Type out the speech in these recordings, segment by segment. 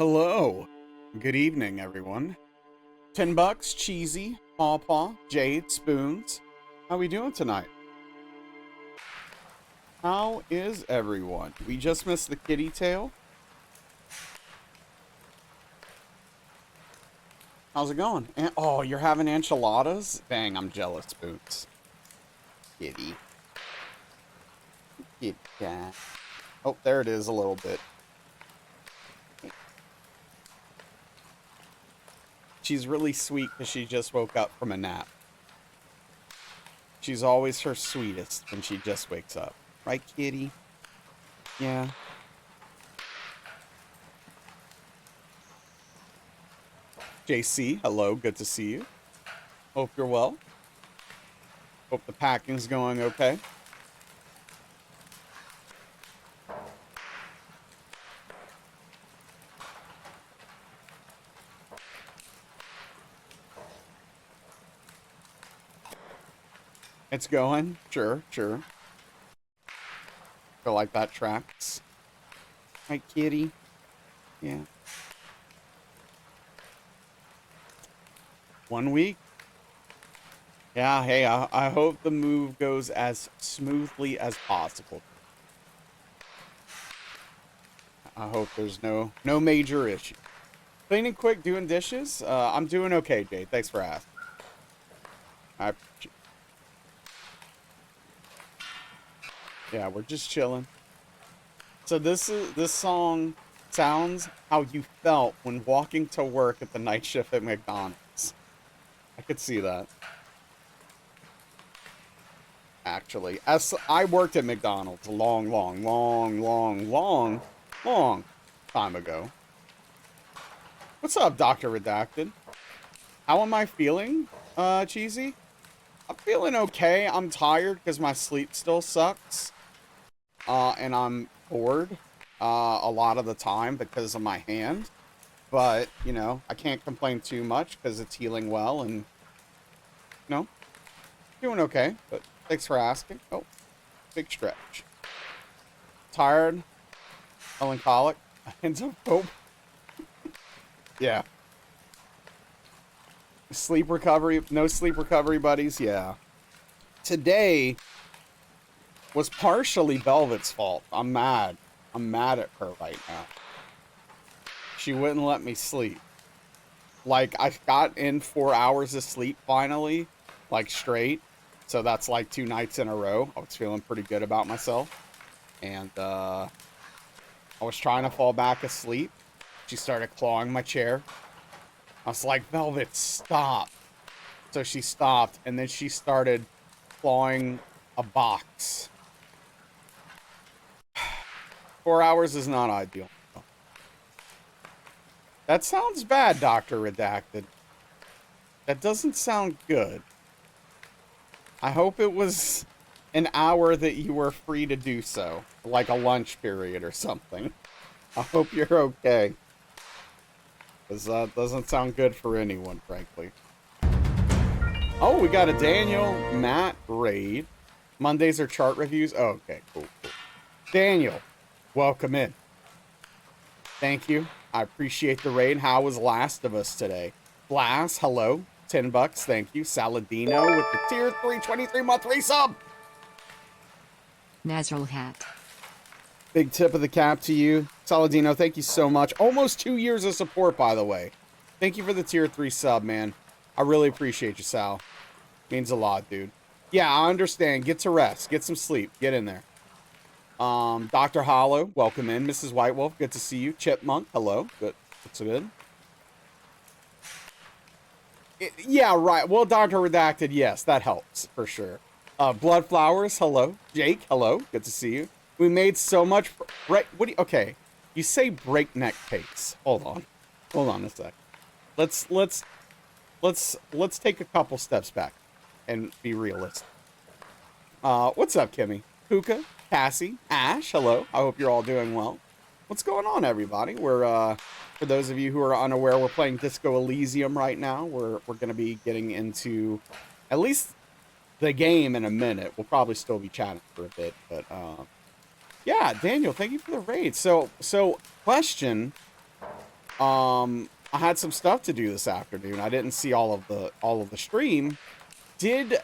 Hello. Good evening, everyone. 10 bucks, cheesy, paw, jade, spoons. How we doing tonight? How is everyone? We just missed the kitty tail. How's it going? Oh, you're having enchiladas? Dang, I'm jealous, Spoons. Kitty. Kitty cat. Oh, there it is a little bit. She's really sweet because she just woke up from a nap. She's always her sweetest when she just wakes up. Right, kitty? Yeah. JC, hello. Good to see you. Hope you're well. Hope the packing's going okay. It's going. Sure. Feel like that tracks. Right, kitty? Yeah. 1 week? Yeah, hey, I hope the move goes as smoothly as possible. I hope there's no major issue. Cleaning quick, doing dishes? I'm doing okay, Jade. Thanks for asking. Yeah, we're just chilling. So this song sounds how you felt when walking to work at the night shift at McDonald's. I could see that. Actually, as I worked at McDonald's a long time ago. What's up, Dr. Redacted? How am I feeling, Cheesy? I'm feeling okay. I'm tired because my sleep still sucks. And I'm bored a lot of the time because of my hand. But, you know, I can't complain too much because it's healing well and, you know, doing okay. But thanks for asking. Oh, big stretch. Tired. Melancholic. Hands of hope. Yeah. Sleep recovery. No sleep recovery, buddies. Yeah. Today was partially Velvet's fault. I'm mad. I'm mad at her right now. She wouldn't let me sleep. Like, I got in 4 hours of sleep finally, like straight. So that's like 2 nights in a row. I was feeling pretty good about myself. And I was trying to fall back asleep. She started clawing my chair. I was like, Velvet, stop. So she stopped, and then she started clawing a box. 4 hours is not ideal. That sounds bad, Dr. Redacted. That doesn't sound good. I hope it was an hour that you were free to do so. Like a lunch period or something. I hope you're okay. Because that doesn't sound good for anyone, frankly. Oh, we got a Daniel Matt raid. Mondays are chart reviews. Oh, okay, cool. Daniel, welcome in. Thank you. I appreciate the raid. How was Last of Us today? Blast, hello. 10 bucks, thank you. Saladino with the tier 3 23-month resub. Nazralla hat. Big tip of the cap to you. Saladino, thank you so much. Almost 2 years of support, by the way. Thank you for the tier 3 sub, man. I really appreciate you, Sal. Means a lot, dude. Yeah, I understand. Get to rest. Get some sleep. Get in there. Dr. Hollow, welcome in. Mrs. White Wolf, good to see you. Chipmunk, hello. Good. That's good. Yeah, right. Well, Dr. Redacted, yes, that helps for sure. Blood Flowers, hello. Jake, hello. Good to see you. We made so much. Right. What do you, okay. You say breakneck pace. Hold on a sec. Let's take a couple steps back and be realistic. What's up, Kimmy? Puka, Cassie, Ash, hello. I hope you're all doing well. What's going on, everybody? We're for those of you who are unaware, we're playing Disco Elysium right now. We're going to be getting into at least the game in a minute. We'll probably still be chatting for a bit, but yeah, Daniel, thank you for the raid. So question, I had some stuff to do this afternoon. I didn't see all of the stream. Did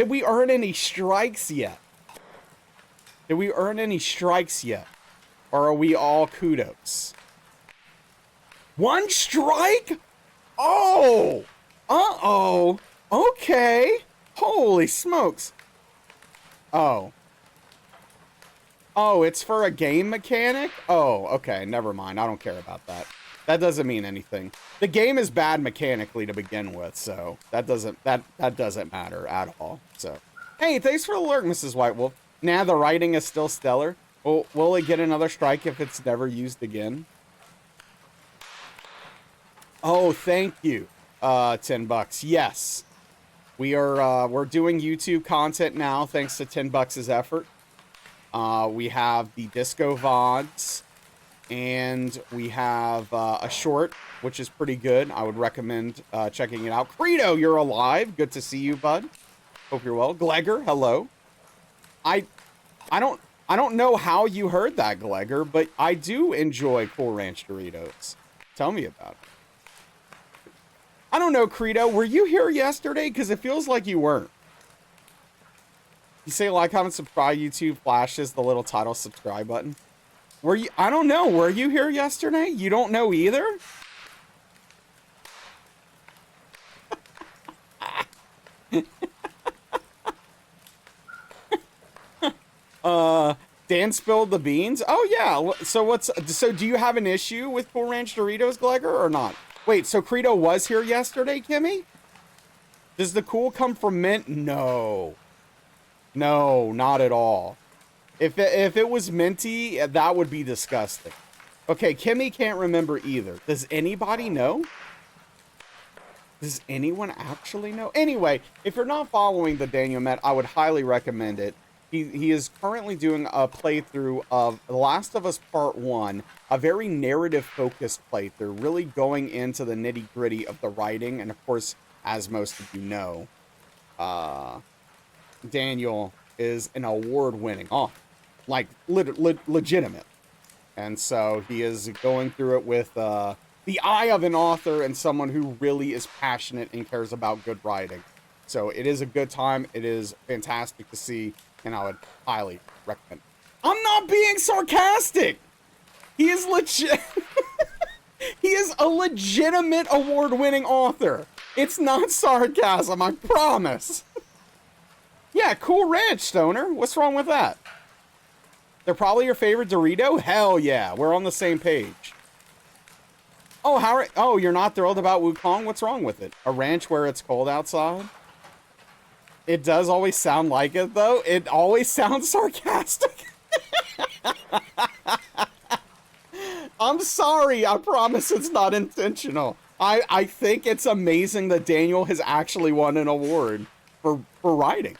we earn any strikes yet? Did we earn any strikes yet? Or are we all kudos? 1 strike? Oh! Uh-oh. Okay. Holy smokes. Oh. Oh, it's for a game mechanic? Oh, okay. Never mind. I don't care about that. That doesn't mean anything. The game is bad mechanically to begin with, so that doesn't matter at all. So, hey, thanks for the alert, Mrs. White Wolf. Nah, the writing is still stellar. Will it get another strike if it's never used again? Oh, thank you. $10. Yes. We're doing YouTube content now thanks to $10's effort. We have the disco VODs, and we have a short, which is pretty good. I would recommend checking it out. Credo, you're alive. Good to see you, bud. Hope you're well. Glegor, hello. I don't know how you heard that, Glegor, but I do enjoy Cool Ranch Doritos. Tell me about it. I don't know, Credo. Were you here yesterday? Because it feels like you weren't. You say like, comment, subscribe, YouTube flashes the little title subscribe button. Were you? I don't know. Were you here yesterday? You don't know either? Dan spilled the beans. Oh yeah. So do you have an issue with Cool Ranch Doritos, Glegor, or not? Wait, so Credo was here yesterday, Kimmy? Does the cool come from mint? No. No, not at all. If it was minty, that would be disgusting. Okay, Kimmy can't remember either. Does anybody know? Does anyone actually know? Anyway, if you're not following the Daniel Met, I would highly recommend it. He is currently doing a playthrough of The Last of Us Part 1, a very narrative-focused playthrough, really going into the nitty-gritty of the writing, and of course, as most of you know, Daniel is an award-winning author, like legitimate, and so he is going through it with the eye of an author and someone who really is passionate and cares about good writing. So it is a good time. It is fantastic to see, and I would highly recommend it. I'm not being sarcastic. He is legit. He is a legitimate award-winning author. It's not sarcasm, I promise. Yeah, Cool Ranch, Stoner. What's wrong with that? They're probably your favorite Dorito? Hell yeah, we're on the same page. Oh, oh, you're not thrilled about Wukong? What's wrong with it? A ranch where it's cold outside? It does always sound like it, though. It always sounds sarcastic. I'm sorry. I promise it's not intentional. I think it's amazing that Daniel has actually won an award for writing.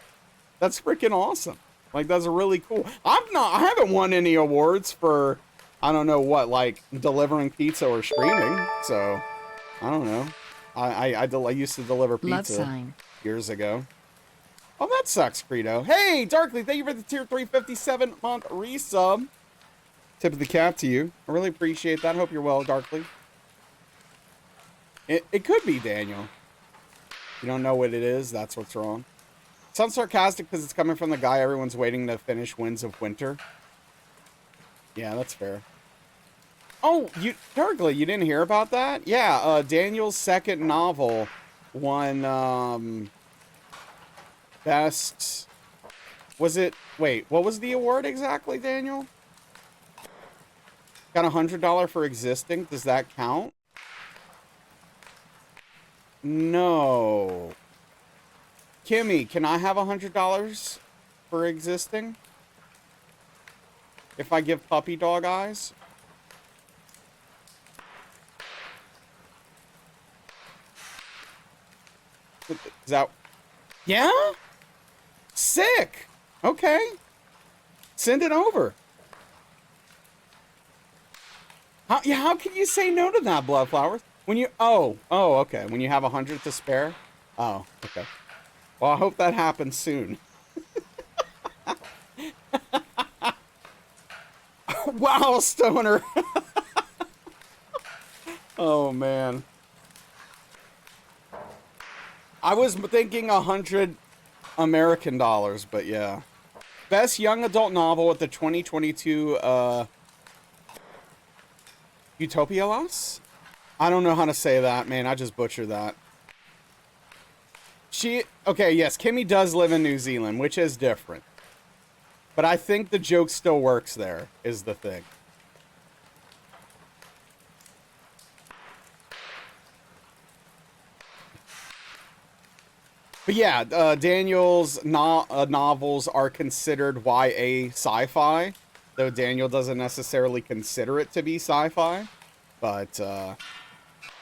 That's freaking awesome. Like, that's really cool. I haven't won any awards for, I don't know what, like, delivering pizza or streaming. So, I don't know. I used to deliver pizza years ago. Oh, that sucks, Credo. Hey, Darkly, thank you for the tier 357-month resub. Tip of the cap to you. I really appreciate that. Hope you're well, Darkly. It could be, Daniel. You don't know what it is? That's what's wrong. It sounds sarcastic because it's coming from the guy everyone's waiting to finish Winds of Winter. Yeah, that's fair. Oh, Darkly, you didn't hear about that? Yeah, Daniel's second novel won, best... Was it... Wait, what was the award exactly, Daniel? Got $100 for existing. Does that count? No. Kimmy, can I have $100 for existing? If I give puppy dog eyes? Is that... Yeah? Sick! Okay. Send it over. How can you say no to that, Bloodflowers? When you... Oh, okay. When you have 100 to spare? Oh, okay. Well, I hope that happens soon. Wow, Stoner. Oh, man. I was thinking 100 American dollars, but yeah. Best young adult novel at the 2022 Utopia Loss? I don't know how to say that, man. I just butchered that. Okay, yes, Kimmy does live in New Zealand, which is different. But I think the joke still works there, is the thing. But yeah, Daniel's novels are considered YA sci-fi, though Daniel doesn't necessarily consider it to be sci-fi. But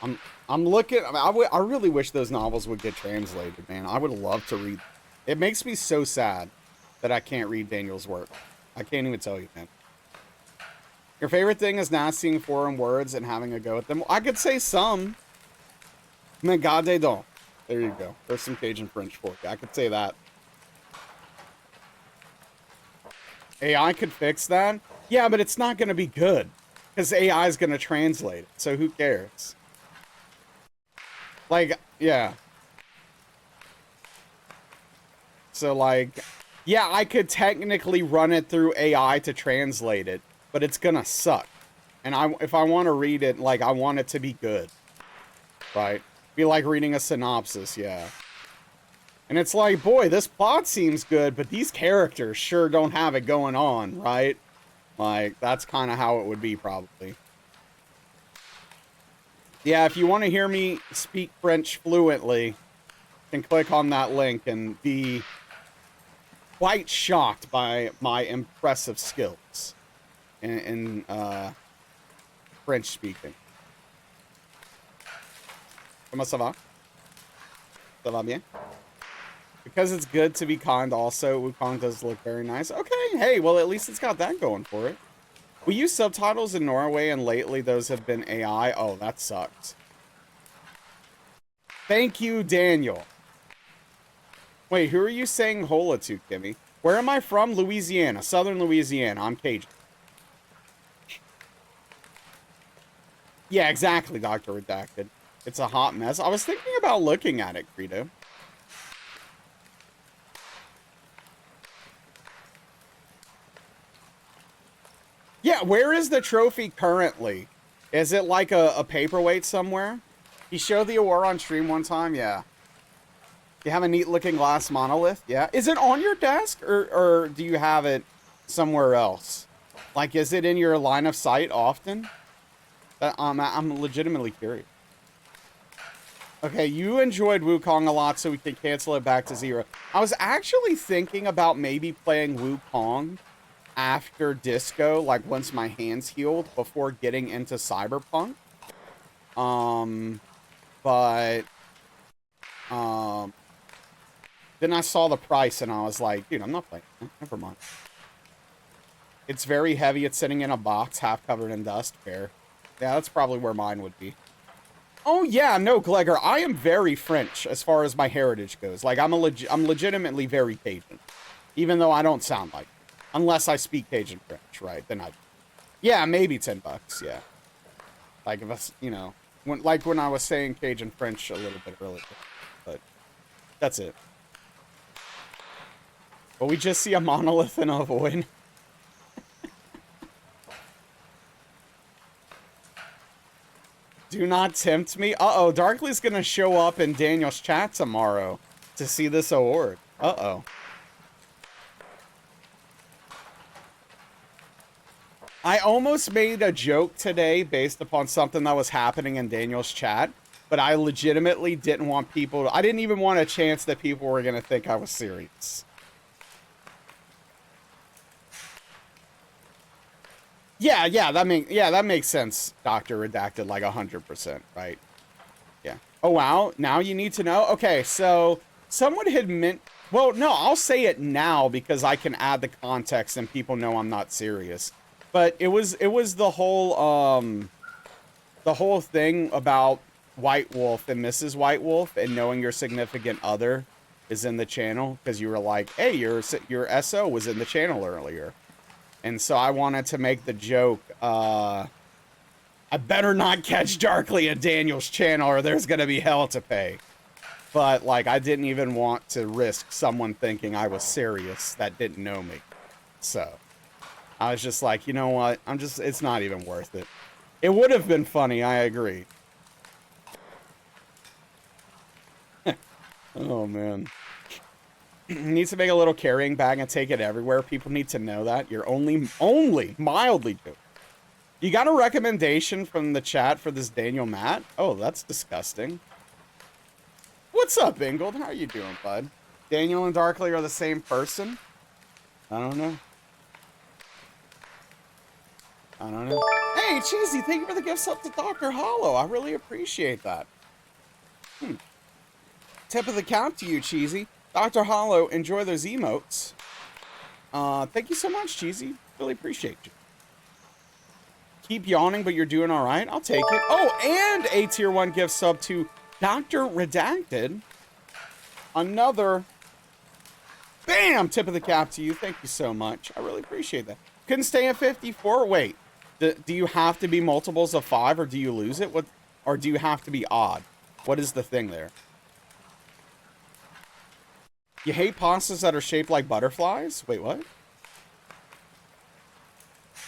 I'm looking. I mean, I really wish those novels would get translated, man. I would love to read. It makes me so sad that I can't read Daniel's work. I can't even tell you, man. Your favorite thing is not seeing foreign words and having a go at them. I could say some. Mais gardez donc. There you go. There's some Cajun French for you. I could say that. AI could fix that? Yeah, but it's not going to be good. Because AI is going to translate it. So who cares? Like, yeah. So, like, yeah, I could technically run it through AI to translate it. But it's going to suck. And if I want to read it, like, I want it to be good. Right? Be like reading a synopsis, yeah. And it's like, boy, this plot seems good, but these characters sure don't have it going on, right? Like, that's kind of how it would be, probably. Yeah, if you want to hear me speak French fluently, you can click on that link and be quite shocked by my impressive skills in French speaking. Comment ça va? Ça va bien? Because it's good to be kind also, Wukong does look very nice. Okay, hey, well, at least it's got that going for it. We use subtitles in Norway, and lately those have been AI. Oh, that sucks. Thank you, Daniel. Wait, who are you saying hola to, Kimmy? Where am I from? Louisiana. Southern Louisiana. I'm Cajun. Yeah, exactly, Dr. Redacted. It's a hot mess. I was thinking about looking at it, Credo. Yeah, where is the trophy currently? Is it like a paperweight somewhere? You showed the award on stream one time? Yeah. You have a neat looking glass monolith? Yeah. Is it on your desk or do you have it somewhere else? Like, is it in your line of sight often? I'm legitimately curious. Okay, you enjoyed Wukong a lot, so we can cancel it back to 0. I was actually thinking about maybe playing Wukong after Disco, like once my hands healed, before getting into Cyberpunk. But then I saw the price and I was like, dude, I'm not playing it. Never mind. It's very heavy. It's sitting in a box, half covered in dust. Fair. Yeah, that's probably where mine would be. Oh yeah, no, Glegor, I am very French as far as my heritage goes. Like, I'm legitimately very Cajun, even though I don't sound like it. Unless I speak Cajun French, right? Then yeah, maybe $10, yeah. Like, if I, you know, when I was saying Cajun French a little bit earlier, but that's it. But we just see a monolith in a void. Do not tempt me. Uh-oh, Darkly's gonna show up in Daniel's chat tomorrow to see this award. Uh-oh. I almost made a joke today based upon something that was happening in Daniel's chat, but I legitimately didn't want people to, I didn't even want a chance that people were gonna think I was serious. Yeah, that makes sense, Dr. Redacted, like 100%, right? Yeah. Oh, wow. Now you need to know? Okay, so someone had meant... Well, no, I'll say it now because I can add the context and people know I'm not serious. But it was the whole thing about White Wolf and Mrs. White Wolf and knowing your significant other is in the channel because you were like, hey, your SO was in the channel earlier. And so I wanted to make the joke, I better not catch Darkly at Daniel's channel or there's gonna be hell to pay. But, like, I didn't even want to risk someone thinking I was serious that didn't know me. So, I was just like, you know what? It's not even worth it. It would have been funny, I agree. Oh, man. Needs to make a little carrying bag and take it everywhere. People need to know that. You're only mildly joking. You got a recommendation from the chat for this Daniel mat? Oh, that's disgusting. What's up, Ingold? How are you doing, bud? Daniel and Darkly are the same person? I don't know. I don't know. Hey, Cheesy, thank you for the gifts up to Dr. Hollow. I really appreciate that. Tip of the cap to you, Cheesy. Dr. Hollow, enjoy those emotes. Thank you so much, Cheesy. Really appreciate you. Keep yawning, but you're doing all right. I'll take it. Oh, and a tier 1 gift sub to Dr. Redacted. Another, bam, tip of the cap to you. Thank you so much. I really appreciate that. Couldn't stay at 54. Wait, do you have to be multiples of 5 or do you lose it? Or do you have to be odd? What is the thing there? You hate pastas that are shaped like butterflies? Wait, what?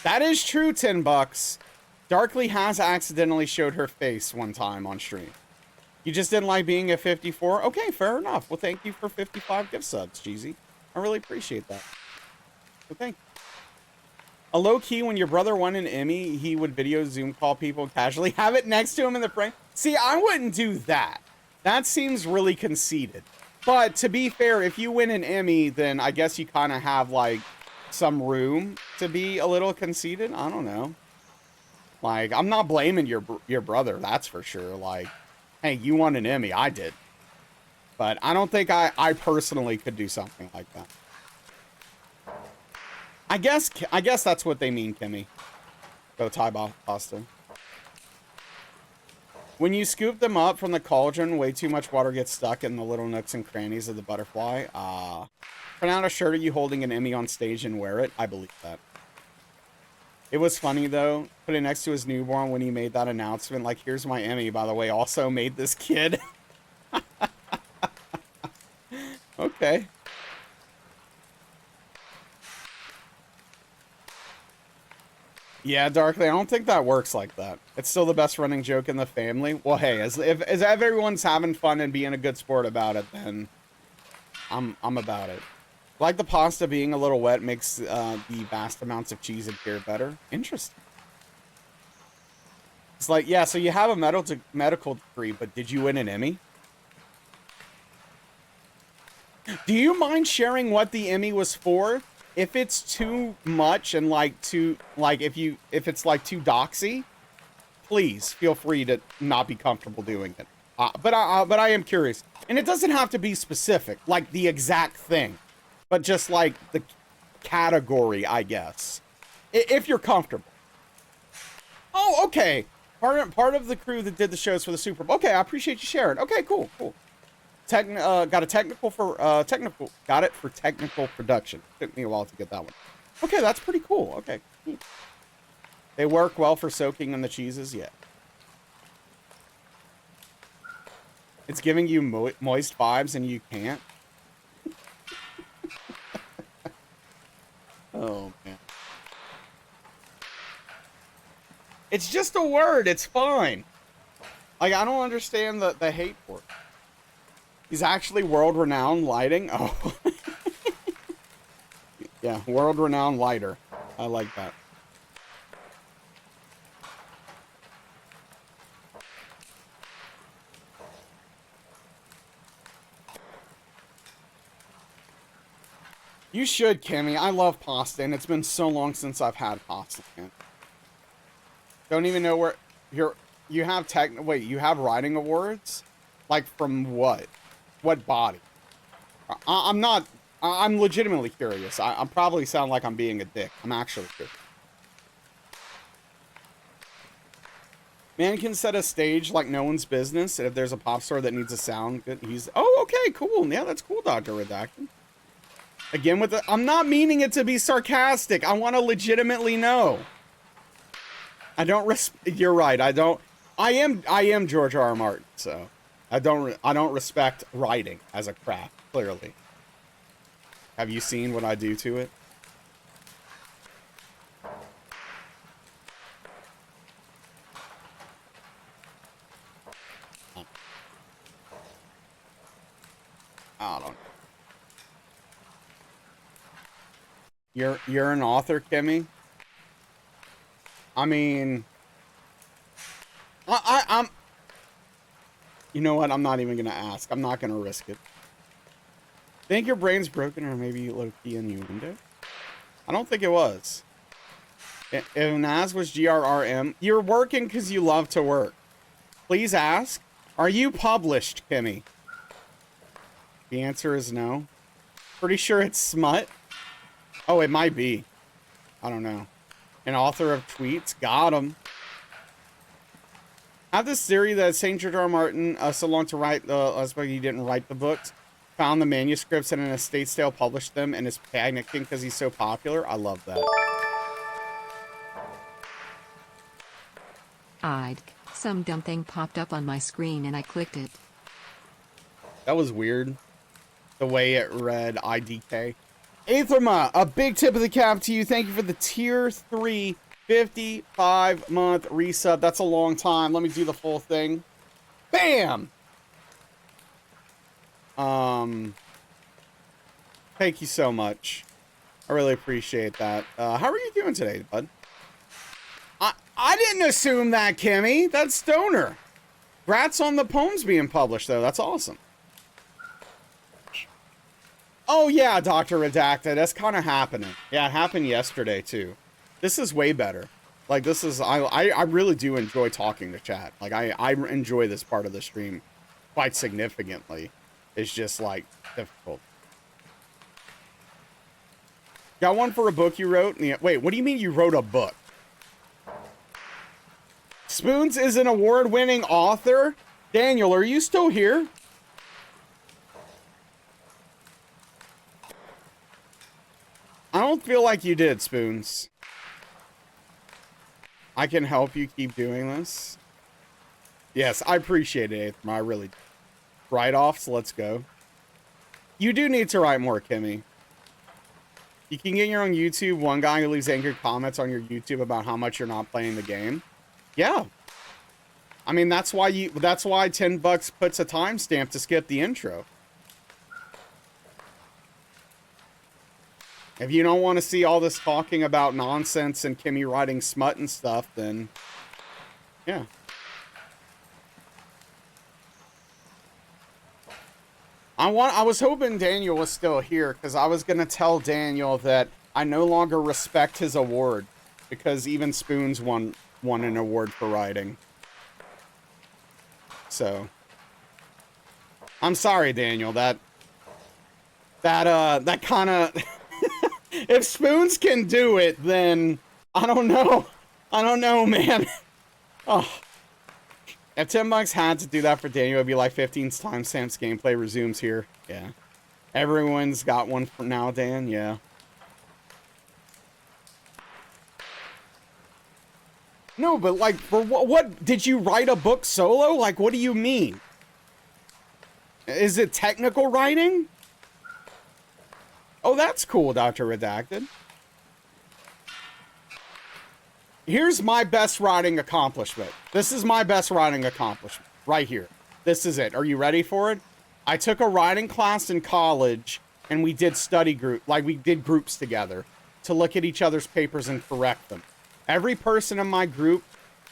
That is true, 10 bucks. Darkly has accidentally showed her face one time on stream. You just didn't like being at 54? Okay, fair enough. Well, thank you for 55 gift subs, Jeezy. I really appreciate that. Well, thank you. A low key, when your brother won an Emmy, he would video Zoom call people casually, have it next to him in the frame. See, I wouldn't do that. That seems really conceited. But to be fair, if you win an Emmy, then I guess you kind of have, like, some room to be a little conceited. I don't know. Like, I'm not blaming your brother, that's for sure. Like, hey, you won an Emmy. I did. But I don't think I personally could do something like that. I guess that's what they mean, Kimmy. Go Thai pasta. When you scoop them up from the cauldron, way too much water gets stuck in the little nooks and crannies of the butterfly. Print out a shirt of you holding an Emmy on stage and wear it. I believe that. It was funny, though. Put it next to his newborn when he made that announcement. Like, here's my Emmy, by the way. Also made this kid. Okay. Yeah, Darkly, I don't think that works like that. It's still the best running joke in the family. Well, hey, as if everyone's having fun and being a good sport about it, then I'm about it. Like the pasta being a little wet makes the vast amounts of cheese appear better. Interesting. It's like, yeah, so you have a medical degree, but did you win an Emmy? Do you mind sharing what the Emmy was for? If it's too much and like if it's like too doxy, please feel free to not be comfortable doing it. But I am curious, and it doesn't have to be specific, like the exact thing, but just like the category, I guess, if you're comfortable. Oh, okay. Part of the crew that did the shows for the Super Bowl. Okay, I appreciate you sharing. Okay, cool. Got it for technical production. Took me a while to get that one. Okay, that's pretty cool. Okay. They work well for soaking in the cheeses, yeah. It's giving you moist vibes and you can't. Oh, man. It's just a word. It's fine. Like, I don't understand the hate for it. He's actually world-renowned lighting. Oh. Yeah, world-renowned lighter. I like that. You should, Kimmy. I love pasta, and it's been so long since I've had pasta, man. Don't even know where you have wait, you have writing awards? Like from what? What body? I'm legitimately curious. I probably sound like I'm being a dick. I'm actually curious. Man can set a stage like no one's business. If there's a pop star that needs a sound good, oh, okay, cool. Yeah, that's cool, Dr. Redacted. Again, I'm not meaning it to be sarcastic. I want to legitimately know. I don't you're right. I am George R. R. Martin, so I don't respect writing as a craft, clearly. Have you seen what I do to it? I don't know. You're an author, Kimmy? I mean, I'm. You know what? I'm not even gonna ask. I'm not gonna risk it. Think your brain's broken, or maybe low-key innuendo? I don't think it was. If Naz was GRRM, you're working because you love to work. Please ask. Are you published, Kimmy? The answer is no. Pretty sure it's smut. Oh, it might be. I don't know. An author of tweets. Got him. I have this theory that St. George R. R. Martin, so long to write but he didn't write the books, found the manuscripts and an estate sale published them and is panicking because he's so popular. I love that. Some dumb thing popped up on my screen and I clicked it. That was weird. The way it read IDK. Aetherma, a big tip of the cap to you. Thank you for the tier 3 55-month resub. That's a long time. Let me do the full thing. Bam! Thank you so much. I really appreciate that. How are you doing today, bud? I didn't assume that, Kimmy. That's Stoner. Congrats on the poems being published, though. That's awesome. Oh, yeah, Dr. Redacted. That's kind of happening. Yeah, it happened yesterday, too. This is way better. Like, this is... I really do enjoy talking to chat. Like, I enjoy this part of the stream quite significantly. It's just, like, difficult. Got one for a book you wrote? Wait, what do you mean you wrote a book? Spoons is an award-winning author? Daniel, are you still here? I don't feel like you did, Spoons. I can help you keep doing this. Yes, I appreciate it, I really do. Write-offs, let's go. You do need to write more, Kimmy. You can get your own YouTube. One guy who leaves angry comments on your YouTube about how much you're not playing the game. Yeah. I mean, that's why $10 puts a timestamp to skip the intro. If you don't want to see all this talking about nonsense and Kimmy writing smut and stuff, then yeah. I was hoping Daniel was still here because I was gonna tell Daniel that I no longer respect his award because even Spoons won an award for writing. So I'm sorry, Daniel. That kind of if Spoons can do it, then I don't know. I don't know, man. Oh. If $10 had to do that for Daniel, it'd be like 15 timestamps gameplay resumes here. Yeah. Everyone's got one for now, Dan. Yeah. No, but like, for what did you write a book solo? Like, what do you mean? Is it technical writing? Oh, that's cool, Dr. Redacted. Here's my best writing accomplishment. This is my best writing accomplishment. Right here. This is it. Are you ready for it? I took a writing class in college, and we did study group. Like, we did groups together to look at each other's papers and correct them. Every person in my group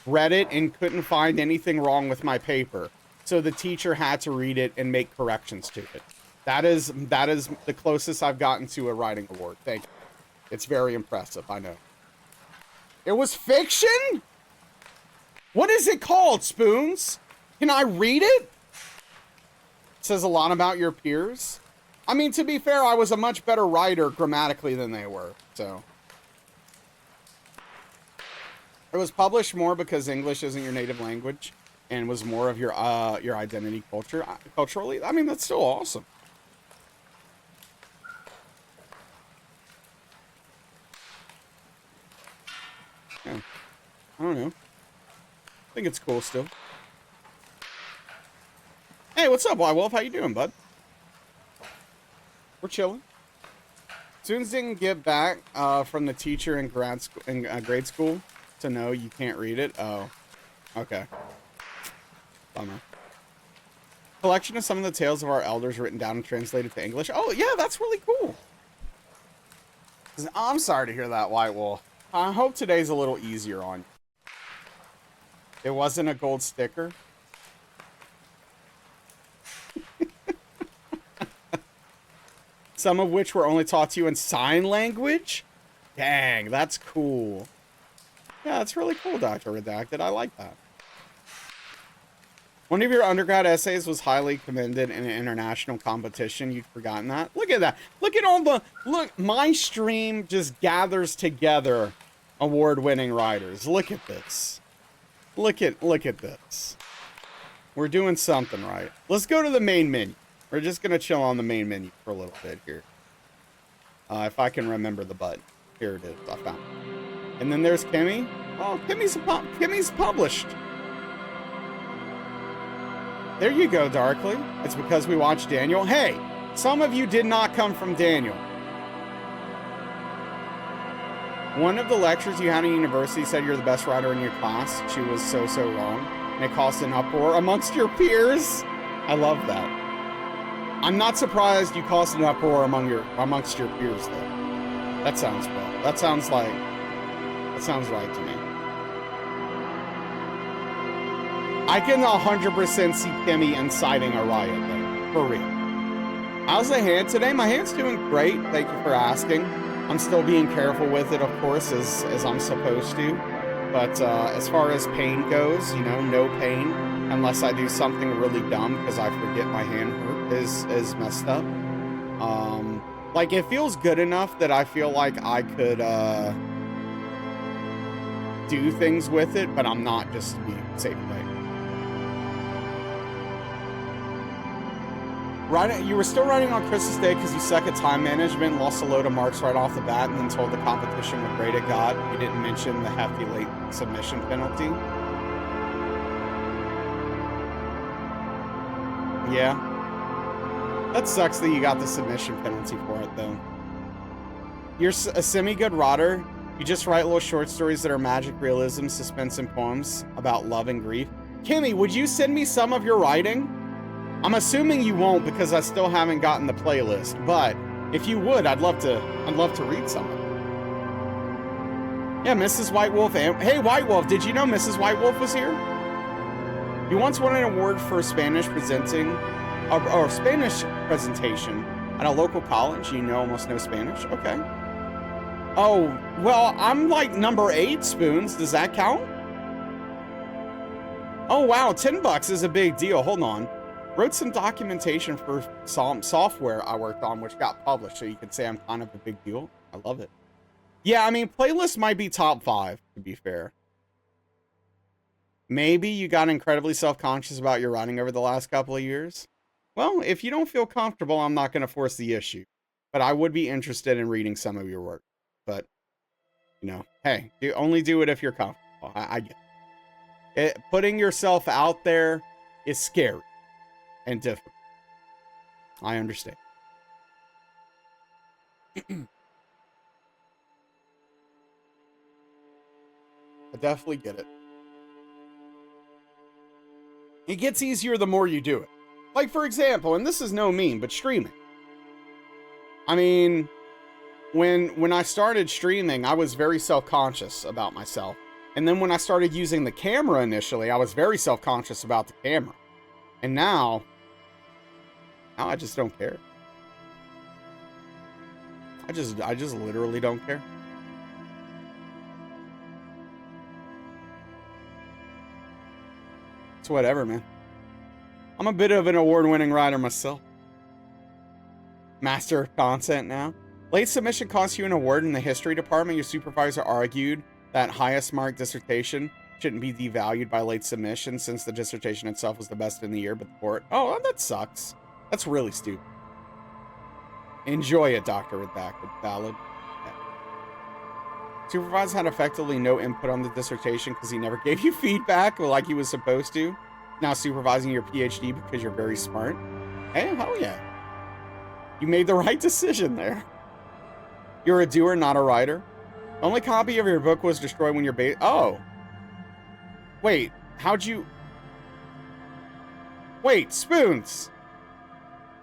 read it and couldn't find anything wrong with my paper. So the teacher had to read it and make corrections to it. That is the closest I've gotten to a writing award. Thank you. It's very impressive, I know. It was fiction? What is it called, Spoons? Can I read it? It says a lot about your peers. I mean, to be fair, I was a much better writer grammatically than they were, so. It was published more because English isn't your native language and was more of your identity culturally. I mean, that's still awesome. Yeah. I don't know. I think it's cool still. Hey, what's up, White Wolf? How you doing, bud? We're chilling. Students didn't get back from the teacher in grade school to know you can't read it. Oh, okay. Bummer. Collection of some of the tales of our elders written down and translated to English. Oh, yeah, that's really cool. I'm sorry to hear that, White Wolf. I hope today's a little easier on you. It wasn't a gold sticker. Some of which were only taught to you in sign language? Dang, that's cool. Yeah, that's really cool, Dr. Redacted. I like that. One of your undergrad essays was highly commended in an international competition. You'd forgotten that? Look at that. Look at all the... Look, my stream just gathers together award-winning writers. Look at this. Look at this. We're doing something right. Let's go to the main menu. We're just going to chill on the main menu for a little bit here. If I can remember the button. Here it is. I found it. And then there's Kimmy. Oh, Kimmy's published. There you go, Darkly. It's because we watched Daniel. Hey, some of you did not come from Daniel. One of the lecturers you had in university said you're the best writer in your class. She was so wrong. And it caused an uproar amongst your peers. I love that. I'm not surprised you caused an uproar amongst your peers, though. That sounds well. That sounds right to me. I can 100% see Kimmy inciting a riot, though. For real. How's the hand today? My hand's doing great. Thank you for asking. I'm still being careful with it, of course, as I'm supposed to. But as far as pain goes, you know, no pain. Unless I do something really dumb because I forget my hand hurt is messed up. Like, it feels good enough that I feel like I could do things with it, but I'm not, just to be safe way. Right, you were still writing on Christmas Day because you suck at time management, lost a load of marks right off the bat, and then told the competition what grade it got. You didn't mention the hefty late submission penalty. Yeah. That sucks that you got the submission penalty for it, though. You're a semi-good writer. You just write little short stories that are magic realism, suspense, and poems about love and grief. Kimmy, would you send me some of your writing? I'm assuming you won't because I still haven't gotten the playlist, but if you would, I'd love to read some of it. Yeah, Mrs. White Wolf. Hey, White Wolf, did you know Mrs. White Wolf was here? You once won an award for Spanish presentation at a local college. You know almost no Spanish. Okay. Oh, well, I'm like number 8, Spoons. Does that count? Oh, wow. $10 is a big deal. Hold on. Wrote some documentation for some software I worked on, which got published, so you could say I'm kind of a big deal. I love it. Yeah, I mean, playlist might be top 5, to be fair. Maybe you got incredibly self-conscious about your writing over the last couple of years. Well, if you don't feel comfortable, I'm not going to force the issue. But I would be interested in reading some of your work. But, you know, hey, you only do it if you're comfortable. I get it. Putting yourself out there is scary and difficult. I understand. I definitely get it. It gets easier the more you do it. Like, for example, and this is no meme, but streaming. I mean, when I started streaming, I was very self-conscious about myself. And then when I started using the camera initially, I was very self-conscious about the camera. And now I just don't care. I just literally don't care. It's whatever, man. I'm a bit of an award-winning writer myself. Master of content now. Late submission costs you an award in the history department. Your supervisor argued that highest marked dissertation shouldn't be devalued by late submission since the dissertation itself was the best in the year, but the board... Oh, that sucks. That's really stupid. Enjoy it, Dr. Redacted. Valid. Yeah. Supervisor had effectively no input on the dissertation because he never gave you feedback like he was supposed to. Now supervising your PhD because you're very smart. Hey, hell yeah. You made the right decision there. You're a doer, not a writer. Only copy of your book was destroyed when your oh. Wait, how'd you... Wait, Spoons.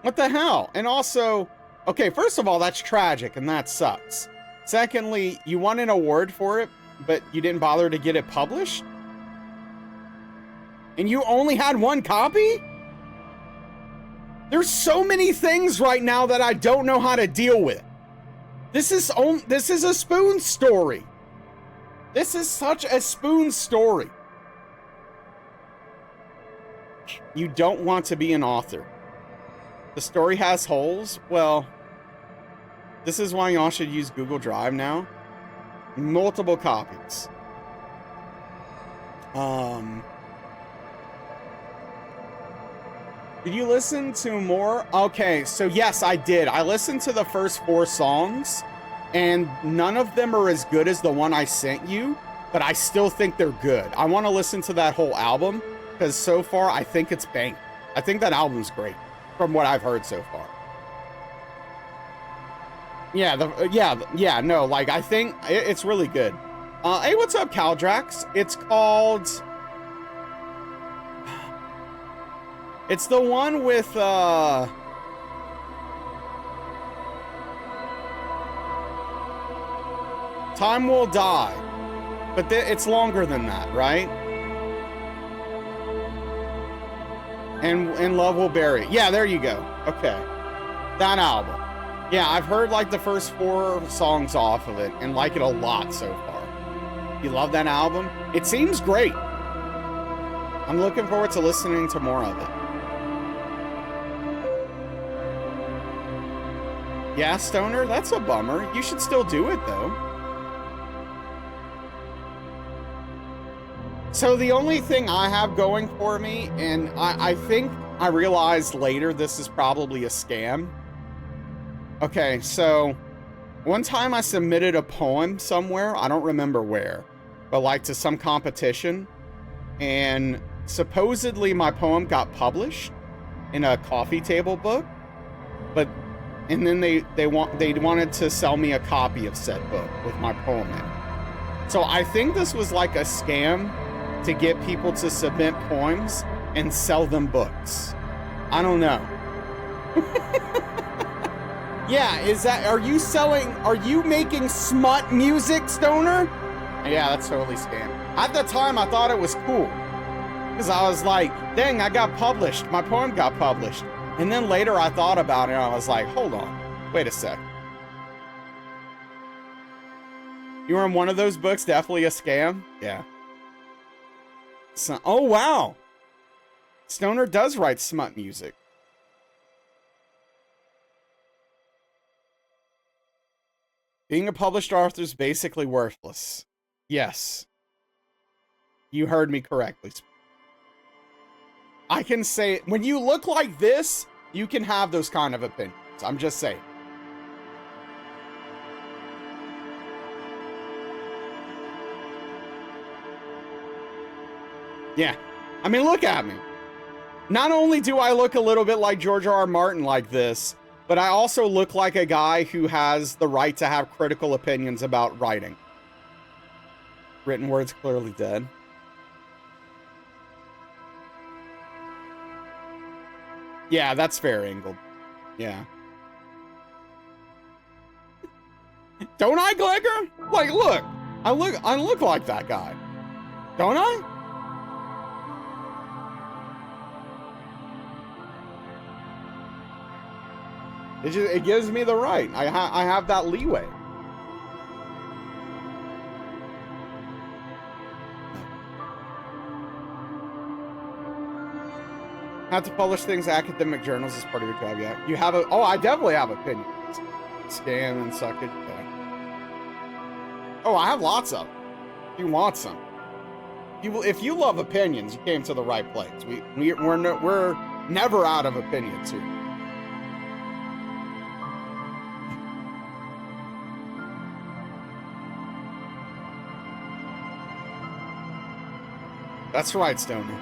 What the hell? And also, okay, first of all, that's tragic and that sucks. Secondly, you won an award for it, but you didn't bother to get it published? And you only had one copy? There's so many things right now that I don't know how to deal with. This is a Spoon story. This is such a Spoon story. You don't want to be an author. The story has holes. Well, this is why y'all should use Google Drive now. Multiple copies. Did you listen to more? Okay, so yes, I did. I listened to the first 4 songs, and none of them are as good as the one I sent you, but I still think they're good. I want to listen to that whole album, because so far, I think it's bang. I think that album's great, from what I've heard so far. Yeah, no, like, I think it's really good. Hey, what's up, Caldrax? It's called... It's the one with, Time Will Die. But it's longer than that, right? And Love Will Bury. Yeah, there you go. Okay. That album. Yeah, I've heard, like, the first 4 songs off of it and like it a lot so far. You love that album? It seems great. I'm looking forward to listening to more of it. Yeah, Stoner, that's a bummer. You should still do it, though. So the only thing I have going for me, and I think I realized later this is probably a scam. Okay, so one time I submitted a poem somewhere, I don't remember where, but like to some competition, and supposedly my poem got published in a coffee table book, but and then they wanted to sell me a copy of said book with my poem in it. So I think this was like a scam to get people to submit poems and sell them books. I don't know. Yeah, are you making smut music, Stoner? Yeah, that's totally scam. At the time, I thought it was cool. Because I was like, dang, I got published. My poem got published. And then later I thought about it and I was like, hold on, wait a sec. You were in one of those books, definitely a scam? Yeah. So, oh, wow. Stoner does write smut music. Being a published author is basically worthless. Yes. You heard me correctly. I can say, when you look like this, you can have those kind of opinions. I'm just saying. Yeah. I mean, look at me. Not only do I look a little bit like George R.R. Martin like this, but I also look like a guy who has the right to have critical opinions about writing. Written word's clearly dead. Yeah, that's fair, Ingle. Yeah. Don't I, Glegger? Like, look. I look like that guy. Don't I? It gives me the right. I have that leeway. Have to publish things in academic journals as part of your job, yeah. You have a... Oh, I definitely have opinions. Scam and suck it. Yeah. Oh, I have lots of them. If you want some. If you love opinions, you came to the right place. We're never out of opinions here. That's right, Stoner.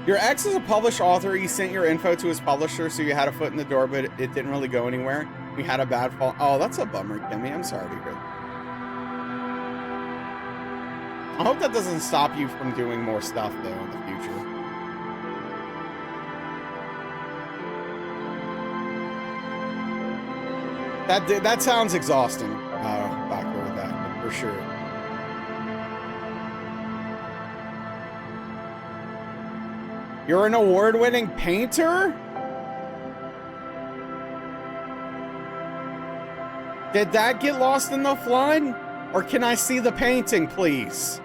Your ex is a published author. He sent your info to his publisher, so you had a foot in the door, but it didn't really go anywhere. We had a bad fall. Oh, that's a bummer, Kimmy. I'm sorry to hear that. I hope that doesn't stop you from doing more stuff, though, in the future. That sounds exhausting, Doctor, with that, for sure. You're an award-winning painter? Did that get lost in the flood? Or can I see the painting, please?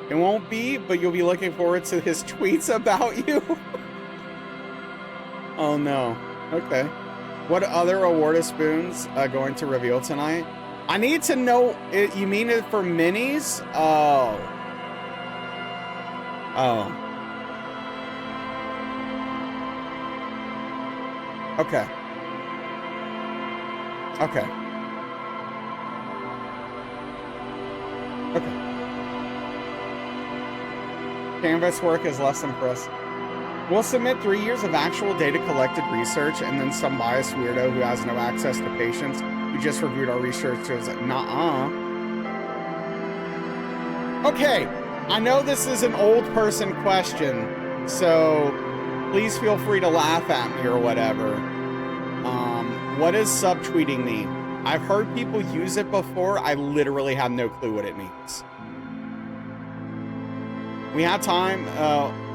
It won't be, but you'll be looking forward to his tweets about you. Oh no. Okay. What other award of spoons going to reveal tonight? I need to know, you mean it for minis? Oh. Oh. Okay. Okay. Okay. Canvas work is less impressive. We'll submit 3 years of actual data collected research, and then some biased weirdo who has no access to patients who just reviewed our research says, nuh-uh. Okay, I know this is an old person question, so please feel free to laugh at me or whatever. What does subtweeting mean? I've heard people use it before. I literally have no clue what it means. We had time,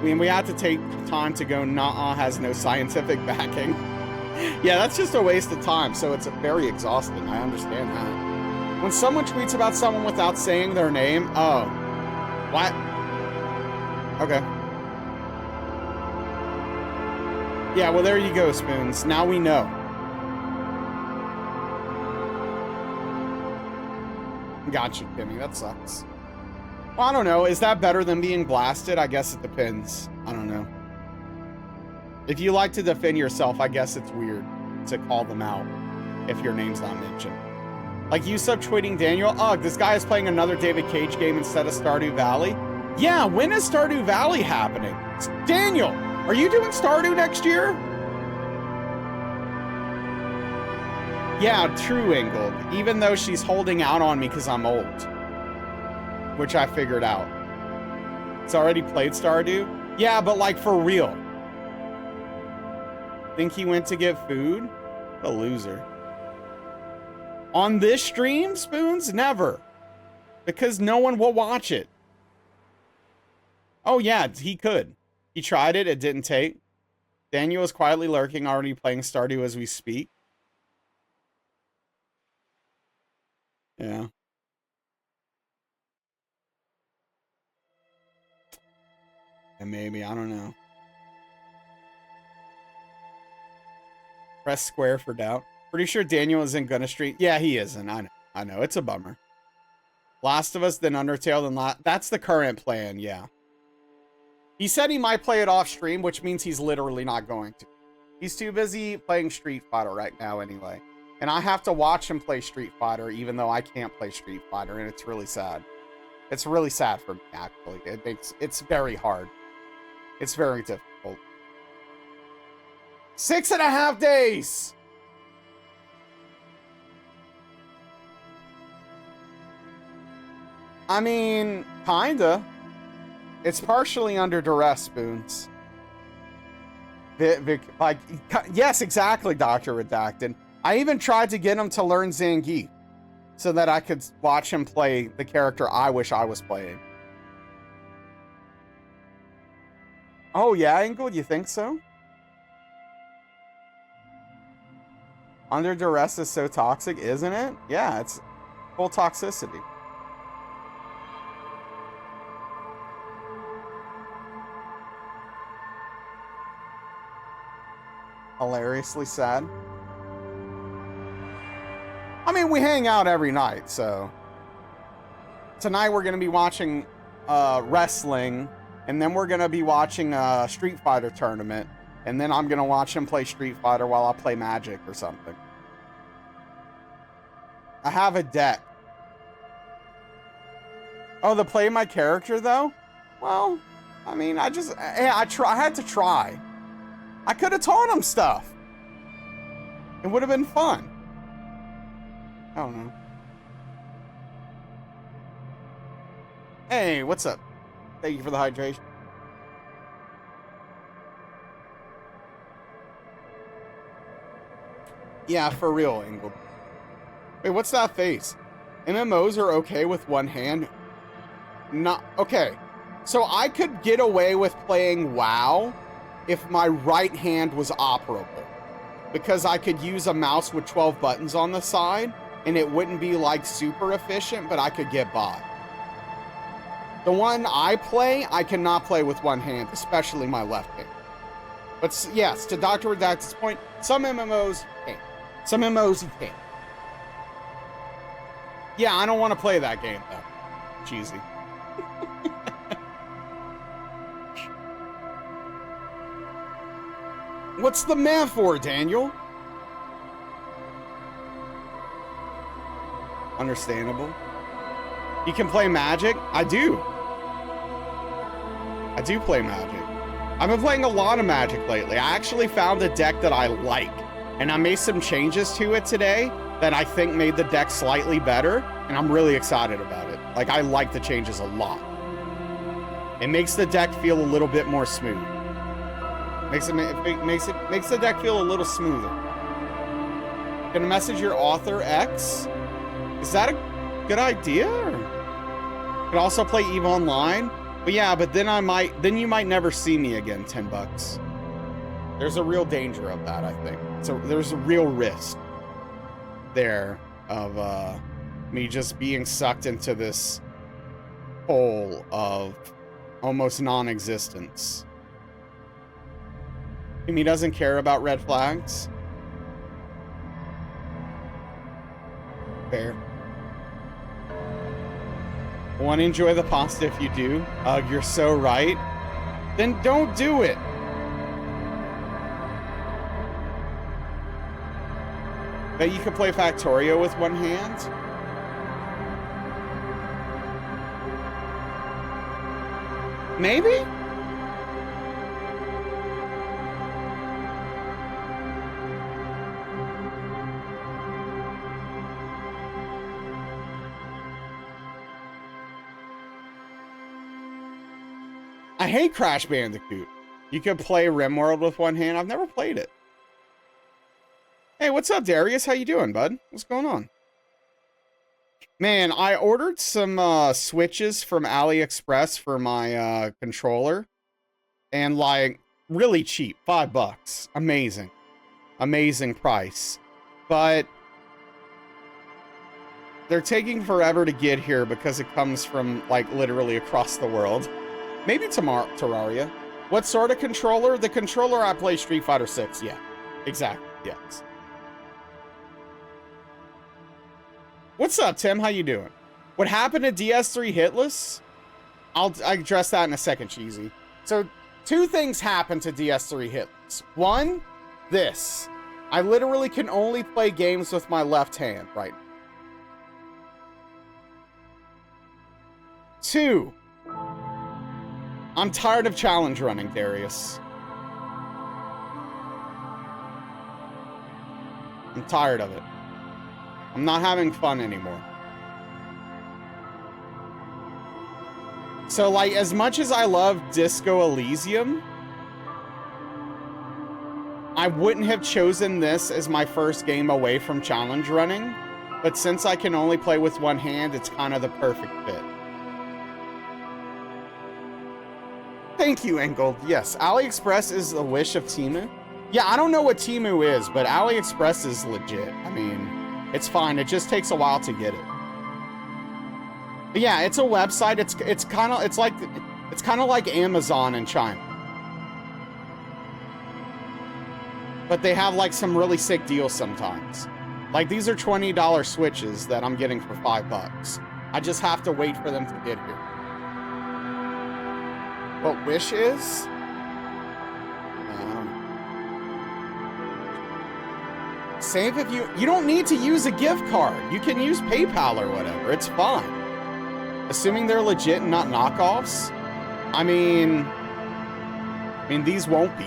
we had to take time to go, nah, has no scientific backing. Yeah, that's just a waste of time, so it's very exhausting. I understand that. When someone tweets about someone without saying their name, oh. What? Okay. Yeah, well, there you go, Spoons. Now we know. Gotcha, Kimmy. That sucks. Well, I don't know. Is that better than being blasted? I guess it depends. I don't know. If you like to defend yourself, I guess it's weird to call them out if your name's not mentioned. Like you subtweeting Daniel. Ugh, this guy is playing another David Cage game instead of Stardew Valley. Yeah, when is Stardew Valley happening? Daniel, are you doing Stardew next year? Yeah, true, Ingold. Even though she's holding out on me because I'm old. Which I figured out. It's already played Stardew? Yeah, but like for real. Think he went to get food? A loser. On this stream, Spoons? Never. Because no one will watch it. Oh yeah, he could. He tried it, it didn't take. Daniel is quietly lurking, already playing Stardew as we speak. Yeah. And maybe, I don't know. Press square for doubt. Pretty sure Daniel isn't gonna stream. Yeah, he isn't. I know. I know. It's a bummer. Last of Us, then Undertale, then that's the current plan, yeah. He said he might play it off stream, which means he's literally not going to. He's too busy playing Street Fighter right now anyway. And I have to watch him play Street Fighter, even though I can't play Street Fighter, and it's really sad. It's really sad for me, actually. It's very hard. It's very difficult. 6.5 days! I mean, kinda. It's partially under duress, Spoons. Like, yes, exactly, Dr. Redacted. I even tried to get him to learn Zangief so that I could watch him play the character I wish I was playing. Oh, yeah, Engel, you think so? Under duress is so toxic, isn't it? Yeah, it's full toxicity. Hilariously sad. I mean, we hang out every night, so. Tonight we're going to be watching wrestling, and then we're going to be watching a Street Fighter tournament, and then I'm going to watch him play Street Fighter while I play Magic or something. I have a deck. Oh, to play my character, though? Well, I mean, I had to try. I could have taught him stuff. It would have been fun. I don't know. Hey, what's up? Thank you for the hydration. Yeah, for real, Engel. Wait, what's that face? MMOs are okay with one hand? Not okay. So I could get away with playing WoW if my right hand was operable. Because I could use a mouse with 12 buttons on the side, and it wouldn't be like super efficient, but I could get by. The one I play, I cannot play with one hand, especially my left hand. But yes, to Dr. Redacted's point, some MMOs can't. Some MMOs you can't. Yeah, I don't want to play that game, though. Cheesy. What's the man for, Daniel? Understandable. You can play Magic? I do. I do play Magic. I've been playing a lot of Magic lately. I actually found a deck that I like, and I made some changes to it today that I think made the deck slightly better, and I'm really excited about it. Like, I like the changes a lot. It makes the deck feel a little bit more smooth. Makes the deck feel a little smoother. Gonna message your author X? Is that a good idea? Could also play EVE Online. But yeah, but then you might never see me again, $10. There's a real danger of that, I think. So there's a real risk there of me just being sucked into this hole of almost non-existence. He doesn't care about red flags. Fair. Want to enjoy the pasta if you do? Ugh, you're so right. Then don't do it. Bet you could play Factorio with one hand? Maybe? I hate Crash Bandicoot. You could play RimWorld with one hand. I've never played it. Hey, what's up, Darius? How you doing, bud? What's going on? Man, I ordered some switches from AliExpress for my controller. And like, really cheap, $5. Amazing. Amazing price. But they're taking forever to get here because it comes from like literally across the world. Maybe Terraria. What sort of controller? The controller I play Street Fighter 6. Yeah, exactly. Yes. What's up, Tim? How you doing? What happened to DS3 Hitless? I'll address that in a second, Cheesy. So, two things happened to DS3 Hitless. One, this. I literally can only play games with my left hand right now. Two, I'm tired of challenge running, Darius. I'm tired of it. I'm not having fun anymore. So, like, as much as I love Disco Elysium, I wouldn't have chosen this as my first game away from challenge running. But since I can only play with one hand, it's kind of the perfect fit. Thank you, Engel. Yes, AliExpress is a wish of Temu. Yeah, I don't know what Temu is, but AliExpress is legit. I mean, it's fine. It just takes a while to get it. But yeah, it's a website. It's kind of like Amazon in China. But they have like some really sick deals sometimes. Like these are $20 switches that I'm getting for $5. I just have to wait for them to get here. What Wish is? Save if you don't need to use a gift card. You can use PayPal or whatever. It's fine. Assuming they're legit and not knockoffs. I mean, these won't be.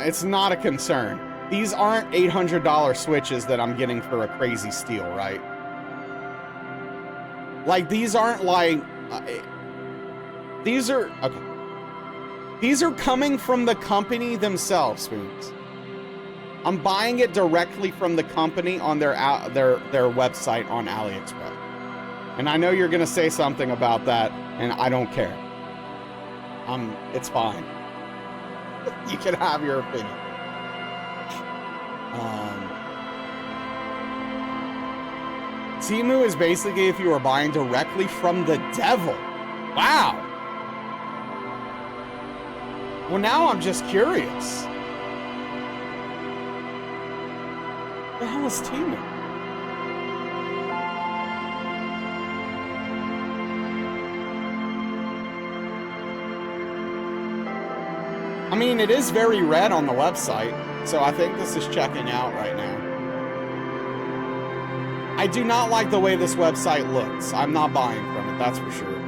It's not a concern. These aren't $800 Switches that I'm getting for a crazy steal, right? Like, these aren't like... these are... Okay. These are coming from the company themselves, Spoons. I'm buying it directly from the company on their website on AliExpress. And I know you're going to say something about that, and I don't care. It's fine. You can have your opinion. Temu is basically if you were buying directly from the devil. Wow. Well, now I'm just curious. What the hell is Temu? I mean, it is very red on the website, so I think this is checking out right now. I do not like the way this website looks. I'm not buying from it, that's for sure.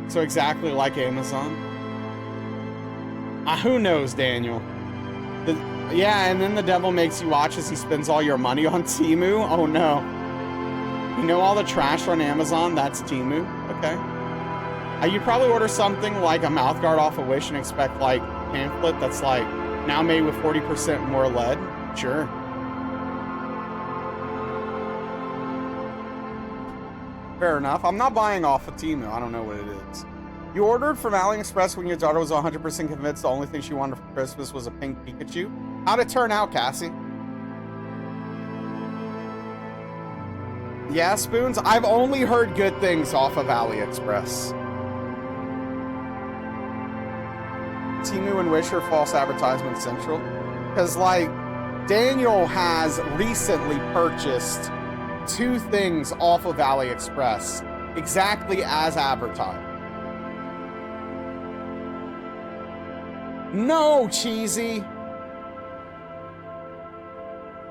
So exactly like Amazon. Who knows, Daniel? Yeah, and then the devil makes you watch as he spends all your money on Temu. Oh no. You know all the trash on Amazon? That's Temu. Okay. You'd probably order something like a mouthguard off of Wish and expect like pamphlet that's like now made with 40% more lead. Sure. Fair enough. I'm not buying off of Temu. I don't know what it is. You ordered from AliExpress when your daughter was 100% convinced the only thing she wanted for Christmas was a pink Pikachu. How'd it turn out, Cassie? Yeah, Spoons, I've only heard good things off of AliExpress. Temu and Wish are false advertisement central. Because, like, Daniel has recently purchased 2 things off of AliExpress exactly as advertised. No, Cheesy.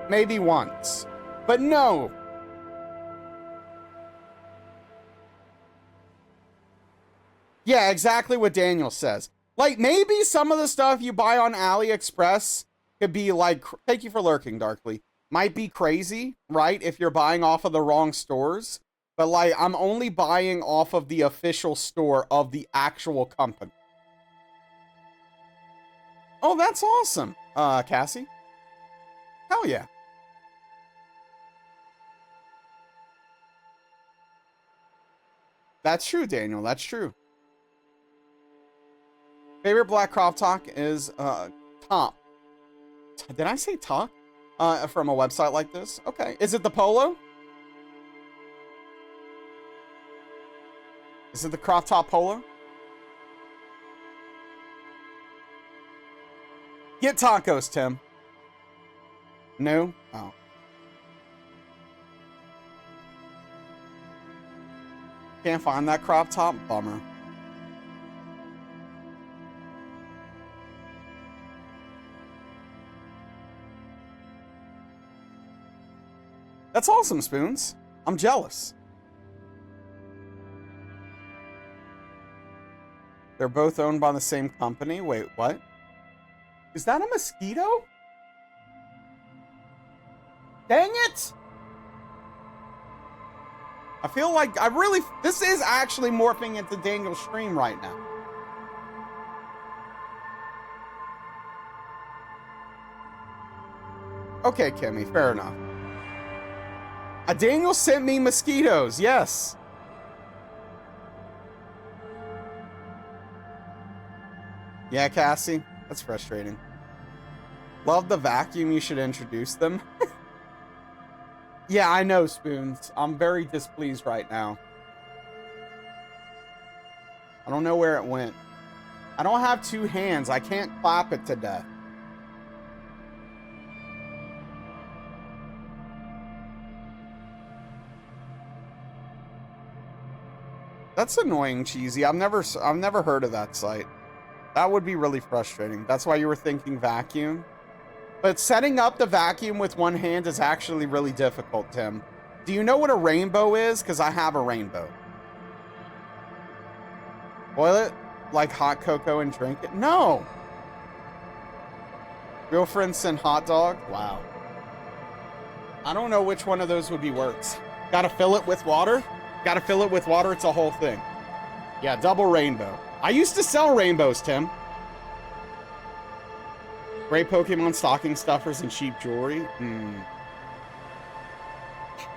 Maybe once. But no. Yeah, exactly what Daniel says. Like, maybe some of the stuff you buy on AliExpress could be like, thank you for lurking, Darkly, might be crazy, right? If you're buying off of the wrong stores. But, like, I'm only buying off of the official store of the actual company. Oh, that's awesome, Cassie. Hell yeah. That's true, Daniel. That's true. Favorite Black Crop Talk is Top. Did I say Talk? From a website like this? Okay. Is it the Polo? Is it the Crop Top Polo? Get tacos, Tim. No? Oh. Can't find that crop top? Bummer. That's awesome, Spoons. I'm jealous. They're both owned by the same company? Wait, what? Is that a mosquito? Dang it! I feel like this is actually morphing into Daniel's stream right now. Okay, Kimmy, fair enough. Daniel sent me mosquitoes, yes. Yeah, Cassie, that's frustrating. Love the vacuum, you should introduce them. Yeah, I know, Spoons. I'm very displeased right now. I don't know where it went. I don't have 2 hands. I can't clap it to death. That's annoying, Cheesy. I've never heard of that site. That would be really frustrating. That's why you were thinking vacuum. But setting up the vacuum with one hand is actually really difficult, Tim. Do you know what a rainbow is? Because I have a rainbow. Boil it like hot cocoa and drink it? No. Real friends send hot dog? Wow. I don't know which one of those would be worse. Gotta fill it with water? Gotta fill it with water, it's a whole thing. Yeah, double rainbow. I used to sell rainbows, Tim. Great Pokemon stocking stuffers and cheap jewelry.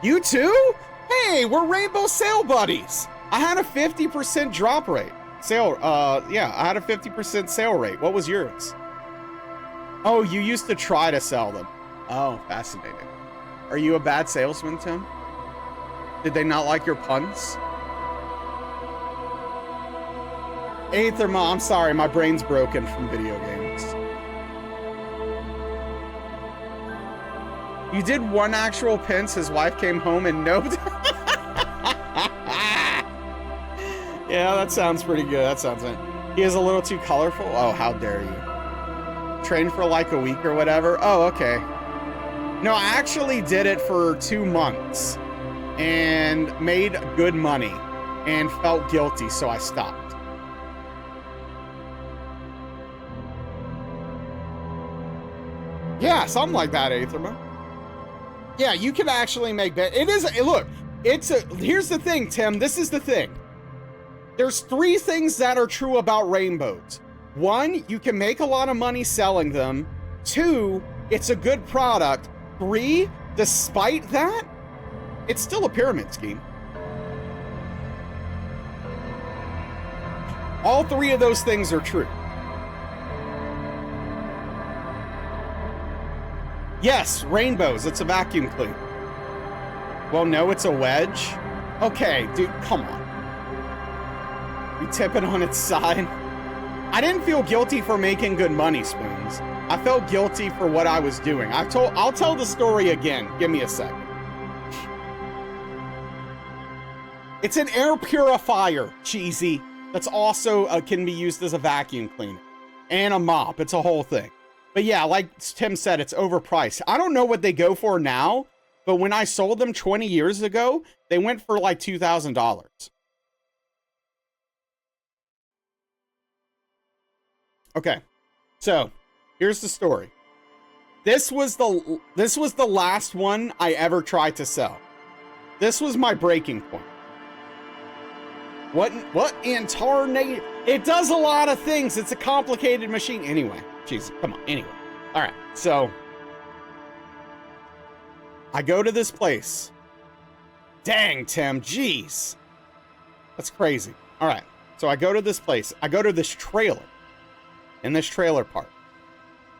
You too? Hey, we're rainbow sale buddies. I had a 50% drop rate. Yeah, I had a 50% sale rate. What was yours? Oh, you used to try to sell them. Oh, fascinating. Are you a bad salesman, Tim? Did they not like your puns? Aether, I'm sorry, my brain's broken from video games. You did one actual pinch, his wife came home and no... Yeah, that sounds pretty good. That sounds it. He is a little too colorful. Oh, how dare you. Trained for like a week or whatever. Oh, okay. No, I actually did it for 2 months and made good money and felt guilty, so I stopped. Yeah, something like that, Aetherma. Yeah, you can actually make that. It is, look, here's the thing, Tim. This is the thing. There's 3 things that are true about rainbows. 1, you can make a lot of money selling them. 2, it's a good product. 3, despite that, it's still a pyramid scheme. All 3 of those things are true. Yes, rainbows, it's a vacuum cleaner. Well, no, it's a wedge. Okay, dude, come on. You tip it on its side. I didn't feel guilty for making good money, Spoons. I felt guilty for what I was doing. I'll tell the story again. Give me a second. It's an air purifier, Cheesy. That's also can be used as a vacuum cleaner. And a mop. It's a whole thing. But yeah, like Tim said, it's overpriced. I don't know what they go for now, but when I sold them 20 years ago, they went for like $2,000. Okay, so here's the story. This was the last one I ever tried to sell. This was my breaking point. What in tarnate? It does a lot of things. It's a complicated machine. Anyway, jeez, come on. Anyway, all right. So I go to this place. Dang, Tim, jeez, that's crazy. All right, so I go to this place. I go to this trailer. In this trailer park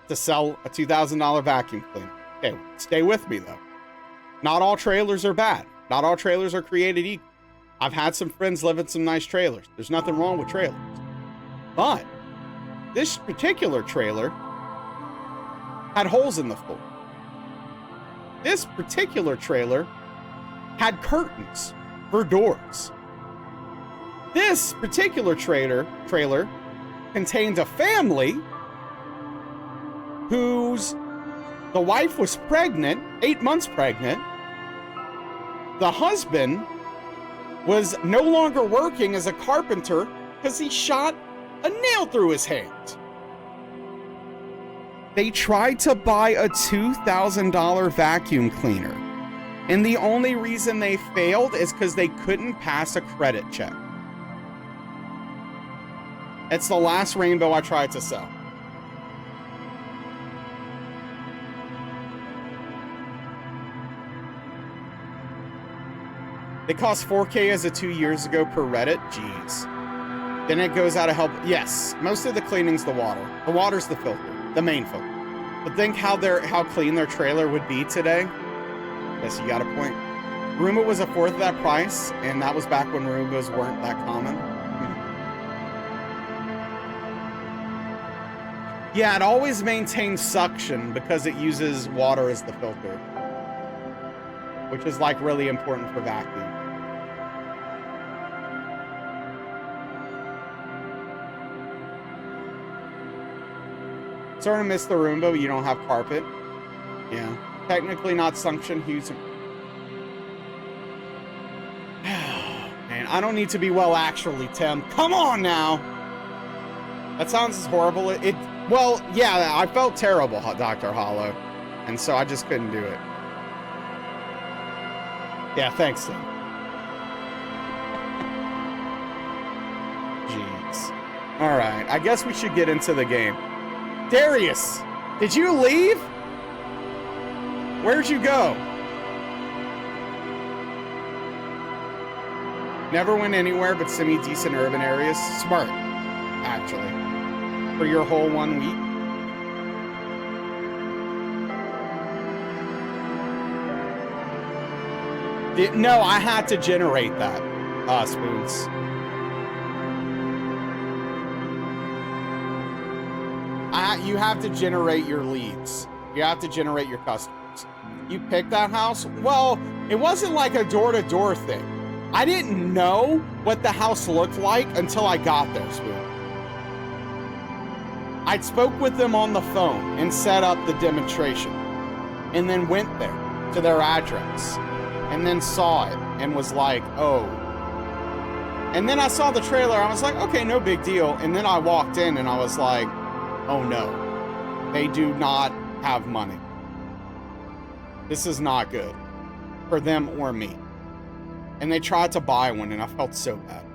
to sell a $2,000 vacuum cleaner. Okay, stay with me though. Not all trailers are bad. Not all trailers are created equal. I've had some friends live in some nice trailers. There's nothing wrong with trailers. But this particular trailer had holes in the floor. This particular trailer had curtains for doors. This particular trailer contained a family the wife was pregnant, 8 months pregnant. The husband was no longer working as a carpenter because he shot a nail through his hand. They tried to buy a $2,000 vacuum cleaner, and the only reason they failed is because they couldn't pass a credit check. It's the last rainbow I tried to sell. It cost $4K as of 2 years ago per Reddit. Jeez. Then it goes out of help. Yes, most of the cleaning's the water. The water's the filter, the main filter. But think how clean their trailer would be today. Yes, you got a point. Roomba was a fourth of that price, and that was back when Roombas weren't that common. Yeah, it always maintains suction because it uses water as the filter, which is like really important for vacuum. Sort of miss the Roomba, but you don't have carpet. Yeah. Technically not suction hues. Man, I don't need to be well actually, Tim. Come on now! That sounds horrible. Well, yeah, I felt terrible, Dr. Hollow. And so I just couldn't do it. Yeah, thanks, Tim. Jeez. Alright, I guess we should get into the game. Darius, did you leave? Where'd you go? Never went anywhere but semi-decent urban areas. Smart, actually. For your whole 1 week. No, I had to generate that, Spoons. You have to generate your leads. You have to generate your customers. You picked that house? Well, it wasn't like a door-to-door thing. I didn't know what the house looked like until I got there, Spoon. I spoke with them on the phone and set up the demonstration. And then went there to their address. And then saw it and was like, oh. And then I saw the trailer. I was like, okay, no big deal. And then I walked in and I was like, oh no. They do not have money. This is not good for them or me. And they tried to buy one and I felt so bad.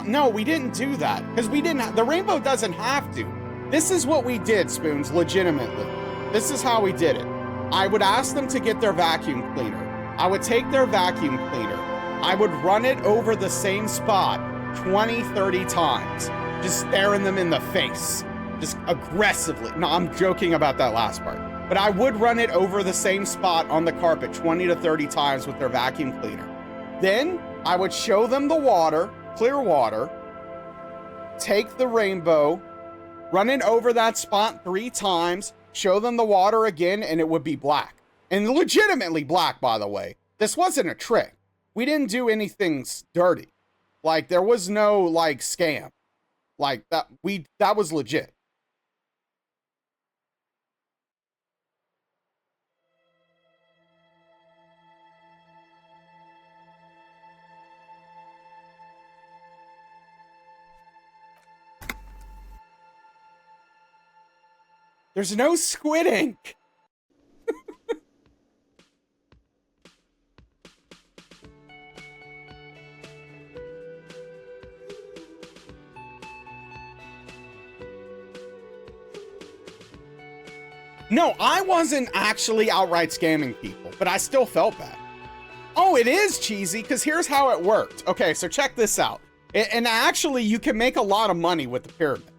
No, we didn't do that because we didn't. The Rainbow doesn't have to. This is what we did, Spoons, legitimately. This is how we did it. I would ask them to get their vacuum cleaner. I would take their vacuum cleaner. I would run it over the same spot 20, 30 times, just staring them in the face, just aggressively. No, I'm joking about that last part. But I would run it over the same spot on the carpet 20 to 30 times with their vacuum cleaner. Then I would show them the water, clear water, take the Rainbow, run it over that spot 3 times, show them the water again, and it would be black. And legitimately black, by the way. This wasn't a trick. We didn't do anything dirty. Like, there was no, like, scam. Like, that was legit. There's no squid ink. No, I wasn't actually outright scamming people, but I still felt bad. Oh, it is cheesy, because here's how it worked. Okay, so check this out. And actually, you can make a lot of money with the pyramid.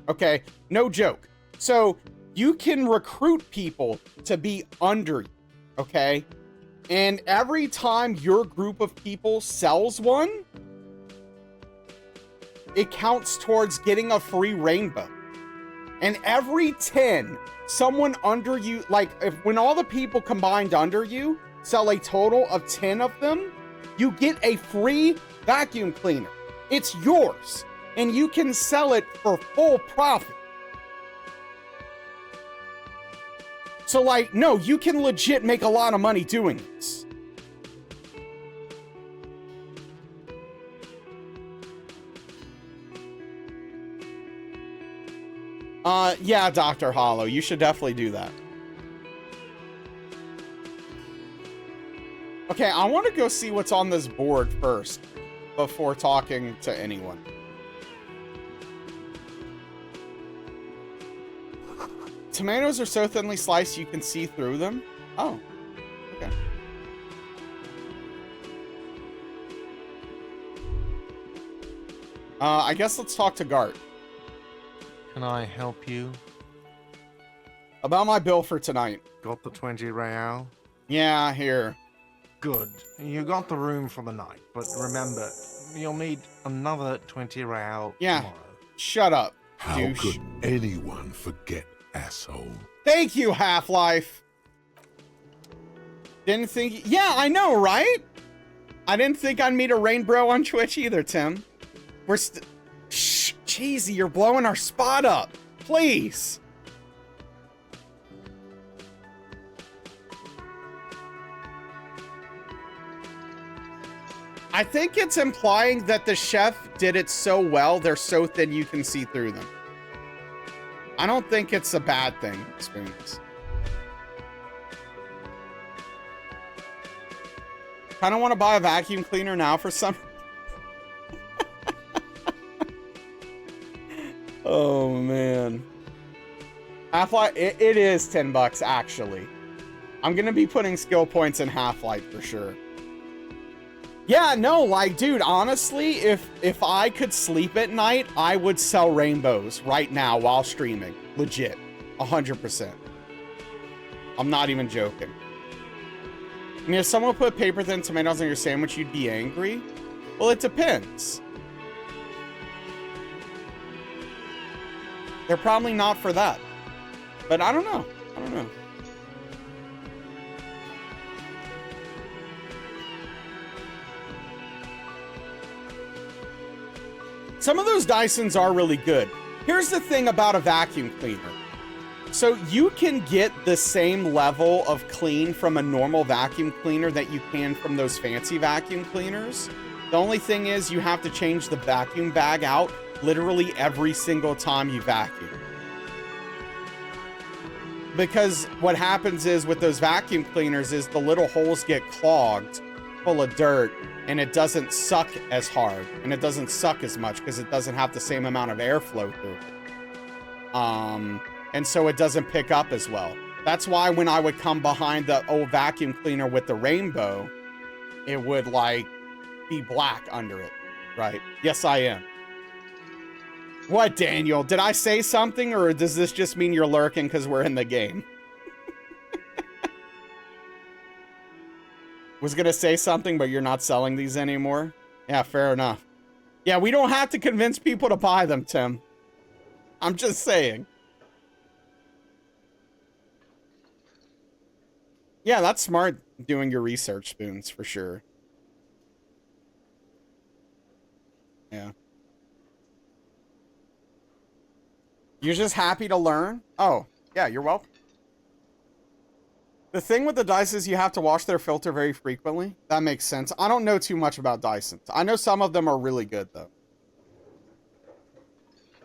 Okay, no joke. So you can recruit people to be under you, okay? And every time your group of people sells one, it counts towards getting a free Rainbow. And every 10, someone under you, like when all the people combined under you sell a total of 10 of them, you get a free vacuum cleaner. It's yours, and you can sell it for full profit. So, like, no, you can legit make a lot of money doing this. Yeah, Dr. Hollow, you should definitely do that. Okay, I want to go see what's on this board first before talking to anyone. Tomatoes are so thinly sliced you can see through them? Oh, okay. I guess let's talk to Gart. Can I help you? About my bill for tonight. Got the 20 real? Yeah, here. Good. You got the room for the night, but remember, you'll need another 20 real tomorrow. Shut up, How douche. could anyone forget, asshole? Thank you, Half-Life. Didn't think... Yeah, I know, right? I didn't think I'd meet a rain bro on Twitch either, Tim. We're Shh. Cheesy, you're blowing our spot up. Please. I think it's implying that the chef did it so well, they're so thin you can see through them. I don't think it's a bad thing, Spoons. Kind of want to buy a vacuum cleaner now for some... Oh, man. Half-Life, it is $10, actually. I'm going to be putting skill points in Half-Life for sure. Yeah, no, like, dude, honestly, if I could sleep at night, I would sell rainbows right now while streaming. Legit. 100%. I'm not even joking. I mean, if someone put paper-thin tomatoes on your sandwich, you'd be angry? Well, it depends. They're probably not for that. But I don't know. I don't know. Some of those Dysons are really good. Here's the thing about a vacuum cleaner. So you can get the same level of clean from a normal vacuum cleaner that you can from those fancy vacuum cleaners. The only thing is you have to change the vacuum bag out literally every single time you vacuum. Because what happens is with those vacuum cleaners is the little holes get clogged full of dirt and it doesn't suck as hard and it doesn't suck as much because it doesn't have the same amount of airflow through it. And so it doesn't pick up as well. That's why when I would come behind the old vacuum cleaner with the rainbow, it would like be black under it, right? Yes, I am. What, Daniel? Did I say something or does this just mean you're lurking because we're in the game? Was gonna say something, but you're not selling these anymore? Yeah, fair enough. Yeah, we don't have to convince people to buy them, Tim. I'm just saying. Yeah, that's smart doing your research, Spoons, for sure. Yeah. You're just happy to learn? Oh, yeah, you're welcome. The thing with the dice is you have to wash their filter very frequently. That makes sense. I don't know too much about Dysons. I know some of them are really good, though.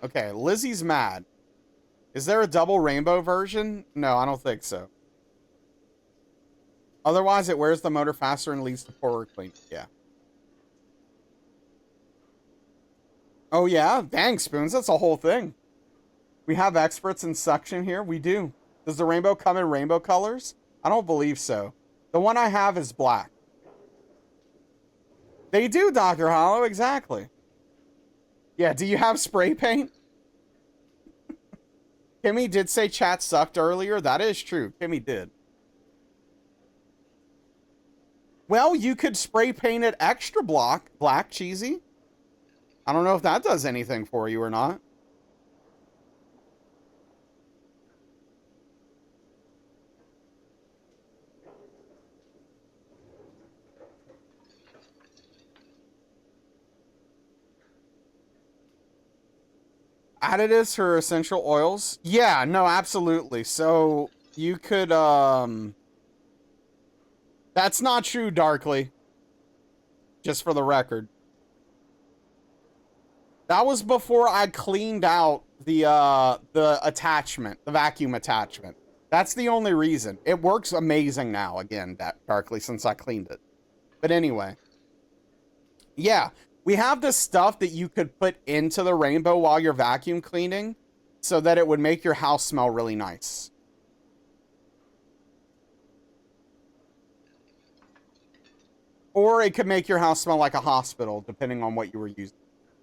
Okay, Lizzie's mad. Is there a double rainbow version? No, I don't think so. Otherwise, it wears the motor faster and leads to poorer cleaning. Yeah. Oh, yeah? Dang, Spoons, that's a whole thing. We have experts in suction here. We do. Does the rainbow come in rainbow colors? I don't believe so. The one I have is black. They do, Dr. Hollow, exactly. Yeah, do you have spray paint? Kimmy did say chat sucked earlier. That is true. Kimmy did. Well, you could spray paint it extra black, Cheesy. I don't know if that does anything for you or not. Additives for essential oils? Yeah, no, absolutely. So you could, that's not true, Darkly. Just for the record. That was before I cleaned out the attachment, the vacuum attachment. That's the only reason. It works amazing now, again, Darkly, since I cleaned it. But anyway. Yeah. We have this stuff that you could put into the rainbow while you're vacuum cleaning so that it would make your house smell really nice. Or it could make your house smell like a hospital, depending on what you were using.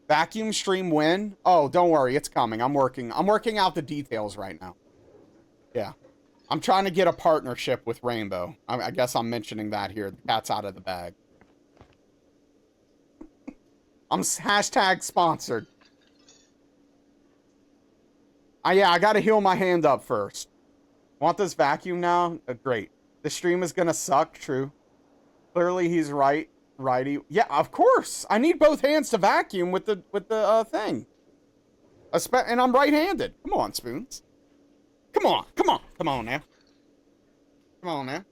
Vacuum stream when? Oh, don't worry, it's coming. I'm working out the details right now. Yeah. I'm trying to get a partnership with Rainbow. I guess I'm mentioning that here. The cat's out of the bag. I'm hashtag sponsored. Yeah, I gotta heal my hand up first. Want this vacuum now? Great. The stream is gonna suck, true. Clearly he's right. Righty. Yeah, of course. I need both hands to vacuum with the thing. And I'm right-handed. Come on, Spoons. Come on, come on, come on now. Come on now.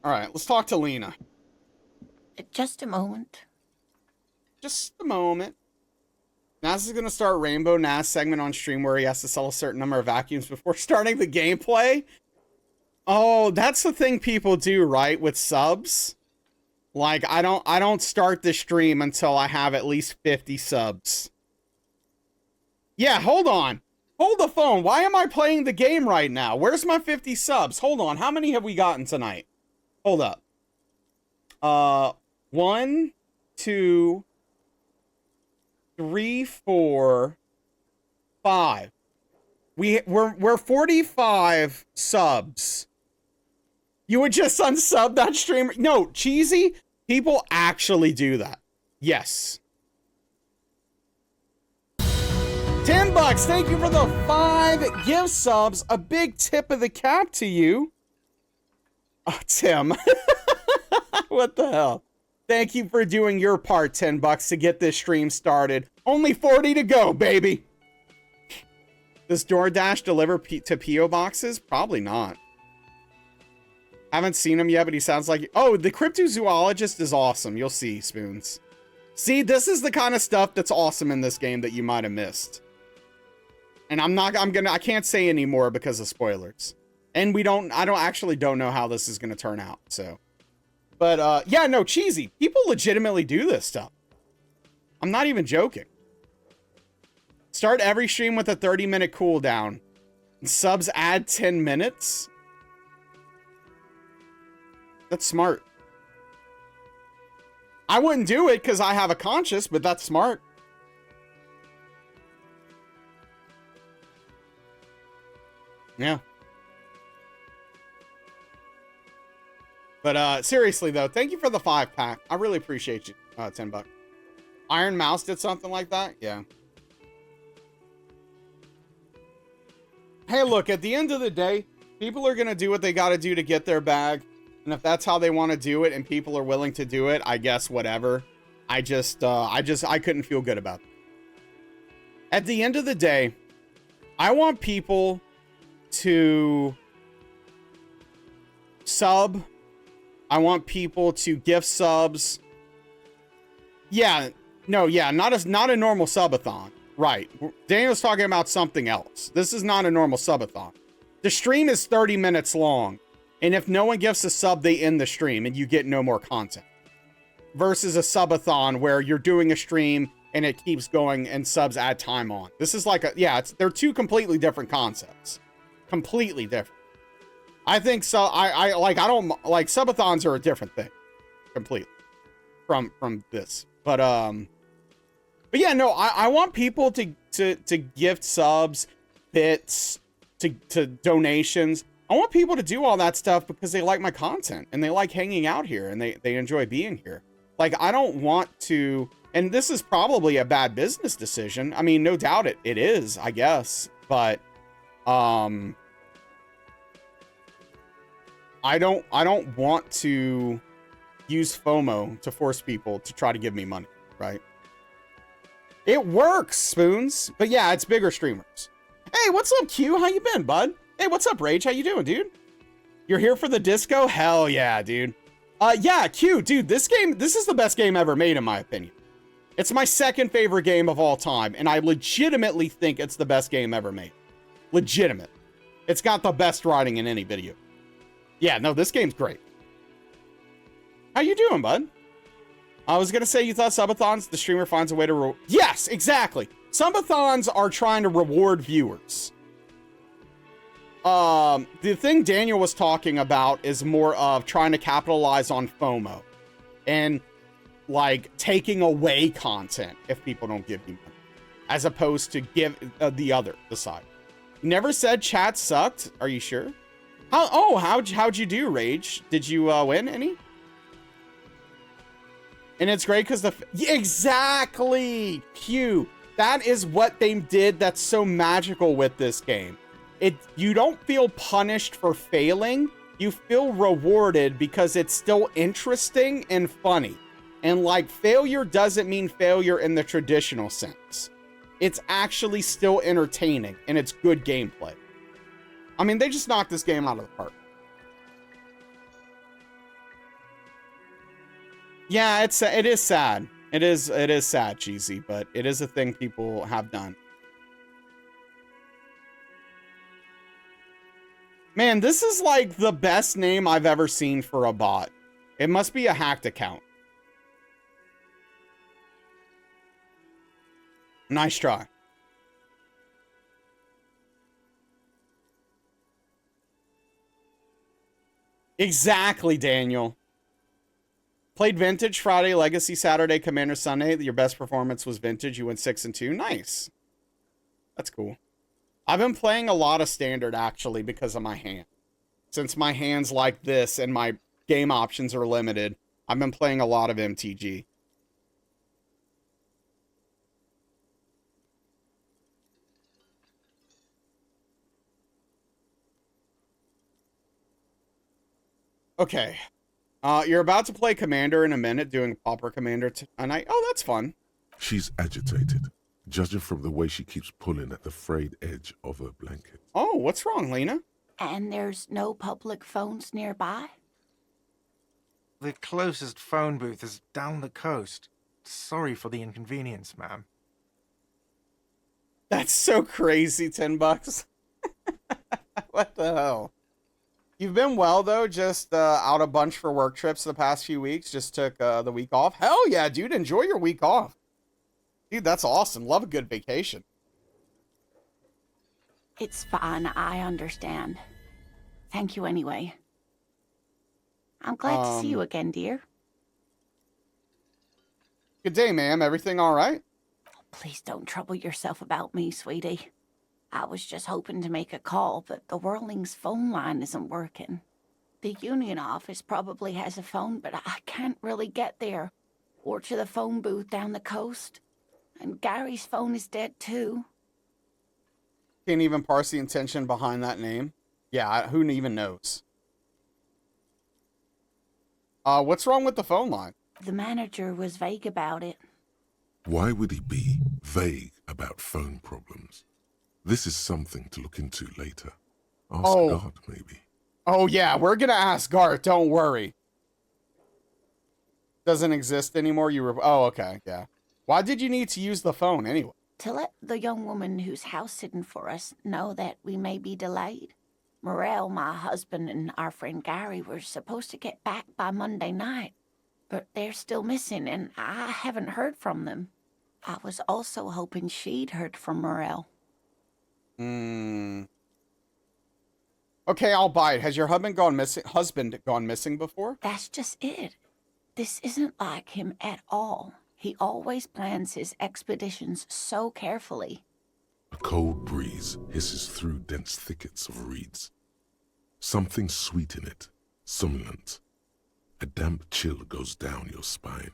All right, let's talk to Lena. Just a moment. Just a moment. Naz is going to start Rainbow Naz segment on stream where he has to sell a certain number of vacuums before starting the gameplay. Oh, that's the thing people do, right? With subs. Like, I don't start the stream until I have at least 50 subs. Yeah, hold on. Hold the phone. Why am I playing the game right now? Where's my 50 subs? Hold on. How many have we gotten tonight? Hold up. 1, 2, 3, 4, 5. We're 45 subs. You would just unsub that streamer? No, Cheesy, people actually do that. Yes. $10, thank you for the 5 gift subs. A big tip of the cap to you. Oh, Tim. What the hell? Thank you for doing your part, $10 to get this stream started. Only 40 to go, baby. Does DoorDash deliver to P.O. boxes? Probably not. Haven't seen him yet, but he sounds like... Oh, the cryptozoologist is awesome. You'll see, Spoons. See, this is the kind of stuff that's awesome in this game that you might have missed. And I can't say any more because of spoilers. And I actually don't know how this is going to turn out, so... But, yeah, no, Cheesy. People legitimately do this stuff. I'm not even joking. Start every stream with a 30-minute cooldown. And subs add 10 minutes? That's smart. I wouldn't do it because I have a conscience, but that's smart. Yeah. But seriously though, thank you for the 5-pack. I really appreciate you. $10. Iron Mouse did something like that? Yeah. Hey, look, at the end of the day, people are gonna do what they gotta do to get their bag. And if that's how they want to do it and people are willing to do it, I guess whatever. I couldn't feel good about it. At the end of the day, I want people to sub. I want people to gift subs. Yeah, no, yeah, not a normal subathon. Right. Daniel's talking about something else. This is not a normal subathon. The stream is 30 minutes long. And if no one gifts a sub, they end the stream and you get no more content. Versus a subathon where you're doing a stream and it keeps going and subs add time on. This is like they're two completely different concepts. Completely different. I think so. I don't subathons are a different thing. Completely. From this. But yeah, no, I want people to gift subs, bits, to donations. I want people to do all that stuff because they like my content and they like hanging out here and they enjoy being here. Like, I don't want to, and this is probably a bad business decision. I mean, no doubt it is, I guess, but I don't want to use FOMO to force people to try to give me money, right? It works, Spoons. But yeah, it's bigger streamers. Hey, what's up, Q? How you been, bud? Hey, what's up, Rage? How you doing, dude? You're here for the disco? Hell yeah, dude. Yeah, Q, dude, this is the best game ever made, in my opinion. It's my second favorite game of all time, and I legitimately think it's the best game ever made. Legitimate. It's got the best writing in any video. Yeah, no, this game's great. How you doing, bud? I was gonna say you thought subathons, the streamer finds a way to yes, exactly. Subathons are trying to reward viewers. The thing Daniel was talking about is more of trying to capitalize on FOMO and like taking away content if people don't give you money, as opposed to give the side. You never said chat sucked. Are you sure? How'd you do, Rage? Did you win any? And it's great because exactly, Q. That is what they did that's so magical with this game. You don't feel punished for failing. you feel rewarded because it's still interesting and funny. And like, failure doesn't mean failure in the traditional sense. It's actually still entertaining and it's good gameplay. I mean, they just knocked this game out of the park. Yeah, it is sad. It is sad, Cheesy, but it is a thing people have done. Man, this is like the best name I've ever seen for a bot. It must be a hacked account. Nice try. Exactly, Daniel. Played Vintage Friday, Legacy Saturday, Commander Sunday. Your best performance was Vintage. You went 6-2. Nice. That's cool. I've been playing a lot of Standard, actually, because of my hand. Since my hand's like this and my game options are limited, I've been playing a lot of MTG. Okay. You're about to play Commander in a minute, doing Pauper Commander tonight. Oh, that's fun. She's agitated, judging from the way she keeps pulling at the frayed edge of her blanket. Oh, what's wrong, Lena? And there's no public phones nearby? The closest phone booth is down the coast. Sorry for the inconvenience, ma'am. That's so crazy, $10. What the hell? You've been well, though, just out a bunch for work trips the past few weeks. Just took the week off. Hell yeah, dude. Enjoy your week off. Dude, that's awesome. Love a good vacation. It's fine, I understand. Thank you anyway. I'm glad to see you again, dear. Good day, ma'am. Everything all right? Please don't trouble yourself about me, sweetie. I was just hoping to make a call, but the Whirling's phone line isn't working. The Union office probably has a phone, but I can't really get there. Or to the phone booth down the coast. And Gary's phone is dead, too. Can't even parse the intention behind that name. Yeah, who even knows? What's wrong with the phone line? The manager was vague about it. Why would he be vague about phone problems? This is something to look into later. Ask God, maybe. Oh, yeah, we're gonna ask Garth. Don't worry. Doesn't exist anymore? Oh, okay, yeah. Why did you need to use the phone anyway? To let the young woman who's house-sitting for us know that we may be delayed. Morel, my husband, and our friend Gary were supposed to get back by Monday night, but they're still missing, and I haven't heard from them. I was also hoping she'd heard from Morel. Okay, I'll buy it. Has your husband gone missing before? That's just it. This isn't like him at all. He always plans his expeditions so carefully. A cold breeze hisses through dense thickets of reeds. Something sweet in it, somnolent. A damp chill goes down your spine.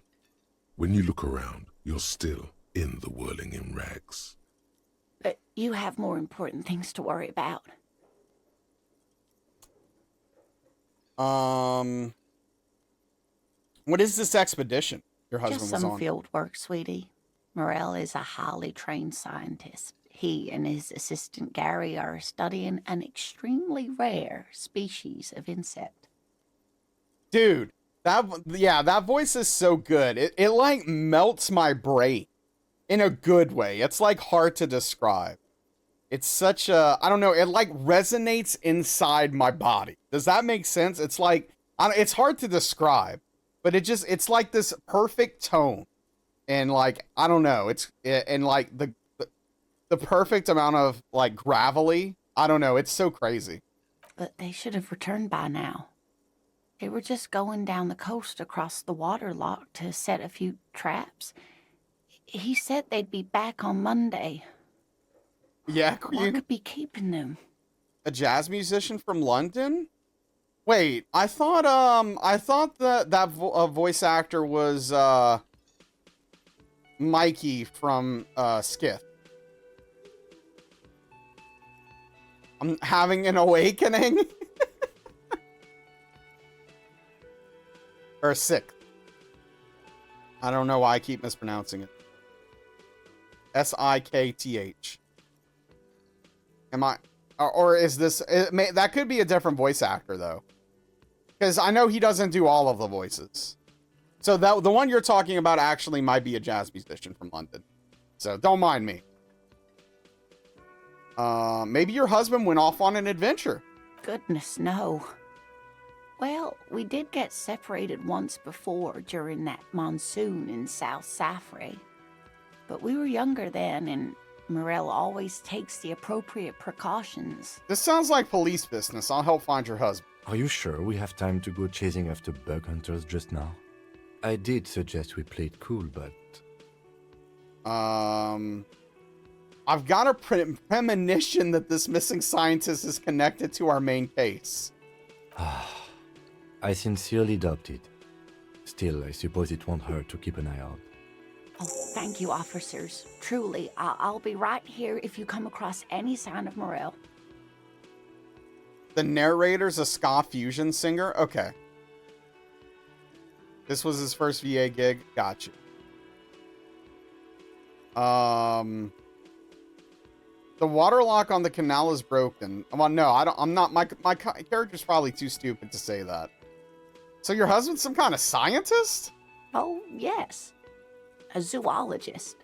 When you look around, you're still in the whirling in rags. But you have more important things to worry about. What is this expedition your husband Just was some on? field work, sweetie. Morel is a highly trained scientist. He and his assistant Gary are studying an extremely rare species of insect. Dude, that voice is so good. It like melts my brain in a good way. It's like hard to describe. It's such a, I don't know, it like resonates inside my body. Does that make sense? It's like, it's hard to describe, but it's like this perfect tone. And like, I don't know, and like the perfect amount of like gravelly. I don't know, it's so crazy. But they should have returned by now. They were just going down the coast across the water lock to set a few traps. He said they'd be back on Monday. Yeah, What Queen. could be keeping them? A jazz musician from London? Wait, I thought that voice actor was Mikey from Skith. I'm having an awakening. Or 6th. I don't know why I keep mispronouncing it. Sikth. Am I... Or is this... that could be a different voice actor, though. Because I know he doesn't do all of the voices. So that the one you're talking about actually might be a jazz musician from London. So don't mind me. Maybe your husband went off on an adventure. Goodness, no. Well, we did get separated once before during that monsoon in South Safri. But we were younger then, and Morel always takes the appropriate precautions. This sounds like police business. I'll help find your husband. Are you sure we have time to go chasing after bug hunters just now? I did suggest we play it cool, but... I've got a premonition that this missing scientist is connected to our main case. I sincerely doubt it. Still, I suppose it won't hurt to keep an eye out. Oh, thank you, officers. Truly, I'll be right here if you come across any sign of Morel. The narrator's a ska fusion singer? Okay. This was his first VA gig? Gotcha. The water lock on the canal is broken. Well, no, I'm not. My character's probably too stupid to say that. So your husband's some kind of scientist? Oh, yes. A zoologist.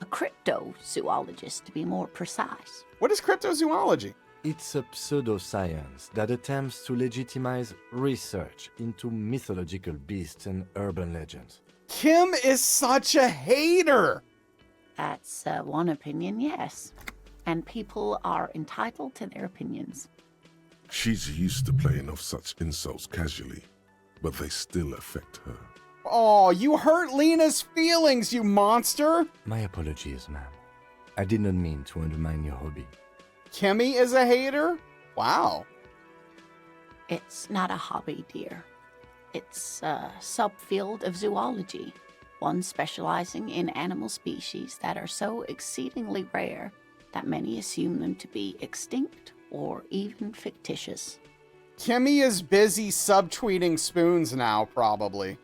A cryptozoologist, to be more precise. What is cryptozoology? It's a pseudoscience that attempts to legitimize research into mythological beasts and urban legends. Kim is such a hater! That's one opinion, yes. And people are entitled to their opinions. She's used to playing off such insults casually, but they still affect her. Oh, you hurt Lena's feelings, you monster! My apologies, ma'am. I did not mean to undermine your hobby. Kimmy is a hater? Wow. It's not a hobby, dear. It's a subfield of zoology, one specializing in animal species that are so exceedingly rare that many assume them to be extinct or even fictitious. Kimmy is busy subtweeting spoons now, probably.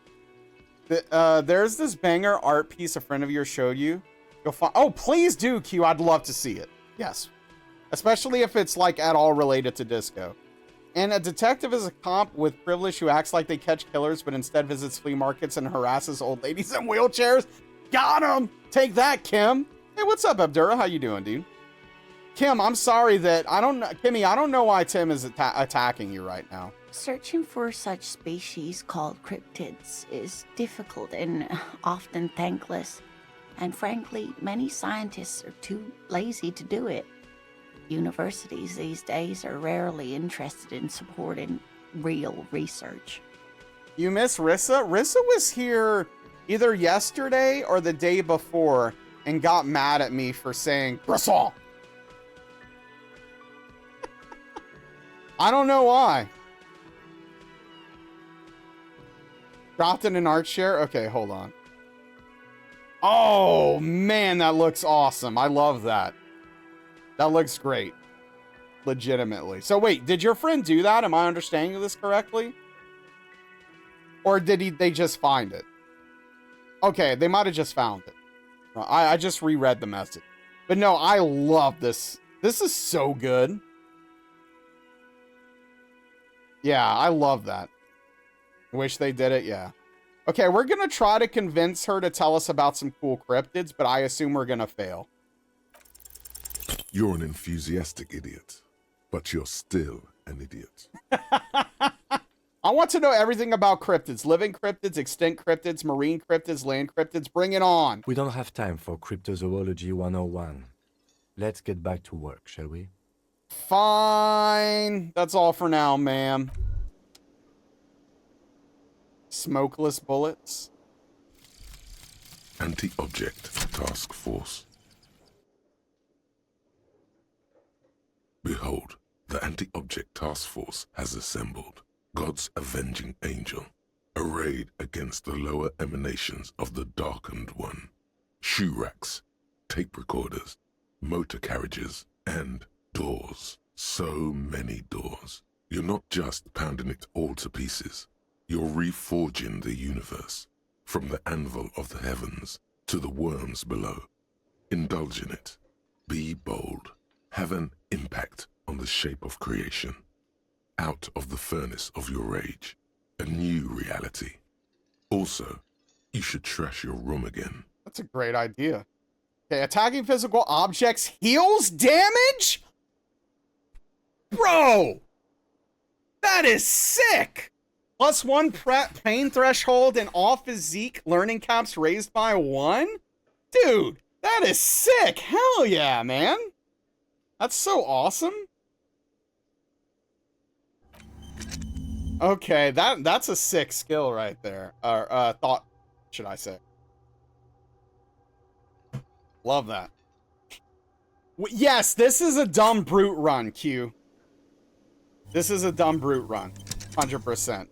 There's this banger art piece a friend of yours showed you. You'll find. Oh, please do, Q. I'd love to see it. Yes. Especially if it's, like, at all related to disco. And a detective is a cop with privilege who acts like they catch killers, but instead visits flea markets and harasses old ladies in wheelchairs. Got him! Take that, Kim! Hey, what's up, Abdurrah? How you doing, dude? Kim, I'm sorry that... Kimmy, I don't know why Tim is attacking you right now. Searching for such species called cryptids is difficult and often thankless. And frankly, many scientists are too lazy to do it. Universities these days are rarely interested in supporting real research. You miss Rissa? Rissa was here either yesterday or the day before and got mad at me for saying croissant. I don't know why. Dropped in an art share? Okay, hold on. Oh, man, that looks awesome. I love that. That looks great. Legitimately. So wait, did your friend do that? Am I understanding this correctly? Or did they just find it? Okay, they might have just found it. I just reread the message. But no, I love this. This is so good. Yeah, I love that. Wish they did it, yeah. Okay, we're going to try to convince her to tell us about some cool cryptids, but I assume we're going to fail. You're an enthusiastic idiot, but you're still an idiot. I want to know everything about cryptids. Living cryptids, extinct cryptids, marine cryptids, land cryptids. Bring it on. We don't have time for Cryptozoology 101. Let's get back to work, shall we? Fine. That's all for now, ma'am. Smokeless bullets. Anti-object task force. Behold, the anti-object task force has assembled. God's avenging angel, arrayed against the lower emanations of the darkened one. Shoe racks, tape recorders, motor carriages, and doors. So many doors. You're not just pounding it all to pieces. You're reforging the universe, from the anvil of the heavens to the worms below. Indulge in it. Be bold. Have an impact on the shape of creation. Out of the furnace of your rage. A new reality. Also, you should trash your room again. That's a great idea. Okay, attacking physical objects heals damage? Bro! That is sick! +1 pain threshold and all physique learning caps raised by 1? Dude, that is sick! Hell yeah, man! That's so awesome. Okay, that's a sick skill right there. Or thought, should I say. Love that. Yes, this is a dumb brute run, Q. This is a dumb brute run. 100%.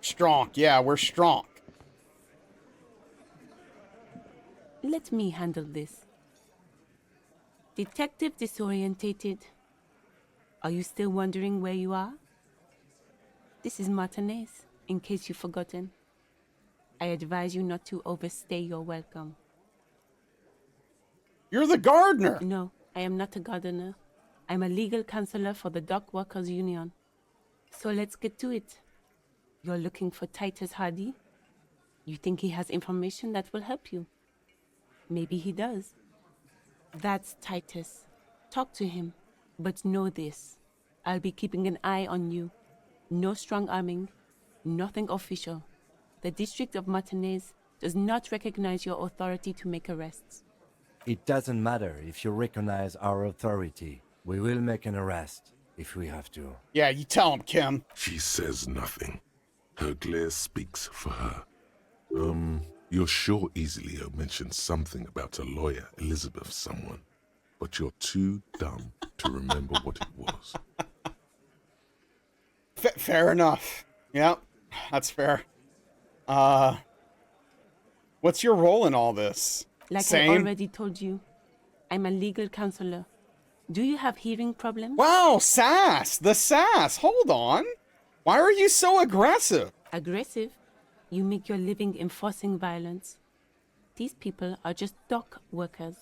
Strong. Yeah, we're strong. Let me handle this. Detective disorientated. Are you still wondering where you are? This is Martinez, in case you've forgotten. I advise you not to overstay your welcome. You're the gardener. No, I am not a gardener. I'm a legal counselor for the Dock Workers Union. So let's get to it. You're looking for Titus Hardy? You think he has information that will help you? Maybe he does. That's Titus. Talk to him. But know this. I'll be keeping an eye on you. No strong arming. Nothing official. The District of Martinez does not recognize your authority to make arrests. It doesn't matter if you recognize our authority. We will make an arrest if we have to. Yeah, you tell him, Kim. She says nothing. Her glare speaks for her. You're sure Easilio mentioned something about a lawyer, Elizabeth someone, but you're too dumb to remember what it was. Fair enough. Yep, that's fair. What's your role in all this? Like Same? I already told you, I'm a legal counselor. Do you have hearing problems? Wow, sass! The sass! Hold on! Why are you so aggressive? Aggressive? You make your living enforcing violence. These people are just dock workers.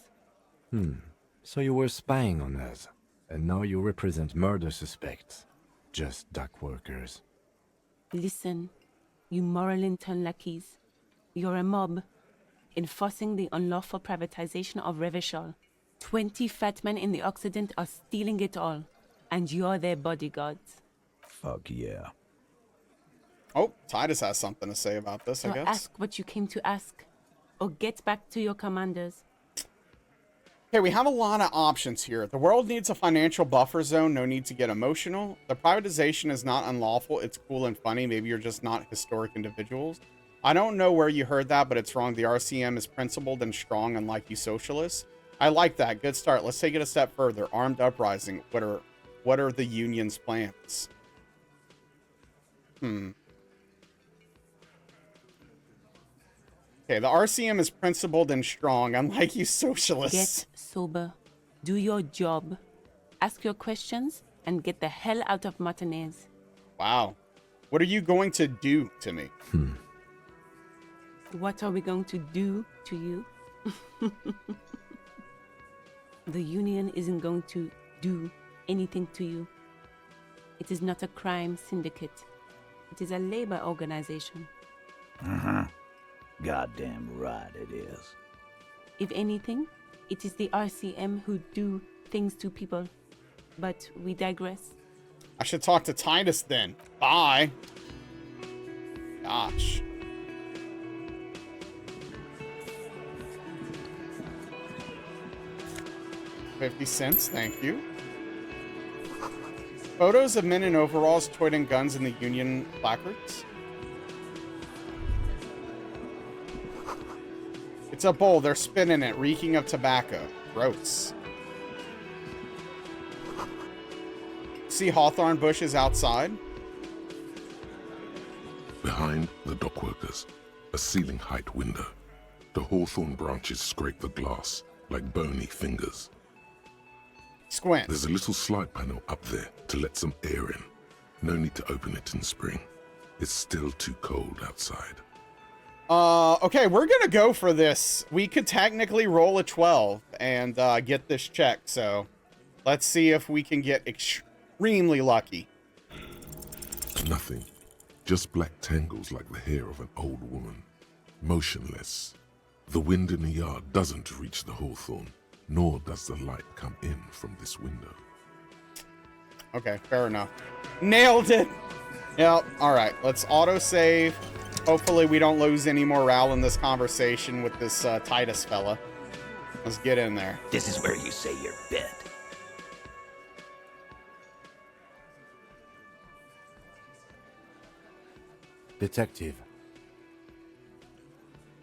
So you were spying on us, and now you represent murder suspects. Just dock workers. Listen, you moral intern lackeys. You're a mob, enforcing the unlawful privatization of Revachol. 20 fat men in the Occident are stealing it all, and you're their bodyguards. Fuck yeah. Oh, Titus has something to say about this, So I guess. ask what you came to ask, or get back to your commanders. Okay, we have a lot of options here. The world needs a financial buffer zone. No need to get emotional. The privatization is not unlawful. It's cool and funny. Maybe you're just not historic individuals. I don't know where you heard that, but it's wrong. The RCM is principled and strong, unlike you socialists. I like that. Good start. Let's take it a step further. Armed uprising. What are the union's plans? Okay, the RCM is principled and strong, unlike you socialists. Get sober. Do your job. Ask your questions and get the hell out of Martinez. Wow. What are you going to do to me? What are we going to do to you? The union isn't going to do anything to you. It is not a crime syndicate. It is a labor organization. Goddamn right it is. If anything, it is the RCM who do things to people. But we digress. I should talk to Titus then. Bye. Gosh. $0.50, thank you. Photos of men in overalls toting guns in the Union placards. It's a bowl. They're spinning it, reeking of tobacco. Gross. See hawthorn bushes outside? Behind the dockworkers, a ceiling height window. The hawthorn branches scrape the glass like bony fingers. Squint. There's a little slide panel up there to let some air in. No need to open it in spring. It's still too cold outside. Okay, we're gonna go for this. We could technically roll a 12 and get this checked, so let's see if we can get extremely lucky. Nothing. Just black tangles like the hair of an old woman. Motionless. The wind in the yard doesn't reach the hawthorn, nor does the light come in from this window. Okay, fair enough. Nailed it! Yep, alright, let's autosave. Hopefully we don't lose any morale in this conversation with this Titus fella. Let's get in there. This is where you say your bit. Detective,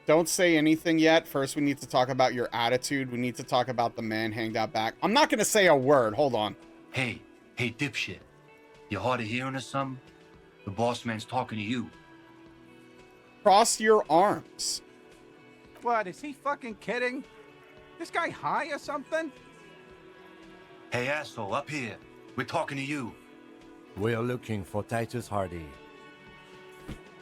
Don't say anything yet. First, we need to talk about your attitude. We need to talk about the man hanged out back. I'm not going to say a word. Hold on. Hey, dipshit. You hard of hearing or something? The boss man's talking to you. Cross your arms. What, is he fucking kidding? This guy high or something? Hey, asshole, up here. We're talking to you. we are looking for Titus Hardy.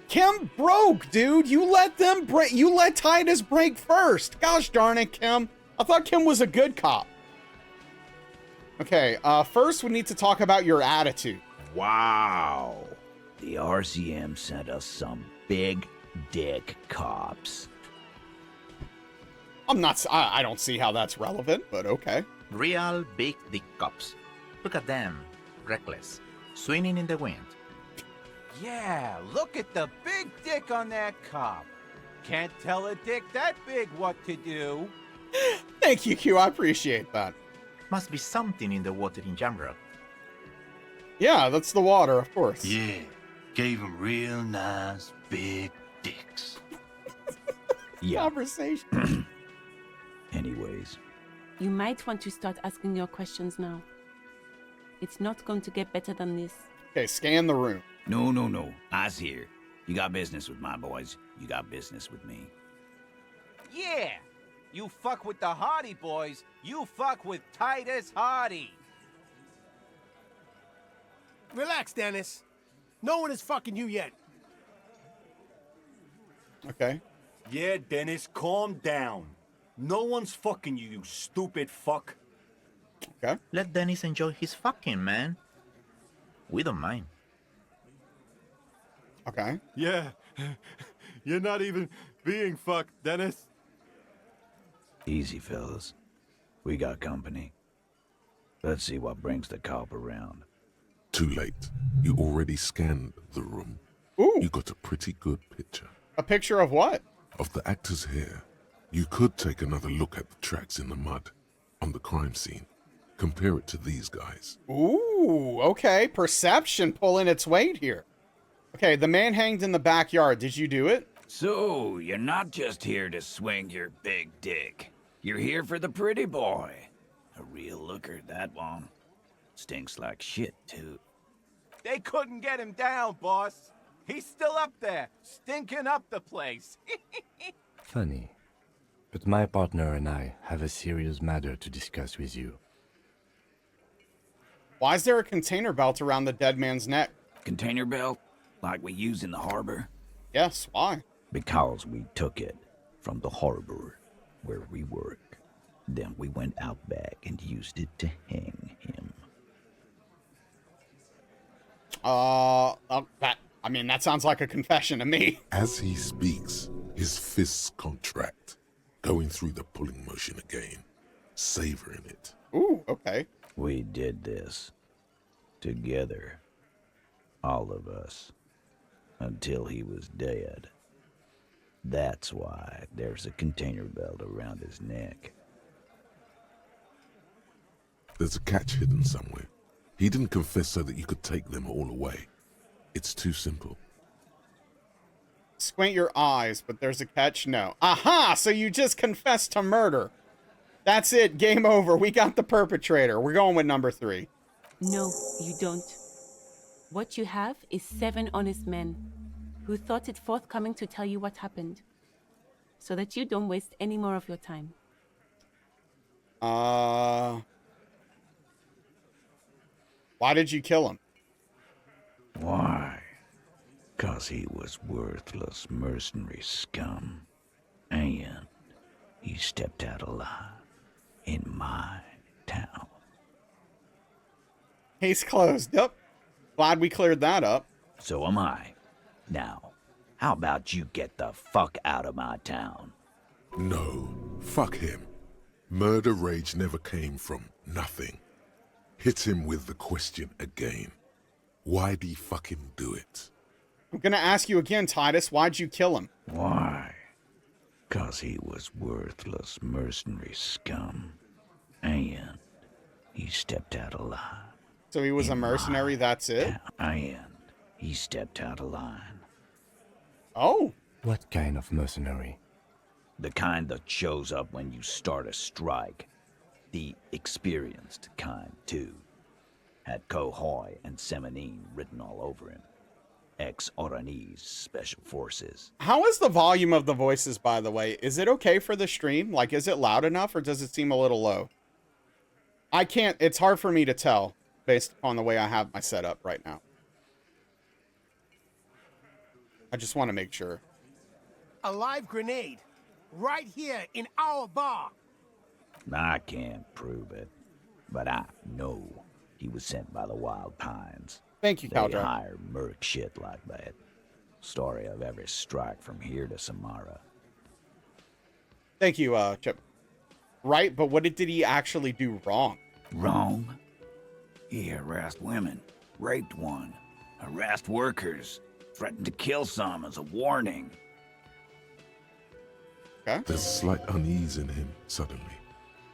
Kim broke, dude. You let them break. You let Titus break first. Gosh darn it, Kim. I thought Kim was a good cop. Okay, first we need to talk about your attitude. Wow. The RCM sent us some big dick cops. I don't see how that's relevant, but okay. Real big dick cops. Look at them. Reckless. Swinging in the wind. Yeah, look at the big dick on that cop. Can't tell a dick that big what to do. Thank you, Q. I appreciate that. Must be something in the water in Jamrock. Yeah, that's the water, of course. Yeah, gave him real nice big dicks. Yeah. Conversation. Anyways, You might want to start asking your questions now. It's not going to get better than this. Okay, scan the room. no. I's here. You got business with my boys. You got business with me. Yeah, you fuck with the Hardy boys, you fuck with Titus Hardy. Relax, Dennis. No one is fucking you yet. Okay. Yeah, Dennis, calm down. No one's fucking you, you stupid fuck. Okay. Let Dennis enjoy his fucking, man. We don't mind. Okay. Yeah, you're not even being fucked, Dennis. Easy, fellas. We got company. Let's see what brings the cop around. Too late. You already scanned the room. Ooh. You got a pretty good picture. A picture of what? Of the actor's hair. You could take another look at the tracks in the mud on the crime scene. Compare it to these guys. Ooh, okay. Perception pulling its weight here. Okay, the man hanged in the backyard. Did you do it? So, you're not just here to swing your big dick. You're here for the pretty boy. A real looker, that one. Stinks like shit, too. They couldn't get him down, boss. He's still up there, stinking up the place. Funny. But my partner and I have a serious matter to discuss with you. Why is there a container belt around the dead man's neck? Container belt? Like we use in the harbor? Yes, why? Because we took it from the harbor where we work. Then we went out back and used it to hang him. That sounds like a confession to me. As he speaks, his fists contract, going through the pulling motion again, savoring it. Ooh, okay. We did this together. All of us. Until he was dead. That's why there's a container belt around his neck. There's a catch hidden somewhere. He didn't confess so that you could take them all away. It's too simple. Squint your eyes, but there's a catch? No. Aha! So you just confessed to murder. That's it. Game over. We got the perpetrator. We're going with number 3. No, you don't. What you have is 7 honest men who thought it forthcoming to tell you what happened, so that you don't waste any more of your time. Why did you kill him? Why? 'Cause he was worthless mercenary scum. And he stepped out alive in my town. Case closed. Yep. Glad we cleared that up. So am I. Now, how about you get the fuck out of my town? No, fuck him. Murder rage never came from nothing. Hit him with the question again. Why'd he fucking do it? I'm gonna ask you again, Titus. Why'd you kill him? Why? 'Cause he was worthless mercenary scum. And he stepped out alive. So he was a mercenary, that's it? And he stepped out of line. Oh. What kind of mercenary? The kind that shows up when you start a strike. The experienced kind, too. Had Cohoy and Semenine written all over him. Ex-Oranese Special Forces. How is the volume of the voices, by the way? Is it okay for the stream? Like, is it loud enough or does it seem a little low? I can't, it's hard for me to tell based upon the way I have my setup right now. I just want to make sure. A live grenade. Right here in our bar. I can't prove it, but I know he was sent by the Wild Pines. Thank you, They Caldra. hire merc shit like that. Story of every strike from here to Samara. Thank you, Chip. Right, but what did he actually do wrong? Wrong? He harassed women, raped one, harassed workers, threatened to kill some as a warning. Okay. There's a slight unease in him suddenly.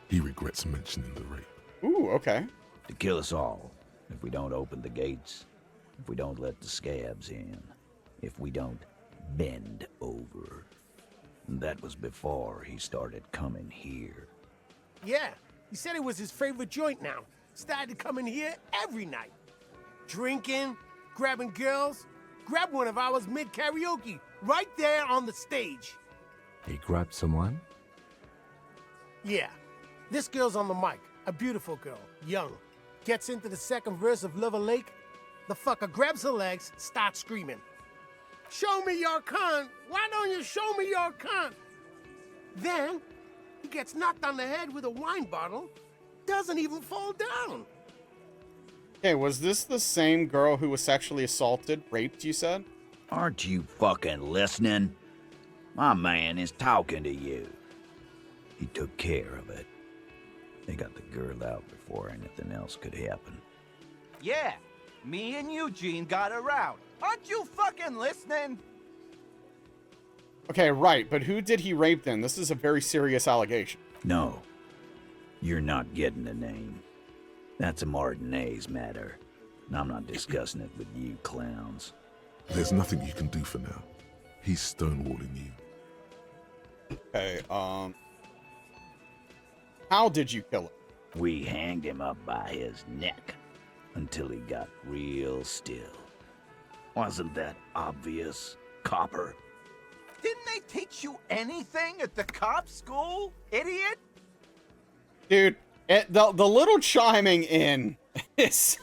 He regrets mentioning the rape. Ooh, okay. To kill us all, if we don't open the gates, if we don't let the scabs in, if we don't bend over. And that was before he started coming here. Yeah, he said it was his favorite joint now. Started coming here every night. Drinking, grabbing girls. Grabbed one of ours mid-karaoke, right there on the stage. He grabbed someone? Yeah, this girl's on the mic. A beautiful girl, young. Gets into the second verse of Lover Lake. The fucker grabs her legs, starts screaming. Show me your cunt! Why don't you show me your cunt? Then, he gets knocked on the head with a wine bottle. Doesn't even fall down. Okay, was this the same girl who was sexually assaulted, raped, you said? Aren't you fucking listening? My man is talking to you. He took care of it. They got the girl out before anything else could happen. Yeah, me and Eugene got around. Aren't you fucking listening? Okay, right, but who did he rape then? This is a very serious allegation. No, you're not getting the name. That's a Martinez matter, and I'm not discussing it with you clowns. There's nothing you can do for now. He's stonewalling you. Okay, how did you kill him? We hanged him up by his neck until he got real still. Wasn't that obvious, copper? Didn't they teach you anything at the cop school, idiot? Dude, the little chiming in is...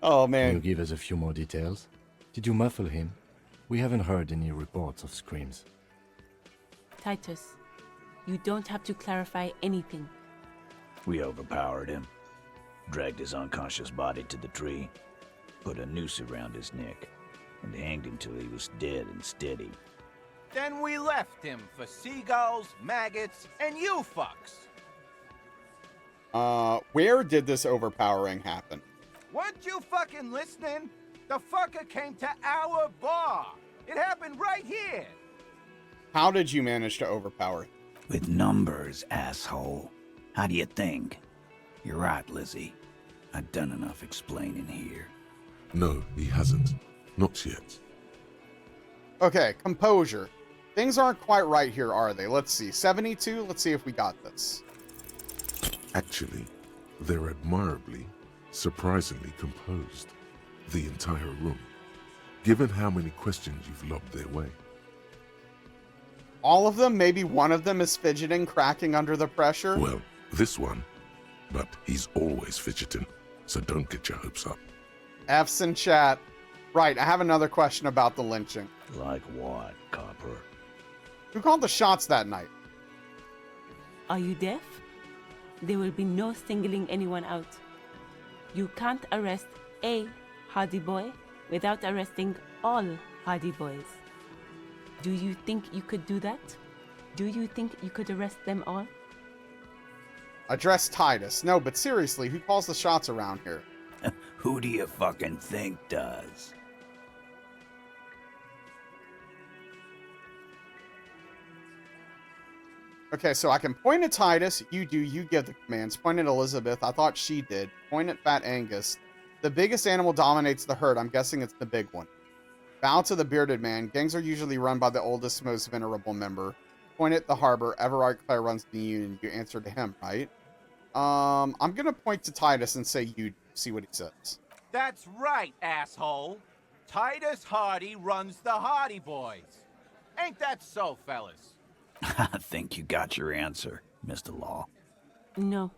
oh, man. Can you give us a few more details? Did you muffle him? We haven't heard any reports of screams. Titus, you don't have to clarify anything. We overpowered him, dragged his unconscious body to the tree, put a noose around his neck, and hanged him till he was dead and steady. Then we left him for seagulls, maggots, and you fucks. Where did this overpowering happen? Weren't you fucking listening? The fucker came to our bar. It happened right here. How did you manage to overpower him? With numbers, asshole. How do you think? You're right, Lizzie. I've done enough explaining here. No, he hasn't. Not yet. Okay, composure. Things aren't quite right here, are they? Let's see. 72? Let's see if we got this. Actually, they're admirably, surprisingly composed. The entire room. Given how many questions you've lobbed their way. All of them? Maybe one of them is fidgeting, cracking under the pressure? Well, this one. But he's always fidgeting. so don't get your hopes up. F's in chat. Right, I have another question about the lynching. Like what, Copper? Who called the shots that night? Are you deaf? There will be no singling anyone out. You can't arrest a Hardy Boy without arresting all Hardy Boys. Do you think you could do that? Do you think you could arrest them all? Address Titus. No, but seriously, who calls the shots around here? Who do you fucking think does? Okay, so I can point at Titus. You give the commands. Point at Elizabeth. I thought she did. Point at Fat Angus. The biggest animal dominates the herd. I'm guessing it's the big one. Bow to the bearded man. Gangs are usually run by the oldest, most venerable member. Point at the harbor. Everard Clare runs the union. You answer to him, right? I'm gonna point to Titus and say you. See what he says. That's right, asshole. Titus Hardy runs the Hardy Boys. Ain't that so, fellas? I think you got your answer, Mr. Law. No,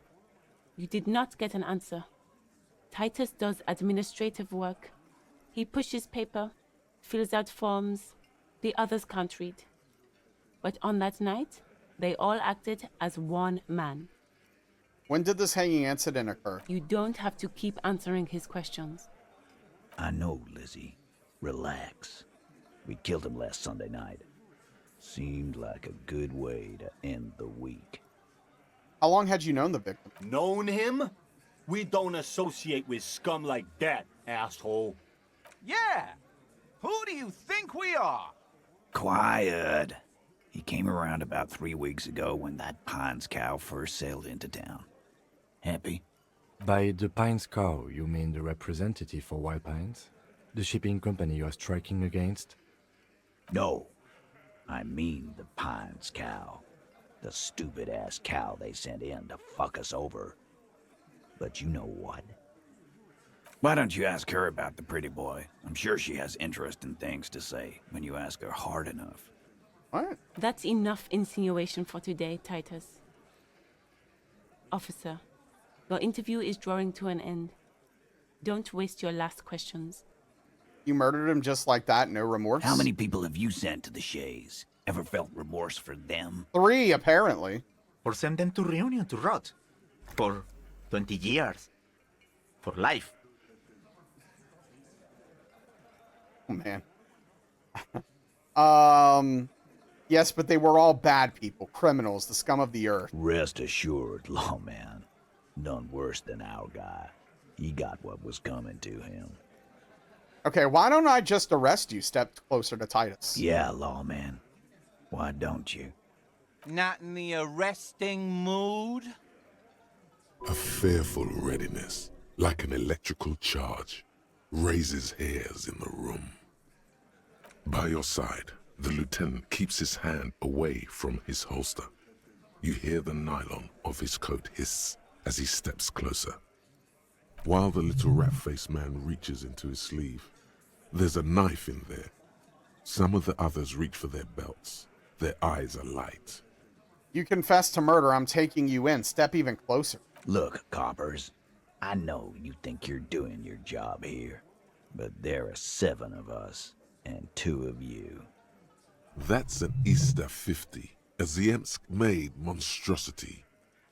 you did not get an answer. Titus does administrative work. He pushes paper, fills out forms. The others can't read. But on that night, they all acted as one man. When did this hanging incident occur? You don't have to keep answering his questions. I know, Lizzie. Relax. We killed him last Sunday night. Seemed like a good way to end the week. How long had you known the victim? Known him? We don't associate with scum like that, asshole. Yeah! Who do you think we are? Quiet. He came around about 3 weeks ago when that Pines cow first sailed into town. Happy? By the Pines cow, you mean the representative for Wild Pines? The shipping company you are striking against? No. I mean the Pines cow. The stupid-ass cow they sent in to fuck us over. But you know what? Why don't you ask her about the pretty boy? I'm sure she has interesting things to say when you ask her hard enough. What? That's enough insinuation for today, Titus. Officer, your interview is drawing to an end. Don't waste your last questions. You murdered him just like that, no remorse? How many people have you sent to the Shays? Ever felt remorse for them? 3, apparently. Or send them to Reunion to rot. For 20 years. For life. Oh, man. Yes, but they were all bad people, criminals, the scum of the earth. Rest assured, lawman. None worse than our guy. He got what was coming to him. Okay, why don't I just arrest you? Step closer to Titus. Yeah, lawman. Why don't you? Not in the arresting mood? A fearful readiness, like an electrical charge, raises hairs in the room. By your side, the lieutenant keeps his hand away from his holster. You hear the nylon of his coat hiss as he steps closer. While the little rat-faced man reaches into his sleeve, there's a knife in there. Some of the others reach for their belts. Their eyes are light. You confess to murder. I'm taking you in. Step even closer. Look, coppers, I know you think you're doing your job here, but there are 7 of us and 2 of you. That's an Easter 50, a Ziemsk-made monstrosity.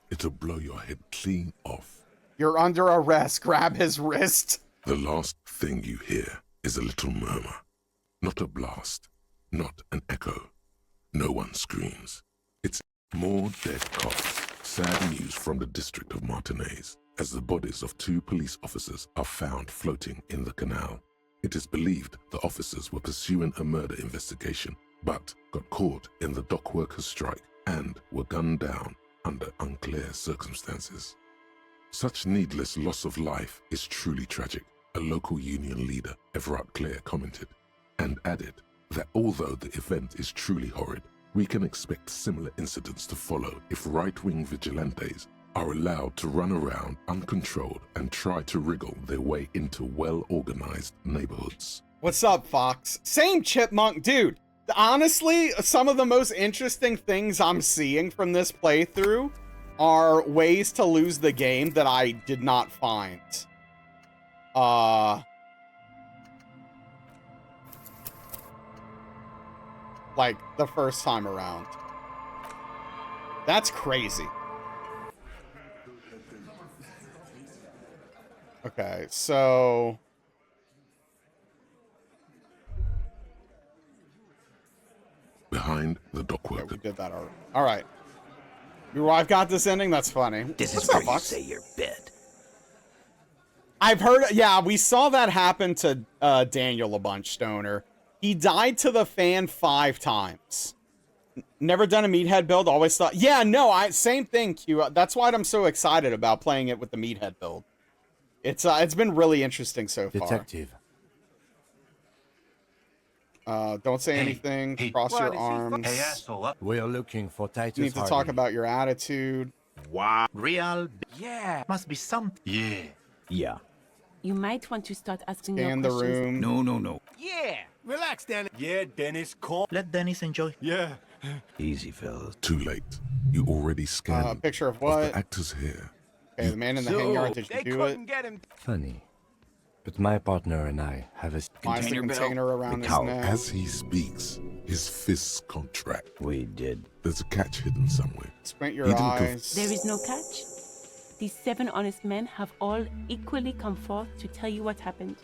It'll blow your head clean off. You're under arrest. Grab his wrist. The last thing you hear is a little murmur. Not a blast, not an echo. No one screams. It's more dead cops. Sad news from the district of Martinez, as the bodies of 2 police officers are found floating in the canal. It is believed the officers were pursuing a murder investigation, but got caught in the dock workers' strike and were gunned down under unclear circumstances. Such needless loss of life is truly tragic, a local union leader, Everard Clare, commented, and added that although the event is truly horrid, we can expect similar incidents to follow if right-wing vigilantes are allowed to run around uncontrolled and try to wriggle their way into well-organized neighborhoods. What's up, Fox? Same chipmunk, dude. Honestly, some of the most interesting things I'm seeing from this playthrough are ways to lose the game that I did not find like the first time around. That's crazy. Okay, so behind the dock okay, worker. we did that already. All right. I've got this ending. That's funny. This What's is where up, you Fox? say your bed. I've heard. Yeah, we saw that happen to Daniel a bunch. Stoner. He died to the fan 5 times. Never done a meathead build. Always thought. Yeah, no. Same thing. Q. That's why I'm so excited about playing it with the meathead build. It's been really interesting so far. Detective. Don't say anything. Cross your arms. Hey, asshole. We are looking for Titus You need to Hardy. talk about your attitude. Wow. Real. Yeah. Must be something. Yeah. Yeah. You might want to start asking Scan your the questions. room. No. Yeah. Relax, Danny. Yeah, Dennis, calm. Let Dennis enjoy. Yeah. Easy, fellas. Too late. You already scanned Picture of of what? the actor's hair. Okay, the man in the hangar. Did you They do it? couldn't get him. Funny. But my partner and I have a... Why is the Container belt? container around The his cowl. neck? As he speaks, his fists contract. We did. There's a catch hidden somewhere. Squint your He didn't eyes. There is no catch. These 7 honest men have all equally come forth to tell you what happened.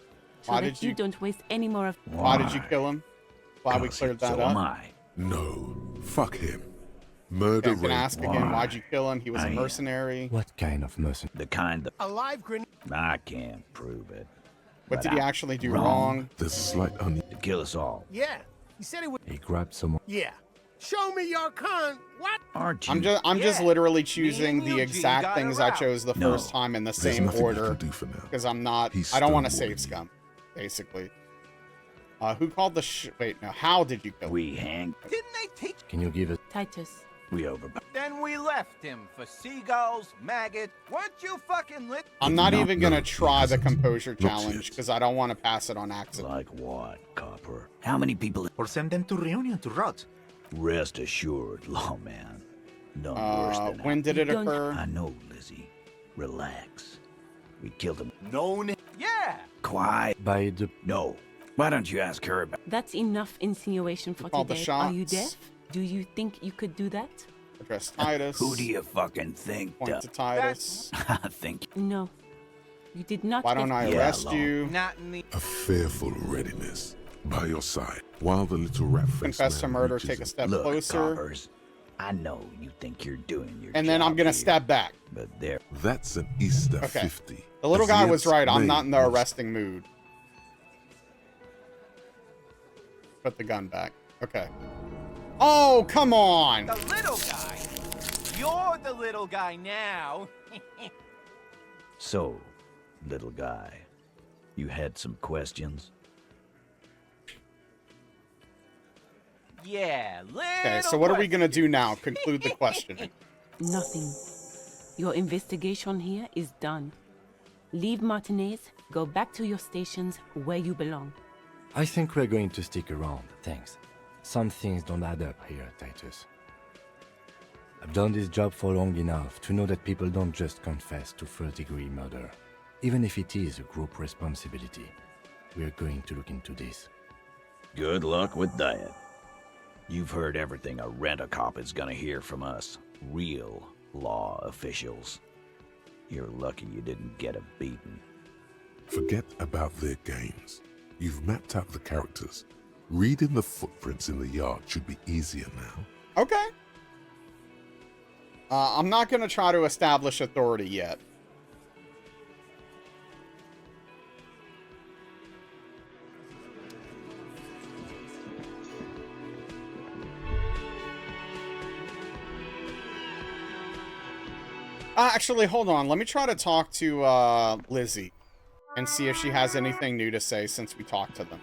So Why that did you- don't waste any more of... Why did you kill him? Glad we Cause cleared that So up. am I. No. Fuck him. Okay, Murder I'm gonna rape. ask again. Why? Why'd you kill him? He was a I- mercenary. What kind of mercenary? The kind that A live grenade. I can't prove it. What But did he I'm actually do wrong. wrong? There's a slight To kill us all. Yeah. He said he would. He grabbed someone. Yeah. Show me your con. What? Aren't you? I'm just Yeah. literally Me choosing and the Eugene exact got things a I route. chose the No. first time in the There's same nothing I order can do for now. because I'm not. He's I don't want to stonewalling save you. scum, basically. Who called the wait, no. How did you kill him? We hang. Didn't they teach? Can you give us... Titus. We over. Then we left him for seagulls, maggots. Weren't you fucking lit? I'm not No, even gonna no, he try the hasn't. composure Not challenge yet. because I don't want to pass it on accident. Like what, Copper? How many people? Or send them to reunion to rot. Rest assured, lawman. None worse than When did it You don't- occur? I know, Lizzie. Relax. We killed him. No, Yeah. Quiet. By the... No. Why don't you ask her about? That's enough insinuation for called the today. Are you shots. deaf? Do you think you could do that? Address Titus. Who do you fucking think? Point to Titus. I think. No. You did not Why don't get... I Yeah, arrest Long. you? Not in the. A fearful readiness by your side while the little rat-faced Confess to man murder. reaches Take a in. step Look, closer. Coppers. I know you think you're doing your And then I'm job gonna here, step back. But there. That's an Easter Okay. 50. The little As guy yet was right. I'm not in the made arresting mood. Put the gun back. Okay. Oh, come on! The little guy. You're the little guy now. So, little guy, you had some questions? Yeah, little. Okay, so what are we gonna do now? Conclude the questioning. Nothing. Your investigation here is done. Leave Martinez, go back to your stations where you belong. I think we're going to stick around, thanks. Some things don't add up here, Titus. I've done this job for long enough to know that people don't just confess to first-degree murder. Even if it is a group responsibility, we're going to look into this. Good luck with that. You've heard everything a rent-a-cop is gonna hear from us. Real law officials. You're lucky you didn't get a beating. Forget about their games. You've mapped out the characters. Reading the footprints in the yard should be easier now. Okay. I'm not gonna try to establish authority yet. Actually, hold on. Let me try to talk to Lizzie and see if she has anything new to say since we talked to them.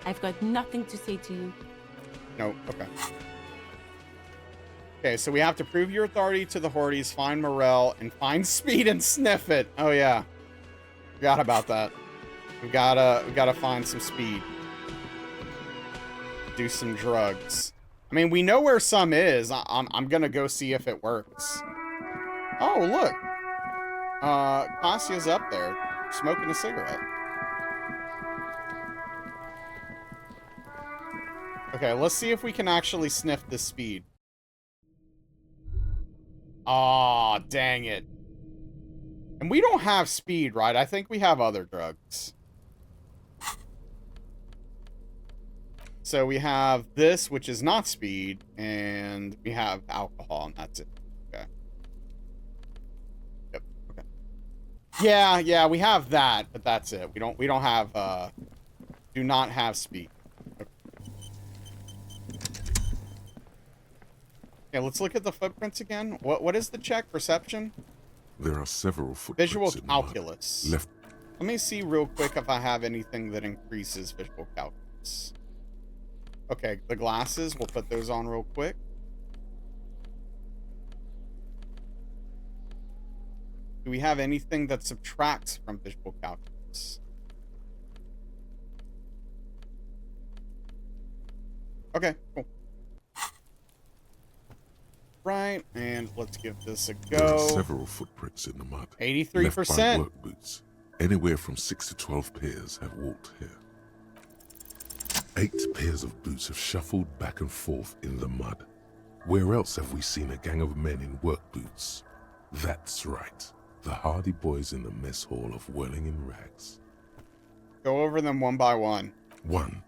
I've got nothing to say to you. No, okay. Okay, so we have to prove your authority to the Hordes, find Morel, and find Speed and sniff it. Oh yeah, forgot about that. We gotta find some Speed. Do some drugs. I mean, we know where some is. I'm gonna go see if it works. Oh look, Cassia's up there. smoking a cigarette. Okay, let's see if we can actually sniff this speed. Aw, dang it. And we don't have speed, right? I think we have other drugs. So we have this, which is not speed, and we have alcohol, and that's it. Okay. Yep. Okay. Yeah, we have that, but that's it. We don't have do not have speed. Okay. Okay, let's look at the footprints again. What is the check? Perception? There are several footprints Visual in the calculus. mud. Left. Let me see real quick if I have anything that increases visual calculus. Okay, the glasses, we'll put those on real quick. Do we have anything that subtracts from visual calculus? Okay, cool. Right, and let's give this a go. There are several footprints in the mud. 83%. Left by work boots. Anywhere from 6 to 12 pairs have walked here. 8 pairs of boots have shuffled back and forth in the mud. Where else have we seen a gang of men in work boots? That's right. The Hardy Boys in the mess hall of whirling in rags. Go over them one by one. 1.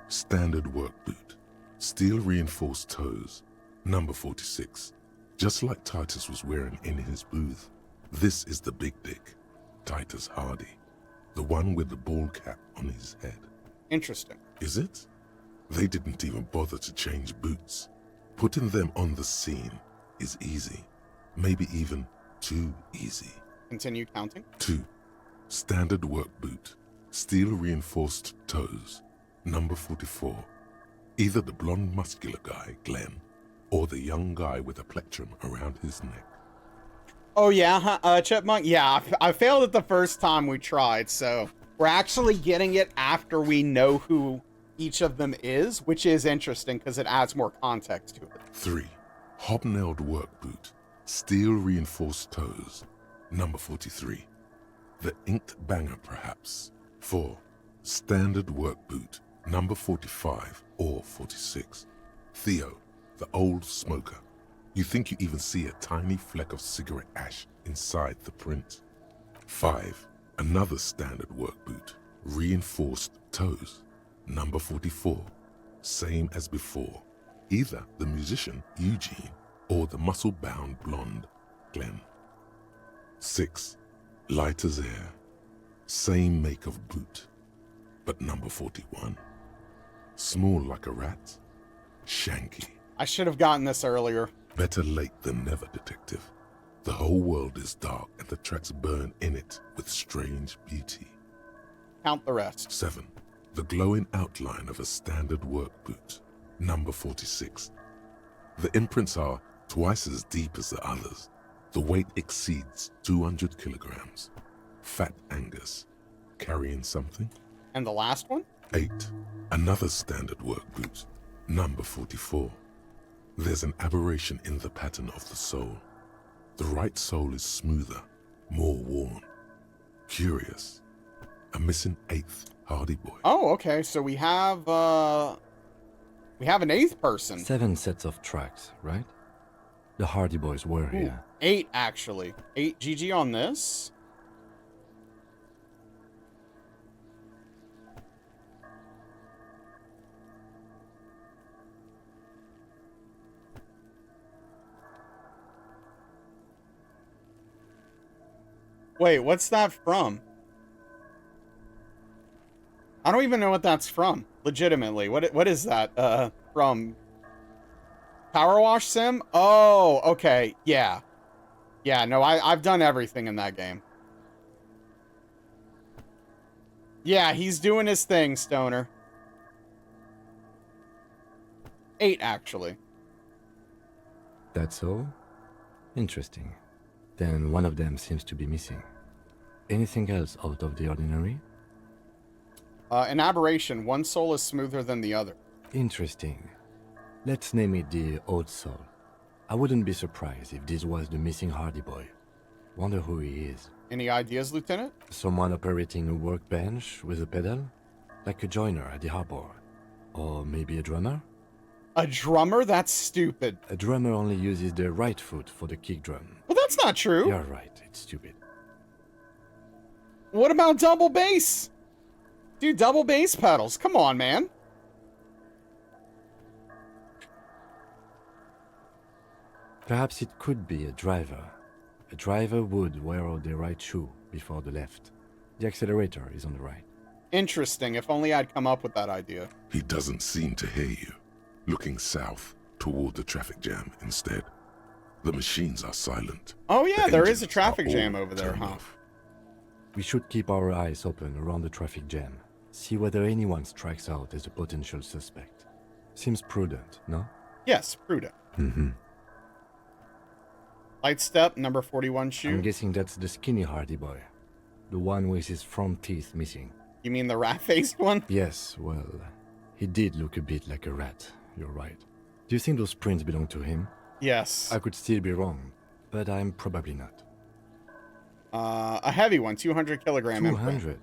Standard work boot. Steel reinforced toes. Number 46. Just like Titus was wearing in his booth. This is the big dick. Titus Hardy. The one with the bald cap on his head. Interesting. Is it? They didn't even bother to change boots. Putting them on the scene is easy. Maybe even too easy. Continue counting. 2. Standard work boot. Steel reinforced toes. Number 44. Either the blonde muscular guy, Glenn, or the young guy with a plectrum around his neck. Oh yeah, Chipmunk? Yeah, I failed it the first time we tried, so we're actually getting it after we know who each of them is, which is interesting because it adds more context to it. 3. Hobnailed work boot. Steel reinforced toes. Number 43. The inked banger, perhaps. 4. Standard work boot. Number 45 or 46. Theo, the old smoker. You think you even see a tiny fleck of cigarette ash inside the print. 5. Another standard work boot. Reinforced toes. Number 44. Same as before. Either the musician, Eugene, or the muscle-bound blonde, Glenn. 6. Light as air. Same make of boot. But number 41. Small like a rat. Shanky. I should have gotten this earlier. Better late than never, detective. The whole world is dark and the tracks burn in it with strange beauty. Count the rest. 7. The glowing outline of a standard work boot. Number 46. The imprints are twice as deep as the others. The weight exceeds 200 kilograms. Fat Angus. Carrying something? And the last one? 8. Another standard work boot. Number 44. There's an aberration in the pattern of the sole. The right sole is smoother, more worn. Curious. A missing 8th Hardy Boy. Oh, okay. So we have an 8th person. 7 sets of tracks, right? The Hardy Boys were here. 8 actually. 8 GG on this. Wait, what's that from? I don't even know what that's from. Legitimately, what is that? From Power Wash Sim? Oh, okay, yeah, yeah. No, I've done everything in that game. Yeah, he's doing his thing, Stoner. 8 actually. That's all? Interesting. Then one of them seems to be missing. Anything else out of the ordinary? An aberration. One soul is smoother than the other. Interesting. Let's name it the Old Soul. I wouldn't be surprised if this was the missing Hardy Boy. Wonder who he is. Any ideas, Lieutenant? Someone operating a workbench with a pedal? Like a joiner at the harbor. Or maybe a drummer? A drummer? That's stupid. A drummer only uses their right foot for the kick drum. Well, that's not true. You're right, it's stupid. What about double bass? Dude, double bass pedals. Come on, man. Perhaps it could be a driver. A driver would wear the right shoe before the left. The accelerator is on the right. Interesting. If only I'd come up with that idea. He doesn't seem to hear you, looking south toward the traffic jam instead. The machines are silent. Oh yeah, The there is a engines traffic are jam all over there, turned huh? off. We should keep our eyes open around the traffic jam. See whether anyone strikes out as a potential suspect. Seems prudent, no? Yes, prudent. Mm-hmm. Light step, number 41 shoe. I'm guessing that's the skinny Hardy boy. The one with his front teeth missing. You mean the rat-faced one? Yes, well, he did look a bit like a rat. You're right. Do you think those prints belong to him? Yes. I could still be wrong, but I'm probably not. A heavy one, 200 kilogram. 200?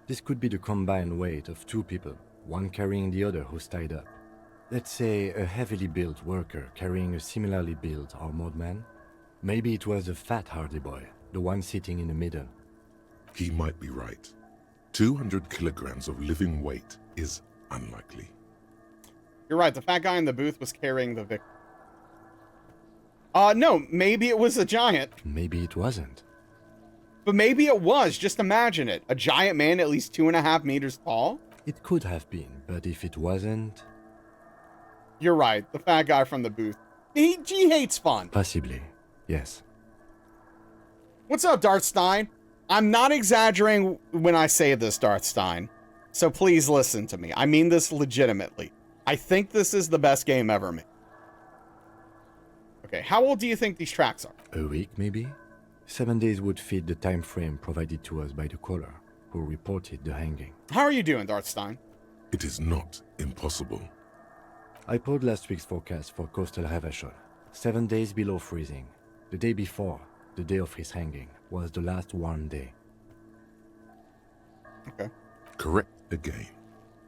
This could be the combined weight of two people, one carrying the other who's tied up. Let's say a heavily built worker carrying a similarly built armored man. Maybe it was a fat Hardy boy, the one sitting in the middle. He might be right. 200 kilograms of living weight is unlikely. You're right, the fat guy in the booth was carrying the victim. No, maybe it was a giant. Maybe it wasn't. But maybe it was, just imagine it. A giant man at least 2.5 meters tall? It could have been, but if it wasn't... You're right, the fat guy from the booth. He hates fun. Possibly, yes. What's up, Darthstein? I'm not exaggerating when I say this, Darthstein. So please listen to me. I mean this legitimately. I think this is the best game ever made. Okay, how old do you think these tracks are? A week, maybe? 7 days would fit the time frame provided to us by the caller, who reported the hanging. How are you doing, Darthstein? It is not impossible. I pulled last week's forecast for coastal Havashol. 7 days below freezing. The day before, the day of his hanging, was the last warm day. Okay. Correct again.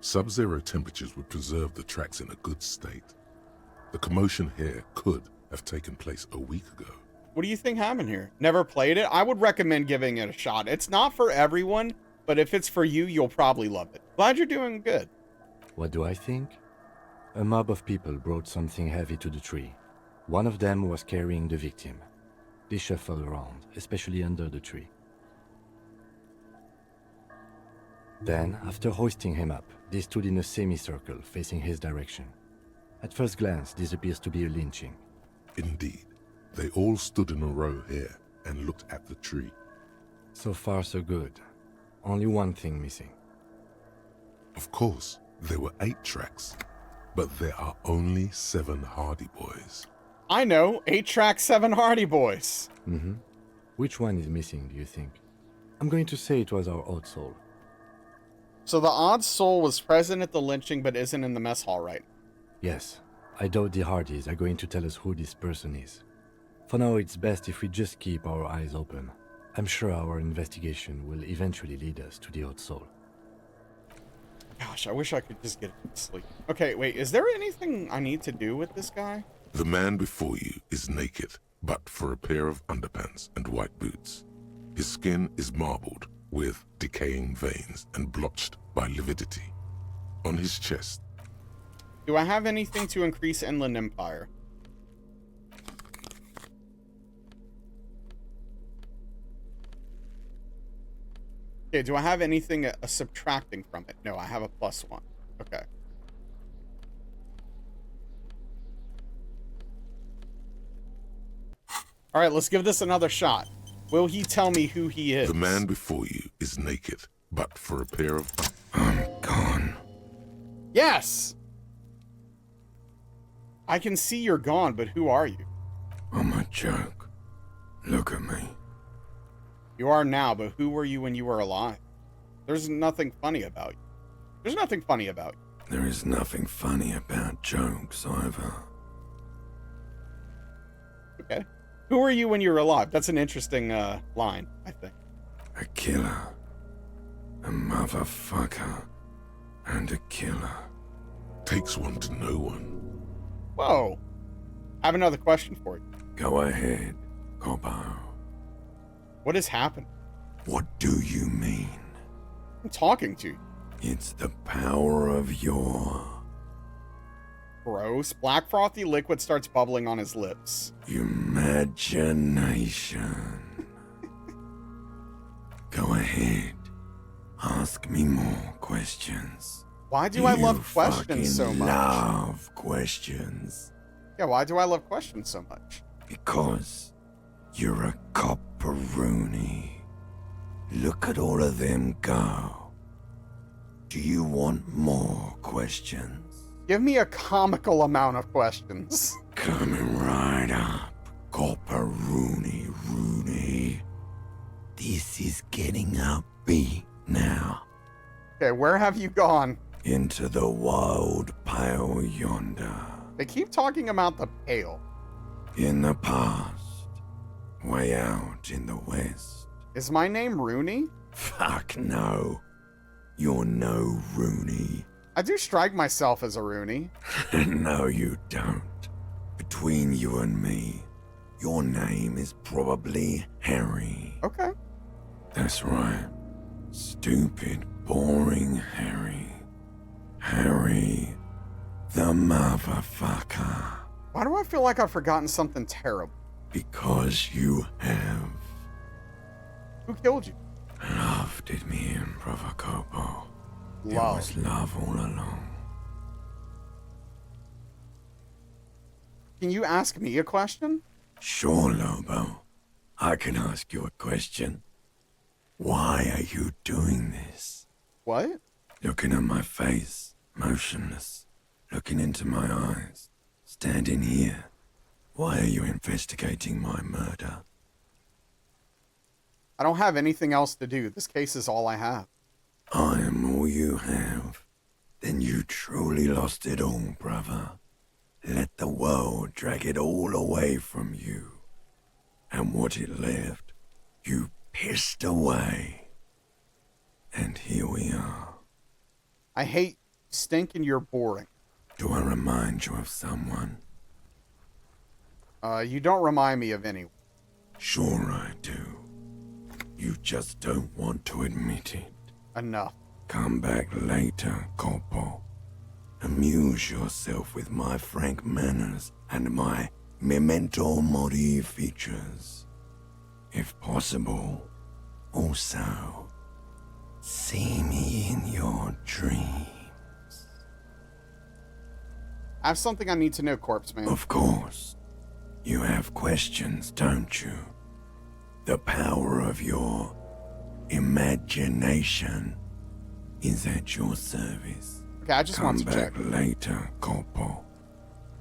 Sub-zero temperatures would preserve the tracks in a good state. The commotion here could have taken place a week ago. What do you think happened here? Never played it? I would recommend giving it a shot. It's not for everyone, but if it's for you, you'll probably love it. Glad you're doing good. What do I think? A mob of people brought something heavy to the tree. One of them was carrying the victim. They shuffled around, especially under the tree. Then, after hoisting him up, they stood in a semicircle facing his direction. At first glance, this appears to be a lynching. Indeed. They all stood in a row here and looked at the tree. So far, so good. Only one thing missing. Of course, there were 8 tracks, but there are only 7 Hardy Boys. I know, 8-track, 7 Hardy Boys. Mm-hmm. Which one is missing, do you think? I'm going to say it was our odd soul. So the odd soul was present at the lynching but isn't in the mess hall right now. Yes. I doubt the Hardys are going to tell us who this person is. For now, it's best if we just keep our eyes open. I'm sure our investigation will eventually lead us to the odd soul. Gosh, I wish I could just get to sleep. Okay, wait, is there anything I need to do with this guy? The man before you is naked, but for a pair of underpants and white boots. His skin is marbled with decaying veins and blotched by lividity. On his chest, Do I have anything to increase Inland Empire? Okay, do I have anything subtracting from it? No, I have a +1. Okay. All right, let's give this another shot. Will he tell me who he is? the man before you is naked, but for a pair of... I'm gone. Yes! I can see you're gone, but who are you? I'm a joke. Look at me. You are now, but who were you when you were alive? There's nothing funny about you. There's nothing funny about you. There is nothing funny about jokes either. Okay. Who were you when you were alive? That's an interesting line, I think. A killer. A motherfucker. And a killer. Takes one to know one. Whoa. I have another question for you. Go ahead, Coppo. What has happened? What do you mean? I'm talking to you. It's the power of your... Gross. Black frothy liquid starts bubbling on his lips. Imagination. Go ahead. Ask me more questions. Why do I love questions so much? Love questions. Yeah, why do I love questions so much? Because you're a copperoonie. Look at all of them go. Do you want more questions? Give me a comical amount of questions. Coming right up, copperoonie Rooney. This is getting upbeat now. Okay, where have you gone? Into the wild pale yonder. They keep talking about the pale. In the past, way out in the west. Is my name Rooney? Fuck no. You're no Rooney. I do strike myself as a Rooney. No, you don't. Between you and me, your name is probably Harry. Okay. That's right. Stupid, boring Harry. Harry, the motherfucker. Why do I feel like I've forgotten something terrible? Because you have. Who killed you? Love did me in, Brother Copo. It Love. was love all along. Can you ask me a question? Sure, Lobo. I can ask you a question. Why are you doing this? What? Looking at my face, motionless. Looking into my eyes. Standing here. Why are you investigating my murder? I don't have anything else to do. This case is all I have. I am all you have. Then you truly lost it all, brother. Let the world drag it all away from you. And what it left, you pissed away. And here we are. I hate stinking you're boring. Do I remind you of someone? You don't remind me of anyone. Sure I do. You just don't want to admit it. Enough. Come back later, Corpo. Amuse yourself with my frank manners and my memento mori features. If possible, also, see me in your dreams. I have something I need to know, Corpse Man. Of course. You have questions, don't you? The power of your imagination is at your service. Okay, I just want to check. Come back later, Corpo.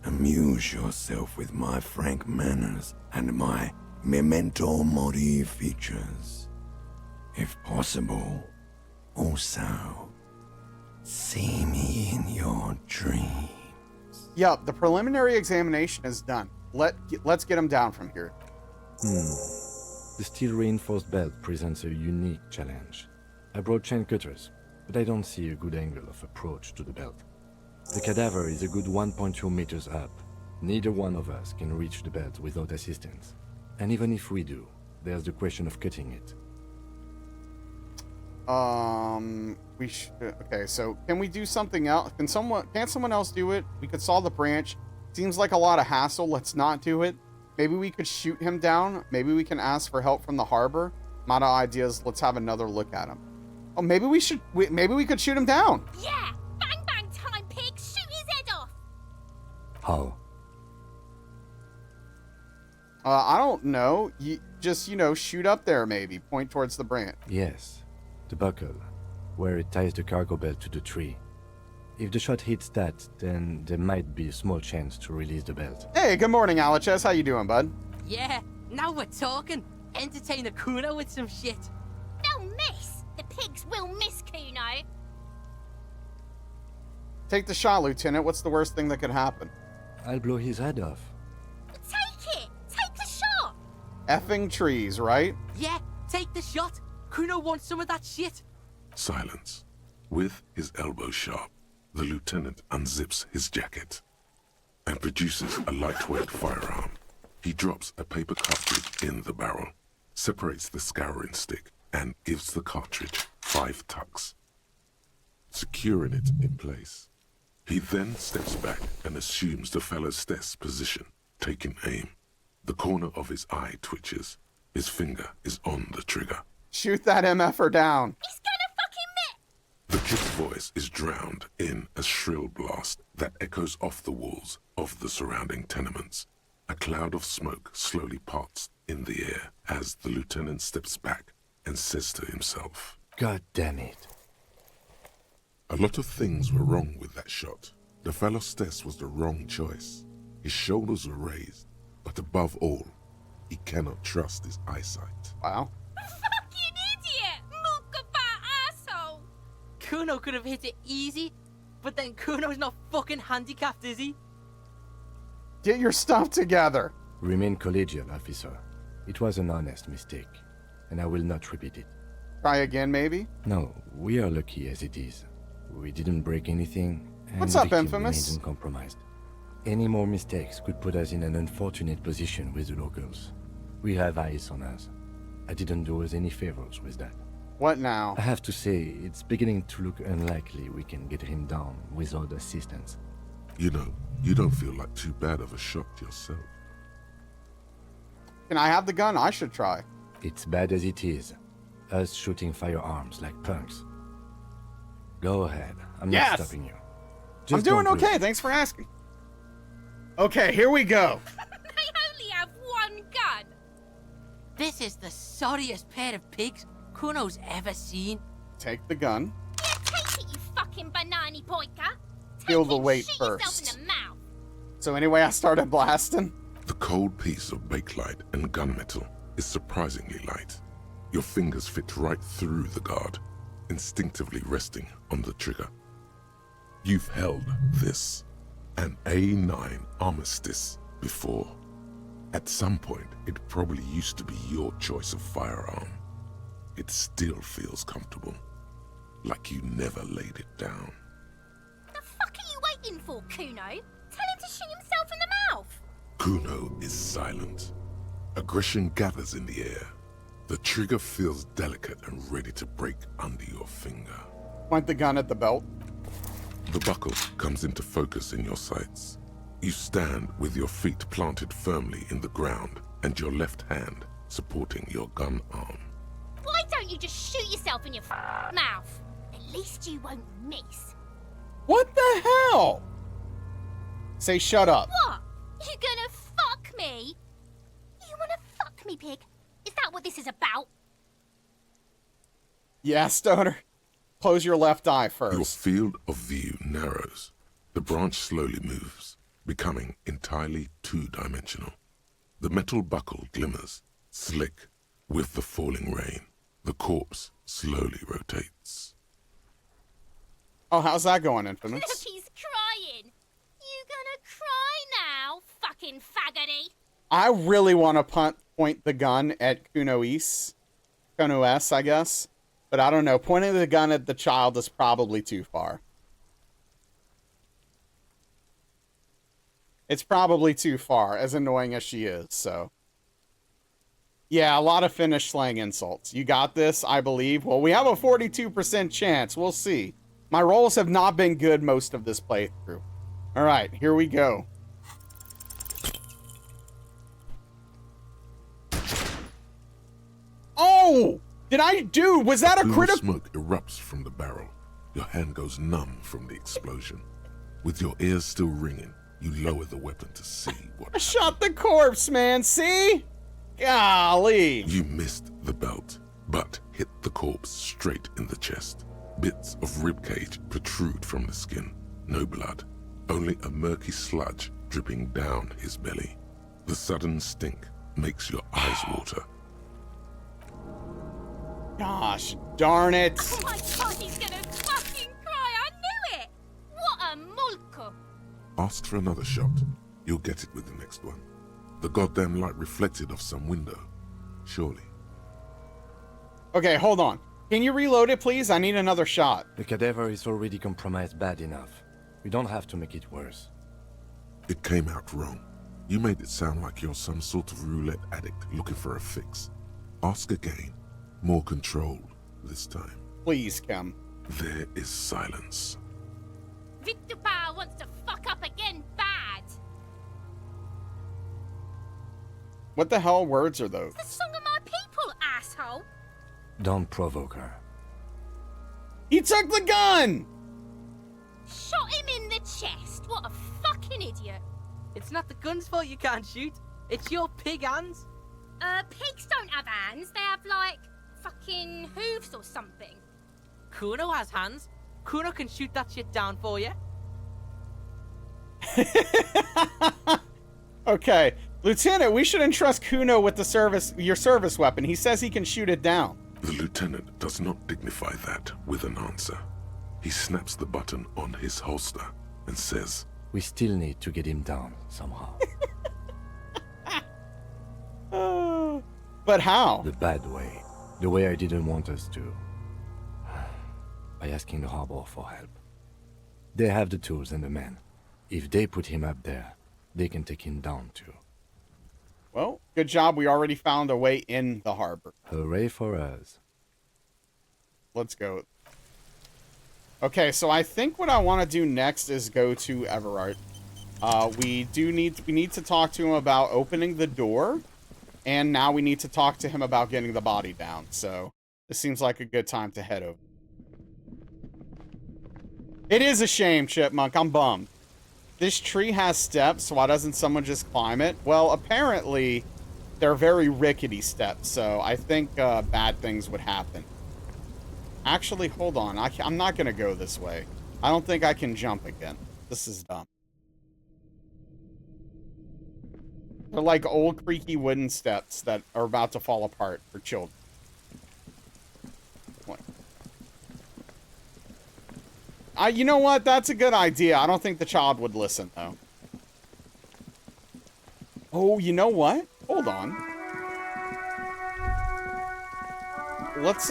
Amuse yourself with my frank manners and my memento mori features. If possible, also, see me in your dreams. Yep, the preliminary examination is done. Let's get him down from here. The steel reinforced belt presents a unique challenge. I brought chain cutters, but I don't see a good angle of approach to the belt. The cadaver is a good 1.2 meters up. Neither one of us can reach the belt without assistance. And even if we do, there's the question of cutting it. We should. Okay, so can we do something else? Can't someone else do it? We could saw the branch. Seems like a lot of hassle. Let's not do it. Maybe we could shoot him down. Maybe we can ask for help from the harbor. I'm out of ideas. Let's have another look at him. Oh, maybe we should. Maybe we could shoot him down. Yeah! Bang bang time, pig! Shoot his head off! How? I don't know. You just, shoot up there maybe. Point towards the branch. Yes, the buckle, where it ties the cargo belt to the tree. If the shot hits that, then there might be a small chance to release the belt. Hey, good morning, Aliches. How you doing, bud? Yeah, now we're talking. Entertain a Kuno with some shit. They'll miss! The pigs will miss Kuno. Take the shot, Lieutenant. What's the worst thing that could happen? I'll blow his head off. Take it! Take the shot! Effing trees, right? Yeah, take the shot. Kuno wants some of that shit. Silence. With his elbow sharp, the lieutenant unzips his jacket and produces a lightweight firearm. He drops a paper cartridge in the barrel, separates the scouring stick, and gives the cartridge 5 tucks, securing it in place. He then steps back and assumes the fellow's desk position, taking aim. The corner of his eye twitches. His finger is on the trigger. Shoot that MFer down. He's gonna fucking miss! The kid's voice is drowned in a shrill blast that echoes off the walls of the surrounding tenements. A cloud of smoke slowly parts in the air as the lieutenant steps back and says to himself, God damn it. A lot of things were wrong with that shot. The fellow's test was the wrong choice. His shoulders were raised, but above all, he cannot trust his eyesight. Wow. Fucking idiot! Mookabat asshole! Kuno could have hit it easy, but then Kuno's not fucking handicapped, is he? Get your stuff together. Remain collegial, officer. It was an honest mistake, and I will not repeat it. Try again, maybe? No, we are lucky as it is. We didn't break anything, and What's the up, victim Infamous? remains uncompromised. Any more mistakes could put us in an unfortunate position with the locals. We have eyes on us. I didn't do us any favors with that. What now? I have to say, it's beginning to look unlikely we can get him down without assistance. You know, you don't feel like too bad of a shot yourself. Can I have the gun? I should try. It's bad as it is. Us shooting firearms like punks. Go ahead. I'm not stopping you. I'm doing don't okay. Thanks for asking. Okay, here we go. I only have one gun! This is the sorriest pair of pigs Kuno's ever seen. Take the gun. Yeah, take it, you fucking banani poika! Feel the weight Shoot first. yourself in the mouth! So anyway, I started blasting. The cold piece of bakelite and gunmetal is surprisingly light. Your fingers fit right through the guard, instinctively resting on the trigger. You've held this, an A9 Armistice, before. At some point, it probably used to be your choice of firearm. It still feels comfortable, like you never laid it down. The fuck are you waiting for, Kuno? Tell him to shoot himself in the mouth! Kuno is silent. Aggression gathers in the air. The trigger feels delicate and ready to break under your finger. Point the gun at the belt. The buckle comes into focus in your sights. You stand with your feet planted firmly in the ground and your left hand supporting your gun arm. Why don't you just shoot yourself in your mouth? At least you won't miss. What the hell? Say shut up. What? You gonna fuck me? You wanna fuck me, pig? Is that what this is about? Yeah, Stoner. Close your left eye first. Your field of view narrows. The branch slowly moves, becoming entirely two-dimensional. The metal buckle glimmers, slick, with the falling rain. The corpse slowly rotates. Oh, how's that going, Look, Infamous? he's crying. You gonna cry now, fucking faggoty? I really want to point the gun at Kuno S, I guess. But I don't know. Pointing the gun at the child is probably too far. It's probably too far, as annoying as she is, so. Yeah, a lot of Finnish slang insults. You got this, I believe. Well, we have a 42% chance. We'll see. My rolls have not been good most of this playthrough. All right, here we go. Oh! Was that a critical? Smoke erupts from the barrel. Your hand goes numb from the explosion. With your ears still ringing, you lower the weapon to see what. I shot the corpse, man. See? Golly. You missed the belt, but hit the corpse straight in the chest. Bits of ribcage protrude from the skin. No blood, only a murky sludge dripping down his belly. The sudden stink makes your eyes water. Gosh, darn it. Oh my god, he's gonna fucking cry. I knew it. What a mulko. Ask for another shot. You'll get it with the next one. The goddamn light reflected off some window surely. Okay, hold on. Can you reload it, please? I need another shot. The cadaver is already compromised bad enough. We don't have to make it worse. It came out wrong. You made it sound like you're some sort of roulette addict looking for a fix. Ask again. More controlled this time. Please, Kim. There is silence. Victupa wants to fuck up again bad. What the hell words are those? The song of my people, asshole. Don't provoke her. He took the gun! Shot him in the chest. What a fucking idiot. It's not the gun's fault you can't shoot. It's your pig hands. Pigs don't have hands. They have, like, fucking hooves or something. Kuno has hands. Kuno can shoot that shit down for you. Okay. Lieutenant, we should entrust Kuno with your service weapon. He says he can shoot it down. The lieutenant does not dignify that with an answer. He snaps the button on his holster and says, We still need to get him down somehow. But how? The bad way. The way I didn't want us to. By asking the harbor for help. They have the tools and the men. If they put him up there, they can take him down too. Well, good job. We already found a way in the harbor. Hooray for us. Let's go. Okay, so I think what I want to do next is go to Everard. We need to talk to him about opening the door, and now we need to talk to him about getting the body down. So this seems like a good time to head over. It is a shame, Chipmunk. I'm bummed. This tree has steps, so why doesn't someone just climb it? Well, apparently they're very rickety steps, so I think bad things would happen. Actually, hold on. I'm not going to go this way. I don't think I can jump again. This is dumb. They're like old creaky wooden steps that are about to fall apart for children. What? You know what? That's a good idea. I don't think the child would listen, though. Oh, you know what? Hold on. Let's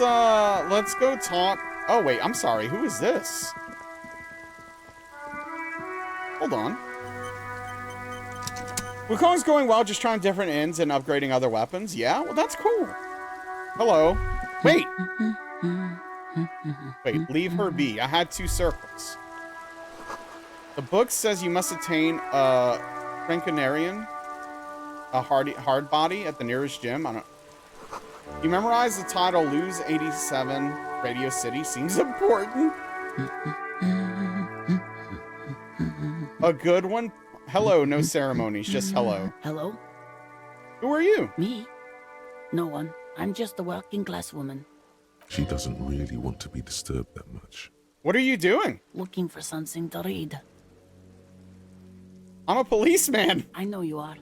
go talk. Oh, wait, I'm sorry. Who is this? Hold on. Wukong's going well, just trying different ends and upgrading other weapons. Yeah, well, that's cool. Hello. Wait. Wait, leave her be. I had 2 circles. The book says you must attain a Crinconarian, a hard body at the nearest gym. I don't. You memorize the title Lose 87 Radio City. Seems important. A good one. Hello, no ceremonies, just hello. Hello? Who are you? Me? No one. I'm just a working class woman. She doesn't really want to be disturbed that much. What are you doing? Looking for something to read. I'm a policeman. I know you are.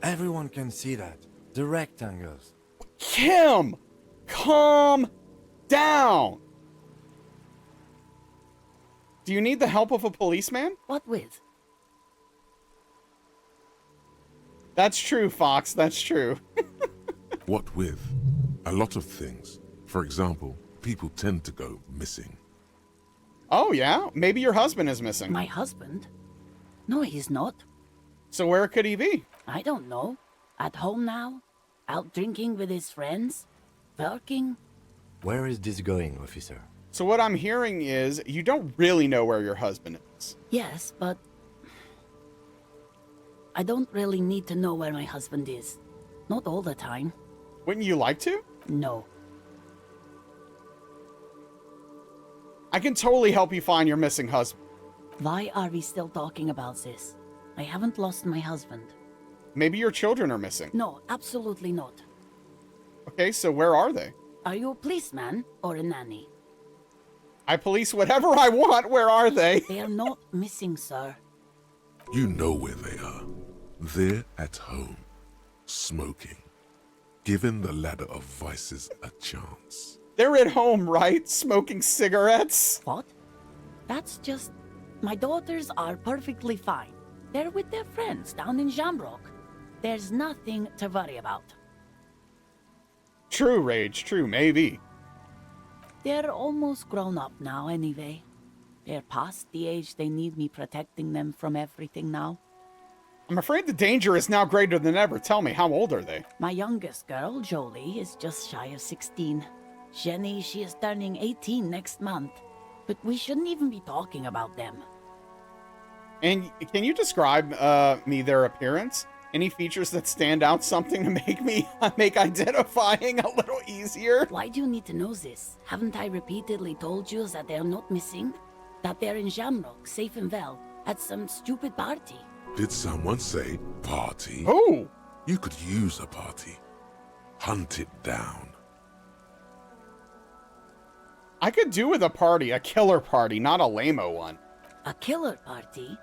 Everyone can see that. The rectangles. Kim! Calm down! Do you need the help of a policeman? What with? That's true, Fox. That's true. What with? A lot of things. For example, people tend to go missing. Oh, yeah? Maybe your husband is missing. My husband? No, he's not. So where could he be? I don't know. At home now? Out drinking with his friends? Working? Where is this going, officer? So what I'm hearing is you don't really know where your husband is. Yes, but I don't really need to know where my husband is. Not all the time. Wouldn't you like to? No. I can totally help you find your missing husband. Why are we still talking about this? I haven't lost my husband. Maybe your children are missing. No, absolutely not. Okay, so where are they? Are you a policeman or a nanny? I police whatever I want. Where are they? They are not missing, sir. You know where they are. They're at home, smoking, giving the ladder of vices a chance. They're at home, right? Smoking cigarettes? What? That's just... My daughters are perfectly fine. They're with their friends down in Jamrock. There's nothing to worry about. True, Rage. True, maybe. They're almost grown up now, anyway. They're past the age they need me protecting them from everything now. I'm afraid the danger is now greater than ever. Tell me, how old are they? My youngest girl, Jolie, is just shy of 16. Jenny, she is turning 18 next month. But we shouldn't even be talking about them. And can you describe me their appearance? Any features that stand out, something to make identifying a little easier? Why do you need to know this? Haven't I repeatedly told you that they're not missing? That they're in Jamrock, safe and well, at some stupid party? Did someone say party? Oh! You could use a party. Hunt it down. I could do with a party, a killer party, not a lame-o one. A killer party?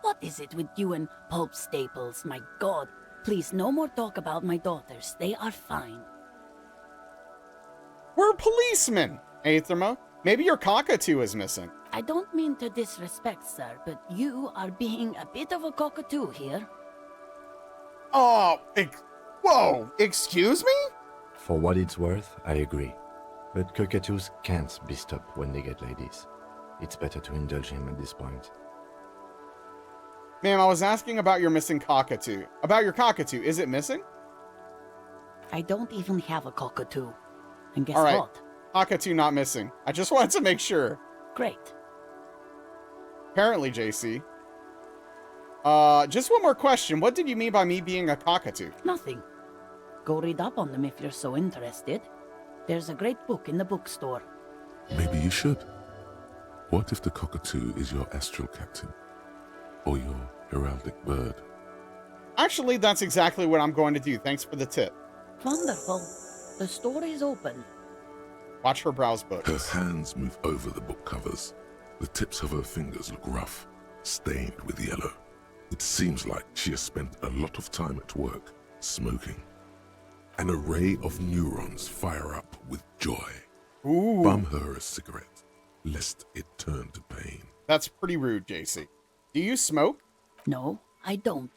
What is it with you and Pulp Staples? My God. Please, no more talk about my daughters. They are fine. We're policemen, Aetherma. Maybe your cockatoo is missing. I don't mean to disrespect, sir, but you are being a bit of a cockatoo here. Oh, whoa, excuse me? For what it's worth, I agree. But cockatoos can't be stopped when they get ladies. It's better to indulge him at this point. Ma'am, I was asking about your missing cockatoo. About your cockatoo, is it missing? I don't even have a cockatoo. And guess All right. what? Cockatoo not missing. I just wanted to make sure. Great. Apparently, JC. Just one more question. What did you mean by me being a cockatoo? Nothing. Go read up on them if you're so interested. There's a great book in the bookstore. Maybe you should. What if the cockatoo is your astral captain? Or your heraldic bird? Actually, that's exactly what I'm going to do. Thanks for the tip. Wonderful. The store is open. Watch her browse books. Her hands move over the book covers. The tips of her fingers look rough, stained with yellow. It seems like she has spent a lot of time at work, smoking. An array of neurons fire up with joy. Ooh. Bum her a cigarette, lest it turn to pain. That's pretty rude, JC. Do you smoke? No, I don't.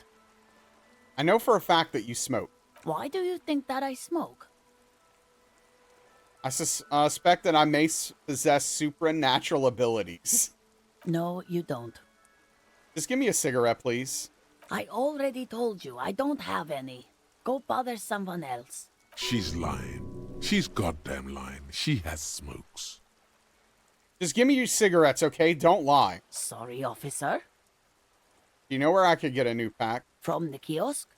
I know for a fact that you smoke. Why do you think that I smoke? I suspect that I may possess supernatural abilities. No, you don't. Just give me a cigarette, please. I already told you I don't have any. Go bother someone else. She's lying. She's goddamn lying. She has smokes. Just give me your cigarettes, okay? Don't lie. Sorry, officer. Do you know where I could get a new pack? From the kiosk?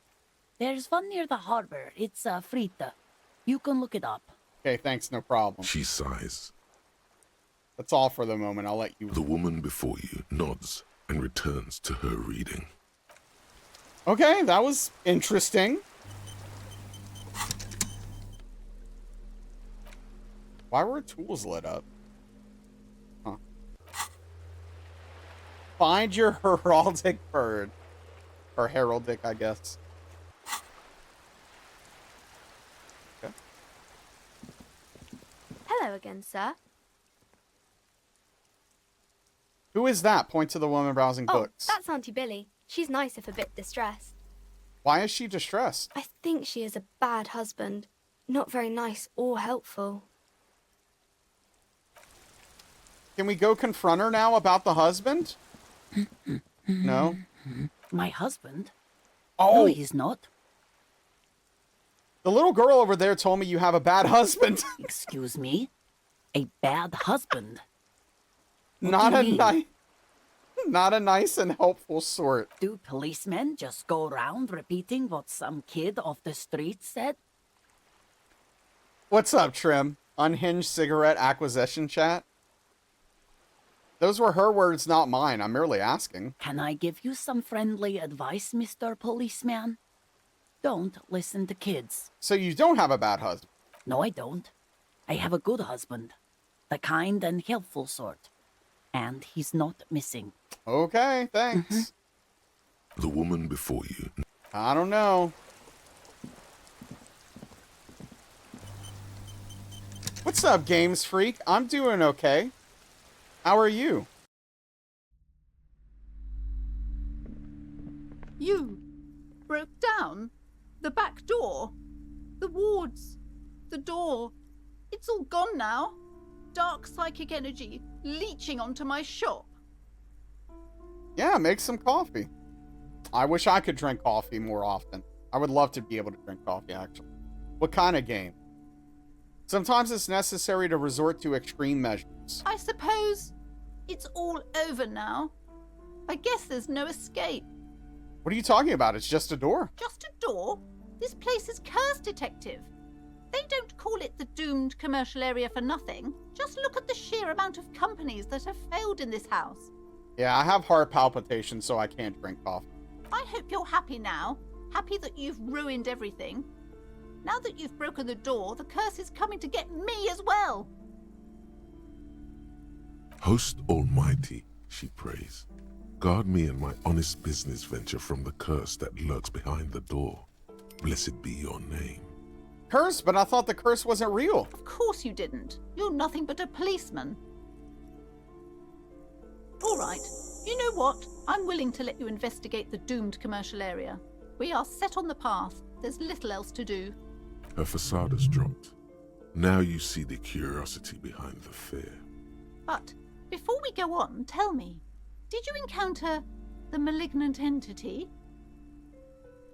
There's one near the harbor. It's Frita. You can look it up. Okay, thanks, no problem. She sighs. That's all for the moment. I'll let you... The woman before you nods and returns to her reading. Okay, that was interesting. Why were tools lit up? Huh. Find your heraldic bird. Or heraldic, I guess. Okay. Hello again, sir. Who is that? Point to the woman browsing books. That's Auntie Billy. She's nice if a bit distressed. Why is she distressed? I think she is a bad husband. Not very nice or helpful. Can we go confront her now about the husband? No? My husband? Oh! No, he's not. The little girl over there told me you have a bad husband. Excuse me? A bad husband? Not a nice and helpful sort. Do policemen just go around repeating what some kid off the street said? What's up, Trim? Unhinged cigarette acquisition chat? Those were her words, not mine. I'm merely asking. Can I give you some friendly advice, Mr. Policeman? Don't listen to kids. So you don't have a bad husband? No, I don't. I have a good husband. The kind and helpful sort. And he's not missing. Okay, thanks. The woman before you. I don't know. What's up, Games Freak? I'm doing okay. How are you? You broke down the back door. The wards The door. It's all gone now. Dark psychic energy leeching onto my shop. Yeah, make some coffee. I wish I could drink coffee more often. I would love to be able to drink coffee, actually. What kind of game? Sometimes it's necessary to resort to extreme measures. I suppose it's all over now. I guess there's no escape. What are you talking about? It's just a door. Just a door? This place is cursed, Detective. They don't call it the doomed commercial area for nothing. Just look at the sheer amount of companies that have failed in this house. Yeah, I have heart palpitations, so I can't drink coffee. I hope you're happy now. Happy that you've ruined everything. Now that you've broken the door, the curse is coming to get me as well. Host Almighty, she prays, guard me and my honest business venture from the curse that lurks behind the door. Blessed be your name. Curse? But I thought the curse wasn't real. Of course you didn't. You're nothing but a policeman. All right. You know what? I'm willing to let you investigate the doomed commercial area. We are set on the path. There's little else to do. Her facade has dropped. Now you see the curiosity behind the fear. But before we go on, tell me, did you encounter the malignant entity?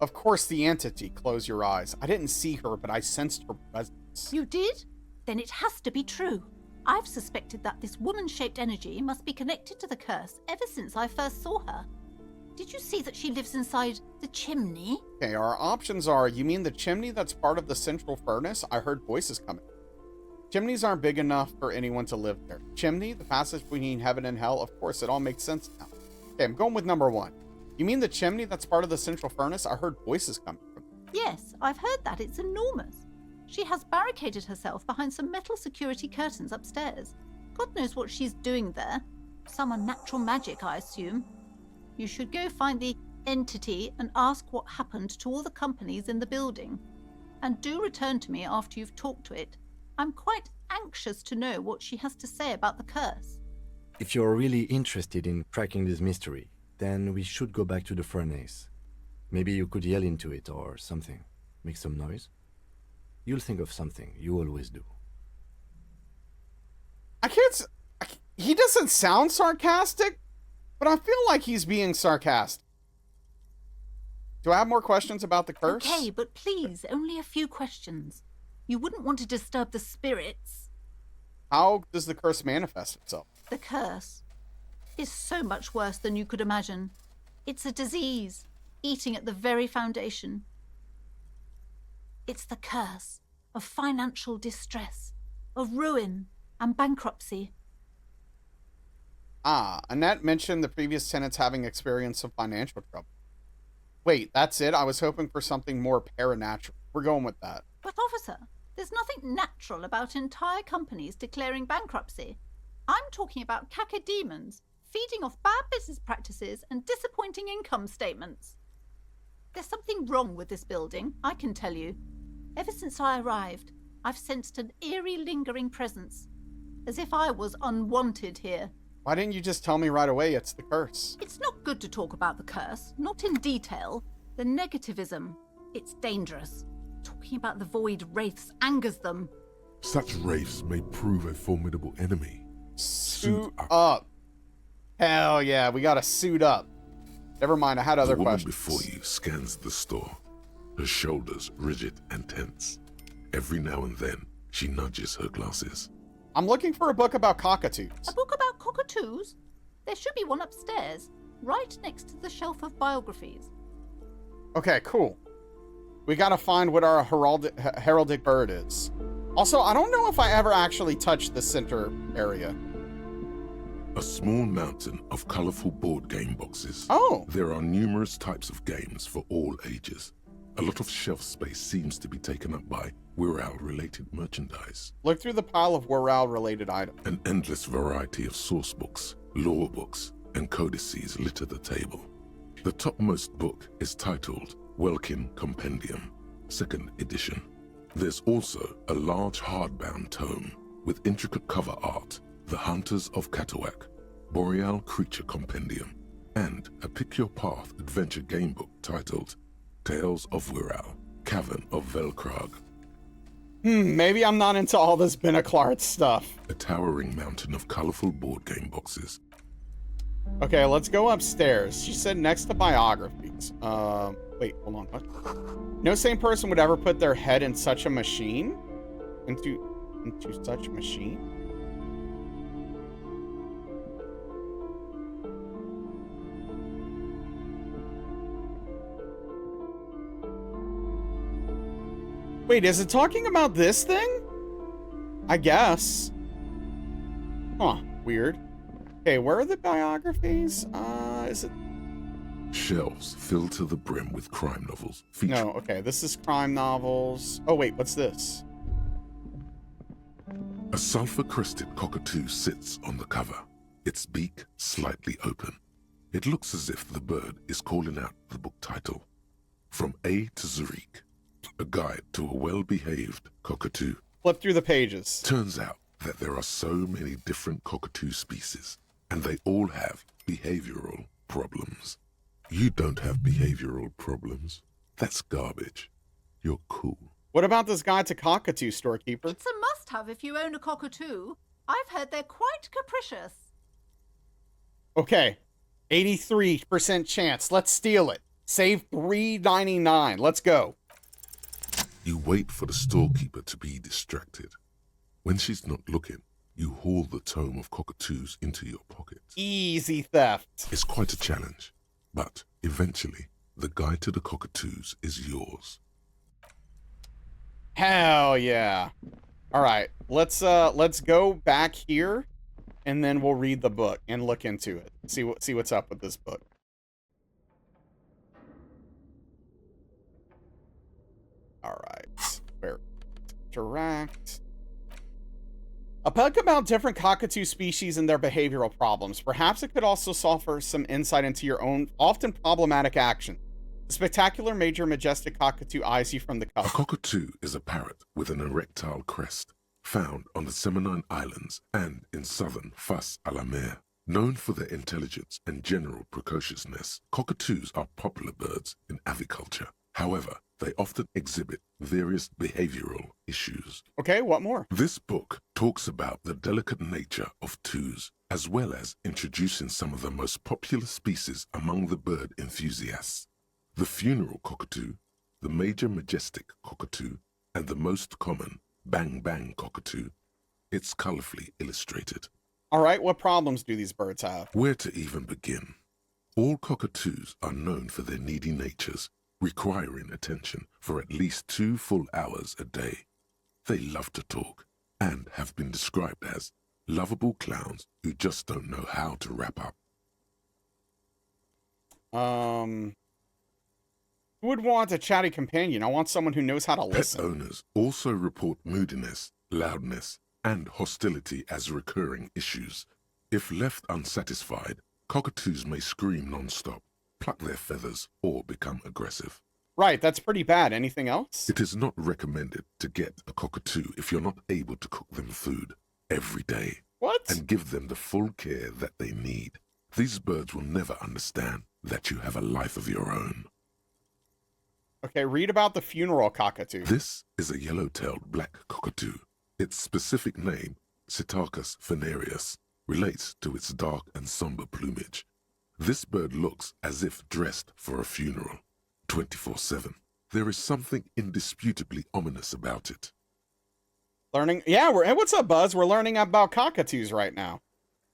Of course, the entity. Close your eyes. I didn't see her, but I sensed her presence. You did? Then it has to be true. I've suspected that this woman-shaped energy must be connected to the curse ever since I first saw her. Did you see that she lives inside the chimney? Okay, our options are, you mean the chimney that's part of the central furnace? I heard voices coming. Chimneys aren't big enough for anyone to live there. Chimney, the passage between heaven and hell, of course, it all makes sense now. Okay, I'm going with number one. You mean the chimney that's part of the central furnace? I heard voices coming from it. Yes, I've heard that. It's enormous. She has barricaded herself behind some metal security curtains upstairs. God knows what she's doing there. Some unnatural magic, I assume. You should go find the entity and ask what happened to all the companies in the building. And do return to me after you've talked to it. I'm quite anxious to know what she has to say about the curse. If you're really interested in cracking this mystery, then we should go back to the furnace. Maybe you could yell into it or something. Make some noise. You'll think of something. You always do. He doesn't sound sarcastic, but I feel like he's being sarcastic. Do I have more questions about the curse? Okay, but please, only a few questions. You wouldn't want to disturb the spirits. How does the curse manifest itself? The curse is so much worse than you could imagine. It's a disease, eating at the very foundation. It's the curse of financial distress, of ruin and bankruptcy. Ah, Annette mentioned the previous tenants having experienced some financial trouble. Wait, that's it? I was hoping for something more paranatural. We're going with that. But officer, there's nothing natural about entire companies declaring bankruptcy. I'm talking about cacodemons feeding off bad business practices and disappointing income statements. There's something wrong with this building, I can tell you. Ever since I arrived, I've sensed an eerie lingering presence, as if I was unwanted here. Why didn't you just tell me right away it's the curse? It's not good to talk about the curse, not in detail. The negativism, it's dangerous. Talking about the void wraiths angers them. Such wraiths may prove a formidable enemy. Suit up. Hell yeah, we gotta suit up. Never mind, I had other questions. The woman questions. before you scans the store, her shoulders rigid and tense. Every now and then, she nudges her glasses. I'm looking for a book about cockatoos. A book about cockatoos? There should be one upstairs, right next to the shelf of biographies. Okay, cool. We gotta find what our heraldic bird is. Also, I don't know if I ever actually touched the center area. A small mountain of colorful board game boxes. Oh! There are numerous types of games for all ages. A lot of shelf space seems to be taken up by Wirral-related merchandise. Look through the pile of Wirral-related items. An endless variety of source books, lore books, and codices litter the table. The topmost book is titled Welkin Compendium, 2nd edition. There's also a large hardbound tome with intricate cover art, The Hunters of Catawak, Boreal Creature Compendium, and a Pick Your Path adventure gamebook titled Tales of Wirral, Cavern of Velkrag. Maybe I'm not into all this Binoclart stuff. A towering mountain of colorful board game boxes. Okay, let's go upstairs. She said next to biographies. Wait, hold on. What? No sane person would ever put their head in such a machine? Into such machine? Wait, is it talking about this thing? I guess. Huh, weird. Okay, where are the biographies? Is it... Shelves filled to the brim with crime novels. No, okay, this is crime novels. Oh, wait, what's this? A sulfur-crested cockatoo sits on the cover, its beak slightly open. It looks as if the bird is calling out the book title, From A to Zurich, a guide to a well-behaved cockatoo. Flip through the pages. Turns out that there are so many different cockatoo species, and they all have behavioral problems. You don't have behavioral problems. That's garbage. You're cool. What about this guide to cockatoo, storekeeper? It's a must-have if you own a cockatoo. I've heard they're quite capricious. Okay, 83% chance. Let's steal it. Save $3.99. Let's go. You wait for the storekeeper to be distracted. When she's not looking, you haul the tome of cockatoos into your pocket. Easy theft. It's quite a challenge, but eventually, the guide to the cockatoos is yours. Hell yeah. All right, let's go back here, and then we'll read the book and look into it. See what's up with this book. All right, where interact. A book about different cockatoo species and their behavioral problems. Perhaps it could also offer some insight into your own often problematic actions. The spectacular major majestic cockatoo eyes you from the cover. A cockatoo is a parrot with an erectile crest, found on the Seminine Islands and in southern Fas a la Mer. Known for their intelligence and general precociousness, cockatoos are popular birds in aviculture. However, they often exhibit various behavioral issues. Okay, what more? This book talks about the delicate nature of toos, as well as introducing some of the most popular species among the bird enthusiasts. The funeral cockatoo, the major majestic cockatoo, and the most common bang bang cockatoo. It's colorfully illustrated. All right, what problems do these birds have? Where to even begin? All cockatoos are known for their needy natures, requiring attention for at least 2 full hours a day. They love to talk and have been described as lovable clowns who just don't know how to wrap up. Who would want a chatty companion? I want someone who knows how to listen. Pet owners also report moodiness, loudness, and hostility as recurring issues. If left unsatisfied, cockatoos may scream non-stop, pluck their feathers, or become aggressive. Right, that's pretty bad. Anything else? It is not recommended to get a cockatoo if you're not able to cook them food every day. What? And give them the full care that they need. These birds will never understand that you have a life of your own. Okay, read about the funeral cockatoo. This is a yellow-tailed black cockatoo. Its specific name, Psittacus venereus, relates to its dark and somber plumage. This bird looks as if dressed for a funeral, 24/7. There is something indisputably ominous about it. Learning, yeah, hey, what's up, Buzz? We're learning about cockatoos right now.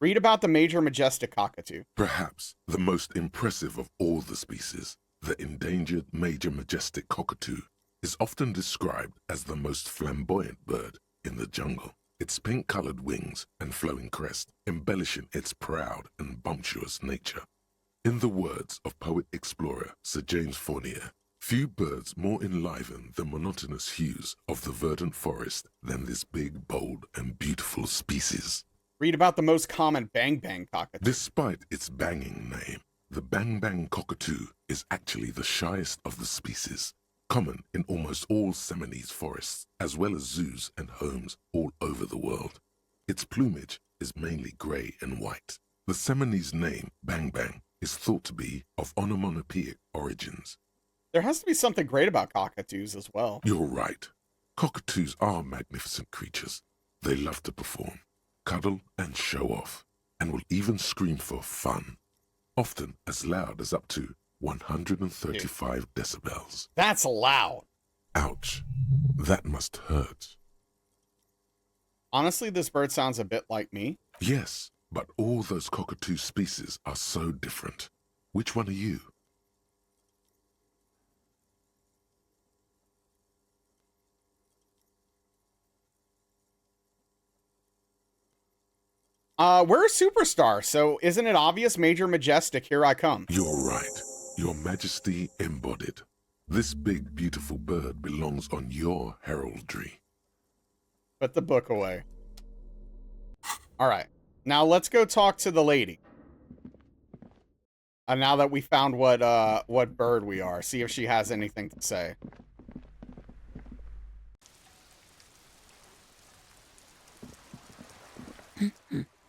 Read about the major majestic cockatoo. Perhaps the most impressive of all the species, the endangered major majestic cockatoo, is often described as the most flamboyant bird in the jungle. Its pink-colored wings and flowing crest embellishing its proud and bumptious nature. In the words of poet-explorer Sir James Fournier, few birds more enliven the monotonous hues of the verdant forest than this big, bold, and beautiful species. Read about the most common bang-bang cockatoo. Despite its banging name, the bang-bang cockatoo is actually the shyest of the species, common in almost all Seminoles forests, as well as zoos and homes all over the world. Its plumage is mainly gray and white. The Seminoles name, bang-bang, is thought to be of onomatopoeic origins. There has to be something great about cockatoos as well. You're right. Cockatoos are magnificent creatures. They love to perform, cuddle and show off, and will even scream for fun, often as loud as up to 135 decibels. That's loud. Ouch. That must hurt. Honestly, this bird sounds a bit like me. Yes, but all those cockatoo species are so different. Which one are you? We're a superstar, so isn't it obvious? Major Majestic, here I come. You're right. Your Majesty embodied. This big, beautiful bird belongs on your heraldry. Put the book away. All right. Now let's go talk to the lady. Now that we found what bird we are, see if she has anything to say.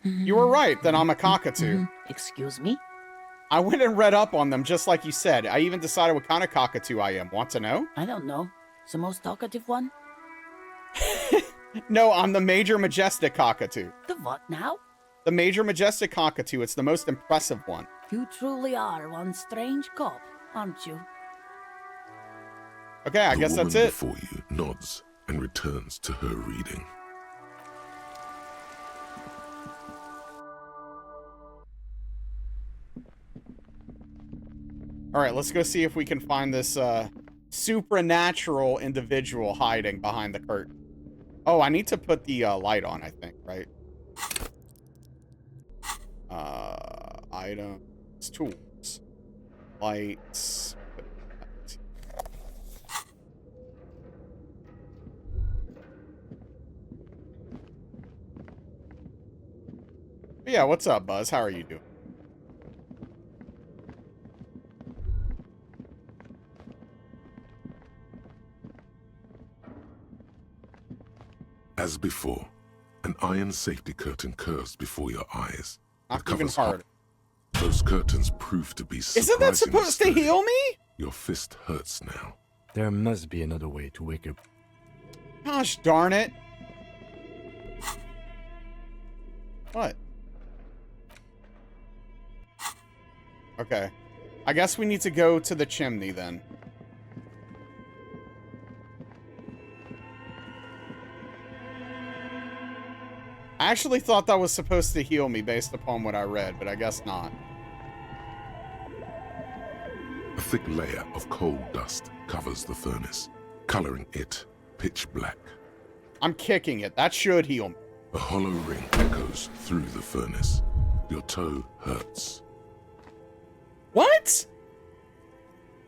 You were right that I'm a cockatoo. Excuse me? I went and read up on them just like you said. I even decided what kind of cockatoo I am. Want to know? I don't know. The most talkative one? No, I'm the Major Majestic cockatoo. The what now? The Major Majestic cockatoo. It's the most impressive one. You truly are one strange cop, aren't you? Okay, I guess that's it. The woman before you nods and returns to her reading. All right, let's go see if we can find this supernatural individual hiding behind the curtain. Oh, I need to put the light on, I think, right? Items, tools, lights. Yeah, what's up, Buzz? How are you doing? As before, an iron safety curtain curves before your eyes. Not even hard. Those curtains prove to be Isn't that supposed to heal me? Your fist hurts now. There must be another way to wake up. Gosh darn it. What? Okay. I guess we need to go to the chimney then. I actually thought that was supposed to heal me based upon what I read, but I guess not. A thick layer of coal dust covers the furnace, coloring it pitch black. I'm kicking it. That should heal me. A hollow ring echoes through the furnace. Your toe hurts. What?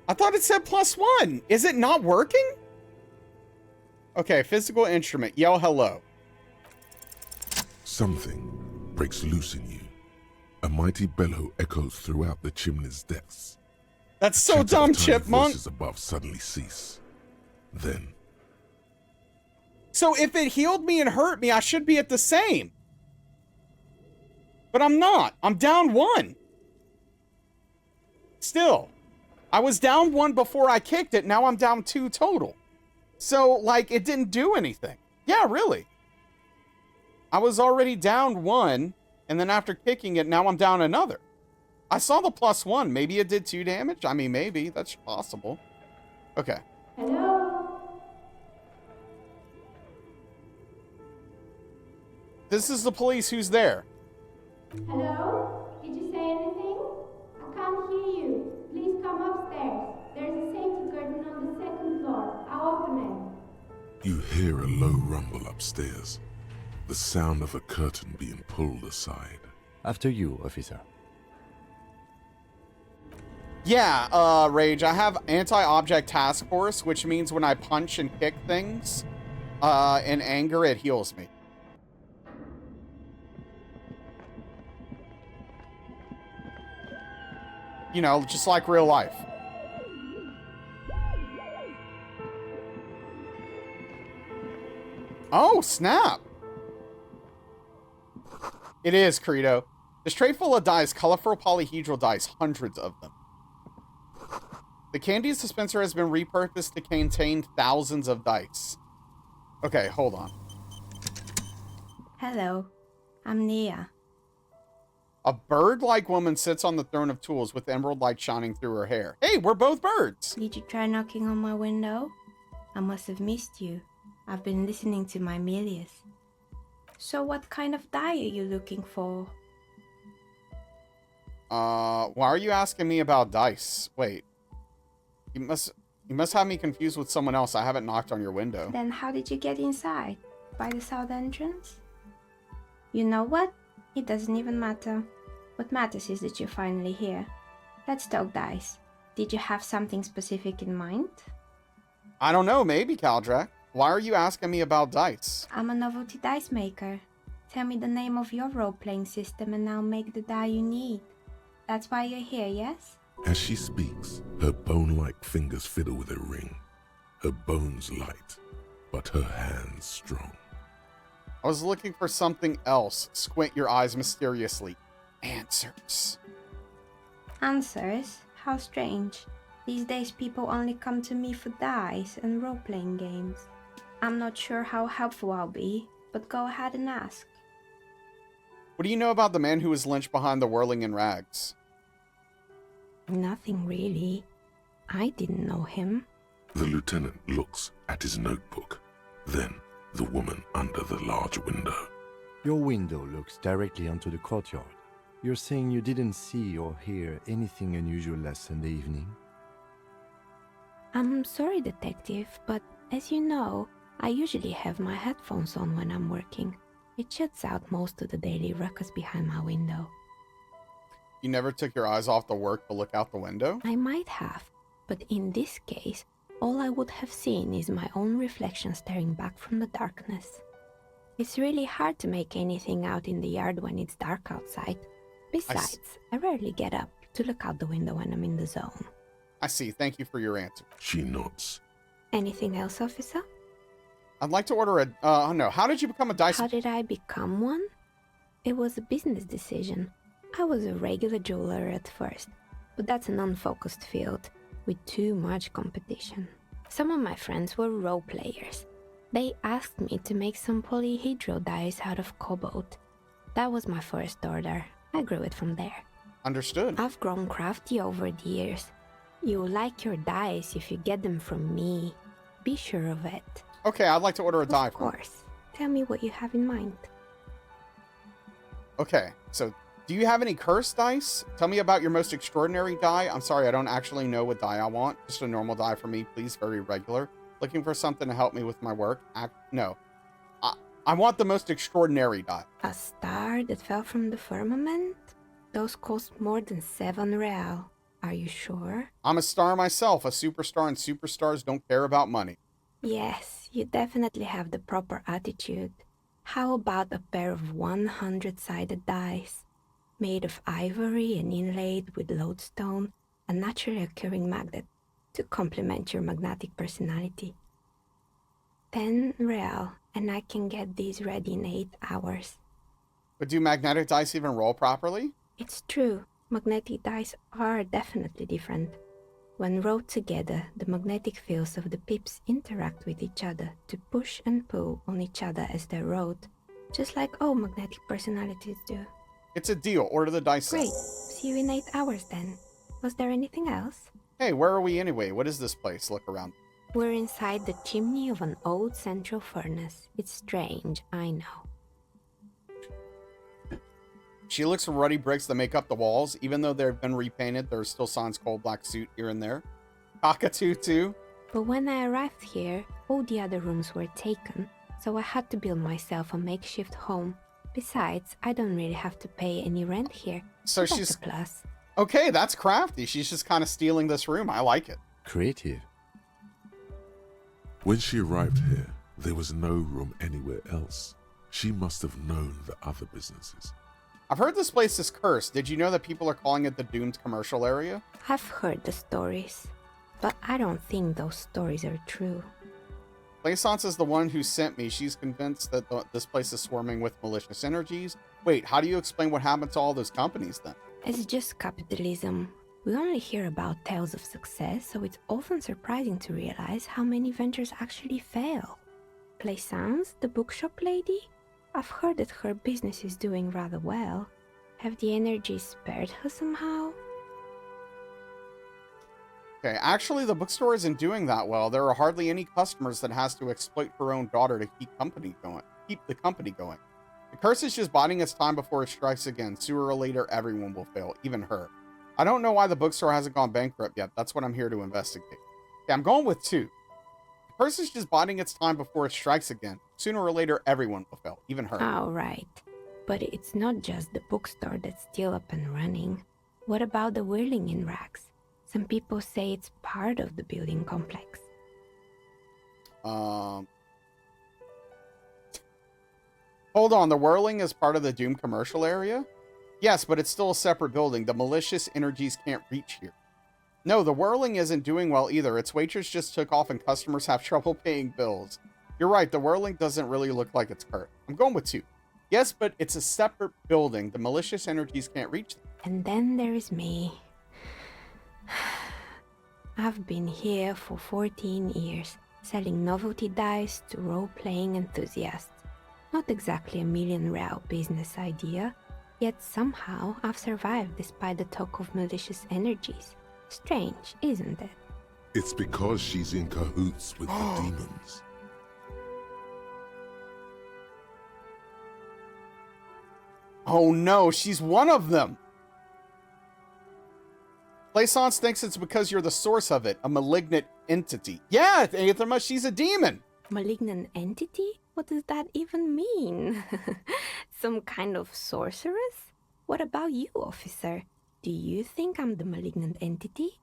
I thought it said +1. Is it not working? Okay, physical instrument. Yell hello. Something breaks loose in you. A mighty bellow echoes throughout the chimney's depths. That's so dumb, Chipmunk. Voices above suddenly cease. Then. So if it healed me and hurt me, I should be at the same. But I'm not. I'm down 1. Still. I was down 1 before I kicked it. Now I'm down 2 total. So, like, it didn't do anything. Yeah, really. I was already down 1, and then after kicking it, now I'm down another. I saw the +1. Maybe it did 2 damage? I mean, maybe. That's possible. Okay. Hello? This is the police. Who's there? Hello? Did you say anything? I can't hear you. Please come upstairs. There's a safety curtain on the 2nd floor. I'll open it. You hear a low rumble upstairs. The sound of a curtain being pulled aside. After you, officer. Yeah, Rage, I have anti-object task force, which means when I punch and kick things, in anger, it heals me. You know, just like real life. Oh, snap. It is, Credo. This tray full of dice, colorful polyhedral dice, hundreds of them. The candy dispenser has been repurposed to contain thousands of dice. Okay, hold on. Hello, I'm Nia. A bird-like woman sits on the throne of tools with emerald light shining through her hair. Hey, we're both birds! Did you try knocking on my window? I must have missed you. I've been listening to my Milius. So what kind of dye are you looking for? Why are you asking me about dice? Wait. You must have me confused with someone else. I haven't knocked on your window. Then how did you get inside? By the south entrance? You know what? It doesn't even matter. What matters is that you're finally here. Let's talk dice. Did you have something specific in mind? I don't know, maybe, Kaldrak. Why are you asking me about dice? I'm a novelty dice maker. Tell me the name of your role-playing system and I'll make the die you need. That's why you're here, yes? As she speaks, her bone-like fingers fiddle with a ring. Her bones light, but her hands strong. I was looking for something else. Squint your eyes mysteriously. Answers. Answers? How strange. These days people only come to me for dice and role-playing games. I'm not sure how helpful I'll be, but go ahead and ask. What do you know about the man who was lynched behind the whirling in rags? Nothing really. I didn't know him. The lieutenant looks at his notebook, then the woman under the large window. Your window looks directly onto the courtyard. You're saying you didn't see or hear anything unusual last Sunday evening? I'm sorry, detective, but as you know, I usually have my headphones on when I'm working. It shuts out most of the daily ruckus behind my window. You never took your eyes off the work to look out the window? I might have, but in this case, all I would have seen is my own reflection staring back from the darkness. It's really hard to make anything out in the yard when it's dark outside. Besides, I rarely get up to look out the window when I'm in the zone. I see. Thank you for your answer. She nods. Anything else, officer? I'd like to order a... no. How did you become a dice... How did I become one? It was a business decision. I was a regular jeweler at first, but that's an unfocused field with too much competition. Some of my friends were role players. They asked me to make some polyhedral dice out of cobalt. That was my first order. I grew it from there. Understood. I've grown crafty over the years. You'll like your dice if you get them from me. Be sure of it. Okay, I'd like to order a die. Of course. Tell me what you have in mind. Okay, so do you have any cursed dice? Tell me about your most extraordinary die. I'm sorry, I don't actually know what die I want. Just a normal die for me, please. Very regular. Looking for something to help me with my work. No. I want the most extraordinary die. A star that fell from the firmament? Those cost more than 7 real. Are you sure? I'm a star myself, a superstar, and superstars don't care about money. Yes, you definitely have the proper attitude. How about a pair of 100-sided dice, made of ivory and inlaid with lodestone, a naturally occurring magnet, to complement your magnetic personality? 10 real, and I can get these ready in 8 hours. But do magnetic dice even roll properly? It's true. Magnetic dice are definitely different. When rolled together, the magnetic fields of the pips interact with each other to push and pull on each other as they're rolled, just like all magnetic personalities do. It's a deal. Order the dice set. Great. See you in 8 hours then. Was there anything else? Hey, where are we anyway? What is this place? Look around. We're inside the chimney of an old central furnace. It's strange, I know. She looks for ruddy bricks that make up the walls. Even though they've been repainted, there are still signs coal black suit here and there. Cockatoo too. But when I arrived here, all the other rooms were taken, so I had to build myself a makeshift home. Besides, I don't really have to pay any rent here. So that's she's... a plus. Okay, that's crafty. She's just kind of stealing this room. I like it. Creative. When she arrived here, there was no room anywhere else. She must have known the other businesses. I've heard this place is cursed. Did you know that people are calling it the doomed commercial area? I've heard the stories, but I don't think those stories are true. Plaisance is the one who sent me. She's convinced that this place is swarming with malicious energies. Wait, how do you explain what happened to all those companies then? It's just capitalism. We only hear about tales of success, so it's often surprising to realize how many ventures actually fail. Plaisance, the bookshop lady? I've heard that her business is doing rather well. Have the energies spared her somehow? Okay, actually, the bookstore isn't doing that well. There are hardly any customers that has to exploit her own daughter to keep the company going. The curse is just biding its time before it strikes again. Sooner or later, everyone will fail, even her. I don't know why the bookstore hasn't gone bankrupt yet. That's what I'm here to investigate. Okay, I'm going with 2. The curse is just biding its time before it strikes again. Sooner or later, everyone will fail, even her. All right. But it's not just the bookstore that's still up and running. What about the whirling in rags? Some people say it's part of the building complex. Hold on, the whirling is part of the Doom commercial area? Yes, but it's still a separate building. The malicious energies can't reach here. No, the whirling isn't doing well either. Its waitress just took off and customers have trouble paying bills. You're right, the whirling doesn't really look like it's cursed. I'm going with 2. Yes, but it's a separate building. The malicious energies can't reach them. And then there is me. I've been here for 14 years, selling novelty dice to role-playing enthusiasts. Not exactly a million-real business idea, yet somehow I've survived despite the talk of malicious energies. Strange, isn't it? It's because she's in cahoots with the demons. Oh no, she's one of them! Plaisance thinks it's because you're the source of it, a malignant entity. Yeah, Aetherma, she's a demon! Malignant entity? What does that even mean? Some kind of sorceress? What about you, officer? Do you think I'm the malignant entity?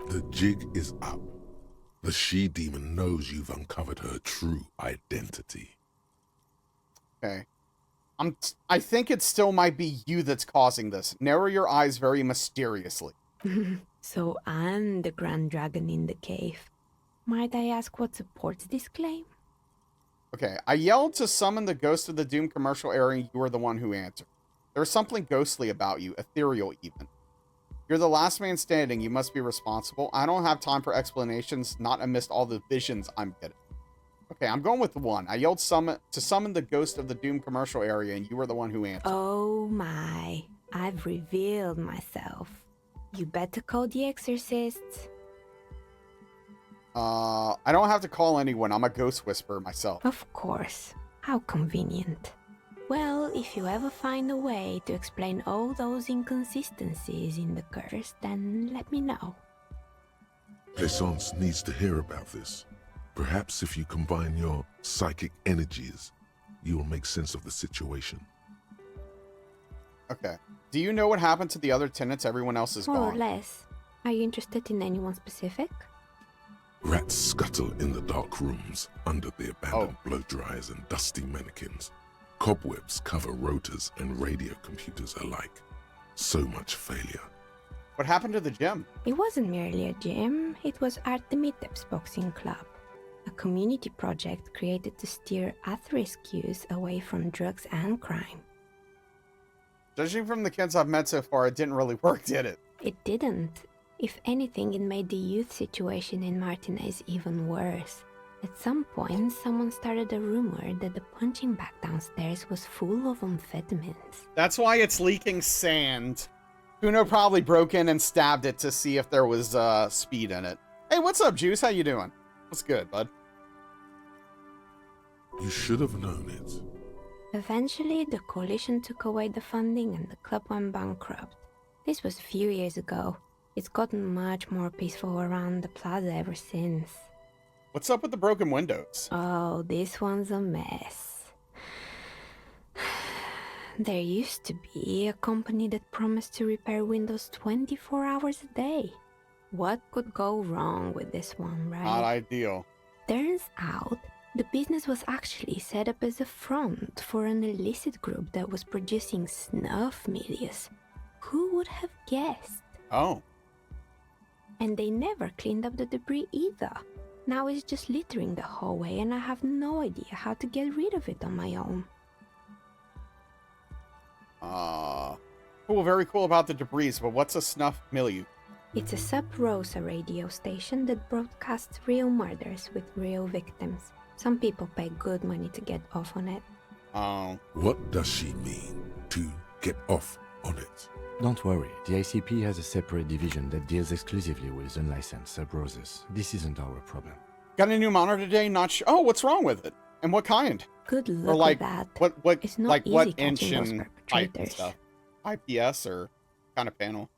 The jig is up. The she-demon knows you've uncovered her true identity. Okay. I think it still might be you that's causing this. Narrow your eyes very mysteriously. So I'm the Grand Dragon in the cave. Might I ask what supports this claim? Okay, I yelled to summon the ghost of the Doom commercial area and you were the one who answered. There's something ghostly about you, ethereal even. You're the last man standing, you must be responsible. I don't have time for explanations, not amidst all the visions I'm getting. Okay, I'm going with 1. I yelled to summon the ghost of the Doom commercial area and you were the one who answered. Oh my, I've revealed myself. You better call the exorcists. I don't have to call anyone. I'm a ghost whisperer myself. Of course. How convenient. Well, if you ever find a way to explain all those inconsistencies in the curse, then let me know. Plaisance needs to hear about this. Perhaps if you combine your psychic energies, you will make sense of the situation. Okay. Do you know what happened to the other tenants? Everyone else is More gone. or less. Are you interested in anyone specific? Rats scuttle in the dark rooms under the abandoned blow dryers and dusty mannequins. Cobwebs cover rotors and radio computers alike. So much failure. What happened to the gym? It wasn't merely a gym, it was Artemitep's boxing club. A community project created to steer at-risk youth away from drugs and crime. Judging from the kids I've met so far, it didn't really work, did it? It didn't. If anything, it made the youth situation in Martinez even worse. At some point, someone started a rumor that the punching bag downstairs was full of amphetamines. That's why it's leaking sand. Kuno probably broke in and stabbed it to see if there was speed in it. Hey, what's up, Juice? How you doing? What's good, bud? You should have known it. Eventually, the coalition took away the funding and the club went bankrupt. This was a few years ago. It's gotten much more peaceful around the plaza ever since. What's up with the broken windows? Oh, this one's a mess. There used to be a company that promised to repair windows 24 hours a day. What could go wrong with this one, right? Not ideal. Turns out, the business was actually set up as a front for an illicit group that was producing snuff milias. Who would have guessed? Oh. And they never cleaned up the debris either. Now it's just littering the hallway and I have no idea how to get rid of it on my own. Cool, very cool about the debris, but what's a snuff milieu? It's a sub-Rosa radio station that broadcasts real murders with real victims. Some people pay good money to get off on it. Oh. What does she mean, to get off on it? Don't worry, the ICP has a separate division that deals exclusively with unlicensed sub-roses. This isn't our problem. Got a new monitor today? Not sure. Oh, what's wrong with it? And what kind? Good luck or like, with that. What, it's not like easy what catching inch those and height and perpetrators. stuff? IPS or kind of panel?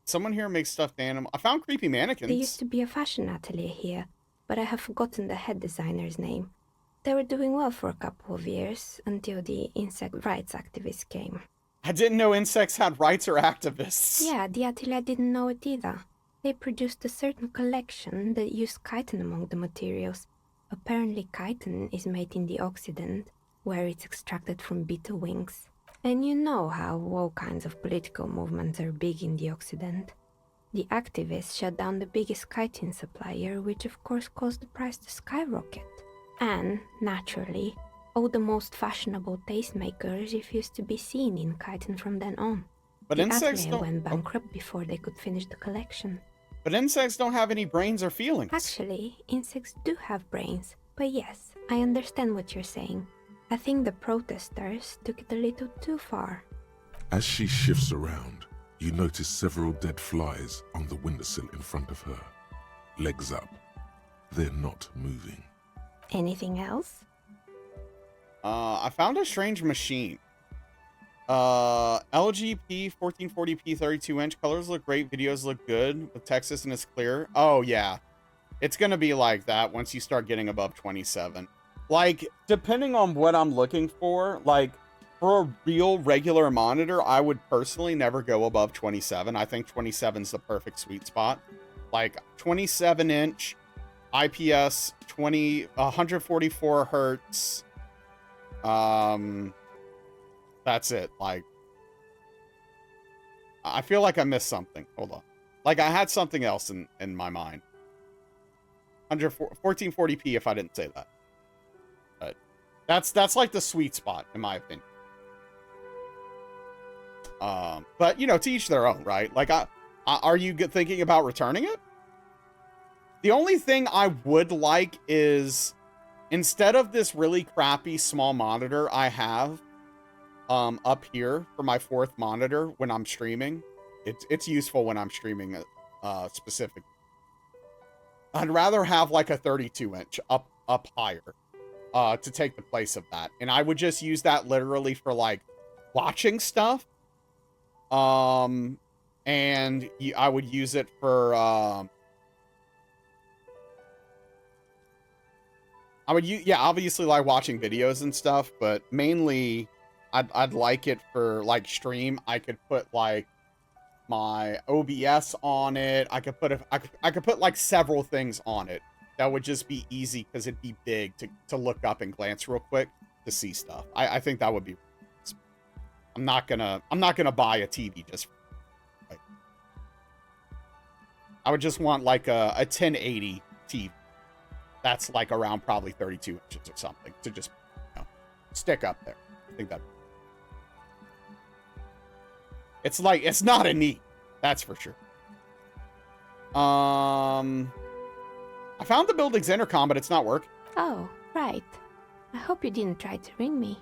Someone here makes stuffed animal. I found creepy mannequins. There used to be a fashion atelier here, but I have forgotten the head designer's name. They were doing well for a couple of years, until the insect rights activists came. I didn't know insects had rights or activists. Yeah, the atelier didn't know it either. They produced a certain collection that used chitin among the materials. Apparently chitin is made in the Occident, where it's extracted from beetle wings. And you know how all kinds of political movements are big in the Occident. The activists shut down the biggest chitin supplier, which of course caused the price to skyrocket. And, naturally, all the most fashionable tastemakers refused to be seen in chitin from then on. But the insects atelier don't... went bankrupt before they could finish the collection. But insects don't have any brains or feelings. Actually, insects do have brains. But yes, I understand what you're saying. I think the protesters took it a little too far. As she shifts around, you notice several dead flies on the windowsill in front of her. Legs up. They're not moving. Anything else? I found a strange machine. LGP 1440p 32-inch. Colors look great. Videos look good. With Texas and it's clear. Oh, yeah. It's going to be like that once you start getting above 27. Like, depending on what I'm looking for, like, for a real regular monitor, I would personally never go above 27. I think 27 is the perfect sweet spot. Like, 27-inch, IPS, 144 hertz. That's it. Like, I feel like I missed something. Hold on. Like, I had something else in my mind. 1440p if I didn't say that. But that's like the sweet spot, in my opinion. But, you know, to each their own, right? Like, are you thinking about returning it? The only thing I would like is, instead of this really crappy small monitor I have up here for my fourth monitor when I'm streaming, it's useful when I'm streaming specific. I'd rather have like a 32-inch up higher to take the place of that. And I would just use that literally for like watching stuff. And I would use it for obviously like watching videos and stuff, but mainly I'd like it for like stream. I could put like my OBS on it. I could put like several things on it that would just be easy because it'd be big to look up and glance real quick to see stuff. I think that would be. I'm not gonna buy a TV just. Like, I would just want like a 1080 TV. That's like around probably 32 inches or something to just, you know, stick up there. I think that. It's like, it's not a need. That's for sure. I found the building's intercom, but it's not working. Oh, right. I hope you didn't try to ring me.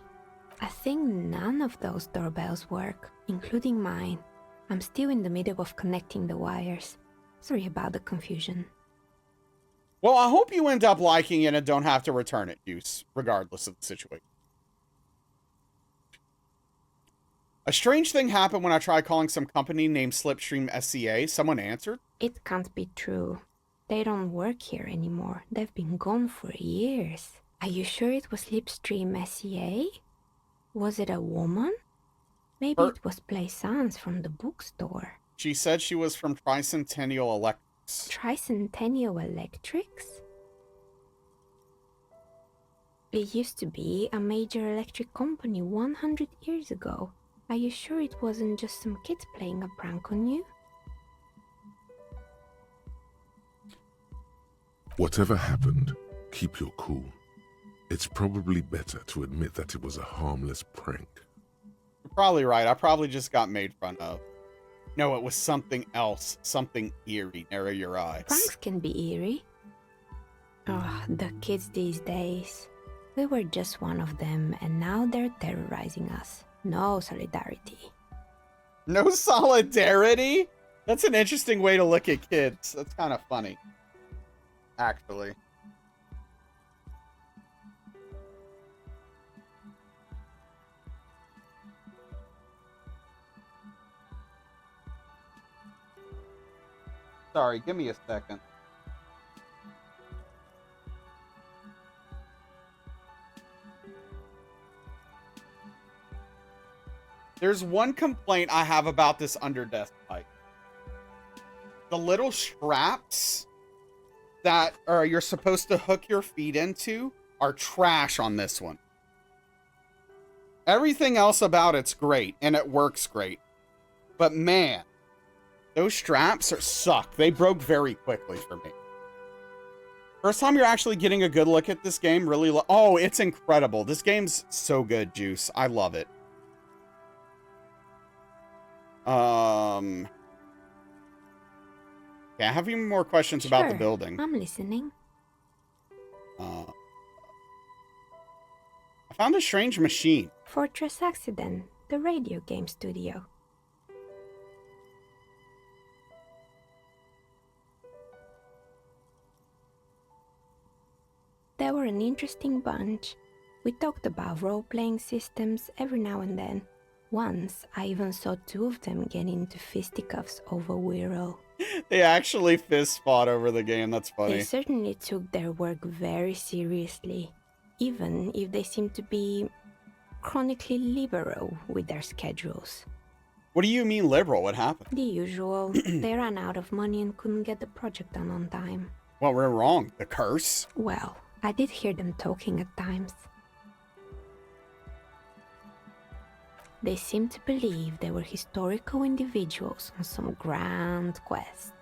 I think none of those doorbells work, including mine. I'm still in the middle of connecting the wires. Sorry about the confusion. Well, I hope you end up liking it and don't have to return it, Deuce, regardless of the situation. A strange thing happened when I tried calling some company named Slipstream SCA. Someone answered. It can't be true. They don't work here anymore. They've been gone for years. Are you sure it was Slipstream SCA? Was it a woman? Maybe it was Plaisance from the bookstore. She said she was from Tricentennial Electrics. Tricentennial Electrics? It used to be a major electric company 100 years ago. Are you sure it wasn't just some kids playing a prank on you? Whatever happened, keep your cool. It's probably better to admit that it was a harmless prank. You're probably right. I probably just got made fun of. No, it was something else. Something eerie. Narrow your eyes. Pranks can be eerie. Oh, the kids these days. We were just one of them, and now they're terrorizing us. No solidarity. No solidarity? That's an interesting way to look at kids. That's kind of funny, actually. Sorry, give me a second. There's one complaint I have about this underdesk pipe. The little straps that you're supposed to hook your feet into are trash on this one. Everything else about it's great, and it works great. But man, those straps suck. They broke very quickly for me. First time you're actually getting a good look at this game, really. Oh, it's incredible. This game's so good, Juice. I love it. Okay, I have even more questions about the building. I'm listening. I found a strange machine. Fortress Accident, the radio game studio. They were an interesting bunch. We talked about role-playing systems every now and then. Once, I even saw two of them get into fisticuffs over Wirral. They actually fist fought over the game. That's funny. They certainly took their work very seriously, even if they seemed to be chronically liberal with their schedules. What do you mean liberal? What happened? The usual. They ran out of money and couldn't get the project done on time. Well, we're wrong. The curse? Well, I did hear them talking at times. They seemed to believe they were historical individuals on some grand quest.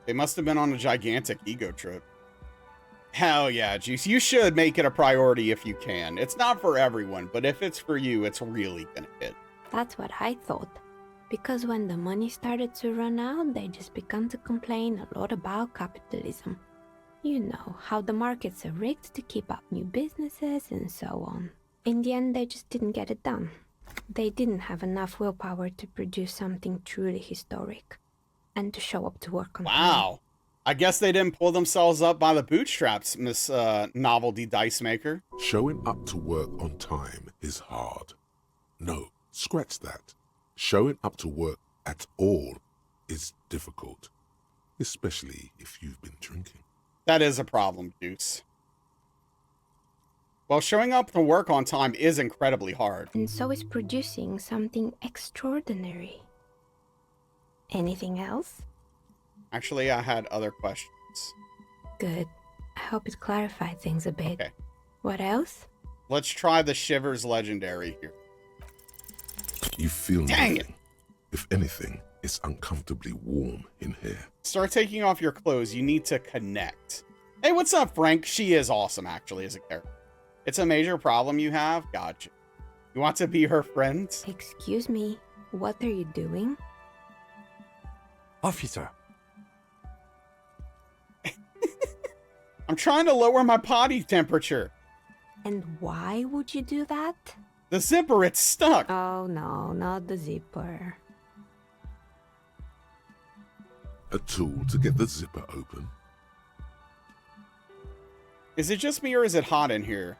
They must have been on a gigantic ego trip. Hell yeah, Juice. You should make it a priority if you can. It's not for everyone, but if it's for you, it's really gonna hit. That's what I thought. Because when the money started to run out, they just began to complain a lot about capitalism. You know, how the markets are rigged to keep up new businesses and so on. In the end, they just didn't get it done. They didn't have enough willpower to produce something truly historic and to show up to work on time. Wow. I guess they didn't pull themselves up by the bootstraps, Miss Novelty Dice Maker. Showing up to work on time is hard. No, scratch that. Showing up to work at all is difficult, especially if you've been drinking. That is a problem, Juice. Well, showing up to work on time is incredibly hard. And so is producing something extraordinary. Anything else? Actually, I had other questions. Good. I hope it clarified things a bit. Okay. What else? Let's try the Shivers Legendary here. You feel Dang nothing. If anything, it's uncomfortably warm in here. Start taking off your clothes. You need to connect. Hey, what's up, Frank? She is awesome, actually, as a character. It's a major problem you have? Gotcha. You want to be her friend? Excuse me, what are you doing? Officer. I'm trying to lower my body temperature. And why would you do that? The zipper, it's stuck. Oh no, not the zipper. A tool to get the zipper open. Is it just me or is it hot in here?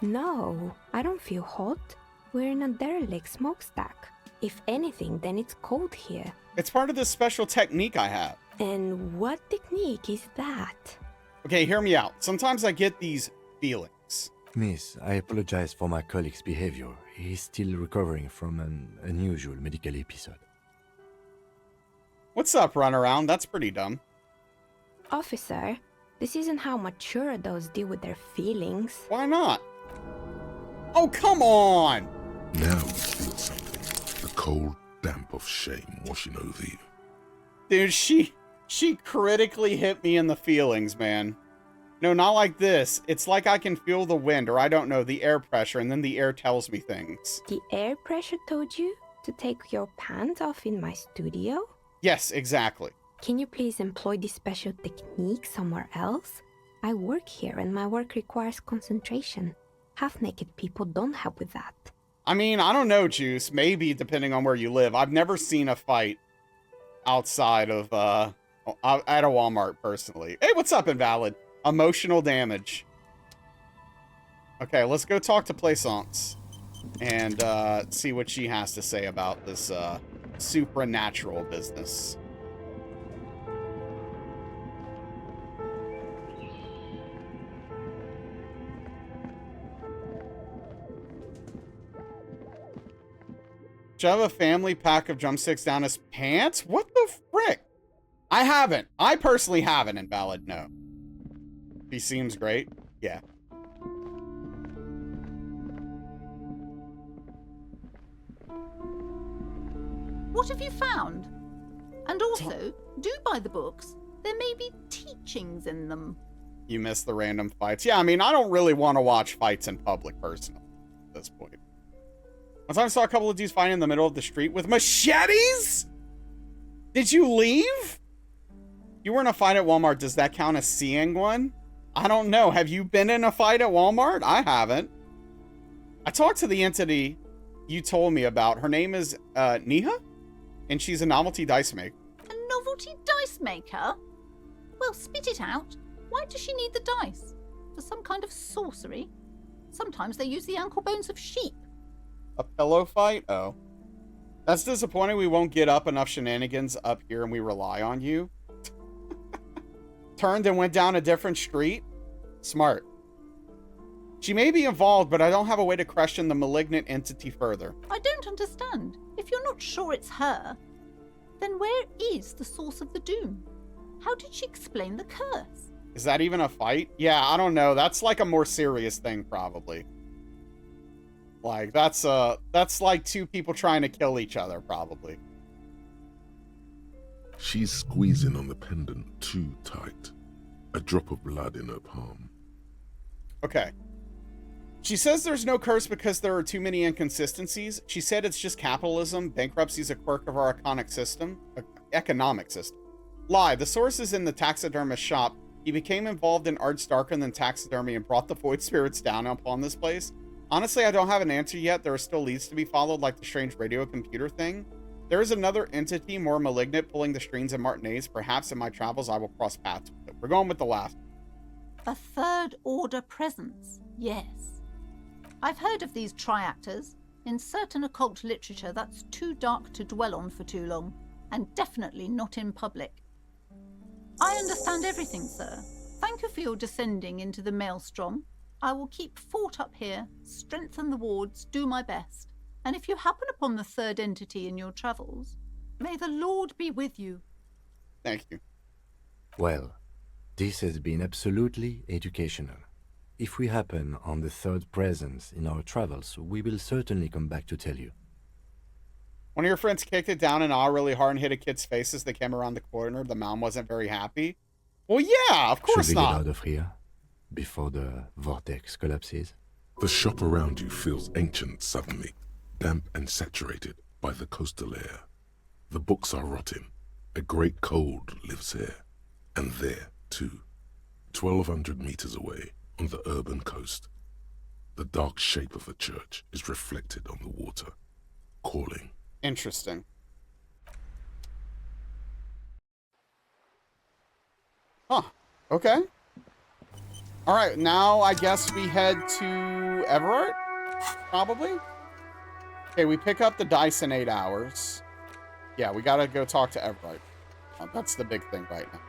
No, I don't feel hot. We're in a derelict smokestack. If anything, then it's cold here. It's part of this special technique I have. And what technique is that? Okay, hear me out. Sometimes I get these feelings. Miss, I apologize for my colleague's behavior. He's still recovering from an unusual medical episode. What's up, runaround? That's pretty dumb. Officer, this isn't how mature adults deal with their feelings. Why not? Oh, come on! Now you feel something. The cold damp of shame washing over you. Dude, she critically hit me in the feelings, man. No, not like this. It's like I can feel the wind, or I don't know, the air pressure, and then the air tells me things. The air pressure told you to take your pants off in my studio? Yes, exactly. Can you please employ this special technique somewhere else? I work here and my work requires concentration. Half-naked people don't help with that. I mean, I don't know, Juice. Maybe, depending on where you live. I've never seen a fight outside of, at a Walmart, personally. Hey, what's up, Invalid? Emotional damage. Okay, let's go talk to Plaisance and see what she has to say about this supernatural business. Should I have a family pack of drumsticks down his pants? What the frick? I haven't. I personally haven't, Invalid, no. He seems great. Yeah. What have you found? And also, do buy the books. There may be teachings in them. You missed the random fights. Yeah, I mean, I don't really want to watch fights in public personally at this point. One time I saw a couple of dudes fighting in the middle of the street with machetes? Did you leave? You were in a fight at Walmart. Does that count as seeing one? I don't know. Have you been in a fight at Walmart? I haven't. I talked to the entity you told me about. Her name is Niha, and she's a novelty dice maker. A novelty dice maker? Well, spit it out. Why does she need the dice? For some kind of sorcery? Sometimes they use the ankle bones of sheep. A pillow fight? Oh. That's disappointing. We won't get up enough shenanigans up here and we rely on you. Turned and went down a different street? Smart. She may be involved, but I don't have a way to question the malignant entity further. I don't understand. If you're not sure it's her, then where is the source of the doom? How did she explain the curse? Is that even a fight? Yeah, I don't know. That's like a more serious thing, probably. Like, that's like two people trying to kill each other, probably. She's squeezing on the pendant too tight. A drop of blood in her palm. Okay. She says there's no curse because there are too many inconsistencies. She said it's just capitalism. Bankruptcy is a quirk of our economic system. Lie. The source is in the taxidermist shop. He became involved in arts darker than taxidermy and brought the void spirits down upon this place. Honestly, I don't have an answer yet. There are still leads to be followed, like the strange radio computer thing. There is another entity more malignant pulling the strings in Martinez. Perhaps in my travels I will cross paths with it. We're going with the last. A third order presence, yes. I've heard of these triactors. In certain occult literature, that's too dark to dwell on for too long, and definitely not in public. I understand everything, sir. Thank you for your descending into the maelstrom. I will keep fort up here, strengthen the wards, do my best. And if you happen upon the third entity in your travels, may the Lord be with you. Thank you. Well, this has been absolutely educational. If we happen on the third presence in our travels, we will certainly come back to tell you. One of your friends kicked it down an aisle really hard and hit a kid's face as they came around the corner. The mom wasn't very happy. Well, yeah, of course Should we not. get out of here before the vortex collapses? The shop around you feels ancient suddenly, damp and saturated by the coastal air. The books are rotting. A great cold lives here. And there, too. 1,200 meters away, on the urban coast, the dark shape of a church is reflected on the water, calling. Interesting. Huh. Okay. All right, now I guess we head to Everett, probably? Okay, we pick up the dice in 8 hours. Yeah, we gotta go talk to Everett. That's the big thing right now.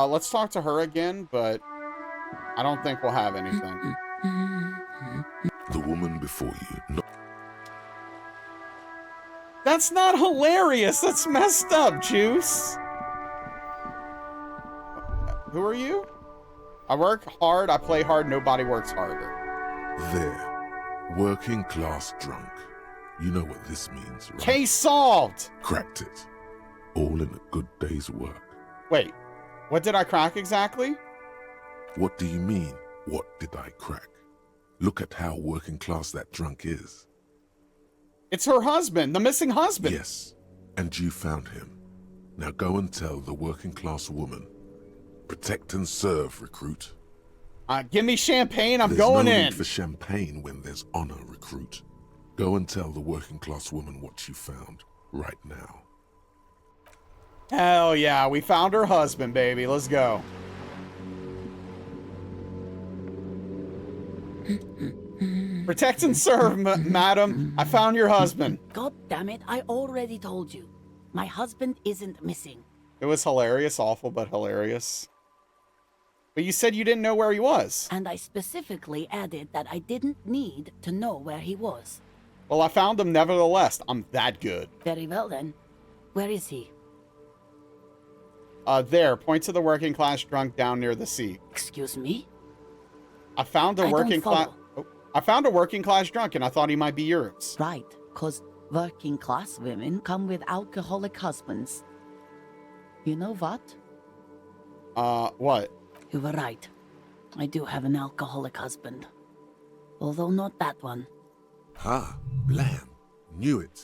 Let's talk to her again, but I don't think we'll have anything. The woman before you. No. That's not hilarious. That's messed up, Juice. Who are you? I work hard, I play hard, nobody works harder. There. Working class drunk. You know what this means, right? Case solved! Cracked it. All in a good day's work. Wait, what did I crack exactly? What do you mean, what did I crack? Look at how working class that drunk is. It's her husband, the missing husband. Yes, and you found him. Now go and tell the working class woman. Protect and serve, recruit. Give me champagne, I'm There's going no in. need for champagne when there's honor, recruit. Go and tell the working class woman what you found right now. Hell yeah, we found her husband, baby. Let's go. Protect and serve, madam. I found your husband. God damn it, I already told you. My husband isn't missing. It was hilarious, awful, but hilarious. But you said you didn't know where he was. And I specifically added that I didn't need to know where he was. Well, I found him nevertheless. I'm that good. Very well then. Where is he? There. Point to the working class drunk down near the sea. Excuse me? I found a working class... I found a working class drunk and I thought he might be yours. Right, because working class women come with alcoholic husbands. You know what? What? You were right. I do have an alcoholic husband. Although not that one. Ha, blam. Knew it.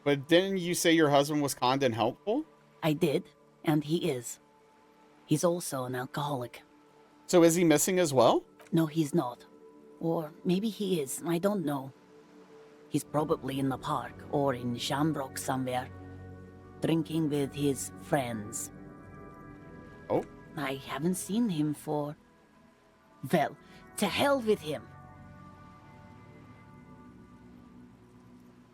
But didn't you say your husband was kind and helpful? I did, and he is. He's also an alcoholic. So is he missing as well? No, he's not. Or maybe he is, I don't know. He's probably in the park or in Shamrock somewhere, drinking with his friends. Oh? I haven't seen him for... Well, to hell with him.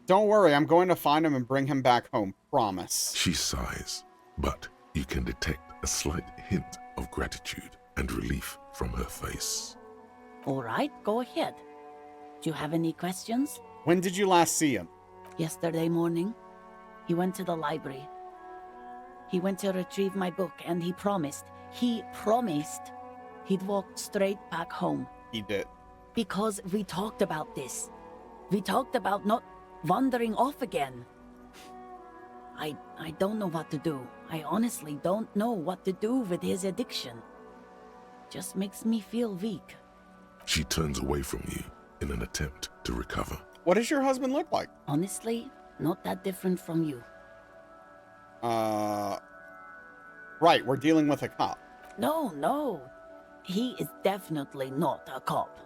Don't worry, I'm going to find him and bring him back home. Promise. She sighs, but you can detect a slight hint of gratitude and relief from her face. All right, go ahead. Do you have any questions? When did you last see him? Yesterday morning. He went to the library. He went to retrieve my book, and he promised he'd walk straight back home. He did. Because we talked about this. We talked about not wandering off again. I don't know what to do. I honestly don't know what to do with his addiction. Just makes me feel weak. She turns away from you in an attempt to recover. What does your husband look like? Honestly, not that different from you. Right, we're dealing with a cop. No. He is definitely not a cop.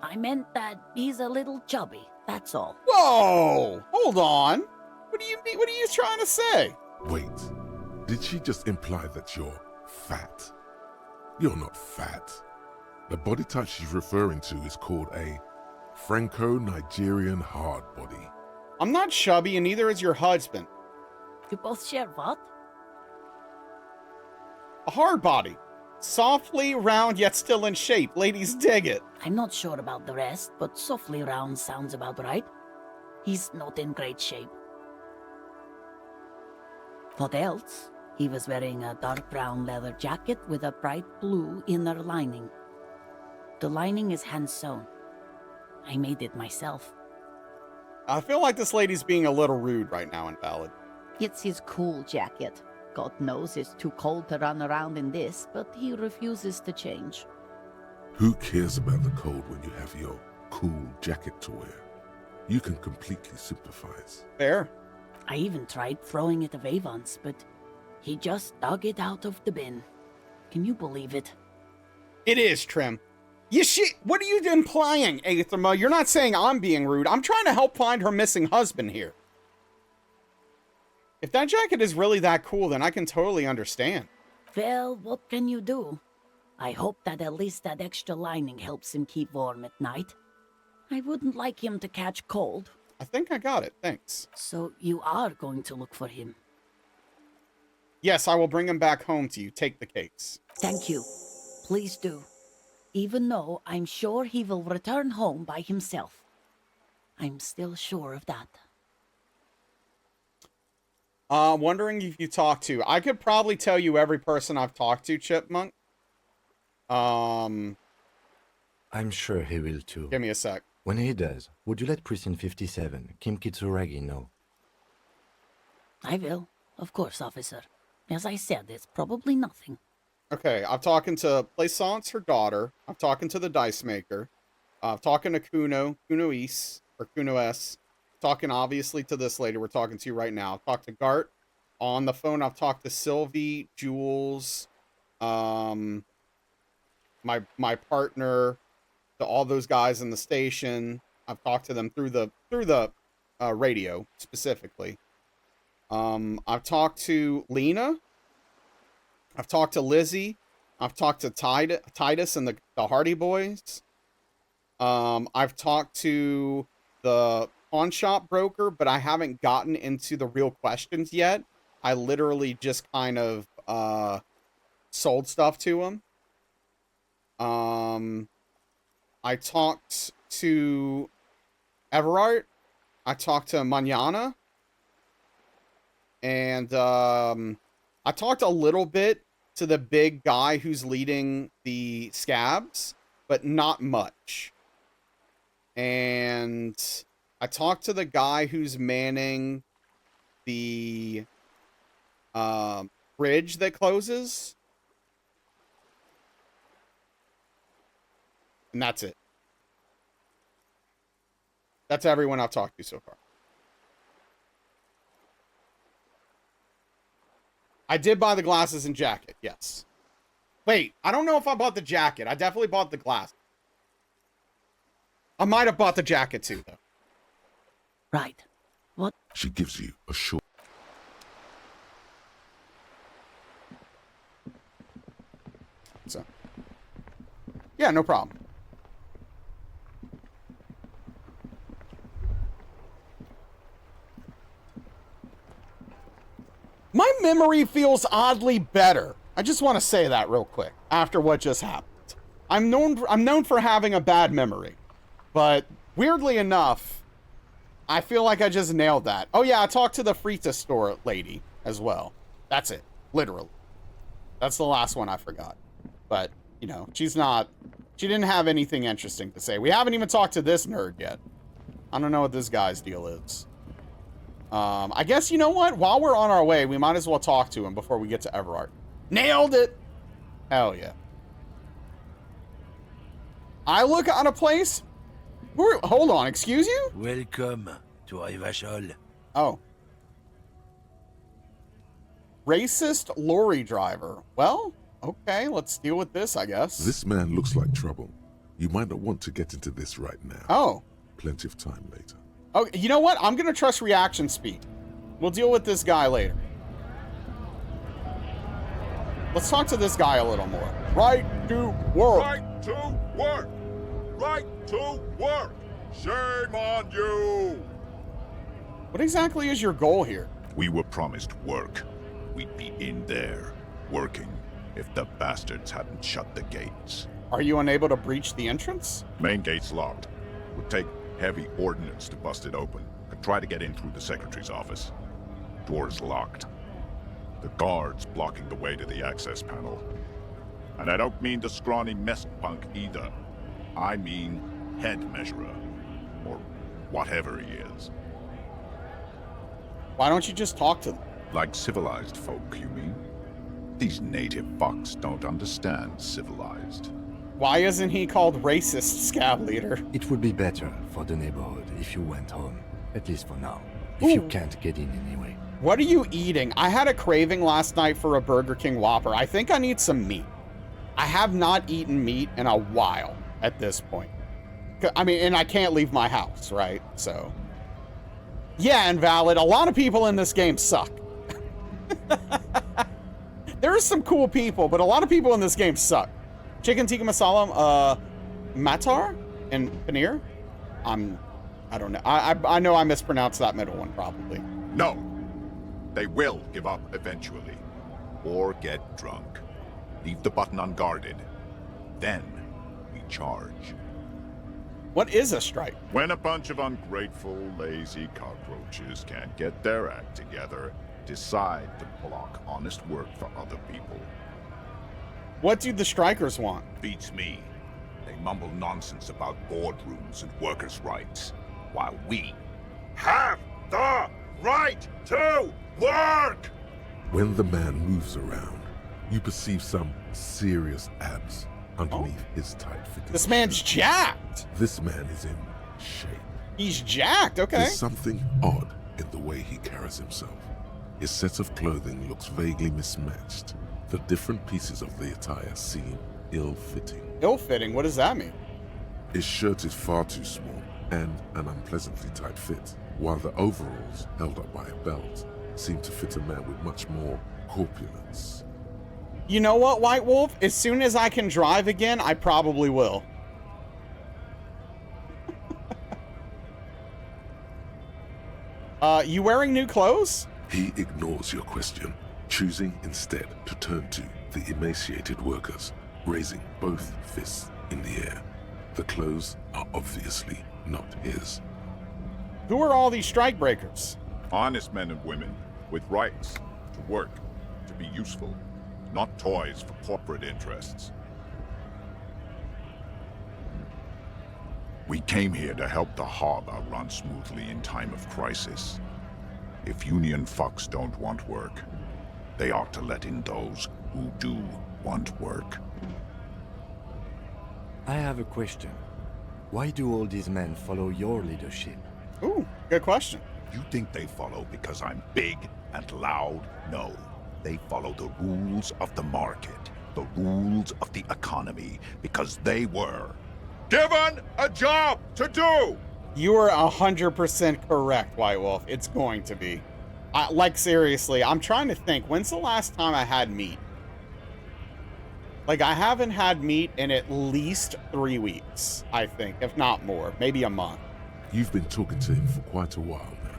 I meant that he's a little chubby, that's all. Whoa! Hold on. What do you mean? What are you trying to say? Wait, did she just imply that you're fat? You're not fat. The body type she's referring to is called a Franco-Nigerian hard body. I'm not chubby and neither is your husband. You both share what? A hard body. Softly round yet still in shape. Ladies dig it. I'm not sure about the rest, but softly round sounds about right. He's not in great shape. What else? He was wearing a dark brown leather jacket with a bright blue inner lining. The lining is hand-sewn. I made it myself. I feel like this lady's being a little rude right now, Invalid. It's his cool jacket. God knows it's too cold to run around in this, but he refuses to change. Who cares about the cold when you have your cool jacket to wear? You can completely sympathize. Fair. I even tried throwing it away once, but he just dug it out of the bin. Can you believe it? It is, Trim. What are you implying, Aetherma? You're not saying I'm being rude. I'm trying to help find her missing husband here. If that jacket is really that cool, then I can totally understand. Well, what can you do? I hope that at least that extra lining helps him keep warm at night. I wouldn't like him to catch cold. I think I got it, thanks. So you are going to look for him? Yes, I will bring him back home to you. Take the cakes. Thank you. Please do. Even though I'm sure he will return home by himself. I'm still sure of that. Wondering if you talked to... I could probably tell you every person I've talked to, Chipmunk. I'm sure he will too. Give me a sec. When he does, would you let Precinct 57, Kim Kitsuragi, know? I will. Of course, officer. As I said, it's probably nothing. Okay, I'm talking to Plaisance, her daughter. I'm talking to the Dice Maker. I'm talking to Kuno S. I'm talking obviously to this lady we're talking to right now. I've talked to Gart on the phone. I've talked to Sylvie, Jules, my partner, to all those guys in the station. I've talked to them through the radio specifically. I've talked to Lena. I've talked to Lizzie. I've talked to Titus and the Hardy Boys. I've talked to the pawn shop broker, but I haven't gotten into the real questions yet. I literally just kind of sold stuff to him. I talked to Everard. I talked to Manana. And I talked a little bit to the big guy who's leading the scabs, but not much. And I talked to the guy who's manning the bridge that closes. And that's it. That's everyone I've talked to so far. I did buy the glasses and jacket, yes. Wait, I don't know if I bought the jacket. I definitely bought the glass. I might have bought the jacket too, though. Right. What? She gives you a short... So. Yeah, no problem. My memory feels oddly better. I just want to say that real quick after what just happened. I'm known for having a bad memory, but weirdly enough, I feel like I just nailed that. Oh yeah, I talked to the Frita store lady as well. That's it, literally. That's the last one I forgot. But, you know, she didn't have anything interesting to say. We haven't even talked to this nerd yet. I don't know what this guy's deal is. I guess, you know what? While we're on our way, we might as well talk to him before we get to Everard. Nailed it! Hell yeah. I look on a place... Hold on, excuse you? Welcome to Rivachol. Oh. Racist lorry driver. Well, okay, let's deal with this, I guess. This man looks like trouble. You might not want to get into this right now. Oh. Plenty of time later. Oh, you know what? I'm going to trust reaction speed. We'll deal with this guy later. Let's talk to this guy a little more. Right to work. Right to work. Right to work. Shame on you. What exactly is your goal here? We were promised work. We'd be in there, working, if the bastards hadn't shut the gates. Are you unable to breach the entrance? Main gate's locked. Would take heavy ordnance to bust it open. Could try to get in through the secretary's office. Door's locked. The guard's blocking the way to the access panel. And I don't mean the scrawny mess punk either. I mean head measurer. Or whatever he is. Why don't you just talk to them? Like civilized folk, you mean? These native fucks don't understand civilized. Why isn't he called racist scab leader? It would be better for the neighborhood if you went home, at least for now, if you can't get in anyway. What are you eating? I had a craving last night for a Burger King Whopper. I think I need some meat. I have not eaten meat in a while at this point. I mean, and I can't leave my house, right? So, yeah, Invalid. A lot of people in this game suck. There are some cool people, but a lot of people in this game suck. Chicken tikka masala, matar and paneer. I don't know. I know I mispronounced that middle one probably. No, they will give up eventually, or get drunk. Leave the button unguarded. Then we charge. What is a strike? When a bunch of ungrateful, lazy cockroaches can't get their act together, decide to block honest work for other people. What do the strikers want? Beats me. They mumble nonsense about boardrooms and workers' rights, while we have the right to work! When the man moves around, you perceive some serious abs underneath his tight fitting This man's jacked! This man is in shape. He's jacked, okay. There's something odd in the way he carries himself. His set of clothing looks vaguely mismatched. The different pieces of the attire seem ill-fitting. Ill-fitting? What does that mean? His shirt is far too small and an unpleasantly tight fit, while the overalls, held up by a belt, seem to fit a man with much more corpulence. You know what, White Wolf? As soon as I can drive again, I probably will. You wearing new clothes? He ignores your question, choosing instead to turn to the emaciated workers, raising both fists in the air. The clothes are obviously not his. Who are all these strikebreakers? Honest men and women with rights to work, to be useful, not toys for corporate interests. We came here to help the harbor run smoothly in time of crisis. If union fucks don't want work, they ought to let in those who do want work. I have a question. Why do all these men follow your leadership? Ooh, good question. You think they follow because I'm big and loud? No. They follow the rules of the market, the rules of the economy, because they were given a job to do! You are 100% correct, White Wolf. It's going to be. Like, seriously, I'm trying to think. When's the last time I had meat? Like, I haven't had meat in at least 3 weeks, I think, if not more. Maybe a month. You've been talking to him for quite a while now.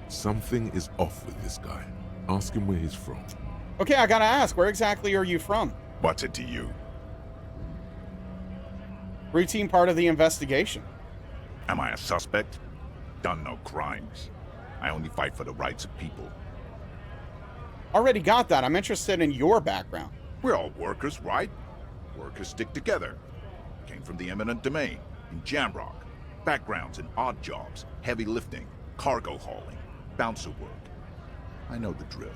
Something is off with this guy. Ask him where he's from. Okay, I gotta ask, where exactly are you from? What's it to you? Routine part of the investigation. Am I a suspect? Done no crimes. I only fight for the rights of people. Already got that. I'm interested in your background. We're all workers, right? Workers stick together. Came from the eminent domain, in Jamrock. Backgrounds in odd jobs, heavy lifting, cargo hauling, bouncer work. I know the drill.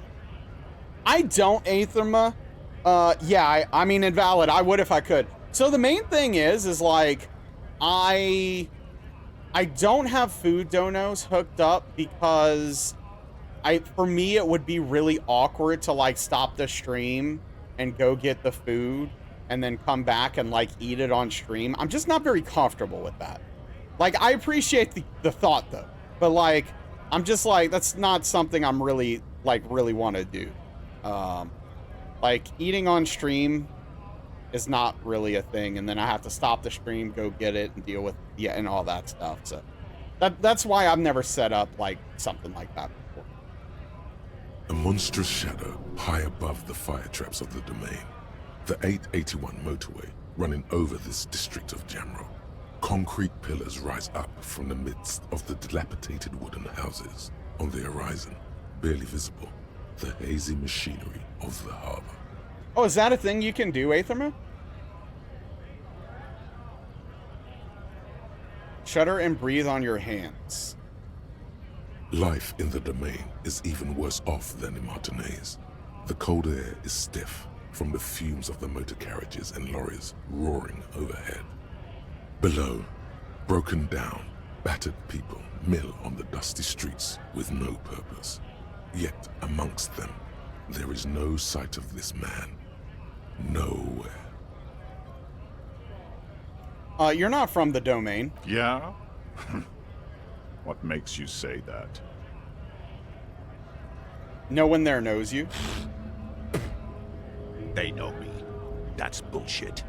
I don't, Aetherma. Yeah, I mean, invalid. I would if I could. So the main thing is like, I don't have food donos hooked up because for me, it would be really awkward to like stop the stream and go get the food and then come back and like eat it on stream. I'm just not very comfortable with that. Like, I appreciate the thought though, but like, I'm just like, that's not something I'm really want to do. Like eating on stream is not really a thing. And then I have to stop the stream, go get it and deal with, and all that stuff. So that's why I've never set up like something like that before. A monstrous shadow high above the fire traps of the domain. The 881 motorway running over this district of Jamrock. Concrete pillars rise up from the midst of the dilapidated wooden houses. On the horizon, barely visible, the hazy machinery of the harbor. Oh, is that a thing you can do, Aetherma? Shudder and breathe on your hands. Life in the domain is even worse off than in Martinez. The cold air is stiff from the fumes of the motor carriages and lorries roaring overhead. Below, broken down, battered people mill on the dusty streets with no purpose. Yet amongst them, there is no sight of this man. Nowhere. You're not from the domain. Yeah? What makes you say that? No one there knows you. They know me. That's bullshit.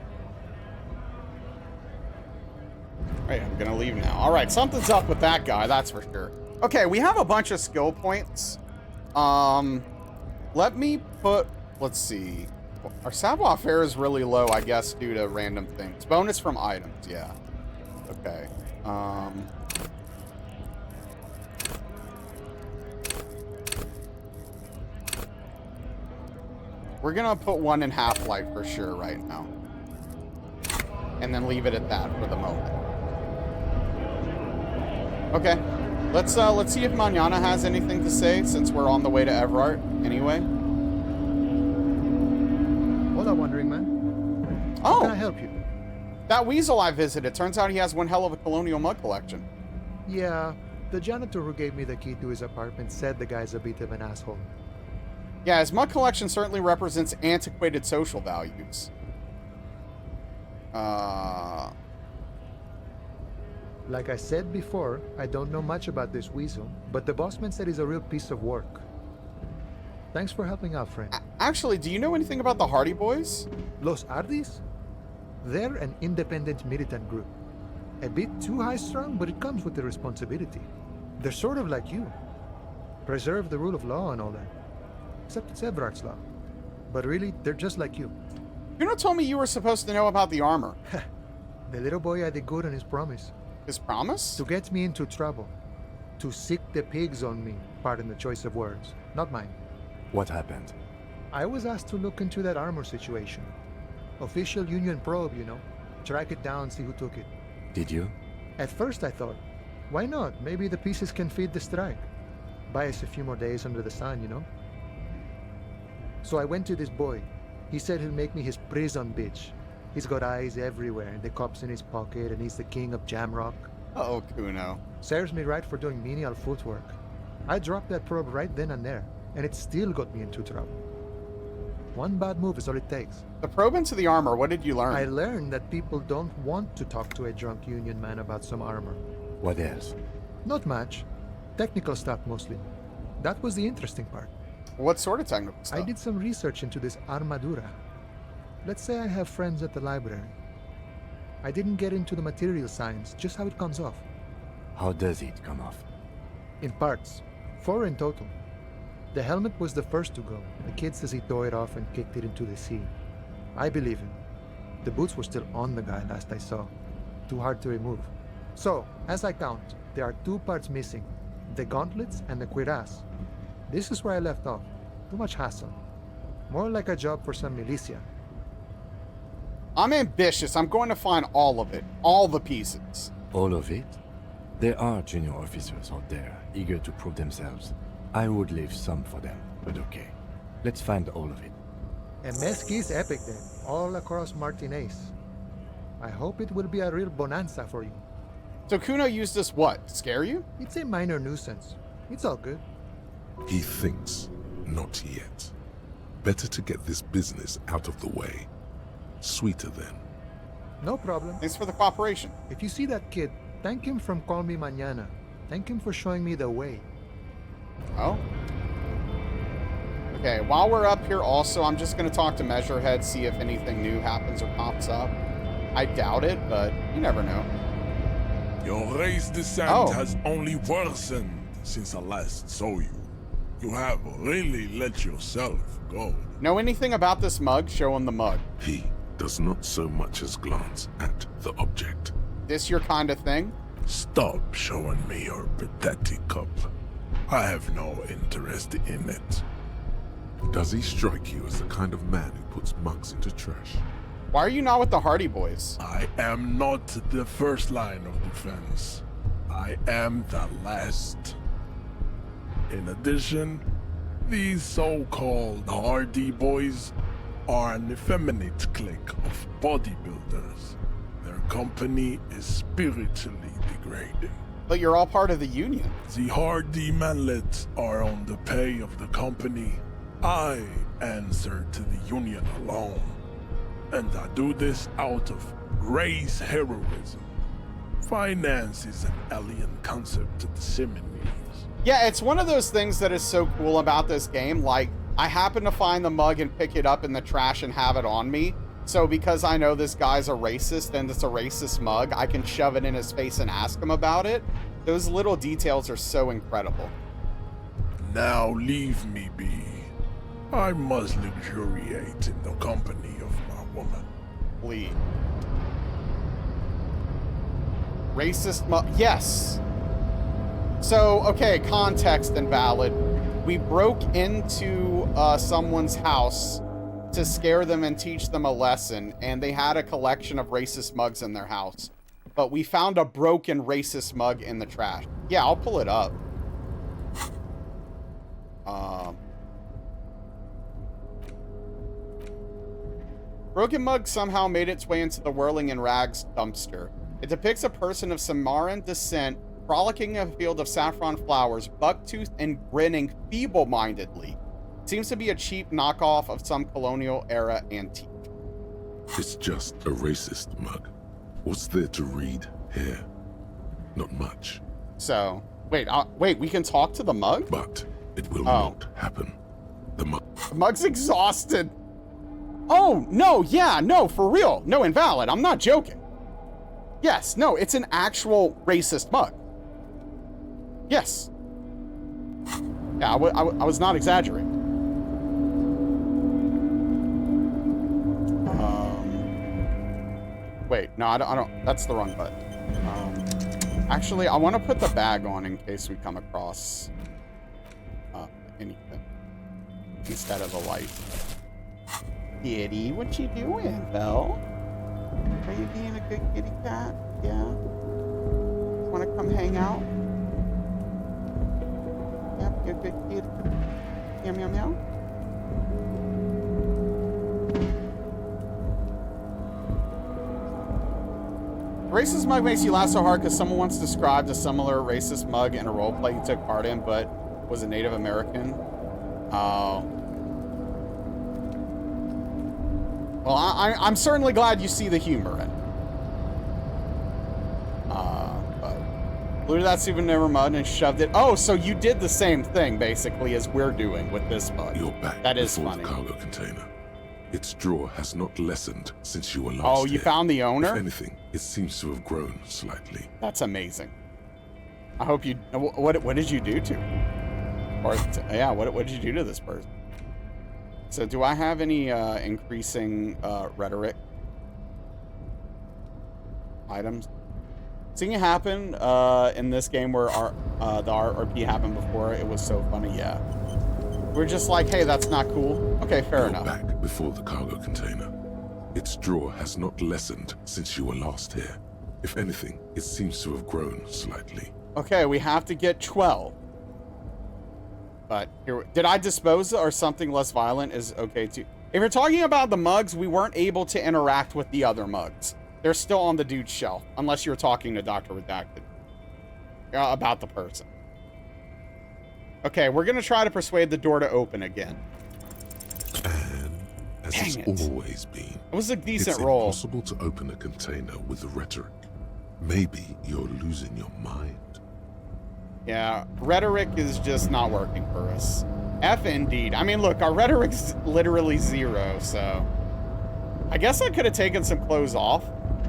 Alright, I'm gonna leave now. Alright, something's up with that guy, that's for sure. Okay, we have a bunch of skill points. Let me put, let's see. Our savoir-faire is really low, I guess, due to random things. Bonus from items, yeah. Okay. We're gonna put 1 in half-life for sure right now. And then leave it at that for the moment. Okay. Let's see if Manana has anything to say since we're on the way to Everart anyway. Hola, Wandering Man. Oh. How can I help you? That weasel I visited. Turns out he has one hell of a colonial mug collection. Yeah, the janitor who gave me the key to his apartment said the guy's a bit of an asshole. Yeah, his mug collection certainly represents antiquated social values. Like I said before, I don't know much about this weasel, but the bossman said he's a real piece of work. Thanks for helping out, friend. Actually, do you know anything about the Hardy Boys? Los Ardis? They're an independent militant group. A bit too high-strung, but it comes with the responsibility. They're sort of like you. Preserve the rule of law and all that. Except it's Everard's law. But really, they're just like you. You don't tell me you were supposed to know about the armor. The little boy had it good on his promise. His promise? To get me into trouble. To sick the pigs on me. Pardon the choice of words. Not mine. What happened? I was asked to look into that armor situation. Official Union probe, you know. Track it down, see who took it. Did you? At first I thought, why not? Maybe the pieces can feed the strike. Buy us a few more days under the sun, you know? So I went to this boy. He said he'll make me his prison bitch. He's got eyes everywhere, and the cops in his pocket, and he's the king of Jamrock. Uh-oh, Kuno. Serves me right for doing menial footwork. I dropped that probe right then and there, and it still got me into trouble. One bad move is all it takes. The probe into the armor, what did you learn? I learned that people don't want to talk to a drunk Union man about some armor. What else? Not much. Technical stuff mostly. That was the interesting part. What sort of technical stuff? I did some research into this armadura. Let's say I have friends at the library. I didn't get into the material science, just how it comes off. How does it come off? In parts. 4 in total. The helmet was the first to go. The kid says he tore it off and kicked it into the sea. I believe him. The boots were still on the guy last I saw. Too hard to remove. So, as I count, there are 2 parts missing. The gauntlets and the cuirass. This is where I left off. Too much hassle. More like a job for some militia. I'm ambitious. I'm going to find all of it. All the pieces. All of it? There are junior officers out there, eager to prove themselves. I would leave some for them, but okay. Let's find all of it. A mesquite epic then, all across Martinez. I hope it will be a real bonanza for you. So Kuno used this what? Scare you? It's a minor nuisance. It's all good. He thinks, not yet. Better to get this business out of the way. Sweeter then. No problem. Thanks for the cooperation. If you see that kid, thank him from Call Me Mañana. Thank him for showing me the way. Oh? Okay, while we're up here also, I'm just going to talk to Measurehead, see if anything new happens or pops up. I doubt it, but you never know. Your race descent has only worsened since I last saw you. You have really let yourself go. Know anything about this mug? Show him the mug. He does not so much as glance at the object. This your kind of thing? Stop showing me your pathetic cup. I have no interest in it. Does he strike you as the kind of man who puts mugs into trash? Why are you not with the Hardy Boys? I am not the first line of defense. I am the last. In addition, these so-called Hardy Boys are an effeminate clique of bodybuilders. Their company is spiritually degrading. But you're all part of the Union. The Hardy manlets are on the pay of the company. I answer to the Union alone. And I do this out of race heroism. Finance is an alien concept to the Simonese. Yeah, it's one of those things that is so cool about this game. Like, I happen to find the mug and pick it up in the trash and have it on me. So because I know this guy's a racist and it's a racist mug, I can shove it in his face and ask him about it. Those little details are so incredible. Now leave me be. I must luxuriate in the company of my woman. Please. Racist mug. Yes. So, okay, context invalid. We broke into someone's house to scare them and teach them a lesson, and they had a collection of racist mugs in their house. But we found a broken racist mug in the trash. Yeah, I'll pull it up. Broken mug somehow made its way into the Whirling in Rags dumpster. It depicts a person of Samaran descent frolicking in a field of saffron flowers, buck-toothed and grinning feeble-mindedly. Seems to be a cheap knockoff of some colonial-era antique. It's just a racist mug. What's there to read here? Not much. So, wait, we can talk to the mug? But it will not happen. The mug's exhausted. Oh, no, yeah, no, for real. No, invalid. I'm not joking. Yes, no, it's an actual racist mug. Yes. Yeah, I was not exaggerating. Wait, no, I don't, that's the wrong button. Actually, I want to put the bag on in case we come across anything instead of the light. Kitty, what you doing, Belle? Are you being a good kitty cat? Yeah? Want to come hang out? Yep, you're a good kitty. Meow, meow, meow. Racist mug makes you laugh so hard because someone once described a similar racist mug in a roleplay you took part in, but was a Native American. Oh. Well, I'm certainly glad you see the humor in it. But blew that souvenir mud and shoved it. Oh, so you did the same thing, basically, as we're doing with this mug. You're back. That is before funny. The cargo container. Its drawer has not lessened since you were last Oh, you here. found the owner? If anything, it seems to have grown slightly. That's amazing. I hope you... What did you do to her? Or, yeah, what did you do to this person? So, do I have any increasing rhetoric items? Seeing it happen in this game where the RP happened before, it was so funny, yeah. We're just like, hey, that's not cool. Okay, fair enough. Back before the cargo container. Its drawer has not lessened since you were last here. If anything, it seems to have grown slightly. Okay, we have to get 12. But here, did I dispose or something less violent is okay too? If you're talking about the mugs, we weren't able to interact with the other mugs. They're still on the dude's shelf, unless you're talking to Dr. Redacted about the person. Okay, we're gonna try to persuade the door to open again. And as it's always been, it was a decent it's roll. Impossible to open a container with rhetoric. Maybe you're losing your mind. Yeah, rhetoric is just not working for us. F indeed. I mean, look, our rhetoric's literally 0, so I guess I could have taken some clothes off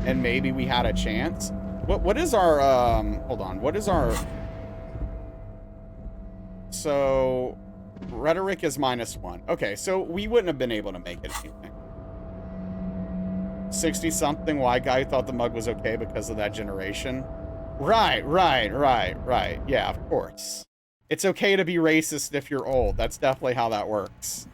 and maybe we had a chance. What is our hold on, what is our... So rhetoric is -1. Okay, so we wouldn't have been able to make it anything. 60 something white guy who thought the mug was okay because of that generation. Right. Yeah, of course. It's okay to be racist if you're old. That's definitely how that works.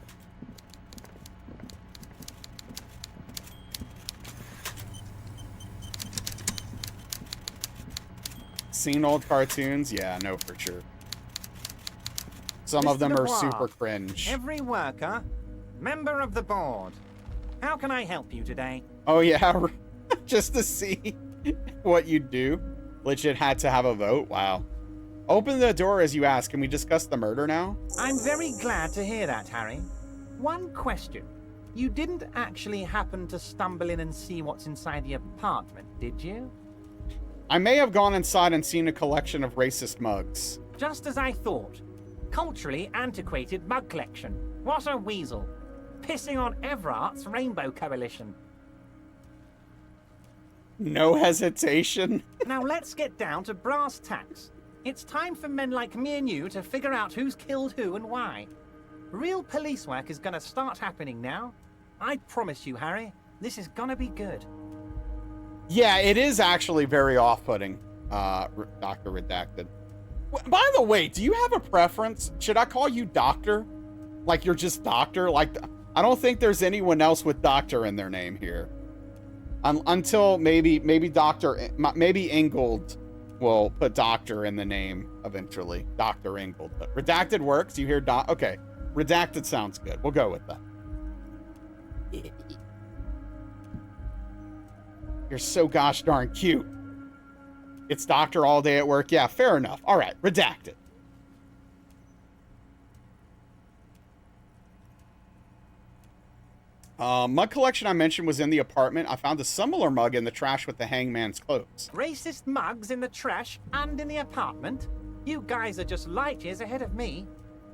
Seen old cartoons? Yeah, no, for sure. Some of them are super cringe. Every worker, member of the board. How can I help you today? Oh yeah, just to see what you do. Legit had to have a vote. Wow. Open the door as you ask. Can we discuss the murder now? I'm very glad to hear that, Harry. One question. You didn't actually happen to stumble in and see what's inside the apartment, did you? I may have gone inside and seen a collection of racist mugs. Just as I thought. Culturally antiquated mug collection. What a weasel. Pissing on Everart's Rainbow Coalition. No hesitation. Now let's get down to brass tacks. It's time for men like me and you to figure out who's killed who and why. Real police work is gonna start happening now. I promise you, Harry, this is gonna be good. Yeah, it is actually very off-putting, Dr. Redacted. By the way, do you have a preference? Should I call you Doctor? Like you're just Doctor? Like, I don't think there's anyone else with Doctor in their name here. Until maybe Ingold will put Doctor in the name eventually. Dr. Ingold. But Redacted works. You hear okay. Redacted sounds good. We'll go with that. You're so gosh darn cute. It's doctor all day at work. Yeah, fair enough. All right, redacted. Mug collection I mentioned was in the apartment. I found a similar mug in the trash with the hangman's clothes. Racist mugs in the trash and in the apartment? You guys are just light years ahead of me.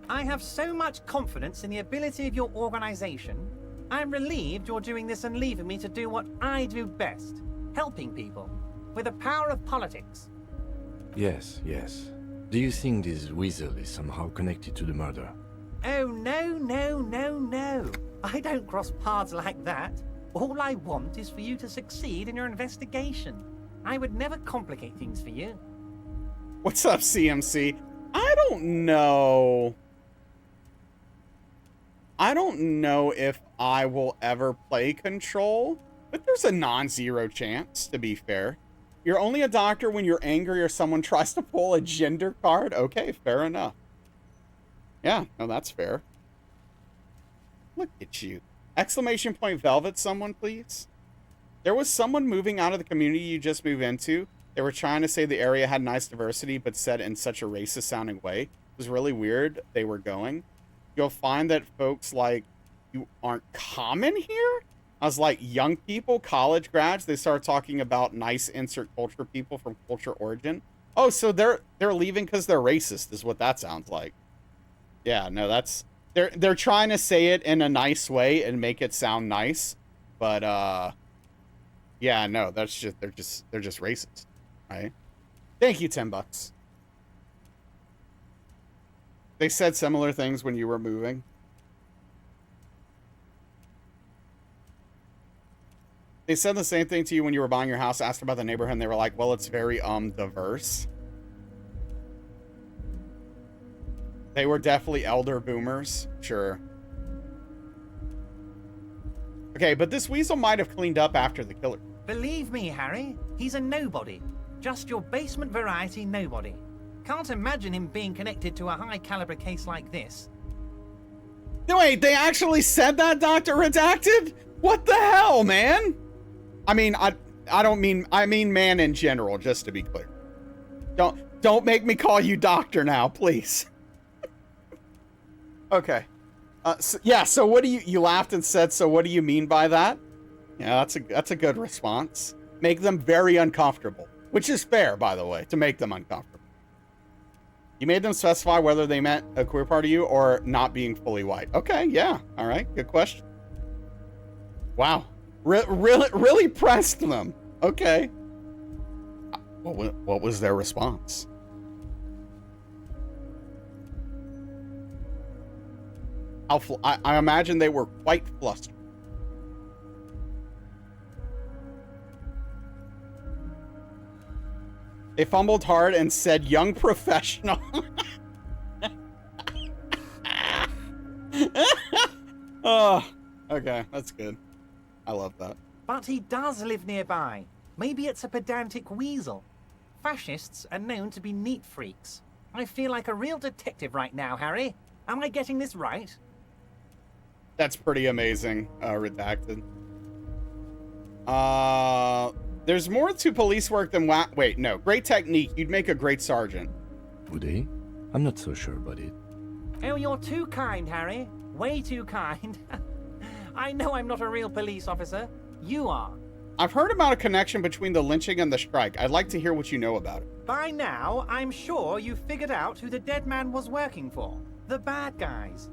I have so much confidence in the ability of your organization. I'm relieved you're doing this and leaving me to do what I do best. Helping people. With the power of politics. Yes, yes. Do you think this weasel is somehow connected to the murder? Oh, no, no, no, no. I don't cross paths like that. All I want is for you to succeed in your investigation. I would never complicate things for you. What's up, CMC? I don't know. I don't know if I will ever play Control, but there's a non-zero chance, to be fair. You're only a doctor when you're angry or someone tries to pull a gender card? Okay, fair enough. Yeah, no, that's fair. Look at you. Exclamation point Velvet, someone, please. There was someone moving out of the community you just moved into. They were trying to say the area had nice diversity, but said in such a racist sounding way. It was really weird they were going. You'll find that folks like you aren't common here. I was like, young people, college grads, they start talking about nice insert culture people from culture origin. Oh, so they're leaving because they're racist is what that sounds like. Yeah, no, that's they're trying to say it in a nice way and make it sound nice, but yeah, no, that's just they're just racist, right? Thank you, $10. They said similar things when you were moving. They said the same thing to you when you were buying your house, asked about the neighborhood, and they were like, well, it's very diverse. They were definitely elder boomers. Sure. Okay, but this weasel might have cleaned up after the killer. Believe me, Harry, he's a nobody. Just your basement variety nobody. Can't imagine him being connected to a high-caliber case like this. Wait, they actually said that, Dr. Redacted? What the hell, man? I mean, I mean man in general, just to be clear. Don't make me call you doctor now, please. Okay. So what do you laughed and said, so what do you mean by that? Yeah, that's a good response. Make them very uncomfortable, which is fair, by the way, to make them uncomfortable. You made them specify whether they meant a queer part of you or not being fully white. Okay, yeah. All right, good question. Wow. Really pressed them. Okay. What was their response? I imagine they were quite flustered. They fumbled hard and said, young professional. Oh, okay, that's good. I love that. But he does live nearby. Maybe it's a pedantic weasel. Fascists are known to be neat freaks. I feel like a real detective right now, Harry. Am I getting this right? That's pretty amazing, Redacted. There's more to police work than wait, no. Great technique. You'd make a great sergeant. Would he? I'm not so sure about it. Oh, you're too kind, Harry. Way too kind. I know I'm not a real police officer. You are. I've heard about a connection between the lynching and the strike. I'd like to hear what you know about it. By now, I'm sure you've figured out who the dead man was working for. The bad guys.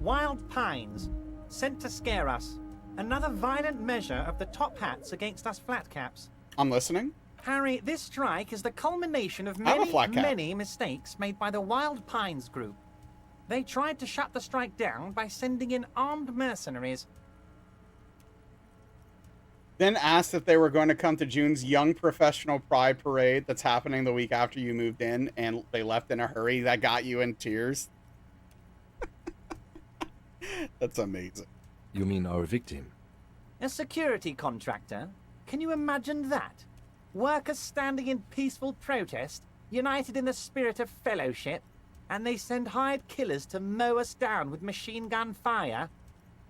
Wild Pines. Sent to scare us. Another violent measure of the top hats against us flatcaps. I'm listening. Harry, this strike is the culmination of many mistakes made by the Wild Pines group. They tried to shut the strike down by sending in armed mercenaries. Then asked if they were going to come to June's Young Professional Pride Parade that's happening the week after you moved in, and they left in a hurry. That got you in tears. That's amazing. You mean our victim? A security contractor? Can you imagine that? Workers standing in peaceful protest, united in the spirit of fellowship, and they send hired killers to mow us down with machine gun fire?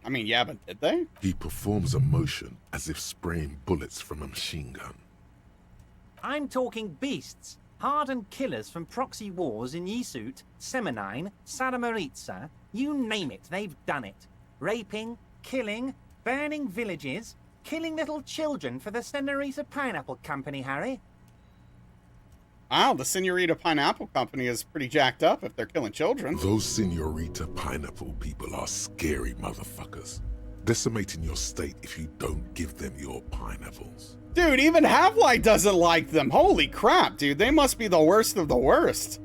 I mean, yeah, but did they? He performs a motion as if spraying bullets from a machine gun. I'm talking beasts. Hardened killers from proxy wars in Yisut, Semenine, Saramaritsa, you name it, they've done it. Raping, killing, burning villages, killing little children for the Senorita Pineapple Company, Harry. Wow, the Senorita Pineapple Company is pretty jacked up if they're killing children. Those Senorita Pineapple people are scary motherfuckers. Decimating your state if you don't give them your pineapples. Dude, even Half-Life doesn't like them. Holy crap, dude. They must be the worst of the worst.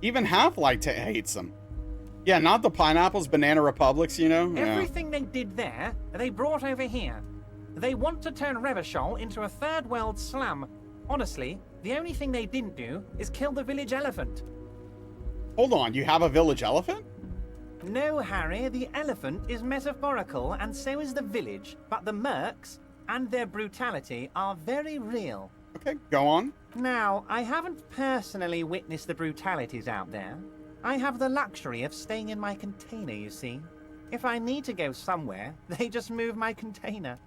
Even Half-Life hates them. Yeah, not the pineapples, Banana Republics, you know? Everything they did there, they brought over here. They want to turn Revachol into a third world slum. Honestly, the only thing they didn't do is kill the village elephant. Hold on, you have a village elephant? No, Harry, the elephant is metaphorical and so is the village, but the mercs and their brutality are very real. Okay, go on. Now, I haven't personally witnessed the brutalities out there. I have the luxury of staying in my container, you see. If I need to go somewhere, they just move my container.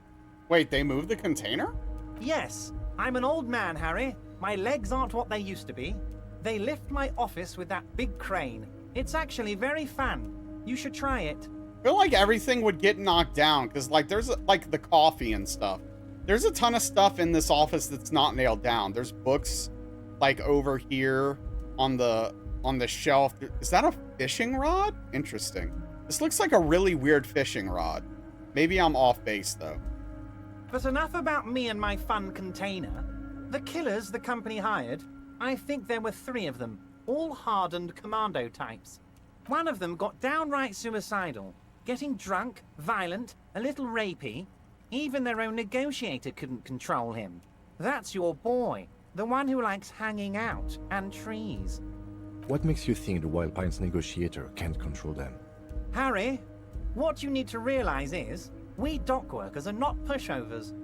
Wait, they move the container? Yes, I'm an old man, Harry. My legs aren't what they used to be. They lift my office with that big crane. It's actually very fun. You should try it. I feel like everything would get knocked down because, like, there's like the coffee and stuff. There's a ton of stuff in this office that's not nailed down. There's books like over here on the shelf. Is that a fishing rod? Interesting. This looks like a really weird fishing rod. Maybe I'm off base though. But enough about me and my fun container. The killers the company hired, I think there were 3 of them, all hardened commando types. One of them got downright suicidal, getting drunk, violent, a little rapey. Even their own negotiator couldn't control him. That's your boy, the one who likes hanging out and trees. What makes you think the Wild Pines negotiator can't control them? Harry, what you need to realize is, we dock workers are not pushovers.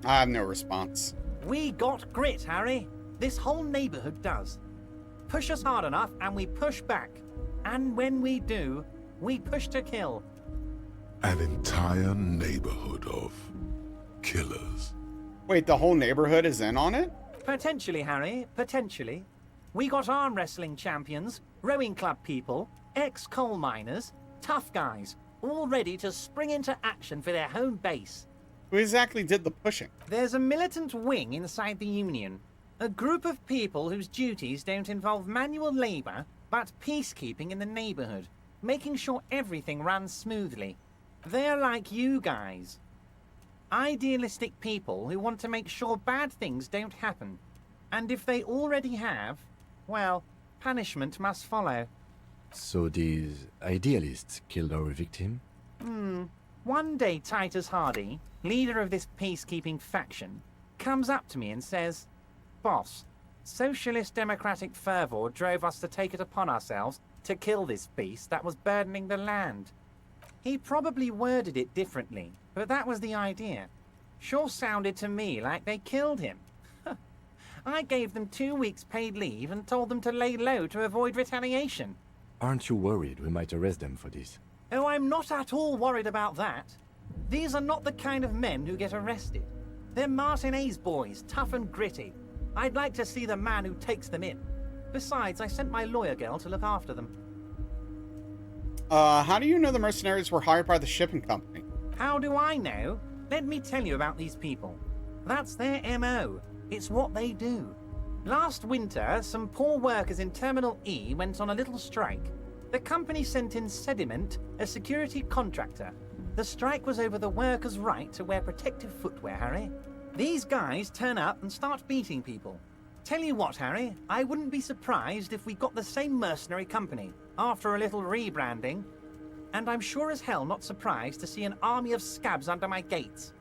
I have no response. We got grit, Harry. This whole neighborhood does. Push us hard enough and we push back. And when we do, we push to kill. An entire neighborhood of killers. Wait, the whole neighborhood is in on it? Potentially, Harry, potentially. We got arm wrestling champions, rowing club people, ex-coal miners, tough guys, all ready to spring into action for their home base. Who exactly did the pushing? There's a militant wing inside the Union. A group of people whose duties don't involve manual labor, but peacekeeping in the neighborhood, making sure everything runs smoothly. They're like you guys. Idealistic people who want to make sure bad things don't happen. And if they already have, well, punishment must follow. So these idealists killed our victim? One day Titus Hardy, leader of this peacekeeping faction, comes up to me and says, "Boss, socialist democratic fervor drove us to take it upon ourselves to kill this beast that was burdening the land." He probably worded it differently, but that was the idea. Sure sounded to me like they killed him. I gave them 2 weeks paid leave and told them to lay low to avoid retaliation. Aren't you worried we might arrest them for this? Oh, I'm not at all worried about that. These are not the kind of men who get arrested. They're Martinez boys, tough and gritty. I'd like to see the man who takes them in. Besides, I sent my lawyer girl to look after them. How do you know the mercenaries were hired by the shipping company? How do I know? Let me tell you about these people. That's their MO. It's what they do. Last winter, some poor workers in Terminal E went on a little strike. The company sent in Sediment, a security contractor. The strike was over the workers' right to wear protective footwear, Harry. These guys turn up and start beating people. Tell you what, Harry, I wouldn't be surprised if we got the same mercenary company after a little rebranding. And I'm sure as hell not surprised to see an army of scabs under my gates.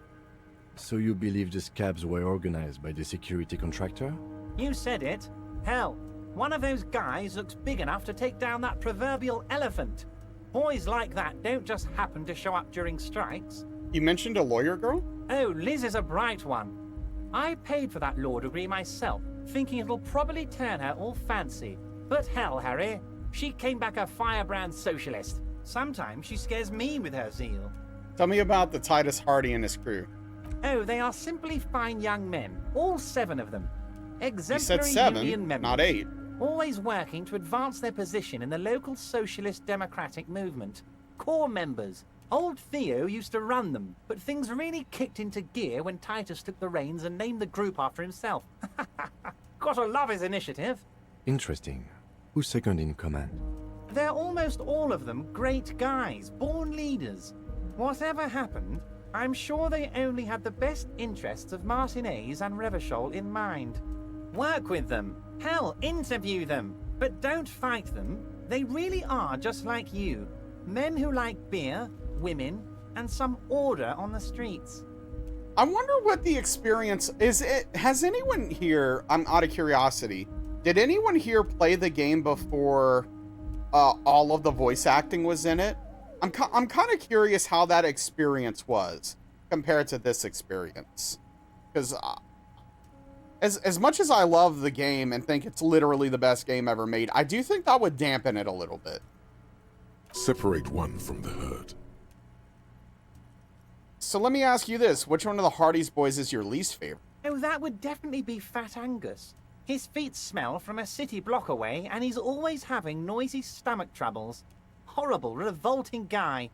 So you believe the scabs were organized by the security contractor? You said it. Hell, one of those guys looks big enough to take down that proverbial elephant. Boys like that don't just happen to show up during strikes. You mentioned a lawyer girl? Oh, Liz is a bright one. I paid for that law degree myself, thinking it'll probably turn her all fancy. But hell, Harry, she came back a firebrand socialist. Sometimes she scares me with her zeal. Tell me about the Titus Hardy and his crew. Oh, they are simply fine young men, all 7 of them. You said Exemplary 7, Union members. not 8. Always working to advance their position in the local socialist democratic movement. Core members. Old Theo used to run them, but things really kicked into gear when Titus took the reins and named the group after himself. Gotta love his initiative. Interesting. Who's second in command? They're almost all of them great guys, born leaders. Whatever happened, I'm sure they only had the best interests of Martinez and Revachol in mind. Work with them. Hell, interview them. But don't fight them. They really are just like you. Men who like beer, women, and some order on the streets. I wonder what the experience is. Has anyone here, I'm out of curiosity, did anyone here play the game before all of the voice acting was in it? I'm kind of curious how that experience was compared to this experience. Because as much as I love the game and think it's literally the best game ever made, I do think that would dampen it a little bit. Separate one from the herd. So let me ask you this. Which one of the Hardy's boys is your least favorite? Oh, that would definitely be Fat Angus. His feet smell from a city block away, and he's always having noisy stomach troubles. Horrible, revolting guy.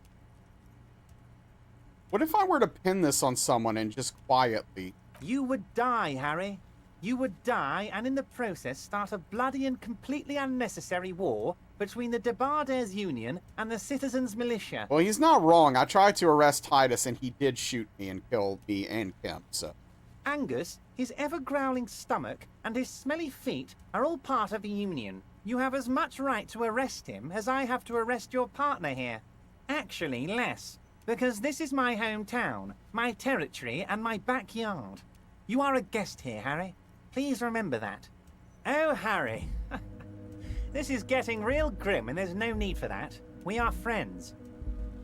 What if I were to pin this on someone and just quietly... You would die, Harry. You would die, and in the process start a bloody and completely unnecessary war between the Debarders Union and the Citizens Militia. Well, he's not wrong. I tried to arrest Titus, and he did shoot me and kill me and Kim, so... Angus, his ever-growling stomach, and his smelly feet are all part of the Union. You have as much right to arrest him as I have to arrest your partner here. Actually, less, because this is my hometown, my territory, and my backyard. You are a guest here, Harry. Please remember that. Oh, Harry. This is getting real grim, and there's no need for that. We are friends.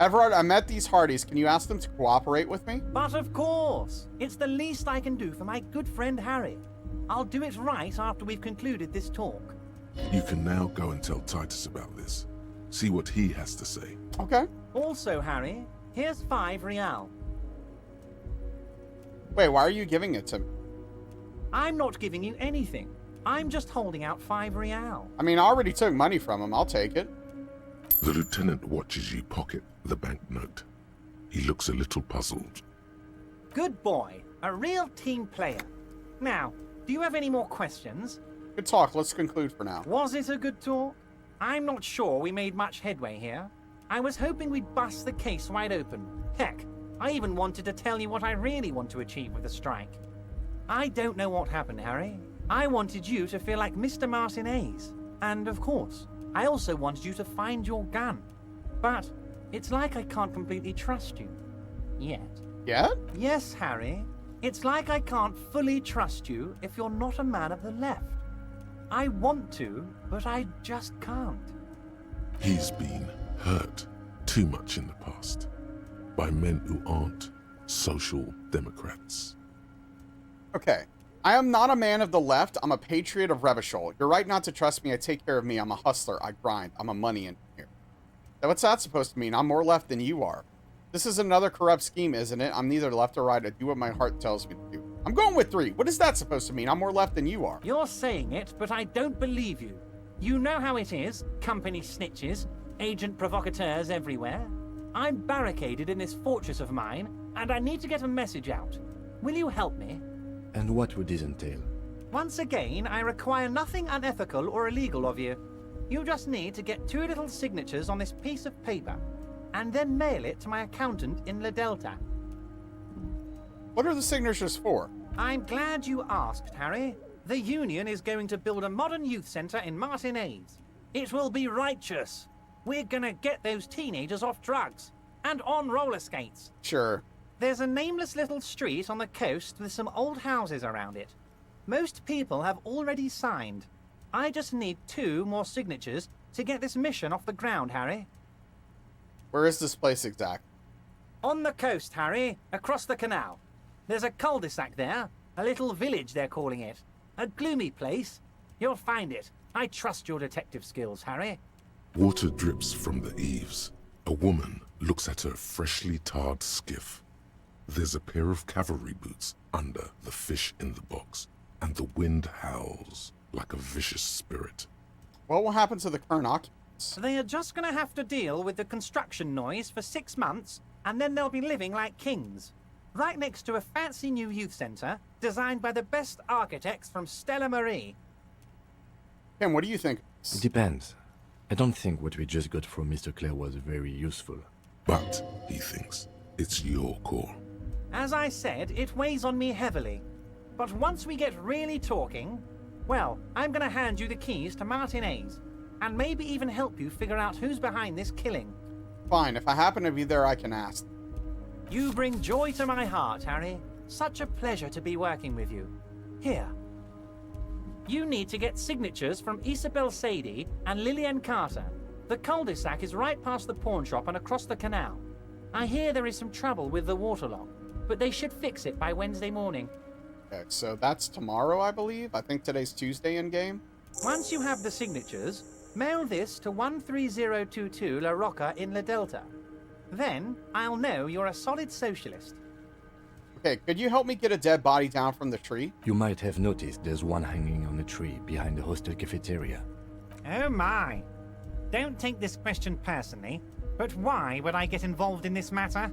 Everard, I met these Hardys. Can you ask them to cooperate with me? But of course. It's the least I can do for my good friend Harry. I'll do it right after we've concluded this talk. You can now go and tell Titus about this. See what he has to say. Okay. Also, Harry, here's 5 real. Wait, why are you giving it to me? I'm not giving you anything. I'm just holding out 5 real. I mean, I already took money from him. I'll take it. The lieutenant watches you pocket the banknote. He looks a little puzzled. Good boy. A real team player. Now, do you have any more questions? Good talk. Let's conclude for now. Was it a good talk? I'm not sure we made much headway here. I was hoping we'd bust the case wide open. Heck, I even wanted to tell you what I really want to achieve with the strike. I don't know what happened, Harry. I wanted you to feel like Mr. Martinez. And of course, I also wanted you to find your gun. But it's like I can't completely trust you. Yet. Yet? Yes, Harry. It's like I can't fully trust you if you're not a man of the left. I want to, but I just can't. He's been hurt too much in the past by men who aren't social democrats. Okay. I am not a man of the left. I'm a patriot of Revachol. You're right not to trust me. I take care of me. I'm a hustler. I grind. I'm a money engineer. Now, what's that supposed to mean? I'm more left than you are. This is another corrupt scheme, isn't it? I'm neither left or right. I do what my heart tells me to do. I'm going with 3. What is that supposed to mean? I'm more left than you are. You're saying it, but I don't believe you. You know how it is. Company snitches, agent provocateurs everywhere. I'm barricaded in this fortress of mine, and I need to get a message out. Will you help me? And what would this entail? Once again, I require nothing unethical or illegal of you. You just need to get 2 little signatures on this piece of paper, and then mail it to my accountant in La Delta. What are the signatures for? I'm glad you asked, Harry. The Union is going to build a modern youth centre in Martinez. It will be righteous. We're gonna get those teenagers off drugs and on roller skates. Sure. There's a nameless little street on the coast with some old houses around it. Most people have already signed. I just need 2 more signatures to get this mission off the ground, Harry. Where is this place exactly? On the coast, Harry, across the canal. There's a cul-de-sac there, a little village they're calling it. A gloomy place. You'll find it. I trust your detective skills, Harry. Water drips from the eaves. A woman looks at her freshly tarred skiff. There's a pair of cavalry boots under the fish in the box, and the wind howls like a vicious spirit. What will happen to the current occupants? They are just going to have to deal with the construction noise for 6 months, and then they'll be living like kings. Right next to a fancy new youth centre, designed by the best architects from Stella Marie. Kim, what do you think? It depends. I don't think what we just got from Mr. Clare was very useful. But, he thinks, it's your call. As I said, it weighs on me heavily. But once we get really talking, well, I'm going to hand you the keys to Martin A's, and maybe even help you figure out who's behind this killing. Fine, if I happen to be there, I can ask. You bring joy to my heart, Harry. Such a pleasure to be working with you. Here. You need to get signatures from Isabel Sadie and Lillian Carter. The cul-de-sac is right past the pawn shop and across the canal. I hear there is some trouble with the waterlock, but they should fix it by Wednesday morning. Okay, so that's tomorrow, I believe. I think today's Tuesday in game. Once you have the signatures, mail this to 13022 La Rocca in La Delta. Then I'll know you're a solid socialist. Okay, could you help me get a dead body down from the tree? You might have noticed there's one hanging on a tree behind the hostel cafeteria. Oh my. Don't take this question personally, but why would I get involved in this matter?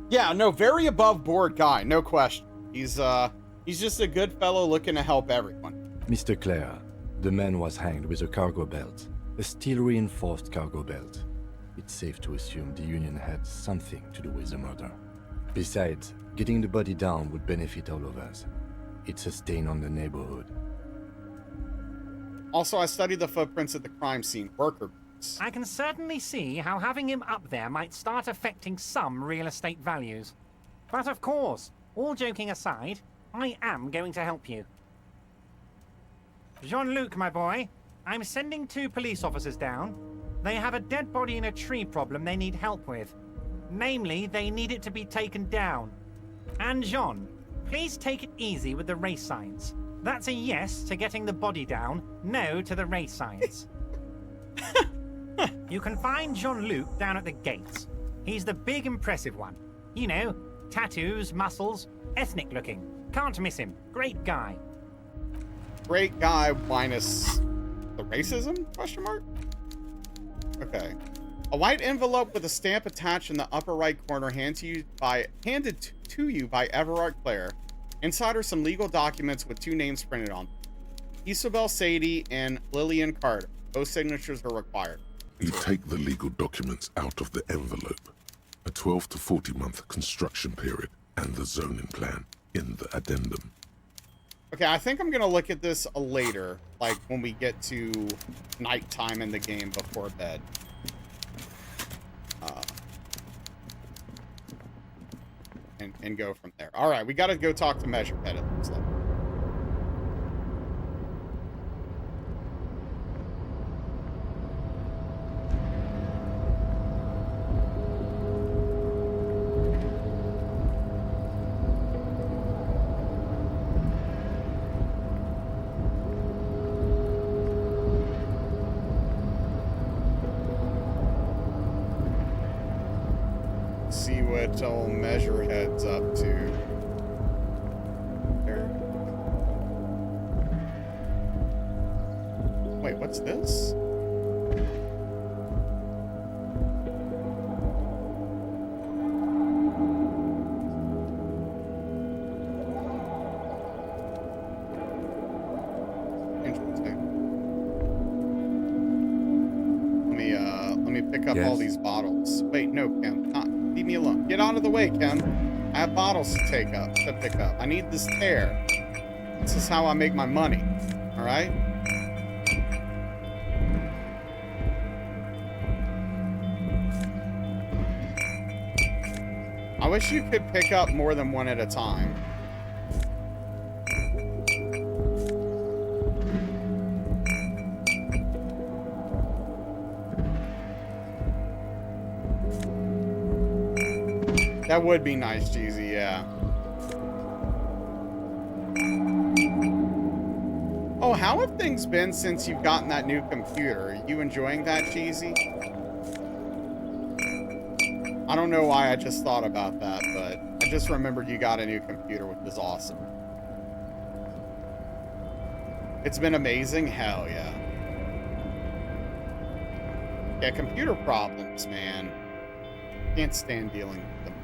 Yeah, no, very above board guy, no question. He's just a good fellow looking to help everyone. Mr. Clare, the man was hanged with a cargo belt, a steel-reinforced cargo belt. It's safe to assume the Union had something to do with the murder. Besides, getting the body down would benefit all of us. It's a stain on the neighborhood. Also, I studied the footprints at the crime scene, worker boots. I can certainly see how having him up there might start affecting some real estate values. But of course, all joking aside, I am going to help you. Jean-Luc, my boy, I'm sending 2 police officers down. They have a dead body in a tree problem they need help with. Namely, they need it to be taken down. And Jean, please take it easy with the race signs. That's a yes to getting the body down, no to the race signs. You can find Jean-Luc down at the gates. He's the big impressive one. You know, tattoos, muscles, ethnic looking. Can't miss him. Great guy. Great guy minus the racism? Question mark? Okay. A white envelope with a stamp attached in the upper right corner handed to you by Everard Clare. Inside are some legal documents with 2 names printed on them. Isabel Sadie and Lillian Carter. Both signatures are required. You take the legal documents out of the envelope. A 12 to 40 month construction period and the zoning plan in the addendum. Okay, I think I'm going to look at this later, like when we get to nighttime in the game before bed. And go from there. All right, we got to go talk to Measurehead, it looks like. See what old Measurehead's up to. There. Wait, what's this? Interesting. Let me pick up all these bottles. Wait, no, Kim, leave me alone. Get out of the way, Kim. I have bottles to pick up. I need this tear. This is how I make my money. All right? I wish you could pick up more than one at a time. That would be nice, Jeezy, yeah. Oh, how have things been since you've gotten that new computer? Are you enjoying that, Jeezy? I don't know why I just thought about that, but I just remembered you got a new computer, which is awesome. It's been amazing? Hell yeah. Yeah, computer problems, man. Can't stand dealing with them.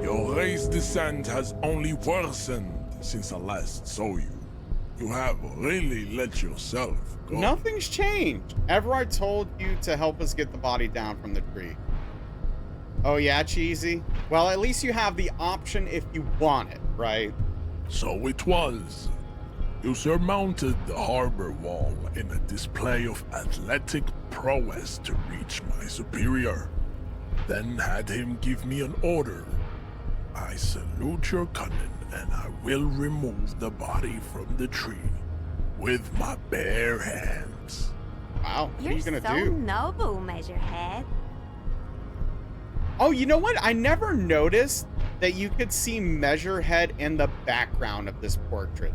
Your race descent has only worsened since I last saw you. You have really let yourself go. Nothing's changed. Everard told you to help us get the body down from the tree. Oh yeah, Cheesy? Well, at least you have the option if you want it, right? So it was. You surmounted the harbor wall in a display of athletic prowess to reach my superior. Then had him give me an order. I salute your cunning, and I will remove the body from the tree with my bare hands. Wow, what are you gonna so do? noble, Measurehead. Oh, you know what? I never noticed that you could see Measurehead in the background of this portrait.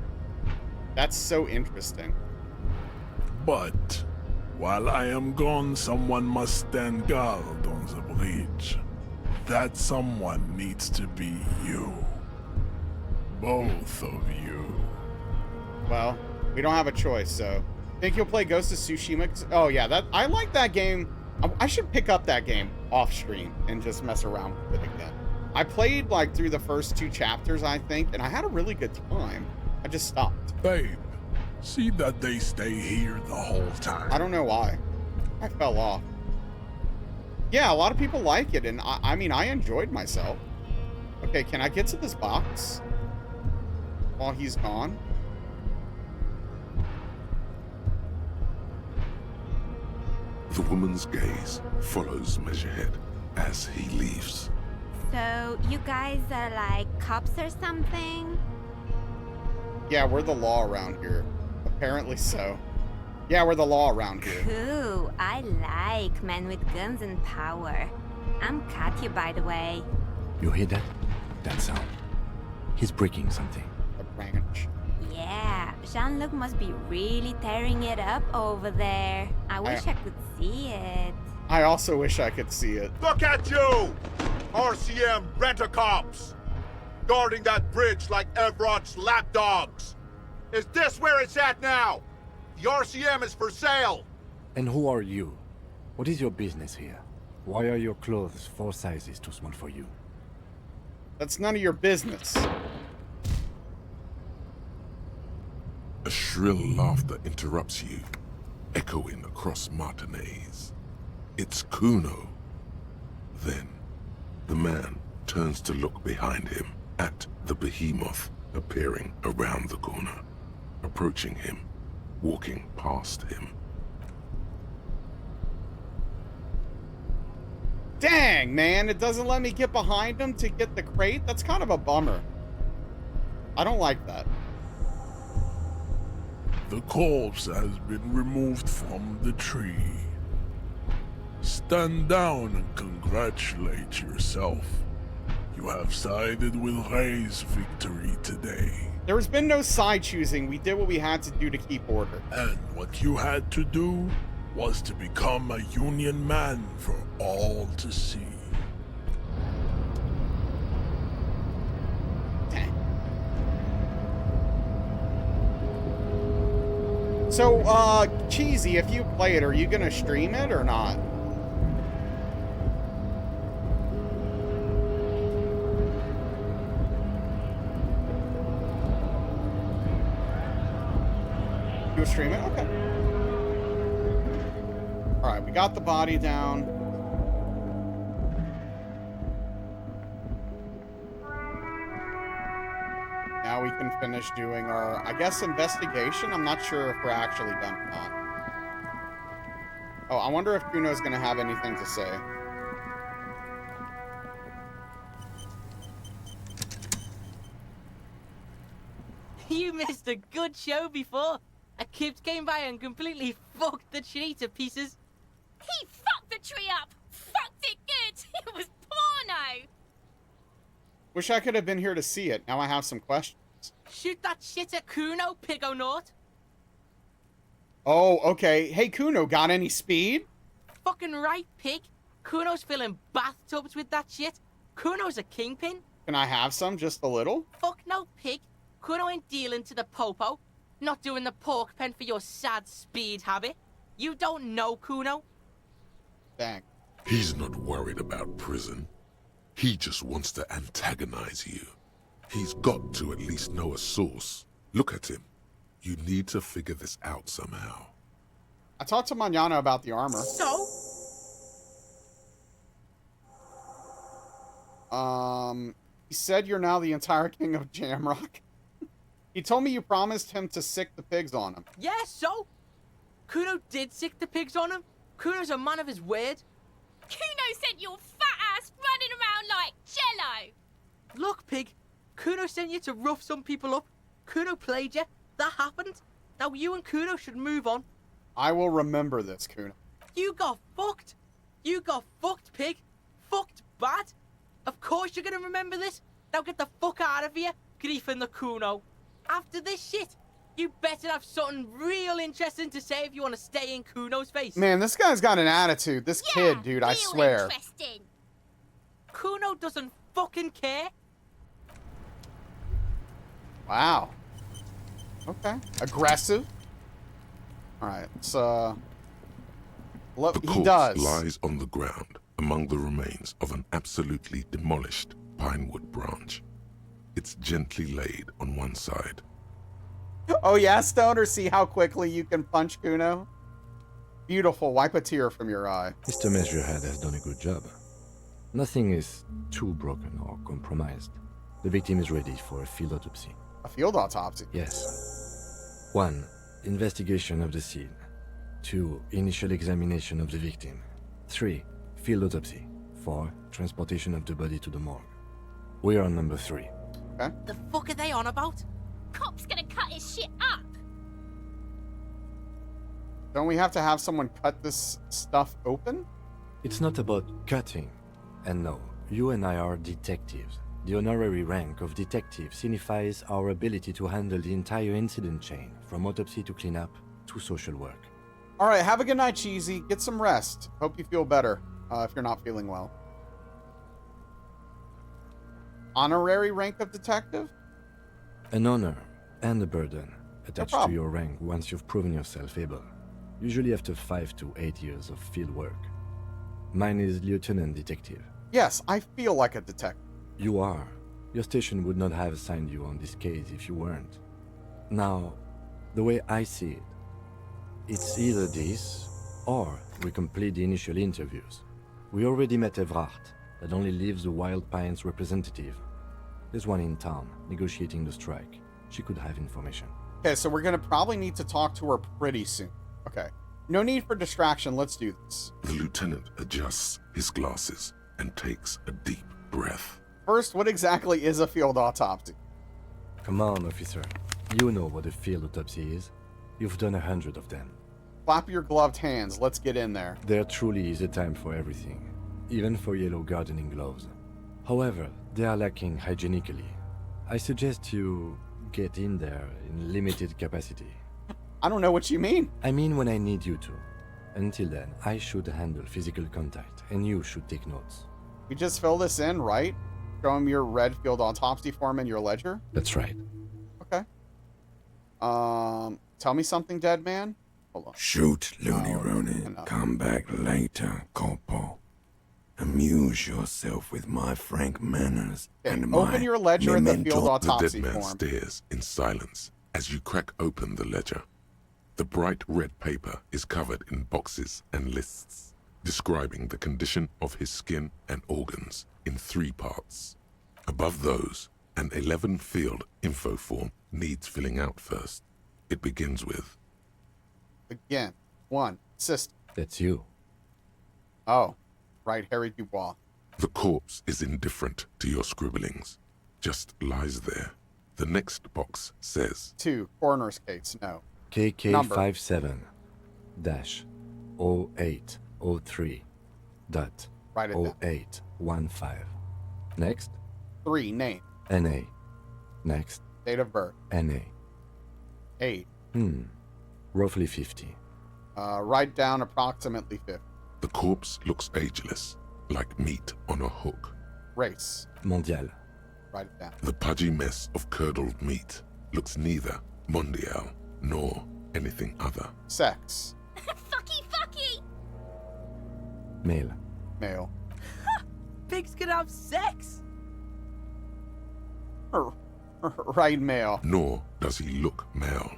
That's so interesting. But while I am gone, someone must stand guard on the bridge. That someone needs to be you. Both of you. Well, we don't have a choice, so. Think you'll play Ghost of Tsushima? Oh yeah, I like that game. I should pick up that game off stream and just mess around with it again. I played like through the first 2 chapters, I think, and I had a really good time. I just stopped. Babe, see that they stay here the whole time. I don't know why. I fell off. Yeah, a lot of people like it, and I mean, I enjoyed myself. Okay, can I get to this box while he's gone? The woman's gaze follows Measurehead as he leaves. So, you guys are like cops or something? Yeah, we're the law around here. Apparently so. Yeah, we're the law around here. Cool. I like men with guns and power. I'm Katya, by the way. You hear that? That sound. He's breaking something. A branch. Yeah, Jean-Luc must be really tearing it up over there. I wish I could see it. I also wish I could see it. Look at you! RCM rent-a-cops! Guarding that bridge like Everard's lapdogs! Is this where it's at now? The RCM is for sale! And who are you? What is your business here? Why are your clothes 4 sizes too small for you? That's none of your business. A shrill laughter interrupts you, echoing across Martinez. It's Kuno. Then, the man turns to look behind him at the behemoth appearing around the corner, approaching him, walking past him. Dang, man, it doesn't let me get behind him to get the crate? That's kind of a bummer. I don't like that. The corpse has been removed from the tree. Stand down and congratulate yourself. You have sided with Ray's victory today. There's been no side choosing. We did what we had to do to keep order. And what you had to do was to become a Union man for all to see. So, Cheesy, if you play it, are you gonna stream it or not? You would stream it? Okay. Alright, we got the body down. Now we can finish doing our, I guess, investigation. I'm not sure if we're actually done or not. Oh, I wonder if Kuno's gonna have anything to say. You missed a good show before. A kid came by and completely fucked the tree to pieces. He fucked the tree up! Fucked it good! It was porno! Wish I could have been here to see it. Now I have some questions. Shoot that shit at Kuno, Pigonaut. Oh, okay. Hey, Kuno, got any speed? Fucking right, pig. Kuno's filling bathtubs with that shit. Kuno's a kingpin. Can I have some? Just a little? Fuck no, pig. Kuno ain't dealing to the popo. Not doing the pork pen for your sad speed habit. You don't know Kuno. Dang. He's not worried about prison. He just wants to antagonize you. He's got to at least know a source. Look at him. You need to figure this out somehow. I talked to Manana about the armor. So? He said you're now the entire king of Jamrock. He told me you promised him to sick the pigs on him. Yeah, so? Kuno did sick the pigs on him. Kuno's a man of his word. Kuno sent your fat ass running around like Jello. Look, pig. Kuno sent you to rough some people up. Kuno played you. That happened. Now you and Kuno should move on. I will remember this, Kuno. You got fucked. You got fucked, pig. Fucked bad. Of course you're gonna remember this. Now get the fuck out of here, Grief and the Kuno. After this shit, you better have something real interesting to say if you want to stay in Kuno's face. Man, this guy's got an attitude. This kid, dude, I swear. Interesting. Kuno doesn't fucking care. Wow. Okay. Aggressive. Alright, so... The corpse lies on the ground among the remains of an absolutely demolished pinewood branch. It's gently laid on one side. Oh yeah, Stoner, see how quickly you can punch Kuno? Beautiful, wipe a tear from your eye. Mr. Measurehead has done a good job. Nothing is too broken or compromised. The victim is ready for a field autopsy. A field autopsy? Yes. 1. Investigation of the scene. 2. Initial examination of the victim. 3. Field autopsy. 4. Transportation of the body to the morgue. We are on number 3. Okay. The fuck are they on about? Cop's gonna cut his shit up. Don't we have to have someone cut this stuff open? It's not about cutting. And no, you and I are detectives. The honorary rank of detective signifies our ability to handle the entire incident chain, from autopsy to cleanup to social work. Alright, have a good night, Cheesy. Get some rest. Hope you feel better, if you're not feeling well. Honorary rank of detective? An honor and a burden attached to your rank once you've proven yourself able, usually after 5 to 8 years of field work. Mine is Lieutenant Detective. Yes, I feel like a detective. You are. Your station would not have assigned you on this case if you weren't. Now, the way I see it, it's either this, or we complete the initial interviews. We already met Evrard, that only leaves the Wild Pines representative. There's one in town, negotiating the strike. She could have information. Okay, so we're gonna probably need to talk to her pretty soon. Okay. No need for distraction, let's do this. The lieutenant adjusts his glasses and takes a deep breath. First, what exactly is a field autopsy? Come on, officer. You know what a field autopsy is. You've done 100 of them. Clap your gloved hands, let's get in there. There truly is a time for everything, even for yellow gardening gloves. However, they are lacking hygienically. I suggest you get in there in limited capacity. I don't know what you mean. I mean when I need you to. Until then, I should handle physical contact, and you should take notes. You just fill this in, right? Show him your red field autopsy form in your ledger? That's right. Okay. Tell me something, dead man? Hold on. Shoot, Looney Ronin. Come back later, Corporal. Amuse yourself with my frank manners and my Open your ledger in the field The autopsy dead man form. stares in silence as you crack open the ledger. The bright red paper is covered in boxes and lists, describing the condition of his skin and organs in 3 parts. Above those, an 11-field info form needs filling out first. It begins with... Again. 1. System. That's you. Oh. Right, Harry Dubois. The corpse is indifferent to your scribblings. Just lies there. The next box says... 2. Coroner's case. No. KK57-0803.0815. Write it down. Next. 3, name. NA. Next. Date of birth. NA. 8. Roughly 50. Write down approximately 50. The corpse looks ageless, like meat on a hook. Race. Mondial. Write it down. The pudgy mess of curdled meat looks neither mondial nor anything other. Sex. Fucky! Male. Male. Pigs can have sex! Right male. Nor does he look male,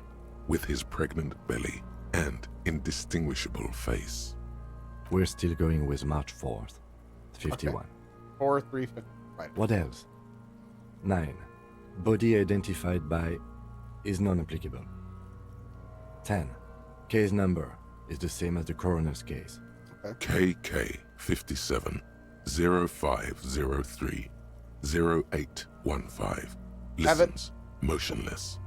with his pregnant belly and indistinguishable face. We're still going with March 4th. 51. Okay. 4, 3, 50. Right. What else? 9. Body identified by is non-applicable. 10. Case number is the same as the coroner's case. Okay. KK 57 0503 0815 listens motionless,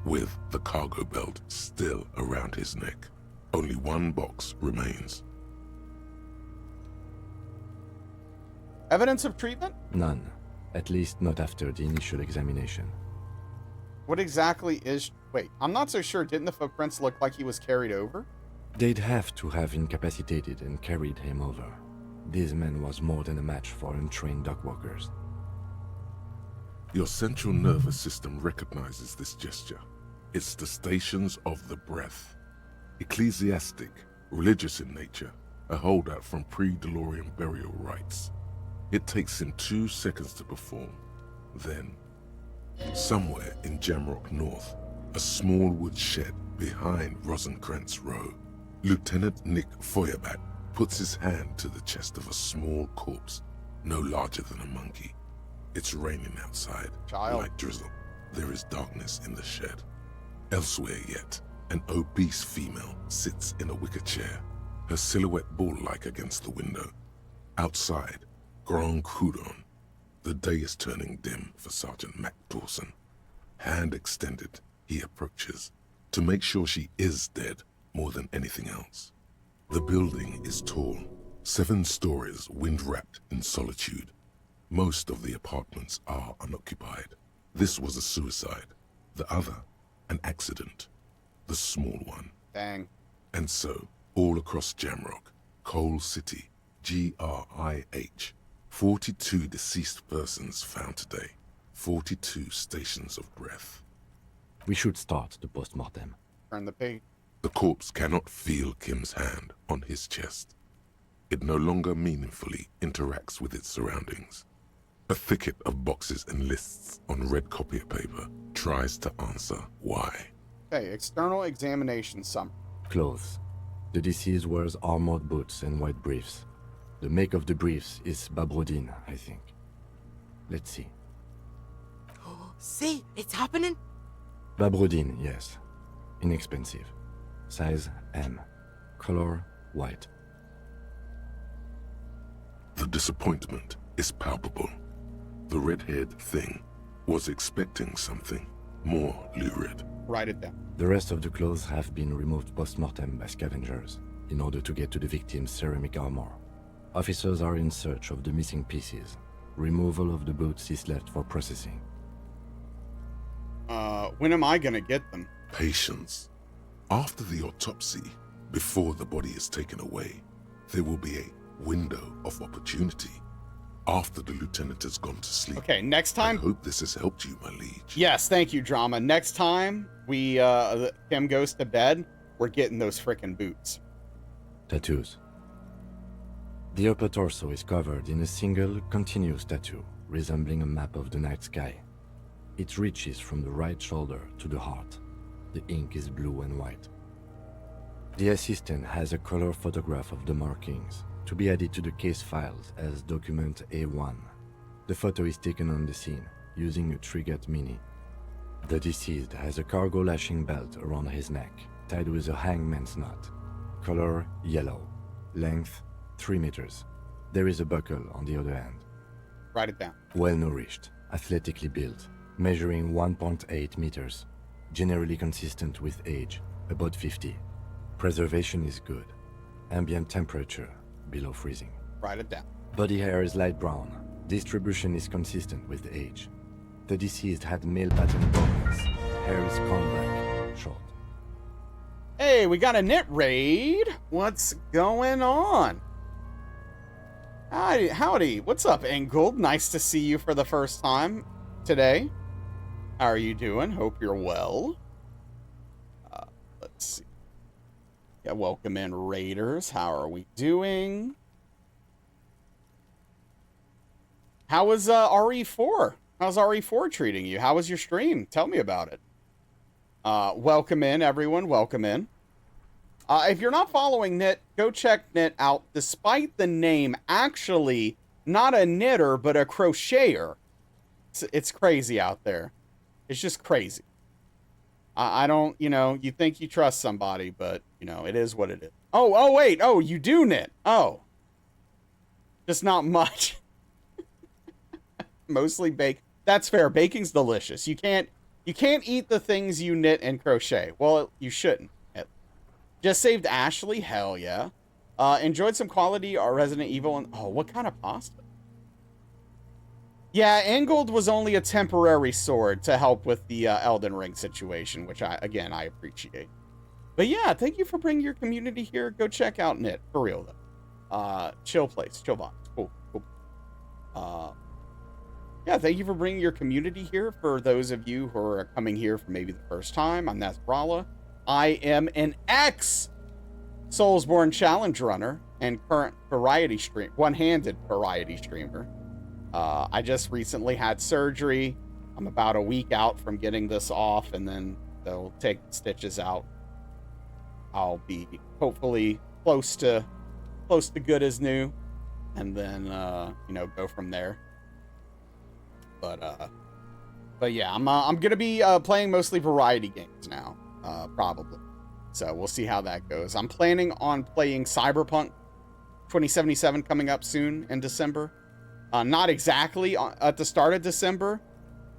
with the cargo belt still around his neck. Only one box remains. Evidence of treatment? None. At least not after the initial examination. What exactly is... Wait, I'm not so sure. Didn't the footprints look like he was carried over? They'd have to have incapacitated and carried him over. This man was more than a match for untrained dogwalkers. Your central nervous system recognizes this gesture. It's the stations of the breath. Ecclesiastic, religious in nature, a holdout from pre-DeLorean burial rites. It takes him 2 seconds to perform. Then, somewhere in Jamrock North, a small wood shed behind Rosencrantz Row, Lieutenant Nick Feuerbach puts his hand to the chest of a small corpse, no larger than a monkey. It's raining outside, light drizzle. There is darkness in the shed. Elsewhere yet, an obese female sits in a wicker chair, her silhouette bull-like against the window. Outside, Grand Coudon. The day is turning dim for Sergeant Mac Dawson. Hand extended, he approaches, to make sure she is dead more than anything else. The building is tall, 7 stories wind-wrapped in solitude. Most of the apartments are unoccupied. This was a suicide. The other, an accident. The small one. Dang. And so, all across Jamrock, Coal City, GRIH, 42 deceased persons found today. 42 stations of breath. We should start the post-mortem. Turn the page. The corpse cannot feel Kim's hand on his chest. It no longer meaningfully interacts with its surroundings. A thicket of boxes and lists on red copier paper tries to answer why. Okay, external examination summary. Clothes. The deceased wears armored boots and white briefs. The make of the briefs is Babrodine, I think. Let's see. See, it's happening. Babrodine, yes. Inexpensive. Size M. Color white. The disappointment is palpable. The red-haired thing was expecting something more lurid. Write it down. The rest of the clothes have been removed post-mortem by scavengers in order to get to the victim's ceramic armor. Officers are in search of the missing pieces. Removal of the boots is left for processing. When am I gonna get them? Patience. After the autopsy, before the body is taken away, there will be a window of opportunity. After the lieutenant has gone to sleep. Okay, next time. I hope this has helped you, my liege. Yes, thank you, Drama. Next time Kim goes to bed, we're getting those frickin' boots. Tattoos. The upper torso is covered in a single, continuous tattoo, resembling a map of the night sky. It reaches from the right shoulder to the heart. The ink is blue and white. The assistant has a color photograph of the markings, to be added to the case files as document A1. The photo is taken on the scene, using a Trigat Mini. The deceased has a cargo lashing belt around his neck, tied with a hangman's knot. Color yellow. Length 3 meters. There is a buckle on the other end. Write it down. Well-nourished, athletically built, measuring 1.8 meters. Generally consistent with age, about 50. Preservation is good. Ambient temperature, below freezing. Write it down. Body hair is light brown, Distribution is consistent with age. The deceased had male pattern baldness. Hair is cornback, short. Hey, we got a knit raid. What's going on? Howdy. What's up, Engold? Nice to see you for the first time today. How are you doing? Hope you're well. Let's see. Yeah, welcome in, raiders. How are we doing? How was RE4? How's RE4 treating you? How was your stream? Tell me about it. Welcome in, everyone. Welcome in. If you're not following Knit, go check Knit out. Despite the name, actually not a knitter, but a crocheter. It's crazy out there. It's just crazy. I don't, you think you trust somebody, but, it is what it is. Oh, wait. Oh, you do knit. Oh. Just not much. Mostly bake. That's fair. Baking's delicious. You can't eat the things you knit and crochet. Well, you shouldn't. Just saved Ashley. Hell yeah. Enjoyed some quality Resident Evil. And oh, what kind of pasta? Yeah, Engold was only a temporary sword to help with the Elden Ring situation, which I appreciate. But yeah, thank you for bringing your community here. Go check out Knit, for real though. Chill place, chill vibes. Cool. Yeah, thank you for bringing your community here. For those of you who are coming here for maybe the first time, I'm Nazralla. I am an ex-Soulsborne challenge runner and current one-handed variety streamer. I just recently had surgery. I'm about a week out from getting this off, and then they'll take the stitches out. I'll be hopefully close to good as new, and then go from there. But yeah, I'm gonna be playing mostly variety games now, probably. So we'll see how that goes. I'm planning on playing Cyberpunk 2077 coming up soon in December. Not exactly at the start of December,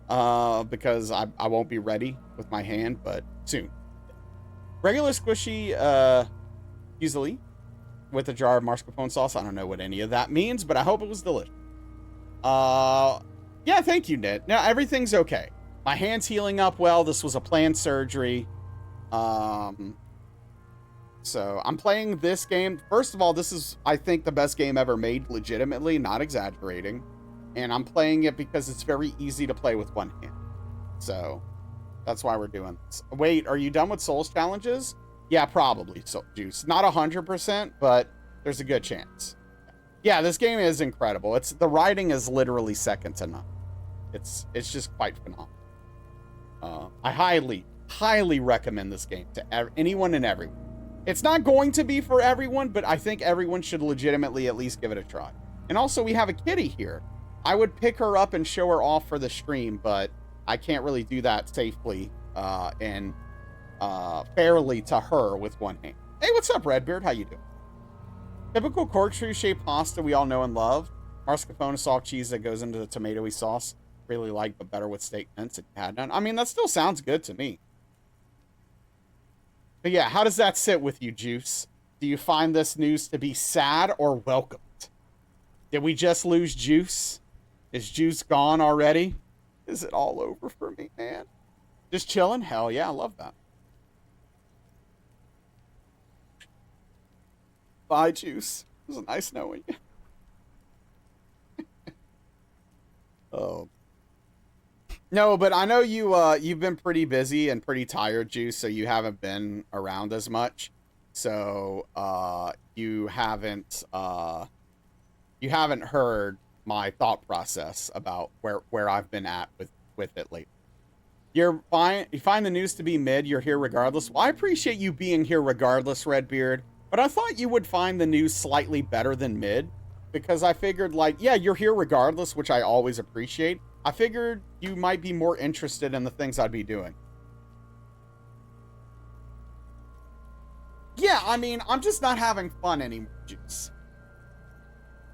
because I won't be ready with my hand, but soon. Regular squishy, usually with a jar of mascarpone sauce. I don't know what any of that means, but I hope it was delicious. Yeah, thank you, Nit. Now everything's okay. My hand's healing up well. This was a planned surgery. So I'm playing this game. First of all, this is, I think, the best game ever made, legitimately, not exaggerating. And I'm playing it because it's very easy to play with one hand. So that's why we're doing this. Wait, are you done with Souls challenges? Yeah, probably, Juice. Not 100%, but there's a good chance. Yeah, this game is incredible. The writing is literally second to none. It's just quite phenomenal. I highly recommend this game to anyone and everyone. It's not going to be for everyone, but I think everyone should legitimately at least give it a try. And also, we have a kitty here. I would pick her up and show her off for the stream, but I can't really do that safely and fairly to her with one hand. Hey, what's up, Redbeard? How you doing? Typical corkscrew-shaped pasta we all know and love. Mascarpone soft cheese that goes into the tomatoey sauce. Really like, but better with steak mince if you had none. I mean, that still sounds good to me. But yeah, how does that sit with you, Juice? Do you find this news to be sad or welcomed? Did we just lose Juice? Is Juice gone already? Is it all over for me, man? Just chilling? Hell yeah, I love that. Bye, Juice. It was nice knowing you. Oh. No, but I know you've been pretty busy and pretty tired, Juice, so you haven't been around as much. So you haven't heard my thought process about where I've been at with it lately. You find the news to be mid, you're here regardless. Well, I appreciate you being here regardless, Redbeard, but I thought you would find the news slightly better than mid, because I figured, like, yeah, you're here regardless, which I always appreciate. I figured you might be more interested in the things I'd be doing. Yeah, I mean, I'm just not having fun anymore, Juice.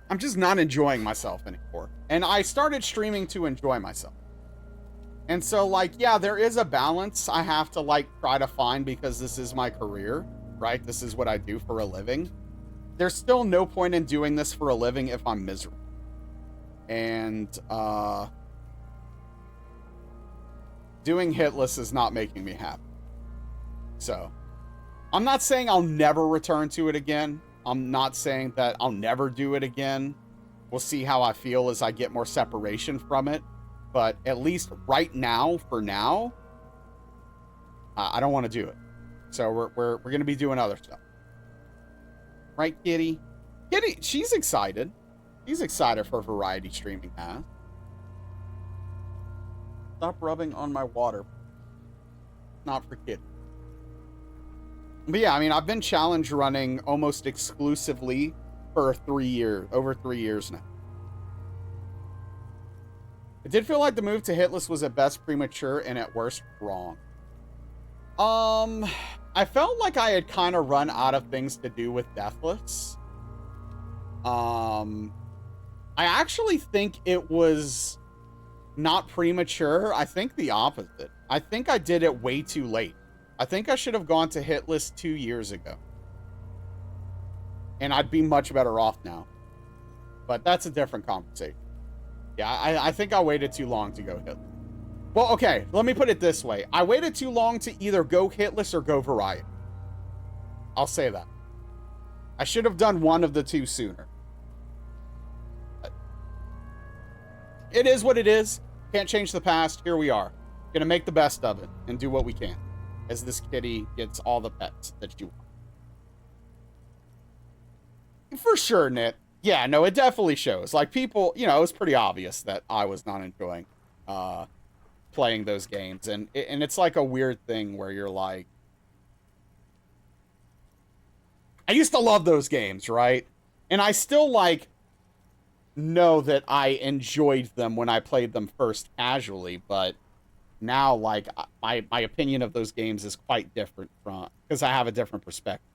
I'm just not enjoying myself anymore. And I started streaming to enjoy myself. And so, like, yeah, there is a balance I have to, like, try to find because this is my career, right? This is what I do for a living. There's still no point in doing this for a living if I'm miserable. And doing hitless is not making me happy. So, I'm not saying I'll never return to it again. I'm not saying that I'll never do it again. We'll see how I feel as I get more separation from it. But at least right now, for now, I don't want to do it. So we're going to be doing other stuff. Right, Kitty? Kitty, she's excited. She's excited for variety streaming has. Stop rubbing on my water. Not for Kitty. But yeah, I mean, I've been challenge running almost exclusively for over 3 years now. It did feel like the move to hitless was at best premature and at worst wrong. I felt like I had kind of run out of things to do with deathless. I actually think it was not premature. I think the opposite. I think I did it way too late. I think I should have gone to hitless 2 years ago. And I'd be much better off now. But that's a different conversation. Yeah, I think I waited too long to go hitless. Well, okay, let me put it this way. I waited too long to either go hitless or go variety. I'll say that. I should have done one of the two sooner. It is what it is. Can't change the past. Here we are. Gonna make the best of it and do what we can as this kitty gets all the pets that you want. For sure, Nit. Yeah, no, it definitely shows. Like, people, you know, it was pretty obvious that I was not enjoying playing those games. And it's like a weird thing where you're like, I used to love those games, right? And I still, like, know that I enjoyed them when I played them first casually, but now, like, my opinion of those games is quite different from, because I have a different perspective.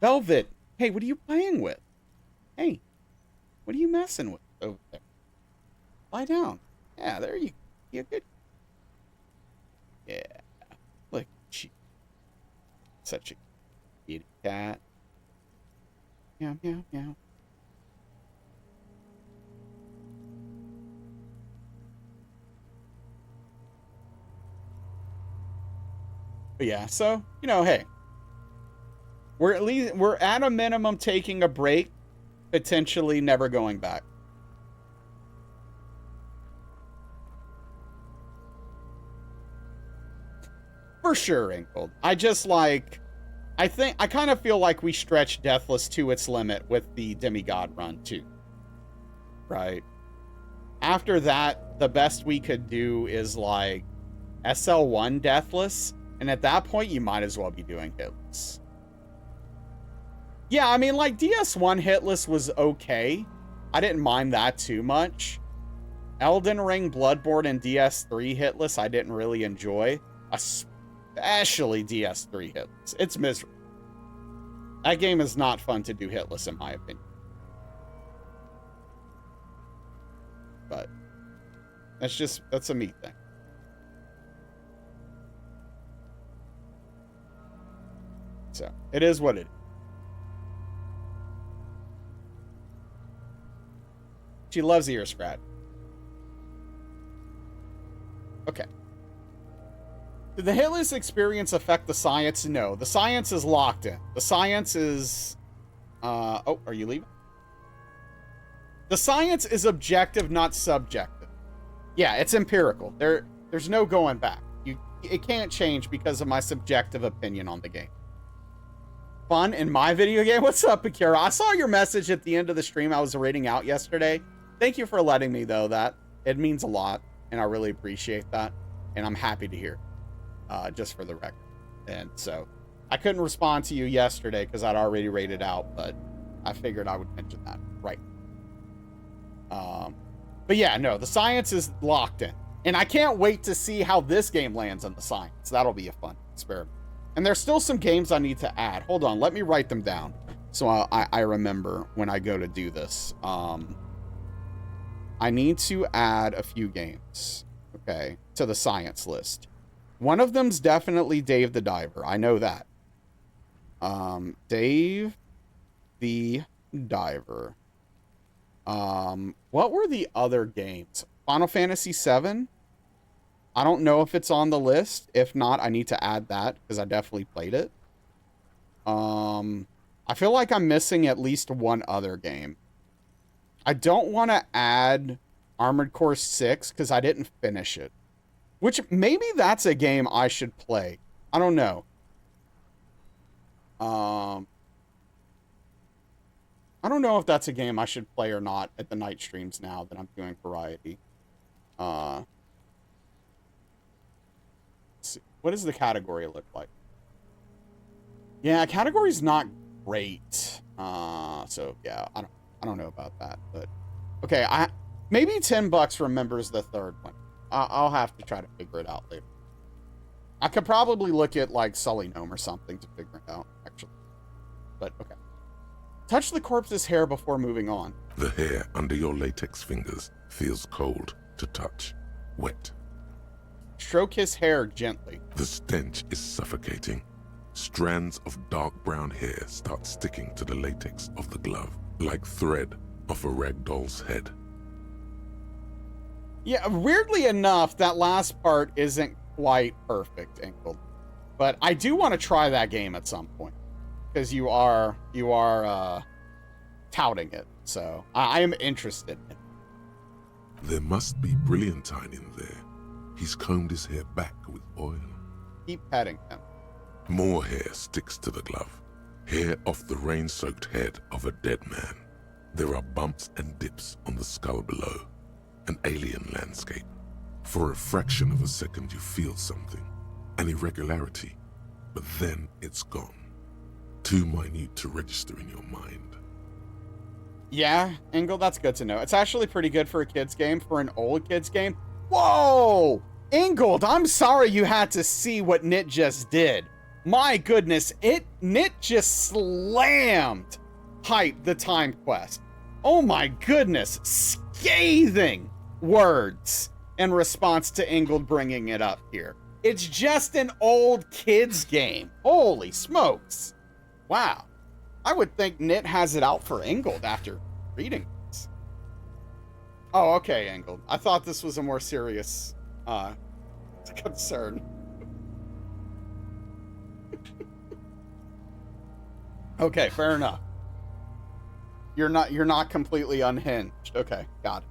Velvet, hey, what are you playing with? Hey, what are you messing with over there? Lie down. Yeah, there you go. You're good. Yeah. Look at you. Such a kitty cat. Meow, meow, meow. But yeah, so, you know, hey. We're at a minimum taking a break, potentially never going back. For sure, Inkled. I just, like, I kind of feel like we stretched Deathless to its limit with the Demigod run, too. Right? After that, the best we could do is, like, SL1 Deathless, and at that point, you might as well be doing Hitless. Yeah, I mean, like, DS1 Hitless was okay. I didn't mind that too much. Elden Ring, Bloodborne, and DS3 Hitless, I didn't really enjoy. Especially DS3 Hitless. It's miserable. That game is not fun to do Hitless, in my opinion. But that's a me thing. So, it is what it is. She loves ear scratch. Okay. Did the hitless experience affect the science? No. The science is locked in. The science is... oh, are you leaving? The science is objective, not subjective. Yeah, it's empirical. There's no going back. It can't change because of my subjective opinion on the game. Fun in my video game? What's up, Akira? I saw your message at the end of the stream I was reading out yesterday. Thank you for letting me know that. It means a lot, and I really appreciate that. And I'm happy to hear, just for the record. And so, I couldn't respond to you yesterday because I'd already rated out, but I figured I would mention that. Right. But yeah, no, the science is locked in. And I can't wait to see how this game lands on the science. That'll be a fun experiment. And there's still some games I need to add. Hold on, let me write them down so I remember when I go to do this. I need to add a few games, okay, to the science list. One of them's definitely Dave the Diver. I know that. Dave the Diver. What were the other games? Final Fantasy VII? I don't know if it's on the list. If not, I need to add that because I definitely played it. I feel like I'm missing at least one other game. I don't want to add Armored Core 6 because I didn't finish it. Which, maybe that's a game I should play. I don't know. I don't know if that's a game I should play or not at the night streams now that I'm doing variety. Let's see. What does the category look like? Yeah, category's not great. So yeah, I don't know about that, but okay, maybe $10 remembers the third one. I'll have to try to figure it out later. I could probably look at like Sully Gnome or something to figure it out, actually. But okay. Touch the corpse's hair before moving on. The hair under your latex fingers feels cold to touch, wet. Stroke his hair gently. The stench is suffocating. Strands of dark brown hair start sticking to the latex of the glove, like thread off a ragdoll's head. Yeah, weirdly enough, that last part isn't quite perfect, Enkel. But I do want to try that game at some point. Because you are touting it. So I am interested in it. There must be brilliantine in there. He's combed his hair back with oil. Keep petting him. More hair sticks to the glove. Hair off the rain-soaked head of a dead man. There are bumps and dips on the skull below. An alien landscape. For a fraction of a second you feel something. An irregularity. But then it's gone. Too minute to register in your mind. Yeah, Engel, that's good to know. It's actually pretty good for a kid's game. For an old kid's game. Whoa! Ingold, I'm sorry you had to see what Nit just did. My goodness, Nit just slammed Hype the Time Quest. Oh my goodness, scathing words in response to Ingold bringing it up here. It's just an old kid's game. Holy smokes. Wow. I would think Nit has it out for Ingold after reading this. Oh, okay, Ingold. I thought this was a more serious concern. Okay, fair enough. You're not completely unhinged. Okay, got it.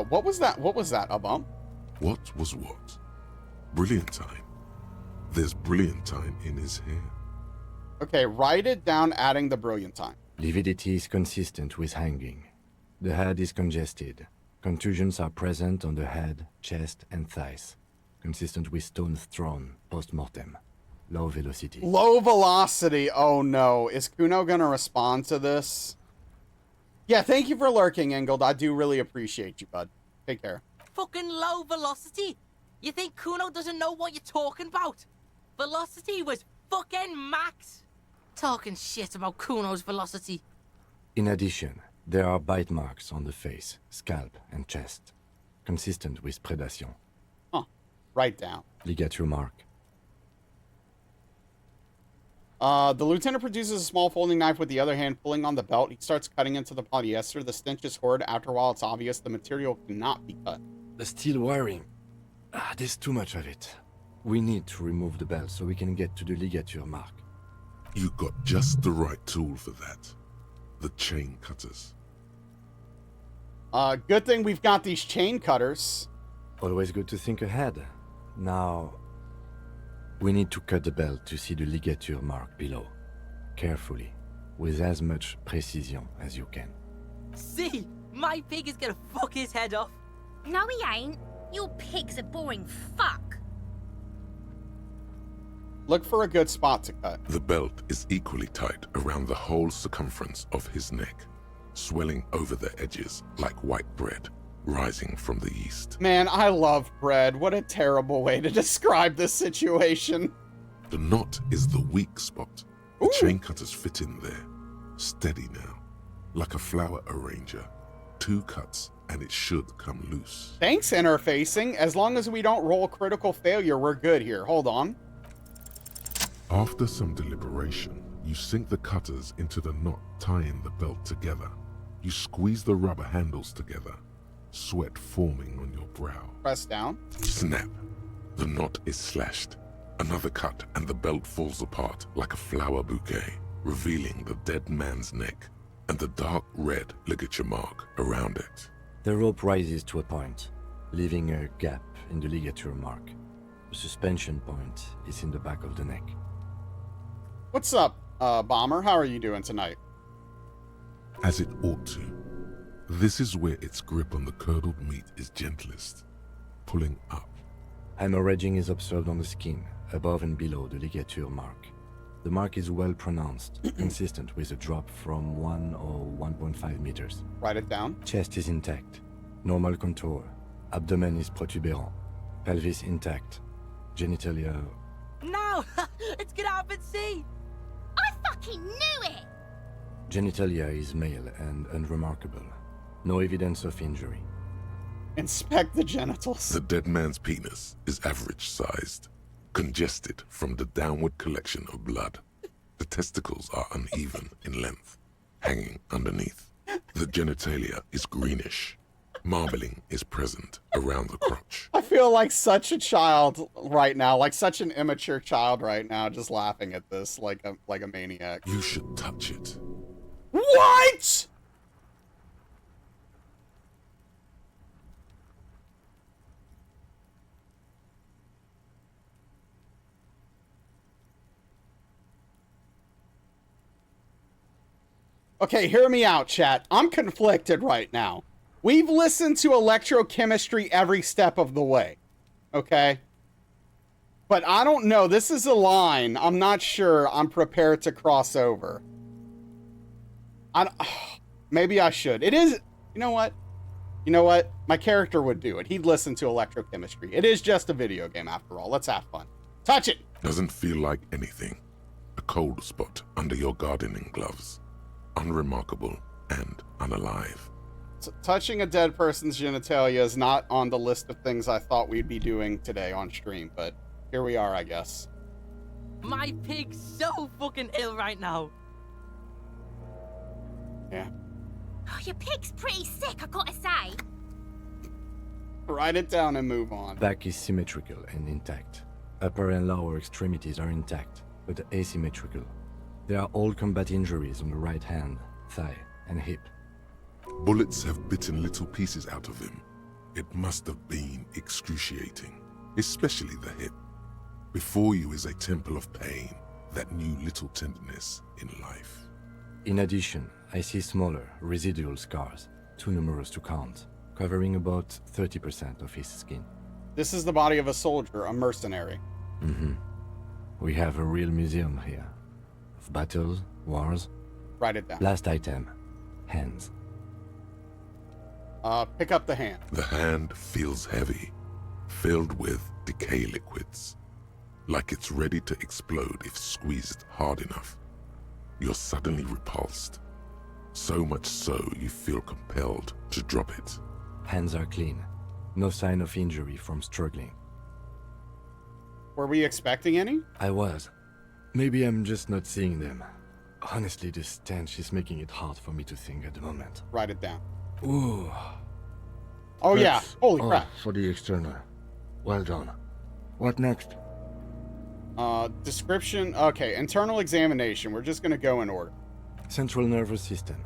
What was that? What was that? A bump? What was what? Brilliantine. There's brilliantine in his hair. Okay, write it down, adding the brilliantine. Lividity is consistent with hanging. The head is congested. Contusions are present on the head, chest, and thighs. Consistent with stones thrown post-mortem. Low velocity. Low velocity. Oh no. Is Kuno gonna respond to this? Yeah, thank you for lurking, Engold. I do really appreciate you, bud. Take care. Fucking low velocity? You think Kuno doesn't know what you're talking about? Velocity was fucking max. Talking shit about Kuno's velocity. In addition, there are bite marks on the face, scalp, and chest. Consistent with predation. Huh. Write down. Ligature mark. The lieutenant produces a small folding knife with the other hand, pulling on the belt. He starts cutting into the polyester. The stench is horrid. After a while, it's obvious the material cannot be cut. The steel wiring. There's too much of it. We need to remove the belt so we can get to the ligature mark. You got just the right tool for that. The chain cutters. Good thing we've got these chain cutters. Always good to think ahead. Now, we need to cut the belt to see the ligature mark below. Carefully, with as much precision as you can. See? My pig is gonna fuck his head off. No, he ain't. Your pig's a boring fuck. Look for a good spot to cut. The belt is equally tight around the whole circumference of his neck, swelling over the edges like white bread rising from the yeast. Man, I love bread. What a terrible way to describe this situation. The knot is the weak spot. The chain cutters fit in there. Steady now. Like a flower arranger. 2 cuts and it should come loose. Thanks, interfacing. As long as we don't roll critical failure, we're good here. Hold on. After some deliberation, You sink the cutters into the knot tying the belt together. You squeeze the rubber handles together, sweat forming on your brow. Press down. Snap. The knot is slashed. Another cut and the belt falls apart like a flower bouquet, revealing the dead man's neck and the dark red ligature mark around it. The rope rises to a point, leaving a gap in the ligature mark. The suspension point is in the back of the neck. What's up, Bomber? How are you doing tonight? As it ought to. This is where its grip on the curdled meat is gentlest, pulling up. Hemorrhaging is observed on the skin, above and below the ligature mark. The mark is well pronounced, consistent with a drop from 1 or 1.5 meters. Write it down. Chest is intact, normal contour. Abdomen is protuberant, pelvis intact, genitalia... No! Let's get up and see! I fucking knew it! Genitalia is male and unremarkable. No evidence of injury. Inspect the genitals. The dead man's penis is average-sized, congested from the downward collection of blood. The testicles are uneven in length, hanging underneath. The genitalia is greenish. Marbling is present around the crotch. I feel like such a child right now, like such an immature child right now, just laughing at this like a maniac. You should touch it. What? Okay, hear me out, chat. I'm conflicted right now. We've listened to electrochemistry every step of the way. Okay? But I don't know. This is a line I'm not sure I'm prepared to cross over. Maybe I should. It is... You know what? You know what? My character would do it. He'd listen to electrochemistry. It is just a video game after all. Let's have fun. Touch it! Doesn't feel like anything. A cold spot under your gardening gloves. Unremarkable and unalive. Touching a dead person's genitalia is not on the list of things I thought we'd be doing today on stream, but here we are, I guess. My pig's so fucking ill right now. Yeah. Oh, your pig's pretty sick, I gotta say. Write it down and move on. Back is symmetrical and intact. Upper and lower extremities are intact, but asymmetrical. There are all combat injuries on the right hand, thigh, and hip. Bullets have bitten little pieces out of him. It must have been excruciating, especially the hip. Before you is a temple of pain that knew little tenderness in life. In addition, I see smaller, residual scars, too numerous to count, covering about 30% of his skin. This is the body of a soldier, a mercenary. Mm-hmm. We have a real museum here. Of battles, wars. Write it down. Last item, hands. Pick up the hand. The hand feels heavy, filled with decay liquids, like it's ready to explode if squeezed hard enough. You're suddenly repulsed, so much so you feel compelled to drop it. Hands are clean, no sign of injury from struggling. Were we expecting any? I was. Maybe I'm just not seeing them. Honestly, this stench is making it hard for me to think at the moment. Write it down. Ooh. Oh yeah, holy crap. For the external. Well done. What next? Description. Okay, internal examination. We're just gonna go in order. Central nervous system.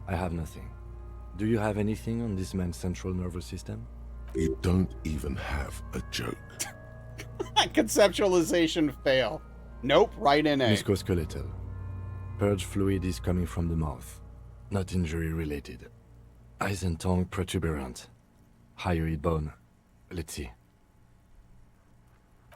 I have nothing. Do you have anything on this man's central nervous system? You don't even have a joke. Conceptualization fail. Nope, right in A. Musculoskeletal. Purge fluid is coming from the mouth. Not injury related. Eyes and tongue protuberant. Hyoid bone. Let's see.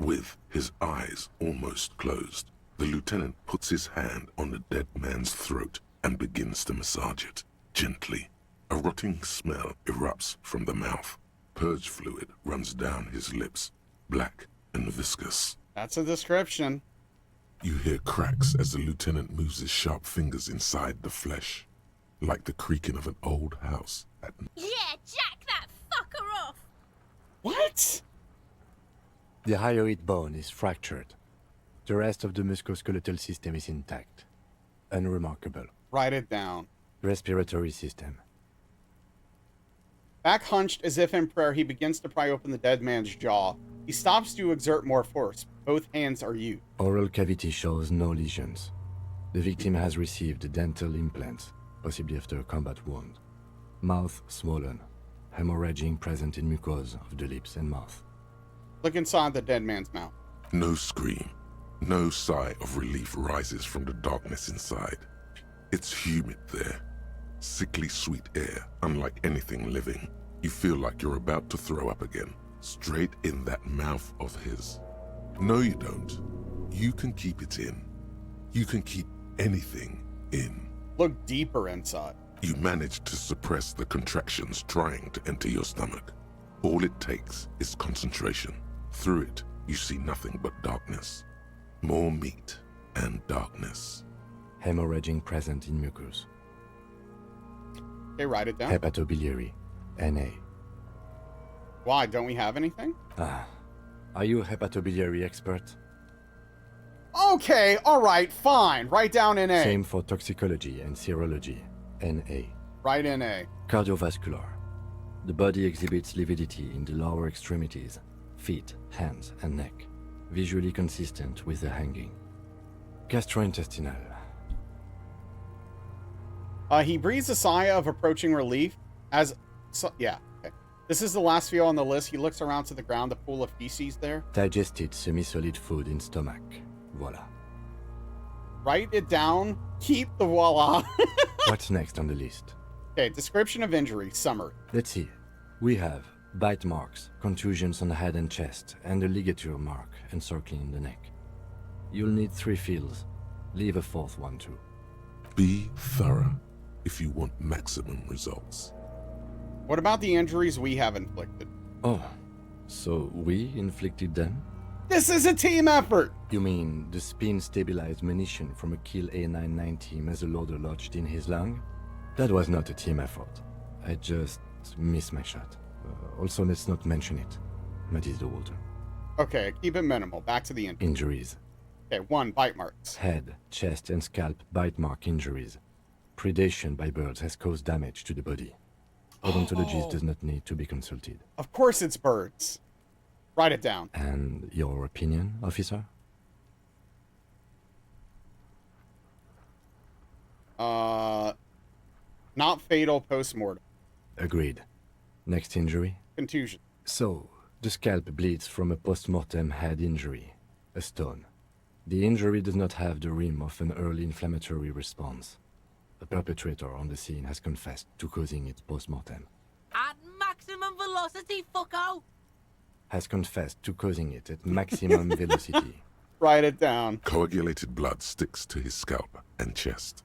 With his eyes almost closed, the lieutenant puts his hand on the dead man's throat and begins to massage it, gently. A rotting smell erupts from the mouth. Purge fluid runs down his lips, black and viscous. That's a description. You hear cracks as the lieutenant moves his sharp fingers inside the flesh, like the creaking of an old house at night. Yeah, jack that fucker off! What? The hyoid bone is fractured. The rest of the musculoskeletal system is intact. Unremarkable. Write it down. Respiratory system. Back hunched as if in prayer, he begins to pry open the dead man's jaw. He stops to exert more force. Both hands are used. Oral cavity shows no lesions. The victim has received dental implants, possibly after a combat wound. Mouth swollen. Hemorrhaging present in mucosa of the lips and mouth. Look inside the dead man's mouth. No scream, no sigh of relief rises from the darkness inside. It's humid there. Sickly sweet air, unlike anything living. You feel like you're about to throw up again, straight in that mouth of his. No, you don't. You can keep it in. You can keep anything in. Look deeper inside. You manage to suppress the contractions trying to enter your stomach. All it takes is concentration. Through it, you see nothing but darkness. More meat and darkness. Hemorrhaging present in mucus. Okay, write it down. Hepatobiliary. NA. Why, don't we have anything? Are you a hepatobiliary expert? Okay, alright, fine. Write down NA. Same for toxicology and serology. NA. Write NA. Cardiovascular. The body exhibits lividity in the lower extremities, feet, hands, and neck, visually consistent with the hanging. Gastrointestinal. He breathes a sigh of approaching relief as... yeah, okay. This is the last field on the list. He looks around to the ground, the pool of feces there. Digested semi-solid food in stomach. Voila. Write it down. Keep the voila. What's next on the list? Okay, description of injury, summary. Let's see. We have bite marks, contusions on the head and chest, and a ligature mark encircling the neck. You'll need 3 fields. Leave a 4th one too. Be thorough if you want maximum results. What about the injuries we have inflicted? Oh, so we inflicted them? This is a team effort! You mean the spin-stabilized munition from a Kill A990 muzzleloader lodged in his lung? That was not a team effort. I just missed my shot. Also, let's not mention it. Muddies the water. Okay, keep it minimal. Back to the Injuries. Okay, 1, bite marks. Head, chest, and scalp bite mark injuries. Predation by birds has caused damage to the body. Odontologist does not need to be consulted. Of course it's birds. Write it down. And your opinion, officer? Not fatal post-mortem. Agreed. Next injury? Contusion. So, the scalp bleeds from a post-mortem head injury, a stone. The injury does not have the rim of an early inflammatory response. The perpetrator on the scene has confessed to causing it post-mortem. At maximum velocity, fucko! Has confessed to causing it at maximum velocity. Write it down. Coagulated blood sticks to his scalp and chest,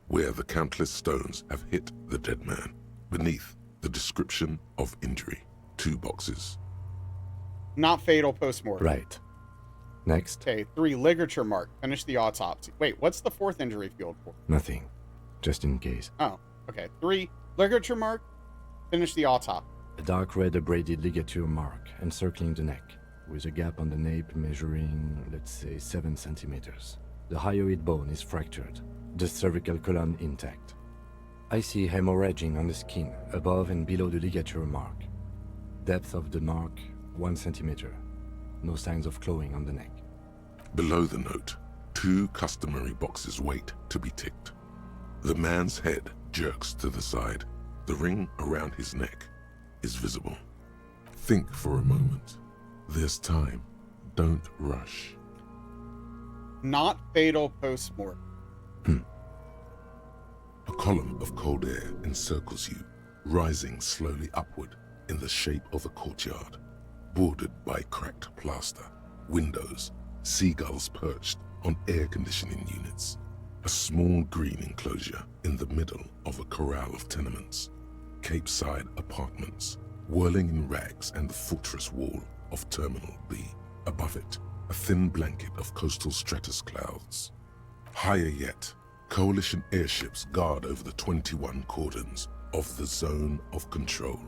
where the countless stones have hit the dead man. Beneath, the description of injury. 2 boxes. Not fatal post-mortem. Right. Next. Okay, 3, ligature mark. Finish the autopsy. Wait, what's the 4th injury field for? Nothing. Just in case. Oh, okay. 3, ligature mark. Finish the autopsy. A dark red abraded ligature mark encircling the neck, with a gap on the nape measuring, let's say, 7 centimeters. The hyoid bone is fractured, the cervical column intact. I see hemorrhaging on the skin, above and below the ligature mark. Depth of the mark, 1 centimeter. No signs of clawing on the neck. Below the note, 2 customary boxes wait to be ticked. The man's head jerks to the side. The ring around his neck is visible. Think for a moment. There's time. Don't rush. Not fatal post-mortem. A column of cold air encircles you, rising slowly upward in the shape of a courtyard, bordered by cracked plaster, windows, seagulls perched on air conditioning units, a small green enclosure in the middle of a corral of tenements, Cape-side apartments, whirling in rags, and the fortress wall of Terminal B. Above it, a thin blanket of coastal stratus clouds. Higher yet, coalition airships guard over the 21 cordons of the zone of control.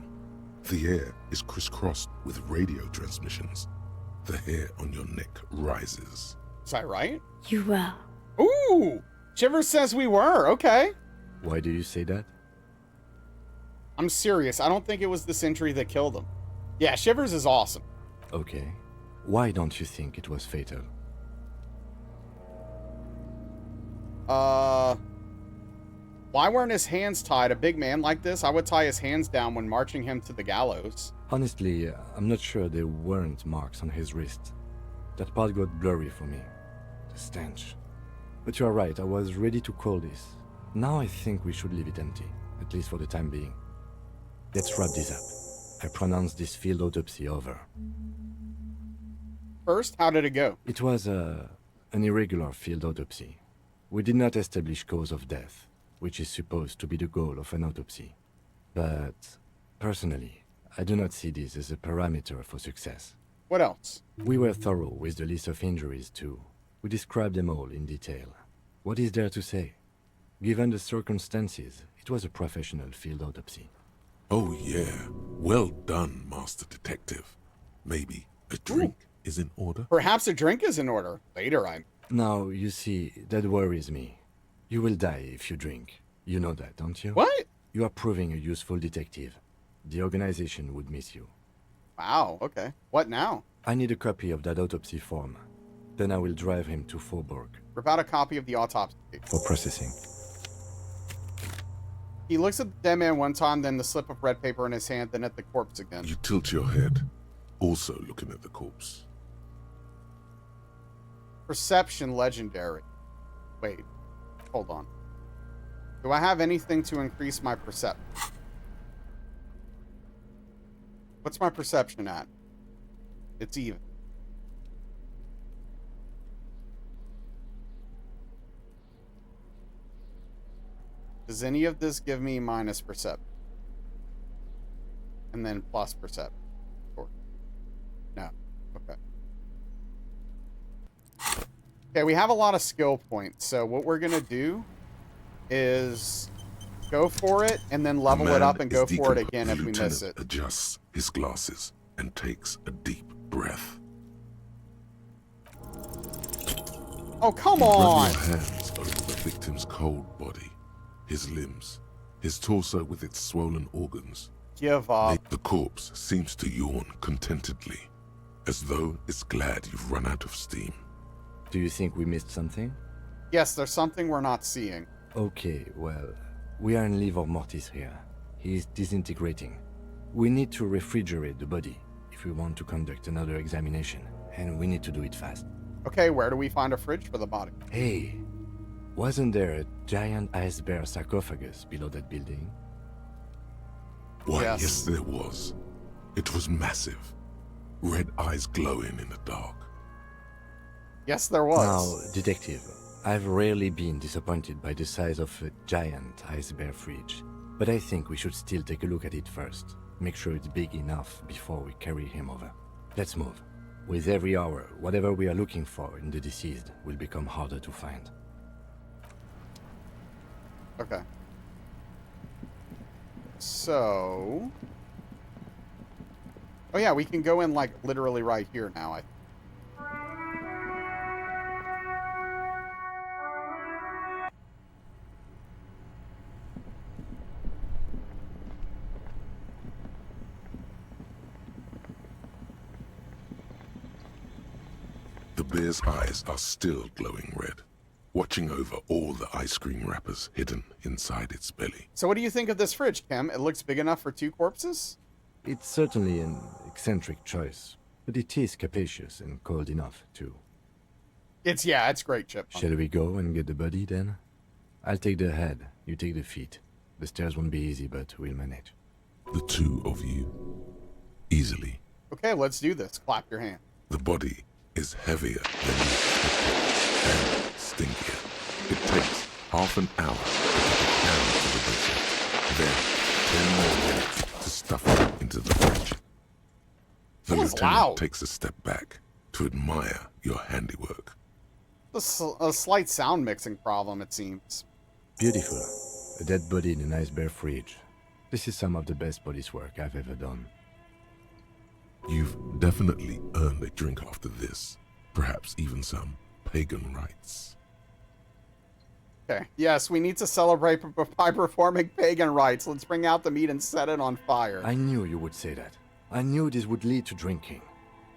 The air is crisscrossed with radio transmissions. The hair on your neck rises. Is that right? You will. Ooh! Shivers says we were. Okay. Why do you say that? I'm serious. I don't think it was the sentry that killed him. Yeah, Shivers is awesome. Okay. Why don't you think it was fatal? Why weren't his hands tied? A big man like this, I would tie his hands down when marching him to the gallows. Honestly, I'm not sure there weren't marks on his wrist. That part got blurry for me. The stench. But you are right, I was ready to call this. Now I think we should leave it empty, at least for the time being. Let's wrap this up. I pronounce this field autopsy over. First, how did it go? It was an irregular field autopsy. We did not establish cause of death, which is supposed to be the goal of an autopsy. But, personally, I do not see this as a parameter for success. What else? We were thorough with the list of injuries, too. We described them all in detail. What is there to say? Given the circumstances, it was a professional field autopsy. Oh yeah, well done, Master Detective. Maybe a drink is in order? Perhaps a drink is in order. Later, Now, you see, that worries me. You will die if you drink. You know that, don't you? What? You are proving a useful detective. The organization would miss you. Wow, okay. What now? I need a copy of that autopsy form. Then I will drive him to Faubourg. Rip out a copy of the autopsy. For processing. He looks at the dead man one time, then the slip of red paper in his hand, then at the corpse again. You tilt your head, also looking at the corpse. Perception legendary. Wait, hold on. Do I have anything to increase my perception? What's my perception at? It's even. Does any of this give me minus perception? And then plus perception? Or no. Okay. Okay, we have a lot of skill points, so what we're gonna do is go for it and then level it up and go for it again if we miss it. Adjusts his glasses and takes a deep breath. Oh, come on! Run your hands over the victim's cold body, his limbs, his torso with its swollen organs. Give up. The corpse seems to yawn contentedly, as though it's glad you've run out of steam. Do you think we missed something? Yes, there's something we're not seeing. Okay, well, we are in livor mortis here. He is disintegrating. We need to refrigerate the body if we want to conduct another examination, and we need to do it fast. Okay, where do we find a fridge for the body? Hey, wasn't there a giant ice bear sarcophagus below that building? Why, yes, there was. It was massive. Red eyes glowing in the dark. Yes, there was. Now, detective, I've rarely been disappointed by the size of a giant ice bear fridge, but I think we should still take a look at it first. Make sure it's big enough before we carry him over. Let's move. With every hour, whatever we are looking for in the deceased will become harder to find. Okay. So... Oh yeah, we can go in, like, literally right here now, The bear's eyes are still glowing red, watching over all the ice cream wrappers hidden inside its belly. So what do you think of this fridge, Kim? It looks big enough for 2 corpses? It's certainly an eccentric choice, but it is capacious and cold enough, too. It's great, Chip. Shall we go and get the body, then? I'll take the head, you take the feet. The stairs won't be easy, but we'll manage. The two of you, easily. Okay, let's do this. Clap your hand. The body is heavier than you expected and stinkier. It takes half an hour to get it down to the butcher, then 10 more minutes to stuff it into the fridge. The lieutenant takes a step back to admire your handiwork. A slight sound mixing problem, it seems. Beautiful. A dead body in an ice bear fridge. This is some of the best police work I've ever done. You've definitely earned a drink after this. Perhaps even some pagan rites. Okay. Yes, we need to celebrate by performing pagan rites. Let's bring out the meat and set it on fire. I knew you would say that. I knew this would lead to drinking.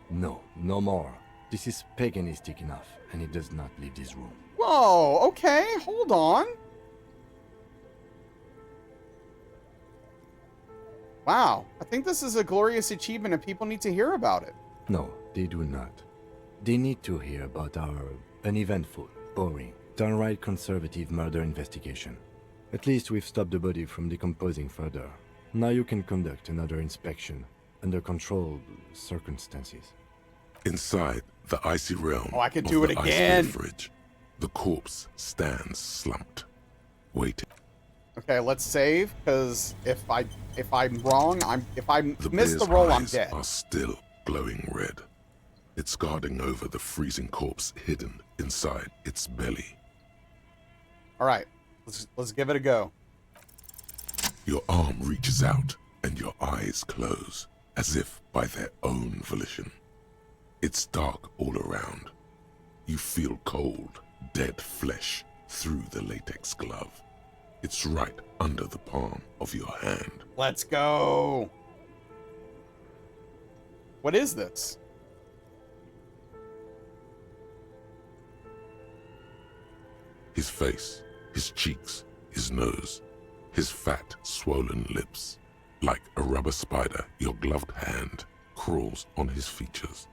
No, no more. This is paganistic enough, and it does not leave this room. Whoa, okay, hold on. Wow, I think this is a glorious achievement and people need to hear about it. No, they do not. They need to hear about our uneventful, boring, downright conservative murder investigation. At least we've stopped the body from decomposing further. Now you can conduct another inspection under controlled circumstances. Inside the icy realm I could of do it the again. ice fridge, the corpse stands slumped, waiting. Okay, let's save, because if I'm wrong, if I The miss the bear's roll, I'm eyes dead. are still glowing red. It's guarding over the freezing corpse hidden inside its belly. All right, let's give it a go. Your arm reaches out and your eyes close, as if by their own volition. It's dark all around. You feel cold, dead flesh through the latex glove. It's right under the palm of your hand. Let's go. What is this? His face, his cheeks, his nose, his fat, swollen lips. Like a rubber spider, your gloved hand crawls on his features.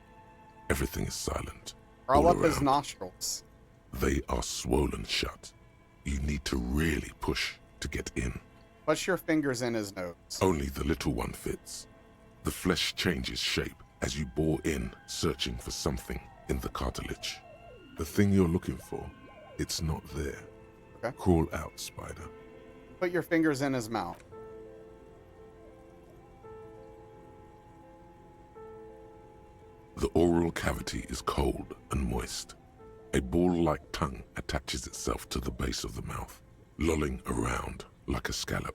Everything is silent. Roll all up his around. nostrils. They are swollen shut. You need to really push to get in. Push your fingers in his nose. Only the little one fits. The flesh changes shape as you bore in, searching for something in the cartilage. The thing you're looking for, it's not there. Okay. Crawl out, spider. Put your fingers in his mouth. The oral cavity is cold and moist. A ball-like tongue attaches itself to the base of the mouth, lolling around like a scallop.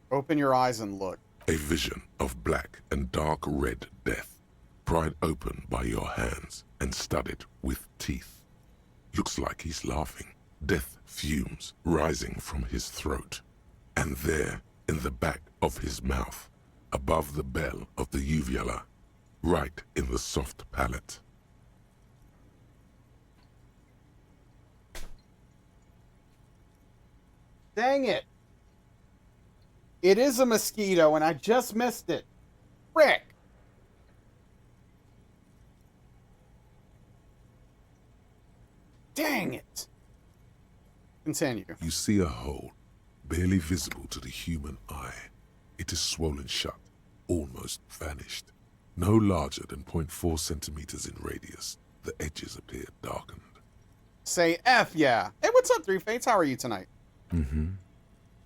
Open your eyes and look. A vision of black and dark red death, pried open by your hands and studded with teeth. Looks like he's laughing. Death fumes rising from his throat. And there, in the back of his mouth, above the bell of the uvula, right in the soft palate. Dang it. It is a mosquito and I just missed it. Frick. Dang it. Continue. You see a hole, barely visible to the human eye. It is swollen shut, almost vanished. No larger than 0.4 centimeters in radius, the edges appear darkened. Say F yeah. Hey, what's up, Three Fates? How are you tonight?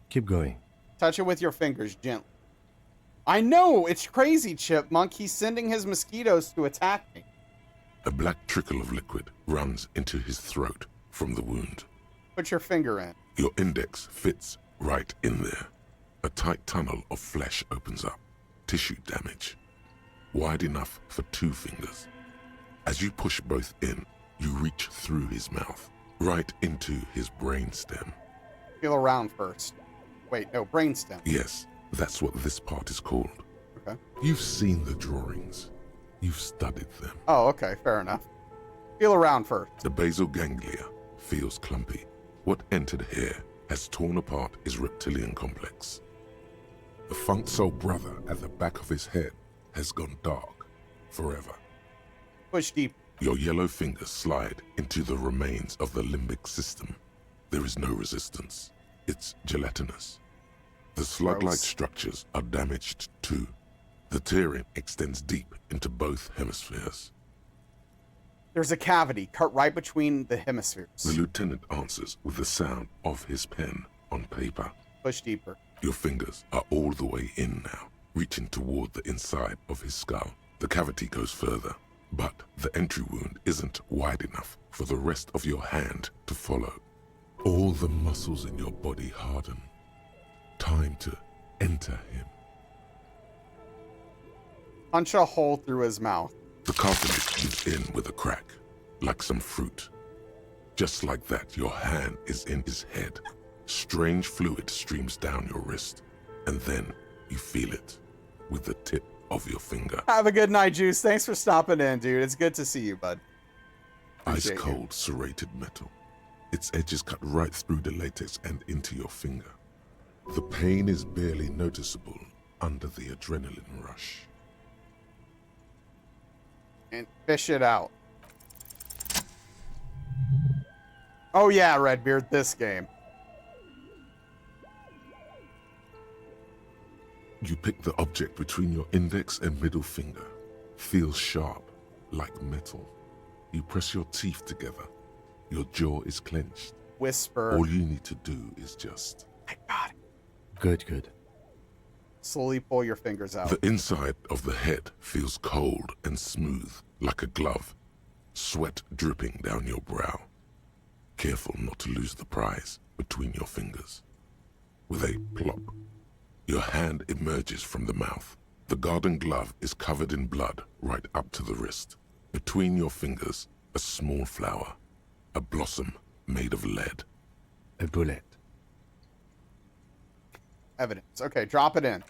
Keep going. Touch it with your fingers gently. I know, it's crazy, Chipmunk. He's sending his mosquitoes to attack me. A black trickle of liquid runs into his throat from the wound. Put your finger in. Your index fits right in there. A tight tunnel of flesh opens up. Tissue damage. Wide enough for 2 fingers. As you push both in, you reach through his mouth, right into his brainstem. Feel around first. Wait, no, brainstem. Yes, that's what this part is called. Okay. You've seen the drawings. You've studied them. Oh, okay, fair enough. Feel around first. The basal ganglia feels clumpy. What entered here has torn apart his reptilian complex. The funk soul brother at the back of his head has gone dark forever. Push deep. Your yellow fingers slide into the remains of the limbic system. There is no resistance. It's gelatinous. The slug-like Gross. structures are damaged too. The tearing extends deep into both hemispheres. There's a cavity cut right between the hemispheres. The lieutenant answers with the sound of his pen on paper. Push deeper. Your fingers are all the way in now, reaching toward the inside of his skull. The cavity goes further, but the entry wound isn't wide enough for the rest of your hand to follow. All the muscles in your body harden. Time to enter him. Punch a hole through his mouth. The cartilage gives in with a crack, like some fruit. Just like that, your hand is in his head. Strange fluid streams down your wrist, and then you feel it with the tip of your finger. Have a good night, Juice. Thanks for stopping in, dude. It's good to see you, bud. Ice cold, serrated metal. Its edges cut right through the latex and into your finger. The pain is barely noticeable under the adrenaline rush. And fish it out. Oh yeah, Redbeard, this game. You pick the object between your index and middle finger. Feels sharp, like metal. You press your teeth together. Your jaw is clenched. Whisper. All you need to do is just... I got it. Good. Slowly pull your fingers out. The inside of the head feels cold and smooth, like a glove. Sweat dripping down your brow. Careful not to lose the prize between your fingers. With a plop, your hand emerges from the mouth. The garden glove is covered in blood right up to the wrist. Between your fingers, a small flower. A blossom made of lead. A bullet. Evidence. Okay, drop it in.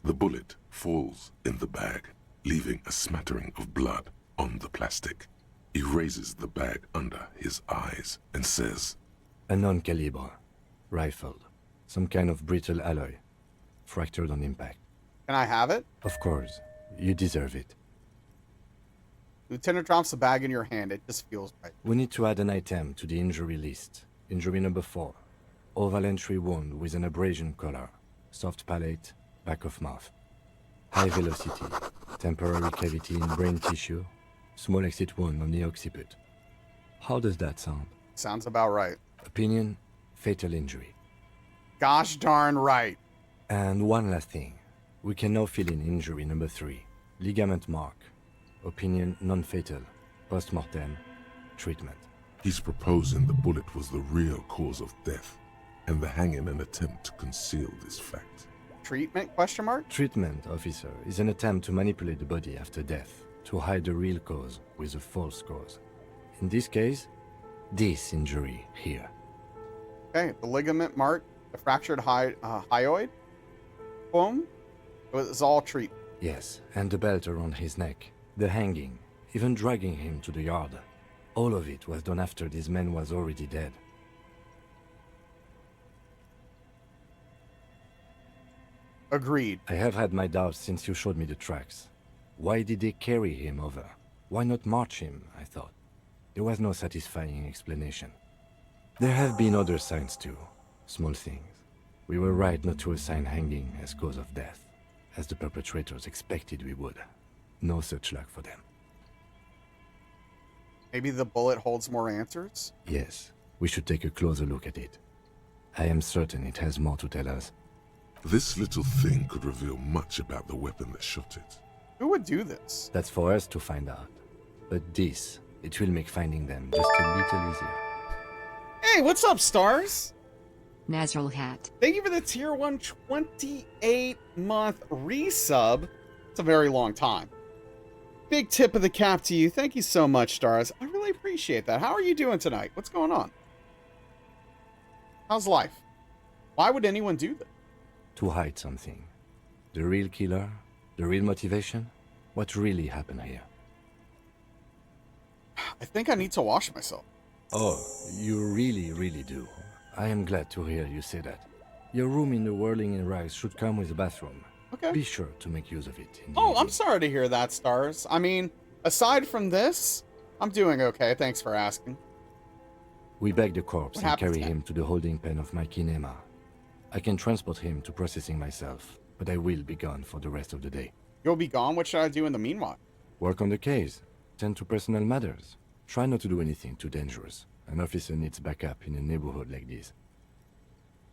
The bullet falls in the bag, leaving a smattering of blood on the plastic. He raises the bag under his eyes and says, A non-caliber. Rifled. Some kind of brittle alloy. Fractured on impact. Can I have it? Of course. You deserve it. Lieutenant drops the bag in your hand. It just feels right. We need to add an item to the injury list. Injury number 4. Oval entry wound with an abrasion collar. Soft palate, back of mouth. High velocity. Temporary cavity in brain tissue. Small exit wound on the occiput. How does that sound? Sounds about right. Opinion, fatal injury. Gosh darn right. And one last thing. We can now fill in injury number 3. Ligament mark. Opinion non-fatal. Post-mortem. Treatment. He's proposing the bullet was the real cause of death, and the hanging an attempt to conceal this fact. Treatment, question mark? Treatment, officer, is an attempt to manipulate the body after death, to hide the real cause with a false cause. In this case, this injury here. Okay, the ligament mark, the fractured hyoid. Boom. It was all treatment. Yes, and the belt around his neck, the hanging, even dragging him to the yard. All of it was done after this man was already dead. Agreed. I have had my doubts since you showed me the tracks. Why did they carry him over? Why not march him, I thought. There was no satisfying explanation. There have been other signs too. Small things. We were right not to assign hanging as cause of death, as the perpetrators expected we would. No such luck for them. Maybe the bullet holds more answers? Yes, we should take a closer look at it. I am certain it has more to tell us. This little thing could reveal much about the weapon that shot it. Who would do this? That's for us to find out. But this, it will make finding them just a little easier. Hey, what's up, Stars? Nazralla hat. Thank you for the tier 1 28-month resub. It's a very long time. Big tip of the cap to you. Thank you so much, Stars. I really appreciate that. How are you doing tonight? What's going on? How's life? Why would anyone do that? To hide something. The real killer? The real motivation? What really happened here? I think I need to wash myself. Oh, you really do. I am glad to hear you say that. Your room in the Whirling in Rags should come with a bathroom. Okay. Be sure to make use of it. Oh, I'm sorry to hear that, Stars. I mean, aside from this, I'm doing okay. Thanks for asking. We bag the corpse and carry now? him to the holding pen of my kinema. I can transport him to processing myself, but I will be gone for the rest of the day. You'll be gone? What should I do in the meanwhile? Work on the case. Tend to personal matters. Try not to do anything too dangerous. An officer needs backup in a neighborhood like this.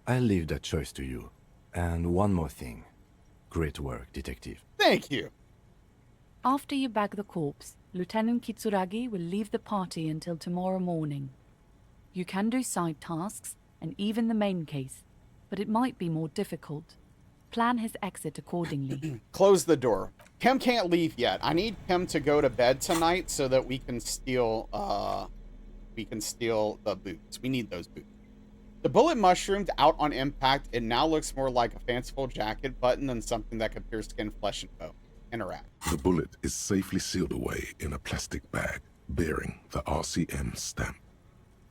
I'll leave that choice to you. And one more thing. Great work, detective. Thank you. After you bag the corpse, Lieutenant Kitsuragi will leave the party until tomorrow morning. You can do side tasks, and even the main case, but it might be more difficult. Plan his exit accordingly. Close the door. Kim can't leave yet. I need Kim to go to bed tonight so that we can steal the boots. We need those boots. The bullet mushroomed out on impact. It now looks more like a fanciful jacket button than something that could pierce skin, flesh, and bone. Interact. The bullet is safely sealed away in a plastic bag bearing the RCM stamp.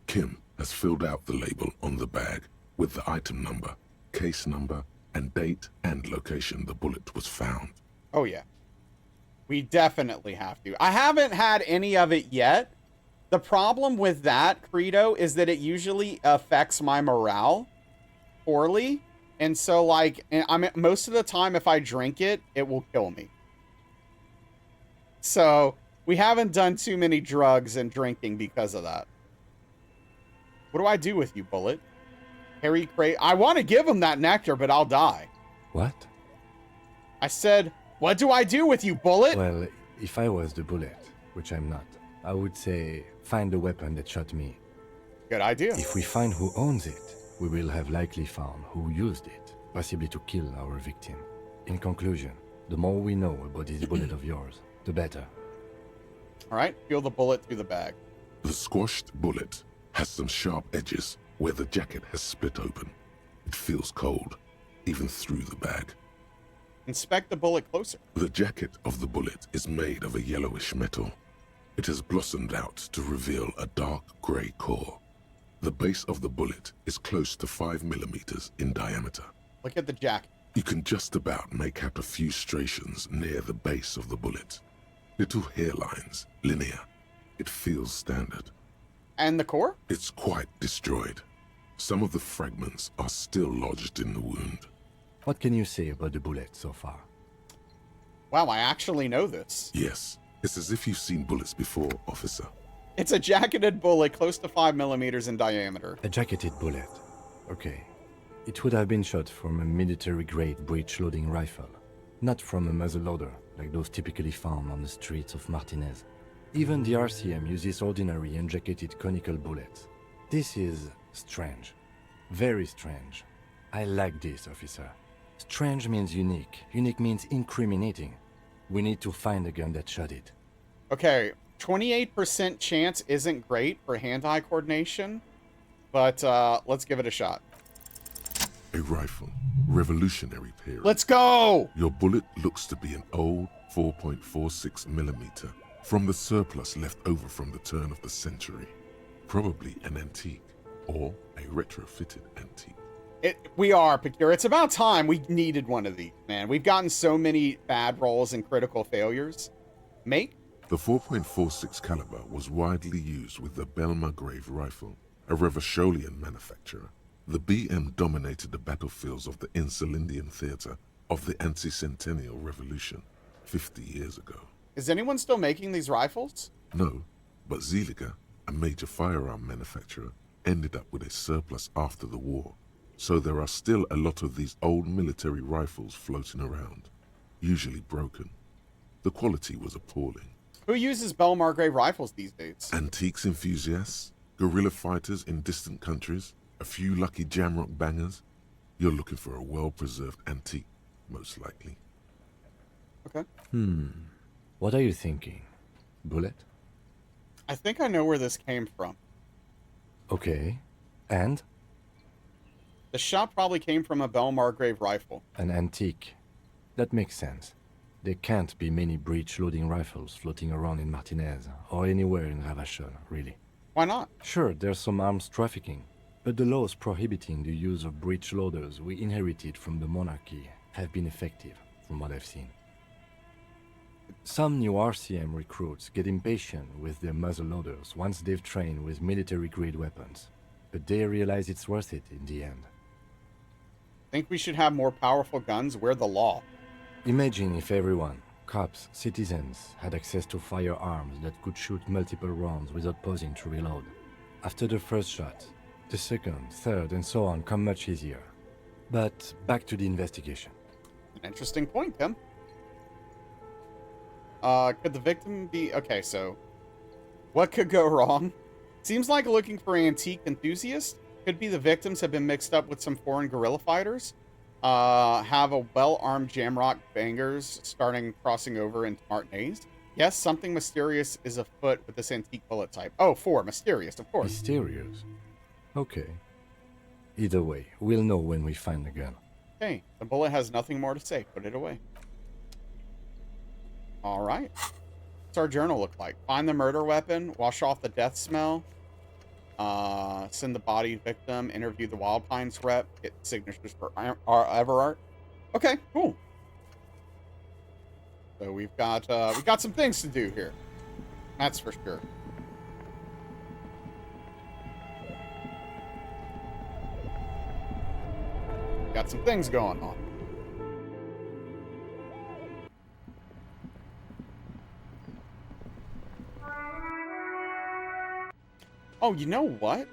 Kim has filled out the label on the bag with the item number, case number, and date and location the bullet was found. Oh, yeah. We definitely have to. I haven't had any of it yet. The problem with that, Credo, is that it usually affects my morale poorly. And so, like, most of the time, if I drink it, it will kill me. So, we haven't done too many drugs and drinking because of that. What do I do with you, Bullet? Harry Cray. I want to give him that nectar, but I'll die. What? I said, what do I do with you, Bullet? Well, if I was the Bullet, which I'm not, I would say find the weapon that shot me. Good idea. If we find who owns it, we will have likely found who used it, possibly to kill our victim. In conclusion, the more we know about this bullet of yours, the better. All right, feel the bullet through the bag. The squashed bullet has some sharp edges where the jacket has split open. It feels cold, even through the bag. Inspect the bullet closer. The jacket of the bullet is made of a yellowish metal. It has blossomed out to reveal a dark grey core. The base of the bullet is close to 5 millimeters in diameter. Look at the jacket. You can just about make out a few striations near the base of the bullet. Little hairlines, linear. It feels standard. And the core? It's quite destroyed. Some of the fragments are still lodged in the wound. What can you say about the bullet so far? Wow, I actually know this. Yes, it's as if you've seen bullets before, officer. It's a jacketed bullet close to 5 millimeters in diameter. A jacketed bullet. Okay. It would have been shot from a military-grade breech-loading rifle, not from a muzzleloader like those typically found on the streets of Martinez. Even the RCM uses ordinary unjacketed conical bullets. This is strange. Very strange. I like this, officer. Strange means unique. Unique means incriminating. We need to find the gun that shot it. Okay, 28% chance isn't great for hand-eye coordination, but let's give it a shot. A rifle. Revolutionary period. Let's go! Your bullet looks to be an old 4.46 millimeter from the surplus left over from the turn of the century. Probably an antique or a retrofitted antique. We are, Picure. It's about time we needed one of these, man. We've gotten so many bad rolls and critical failures. Make? The 4.46 caliber was widely used with the Belmargrave rifle, a Revacholian manufacturer. The BM dominated the battlefields of the Insulindian theater of the anti-centennial revolution 50 years ago. Is anyone still making these rifles? No, but Zeliger, a major firearm manufacturer, ended up with a surplus after the war. So there are still a lot of these old military rifles floating around, usually broken. The quality was appalling. Who uses Belmargrave rifles these days? Antiques enthusiasts, guerrilla fighters in distant countries, a few lucky jamrock bangers. You're looking for a well-preserved antique, most likely. Okay. What are you thinking? Bullet? I think I know where this came from. Okay. And? The shot probably came from a Belmargrave rifle. An antique. That makes sense. There can't be many breech-loading rifles floating around in Martinez, or anywhere in Ravachol, really. Why not? Sure, there's some arms trafficking, but the laws prohibiting the use of breech loaders we inherited from the monarchy have been effective, from what I've seen. Some new RCM recruits get impatient with their muzzle loaders once they've trained with military-grade weapons, but they realize it's worth it in the end. Think we should have more powerful guns? We're the law. Imagine if everyone, cops, citizens, had access to firearms that could shoot multiple rounds without pausing to reload. After the first shot, the second, third, and so on come much easier. But back to the investigation. An interesting point, Tim. Could the victim be... Okay, so... What could go wrong? Seems like looking for antique enthusiasts. Could be the victims have been mixed up with some foreign guerrilla fighters. have a well-armed Jamrock bangers starting crossing over into Martinez. Yes, something mysterious is afoot with this antique bullet type. Oh, 4, mysterious, of course. Mysterious? Okay. Either way, we'll know when we find the gun. Okay, the bullet has nothing more to say. Put it away. All right. What's our journal look like? Find the murder weapon, wash off the death smell, send the body victim, interview the Wild Pines rep, get signatures for Everart. Okay, cool. So we've got some things to do here. That's for sure. Got some things going on. Oh, you know what?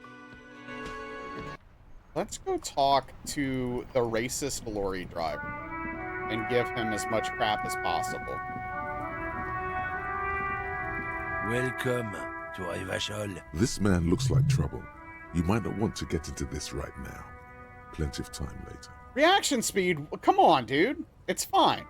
Let's go talk to the racist lorry driver and give him as much crap as possible. Welcome to Rivachol. This man looks like trouble. You might not want to get into this right now. Plenty of time later. Reaction speed? Come on, dude. It's fine.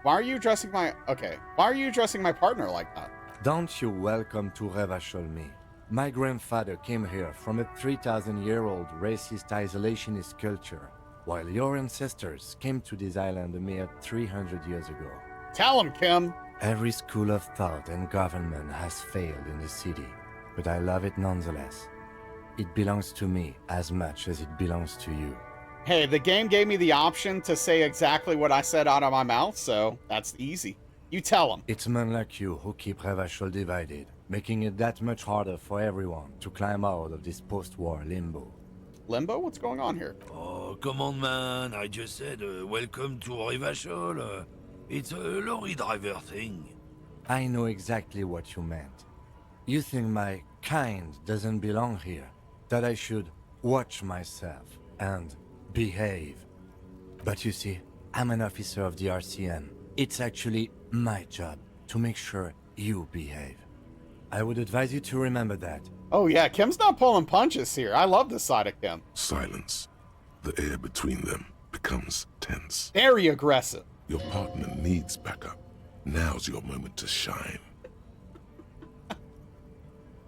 Why are you addressing my... Okay. Why are you addressing my partner like that? Don't you welcome to Revachol me. My grandfather came here from a 3,000-year-old racist isolationist culture, while your ancestors came to this island a mere 300 years ago. Tell him, Kim. Every school of thought and government has failed in this city, but I love it nonetheless. It belongs to me as much as it belongs to you. Hey, the game gave me the option to say exactly what I said out of my mouth, so that's easy. You tell him. It's men like you who keep Revachol divided, making it that much harder for everyone to climb out of this post-war limbo. Limbo? What's going on here? Oh, come on, man. I just said welcome to Rivachol. It's a lorry driver thing. I know exactly what you meant. You think my kind doesn't belong here, that I should watch myself and behave. But you see, I'm an officer of the RCM. It's actually my job to make sure you behave. I would advise you to remember that. Oh yeah, Kim's not pulling punches here. I love this side of Kim. Silence. The air between them becomes tense. Very aggressive. Your partner needs backup. Now's your moment to shine.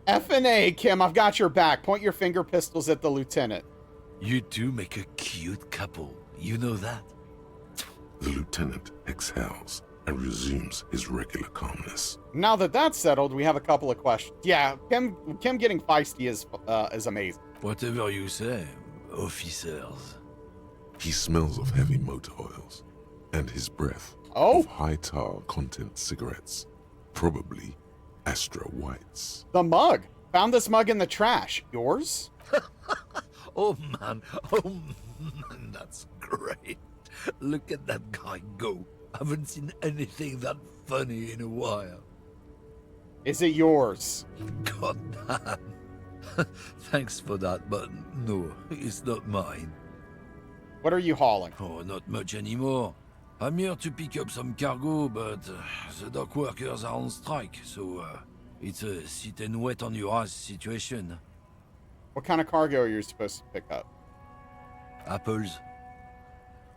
F&A, Kim, I've got your back. Point your finger pistols at the lieutenant. You two make a cute couple. You know that? The lieutenant exhales and resumes his regular calmness. Now that that's settled, we have a couple of questions. Yeah, Kim getting feisty is amazing. Whatever you say, officers. He smells of heavy motor oils and his breath of high tar content cigarettes, probably Astra Whites. The mug. Found this mug in the trash. Yours? Oh man, that's great. Look at that guy go. Haven't seen anything that funny in a while. Is it yours? God damn. Thanks for that, but no, it's not mine. What are you hauling? Oh, not much anymore. I'm here to pick up some cargo, but the dock workers are on strike, so it's a sit and wait on your ass situation. What kind of cargo are you supposed to pick up? Apples.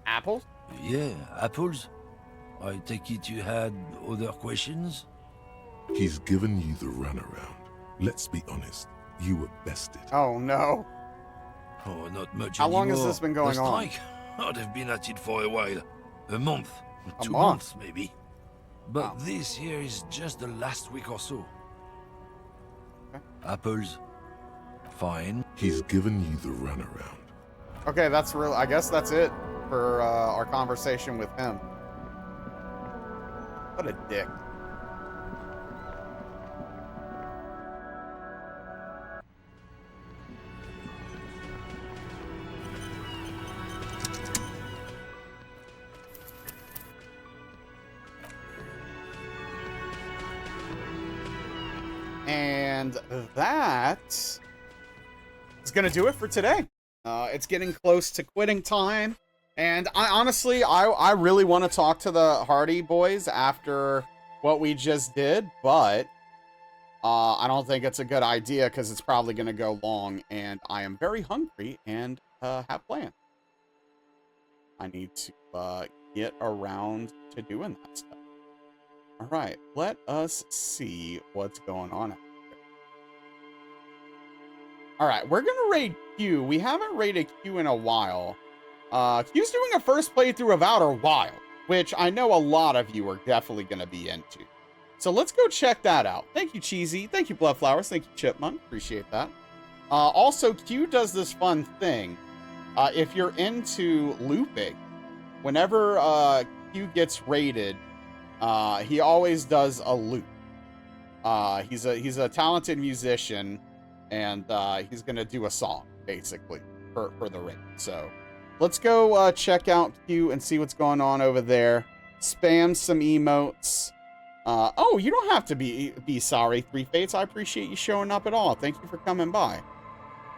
Apples? Yeah, apples. I take it you had other questions? He's given you the runaround. Let's be honest, you were bested. Oh no. Oh, not much How anymore. long has this been going the on? strike? I'd have been at it for a while. A month. A 2 month? months, maybe. But this here is just the last week or so. Okay. Apples. Fine. He's given you the runaround. Okay, that's real. I guess that's it for our conversation with him. What a dick. And that is going to do it for today. It's getting close to quitting time. And I honestly, I really want to talk to the Hardy boys after what we just did, but I don't think it's a good idea because it's probably going to go long, and I am very hungry and have plans. I need to get around to doing that stuff. All right, let us see what's going on out here. All right, we're gonna raid Q. We haven't raided Q in a while. Q's doing a first playthrough of Outer Wild, which I know a lot of you are definitely gonna be into. So let's go check that out. Thank you, Cheesy. Thank you, Bloodflowers. Thank you, Chipmunk. Appreciate that. Also, Q does this fun thing. If you're into looping, whenever Q gets raided, he always does a loop. He's a talented musician, and he's gonna do a song basically for the raid. So let's go check out Q and see what's going on over there. Spam some emotes. Oh, you don't have to be sorry, Three Fates. I appreciate you showing up at all. Thank you for coming by.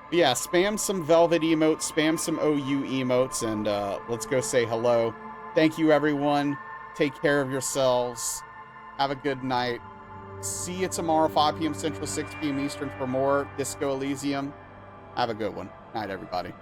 But yeah, spam some Velvet emotes, spam some OU emotes, and let's go say hello. Thank you, everyone. Take care of yourselves. Have a good night. See you tomorrow, 5 p.m. Central, 6 p.m. Eastern for more Disco Elysium. Have a good one. Night, everybody.